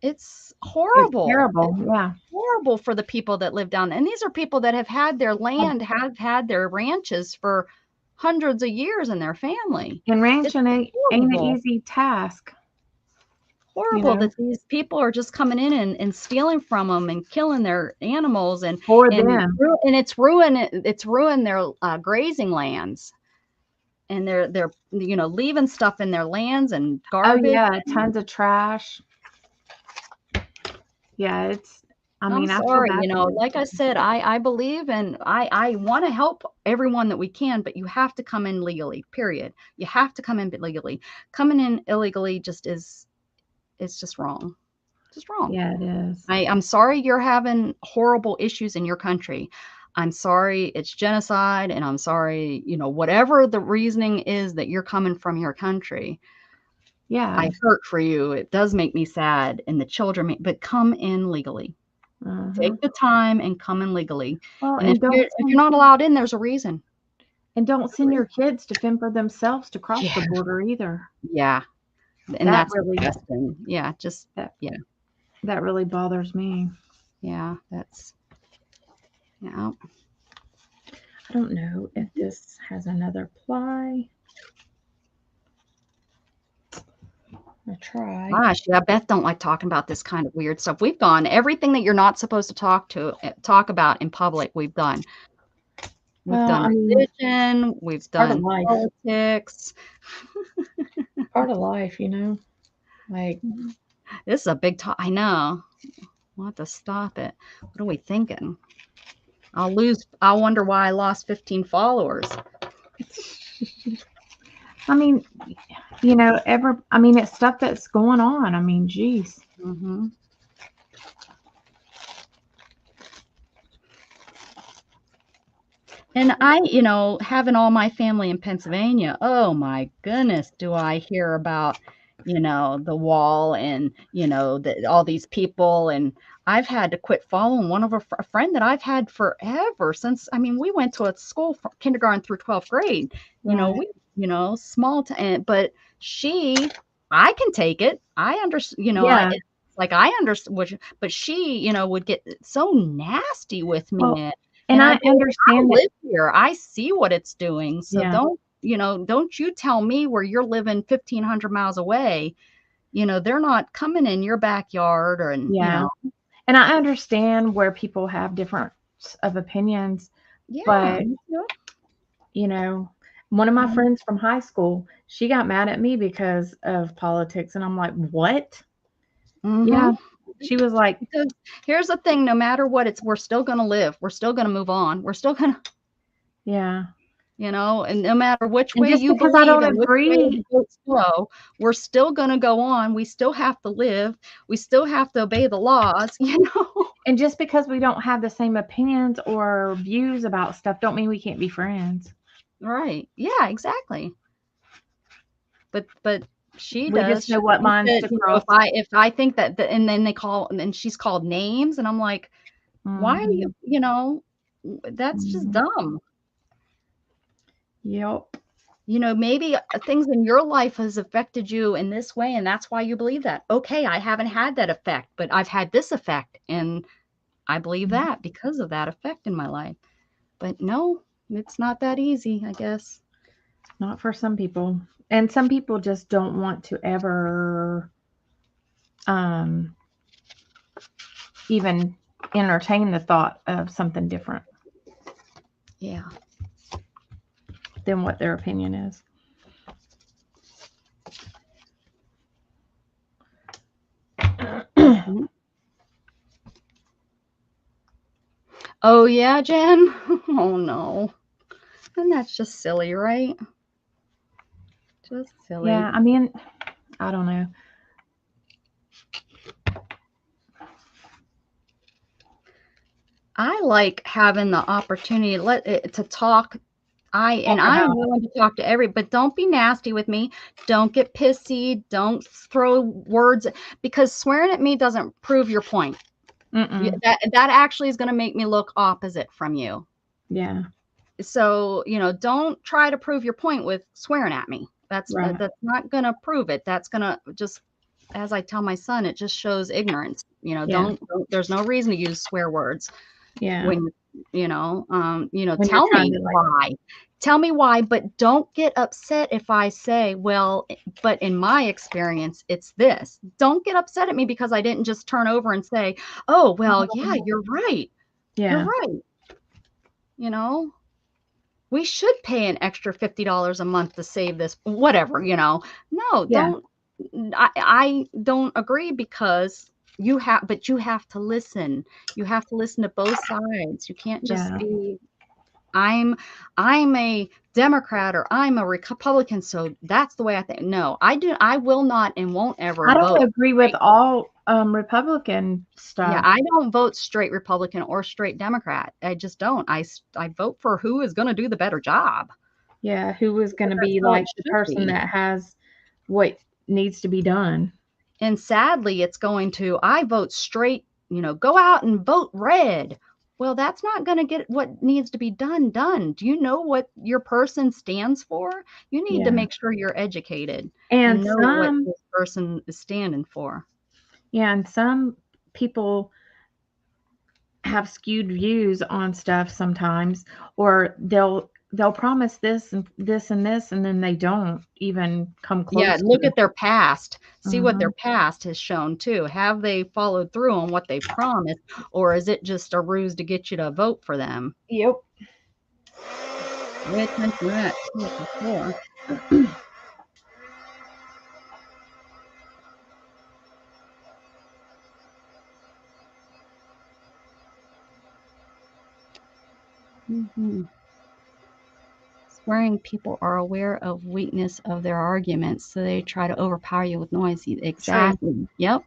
It's horrible.
It's terrible.
Yeah. Horrible for the people that live down there. And these are people that have had their land, have had their ranches for hundreds of years in their family.
And ranching ain't an easy task.
Horrible that these people are just coming in and stealing from them and killing their animals and it's ruined their grazing lands. And they're leaving stuff in their lands and garbage.
Oh yeah, tons of trash. Yeah,
I'm sorry, like I said, I believe and I want to help everyone that we can, but you have to come in legally, period. You have to come in legally. Coming in illegally it's just wrong. Just wrong.
Yeah, it is.
I'm sorry you're having horrible issues in your country. I'm sorry it's genocide, and I'm sorry, whatever the reasoning is that you're coming from your country.
Yeah,
I hurt for you. It does make me sad, and the children, but come in legally. Take the time and come in legally.
Well,
and if you're not allowed in, there's a reason.
And don't send your kids to fend for themselves to cross the border either.
Yeah, and that's really disgusting. Yeah, just
that. Yeah, that really bothers me.
Yeah, that's. Yeah.
I don't know if this has another ply. I try.
Gosh, yeah, Beth don't like talking about this kind of weird stuff. We've gone everything that you're not supposed to talk about in public. We've done. We've done religion. We've done politics.
Part of life, like
this is a big talk. I know. We'll have to stop it. What are we thinking? I'll wonder why I lost 15 followers.
I mean, it's stuff that's going on. I mean, geez.
And I, having all my family in Pennsylvania, oh my goodness, do I hear about, the wall and, all these people. And I've had to quit following one of a friend that I've had forever since, we went to a school from kindergarten through 12th grade, small time, but I can take it. I understand, Like I understand, but she, would get so nasty with me.
Well, and I
I
understand that.
live here. I see what it's doing. So
Yeah.
don't you tell me where you're living 1,500 miles away. They're not coming in your backyard
Yeah. And I understand where people have different of opinions,
Yeah.
but one of my friends from high school, she got mad at me because of politics, and I'm like, what? Yeah. She was like,
because here's the thing, no matter what, we're still going to live. We're still going to move on. We're still going to,
yeah.
and no matter which
And
way
just
you
because I
believe
don't
and which way
agree,
you vote slow, we're still going to go on. We still have to live. We still have to obey the laws,
and just because we don't have the same opinions or views about stuff, don't mean we can't be friends.
Right. Yeah, exactly. But she
We
does.
just know what lines to cross.
If I think that, and then and then she's called names, and I'm like, why are you, that's just dumb.
Yep.
Maybe things in your life has affected you in this way, and that's why you believe that. Okay, I haven't had that effect, but I've had this effect, and I believe that because of that effect in my life. But no, it's not that easy, I guess.
Not for some people. And some people just don't want to ever even entertain the thought of something different.
Yeah.
Than what their opinion is.
Oh yeah, Jen? Oh no. And that's just silly, right? Just silly.
Yeah, I mean, I don't know.
I like having the opportunity to talk. I'm willing to talk to but don't be nasty with me. Don't get pissy. Don't throw words, because swearing at me doesn't prove your point. That actually is going to make me look opposite from you.
Yeah.
So, don't try to prove your point with swearing at me. That's not going to prove it. That's going to just, as I tell my son, it just shows ignorance. Don't, there's no reason to use swear words.
Yeah.
When, tell me why, but don't get upset if I say, well, but in my experience, it's this. Don't get upset at me because I didn't just turn over and say, oh, well, yeah, you're right.
Yeah.
You're right. We should pay an extra $50 a month to save this, whatever, No, don't. I don't agree, because you have to listen. You have to listen to both sides. You can't just be, I'm a Democrat or I'm a Republican, so that's the way I think. No, I will not and won't ever vote.
I don't agree with all Republican stuff.
Yeah, I don't vote straight Republican or straight Democrat. I just don't. I vote for who is going to do the better job.
Yeah, who is going to be like the person that has what needs to be done.
And sadly, it's going to, I vote straight, go out and vote red. Well, that's not going to get what needs to be done. Do you know what your person stands for? You need to make sure you're educated and know what this person is standing for.
Yeah, and some people have skewed views on stuff sometimes, or they'll promise this and this and this, and then they don't even come close.
Yeah, look at their past. See what their past has shown too. Have they followed through on what they promised, or is it just a ruse to get you to vote for them?
Yep.
Pay attention to that for sure. Swearing people are aware of weakness of their arguments, so they try to overpower you with noise. Exactly. True. Yep.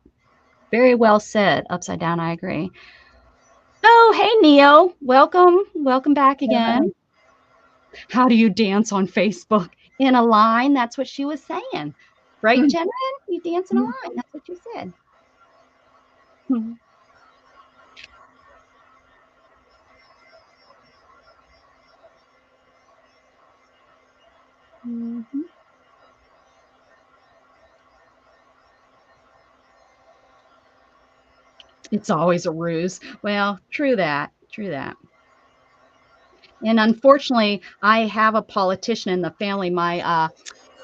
Very well said. Upside down, I agree. Oh, hey, Neo. Welcome back again. How do you dance on Facebook? In a line. That's what she was saying. Right, Jen? You dance in a line. That's what you said. It's always a ruse. Well, true that. True that. And unfortunately, I have a politician in the family. My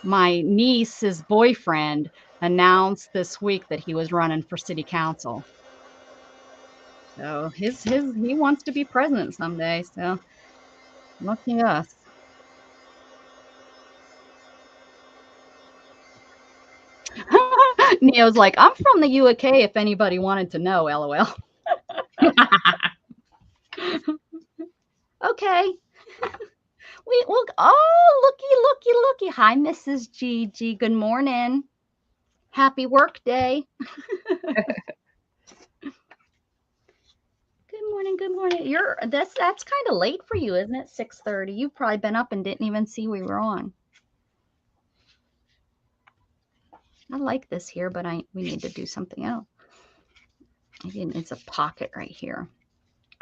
niece's boyfriend announced this week that he was running for city council. So he wants to be president someday. So lucky us. Neo's like, I'm from the UK if anybody wanted to know, LOL. Okay. Looky. Hi, Mrs. Gigi. Good morning. Happy work day. Good morning. That's kind of late for you, isn't it? 6:30. You've probably been up and didn't even see we were on. I like this here, but we need to do something else. Again, it's a pocket right here.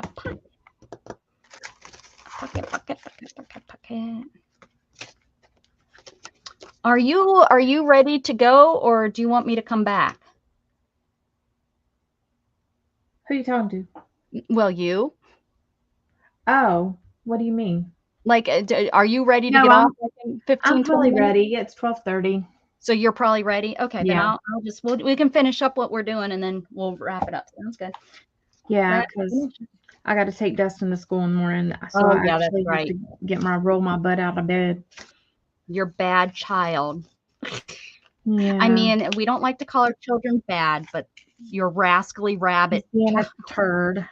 A pocket. Pocket. Are you ready to go, or do you want me to come back?
Who are you talking to?
Well, you.
Oh, what do you mean?
Like, are you ready to
No,
get off like in 15,
I'm probably
20 minutes?
ready. It's 12:30.
So you're probably ready. Okay, then
Yeah.
I'll just we can finish up what we're doing and then we'll wrap it up. Sounds good.
Yeah, because I got to take Dustin to school in the morning. So
Oh,
I
yeah, that's
actually have
right.
to roll my butt out of bed.
You're bad child.
Yeah.
I mean, we don't like to call our children bad, but you're rascally rabbit.
Being a turd.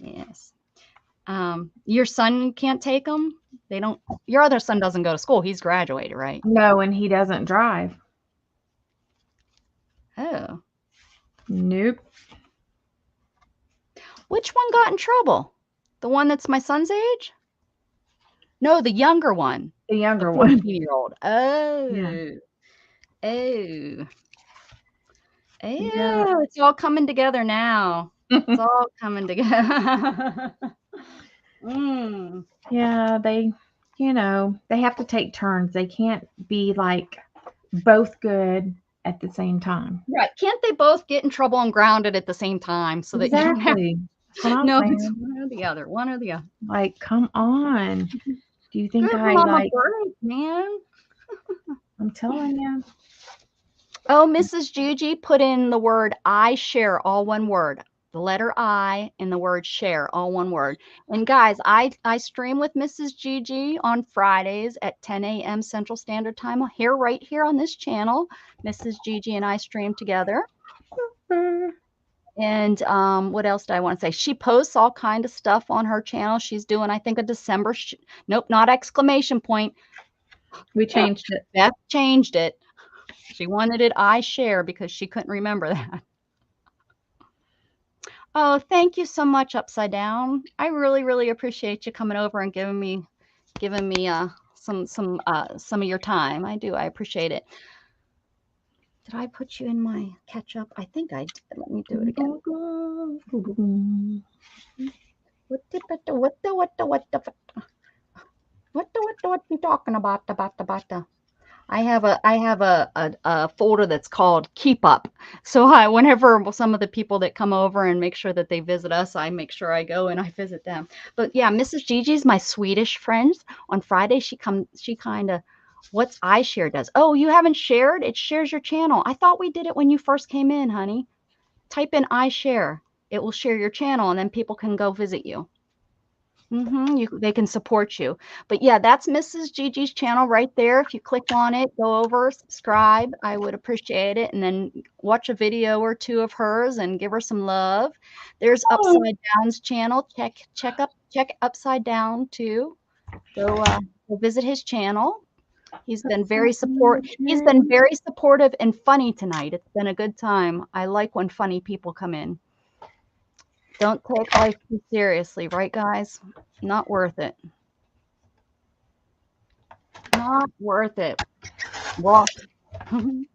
Yes. Your son can't take them? They don't. Your other son doesn't go to school. He's graduated, right?
No, and he doesn't drive.
Oh.
Nope.
Which one got in trouble? The one that's my son's age? No, the younger one.
The younger one.
14-year-old. Oh.
Yeah.
Oh.
Yeah.
It's all coming together now. It's all coming together.
Yeah, they have to take turns. They can't be like both good at the same time.
Right. Can't they both get in trouble and grounded at the same time so that you don't have
That's what I'm
no,
saying.
it's one or the other. One or the other.
Like, come on. Do you think
Good
I
mama
like
bird, man.
I'm telling you.
Oh, Mrs. Gigi put in the word I share, all one word. The letter I and the word share, all one word. And guys, I stream with Mrs. Gigi on Fridays at 10 a.m. Central Standard Time right here on this channel. Mrs. Gigi and I stream together. And what else do I want to say? She posts all kind of stuff on her channel. She's doing, I think, a December. Nope, not exclamation point.
We changed it.
Beth changed it. She wanted it I share because she couldn't remember that. Oh, thank you so much, Upside Down. I really, really appreciate you coming over and giving me some of your time. I do. I appreciate it. Did I put you in my catch up? I think I did. Let me do it again. What you talking about? I have a folder that's called Keep Up. So whenever some of the people that come over and make sure that they visit us, I make sure I go and I visit them. But yeah, Mrs. Gigi's my Swedish friend. On Friday, she kind of, what's iShare does. Oh, you haven't shared? It shares your channel. I thought we did it when you first came in, honey. Type in iShare. It will share your channel and then people can go visit you. They can support you. But yeah, that's Mrs. Gigi's channel right there. If you click on it, go over, subscribe. I would appreciate it. And then watch a video or two of hers and give her some love. There's Upside Down's channel. Check Upside Down too. Go visit his channel. He's been very supportive and funny tonight. It's been a good time. I like when funny people come in. Don't take life too seriously, right, guys? Not worth it. Not worth it. Well, you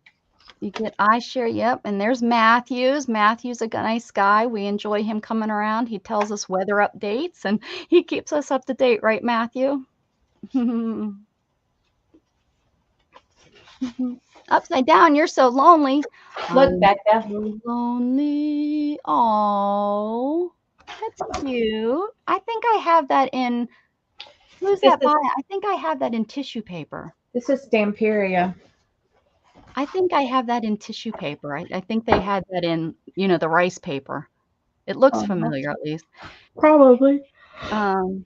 get iShare, yep. And there's Matthews. Matthew's a nice guy. We enjoy him coming around. He tells us weather updates, and he keeps us up to date, right, Matthew? Upside down, you're so lonely.
Look,
I'm
Becca.
so lonely. Oh, that's cute. I think I have that in. Who's
This
that
is
by? I think I have that in tissue paper.
this is Stamperia.
I think I have that in tissue paper. I think they had that in, you know, the rice paper. It looks familiar at least.
Probably.
Oh,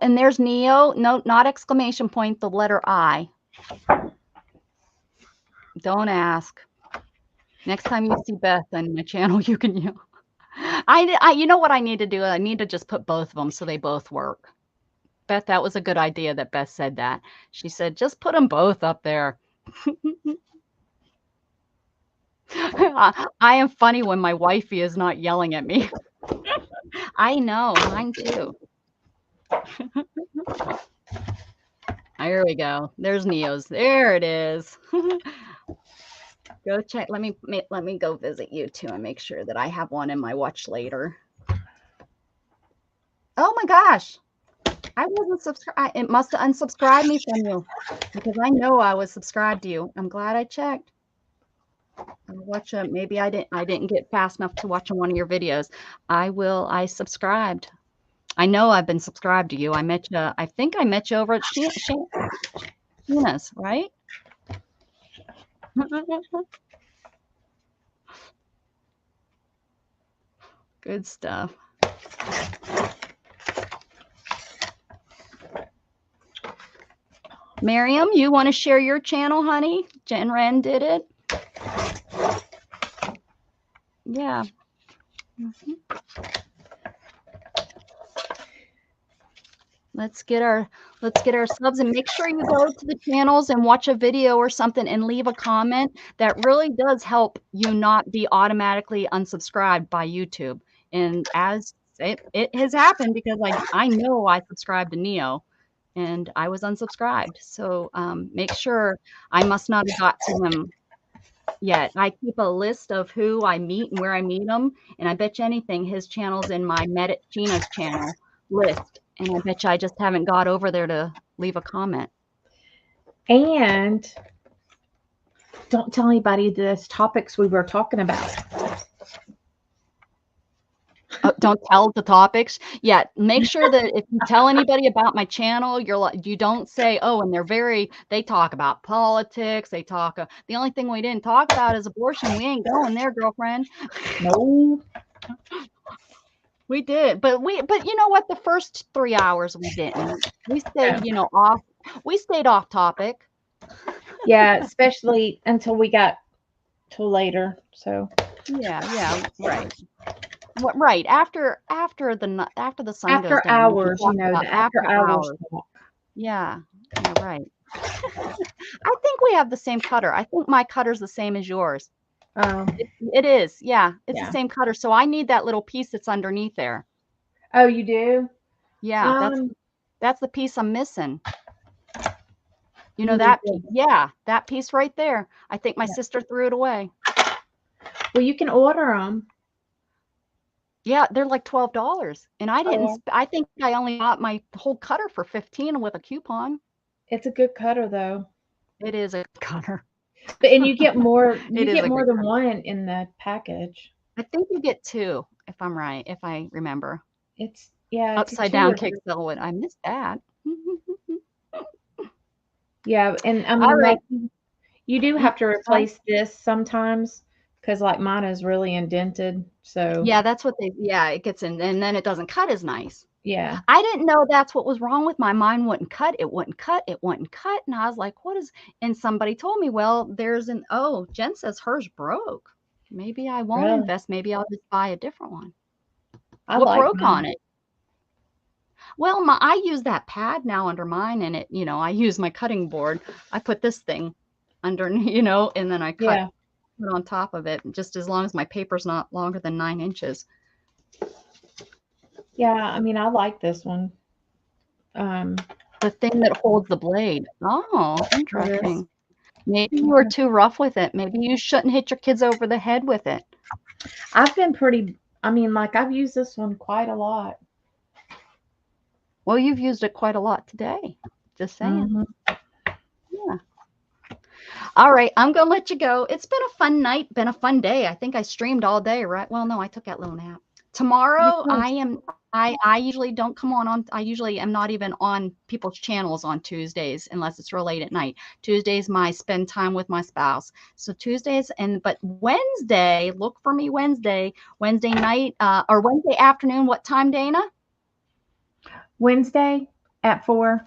and there's Neo. No, not exclamation point, the letter I. Don't ask. Next time you see Beth on my channel, you can yell. You know what I need to do? I need to just put both of them so they both work. Beth, that was a good idea that Beth said that. She said, just put them both up there. I am funny when my wifey is not yelling at me. I know, mine too. Here we go. There's Neo's. There it is. Go check. Let me go visit you too and make sure that I have one in my watch later. Oh my gosh. I wasn't subscribed. It must have unsubscribed me from you because I know I was subscribed to you. I'm glad I checked. I'll watch maybe I didn't get fast enough to watch one of your videos. I subscribed. I know I've been subscribed to you. I met you. I think I met you over at Sheena's, right? Good stuff. Miriam, you want to share your channel, honey? Jen Wren did it. Yeah. Let's get our subs, and make sure you go to the channels and watch a video or something and leave a comment. That really does help you not be automatically unsubscribed by YouTube. And as it has happened because I know I subscribed to Neo and I was unsubscribed. So make sure. I must not have got to him yet. I keep a list of who I meet and where I meet them. And I bet you anything his channel's in my Met at Gina's channel list. And I bet you I just haven't got over there to leave a comment.
And don't tell anybody the topics we were talking about.
Don't tell the topics. Yeah, make sure that if you tell anybody about my channel, you don't say, oh, and they talk about politics. They talk. The only thing we didn't talk about is abortion. We ain't going there, girlfriend.
No.
We did, but you know what? The first 3 hours we didn't. We stayed, off. We stayed off topic.
Yeah, especially until we got till later. So.
Yeah, right. Right after the sun
after
goes down.
Hours, after hours.
Yeah, right. I think we have the same cutter. I think my cutter's the same as yours.
Oh,
it is. Yeah, it's the same cutter. So I need that little piece that's underneath there.
Oh, you do?
Yeah, that's the piece I'm missing. You know that? Yeah, that piece right there. I think my sister threw it away.
Well, you can order them.
Yeah, they're like $12, and I didn't. I think I only bought my whole cutter for $15 with a coupon.
It's a good cutter, though.
It is a cutter.
And you get more. You get more than one in the package.
I think you get two, if I'm right, if I remember.
It's
upside down kick silhouette. I missed that.
Yeah, and I mean, like, you do have to replace this sometimes because, like, mine is really indented. So
yeah, that's what it gets in, and then it doesn't cut as nice.
Yeah,
I didn't know that's what was wrong with mine. Wouldn't cut. It wouldn't cut. It wouldn't cut. And I was like, what is? And somebody told me, well, Jen says hers broke. Maybe I won't invest. Maybe I'll just buy a different one. What broke on it? Well, I use that pad now under mine, and I use my cutting board. I put this thing under, and then I cut on top of it, just as long as my paper's not longer than 9 inches.
Yeah, I mean, I like this one.
The thing that holds the blade. Oh, interesting. Maybe you were too rough with it. Maybe you shouldn't hit your kids over the head with it.
I've been I've used this one quite a lot.
Well, you've used it quite a lot today. Just saying.
Mhm.
Yeah. All right, I'm gonna let you go. It's been a fun night, been a fun day. I think I streamed all day, right? Well, no, I took that little nap. Tomorrow, I usually don't come on. I usually am not even on people's channels on Tuesdays unless it's real late at night. Tuesdays, my spend time with my spouse. So Tuesdays, but Wednesday, look for me Wednesday night, or Wednesday afternoon. What time, Dana?
Wednesday at 4.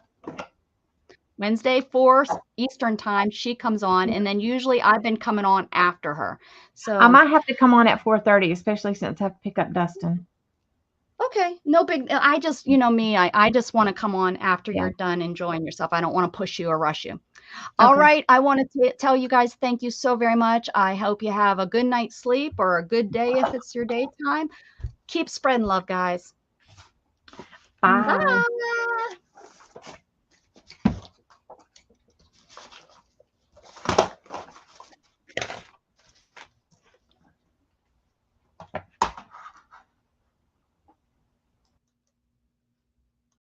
Wednesday, 4 Eastern time, she comes on, and then usually I've been coming on after her. So
I might have to come on at 4:30, especially since I have to pick up Dustin.
okay, no big. I just, you know me, I just want to come on after
Yeah.
you're done enjoying yourself. I don't want to push you or rush you. All
Okay.
right, I want to tell you guys thank you so very much. I hope you have a good night's sleep or a good day if it's your daytime. Keep spreading love, guys.
Bye.
Bye.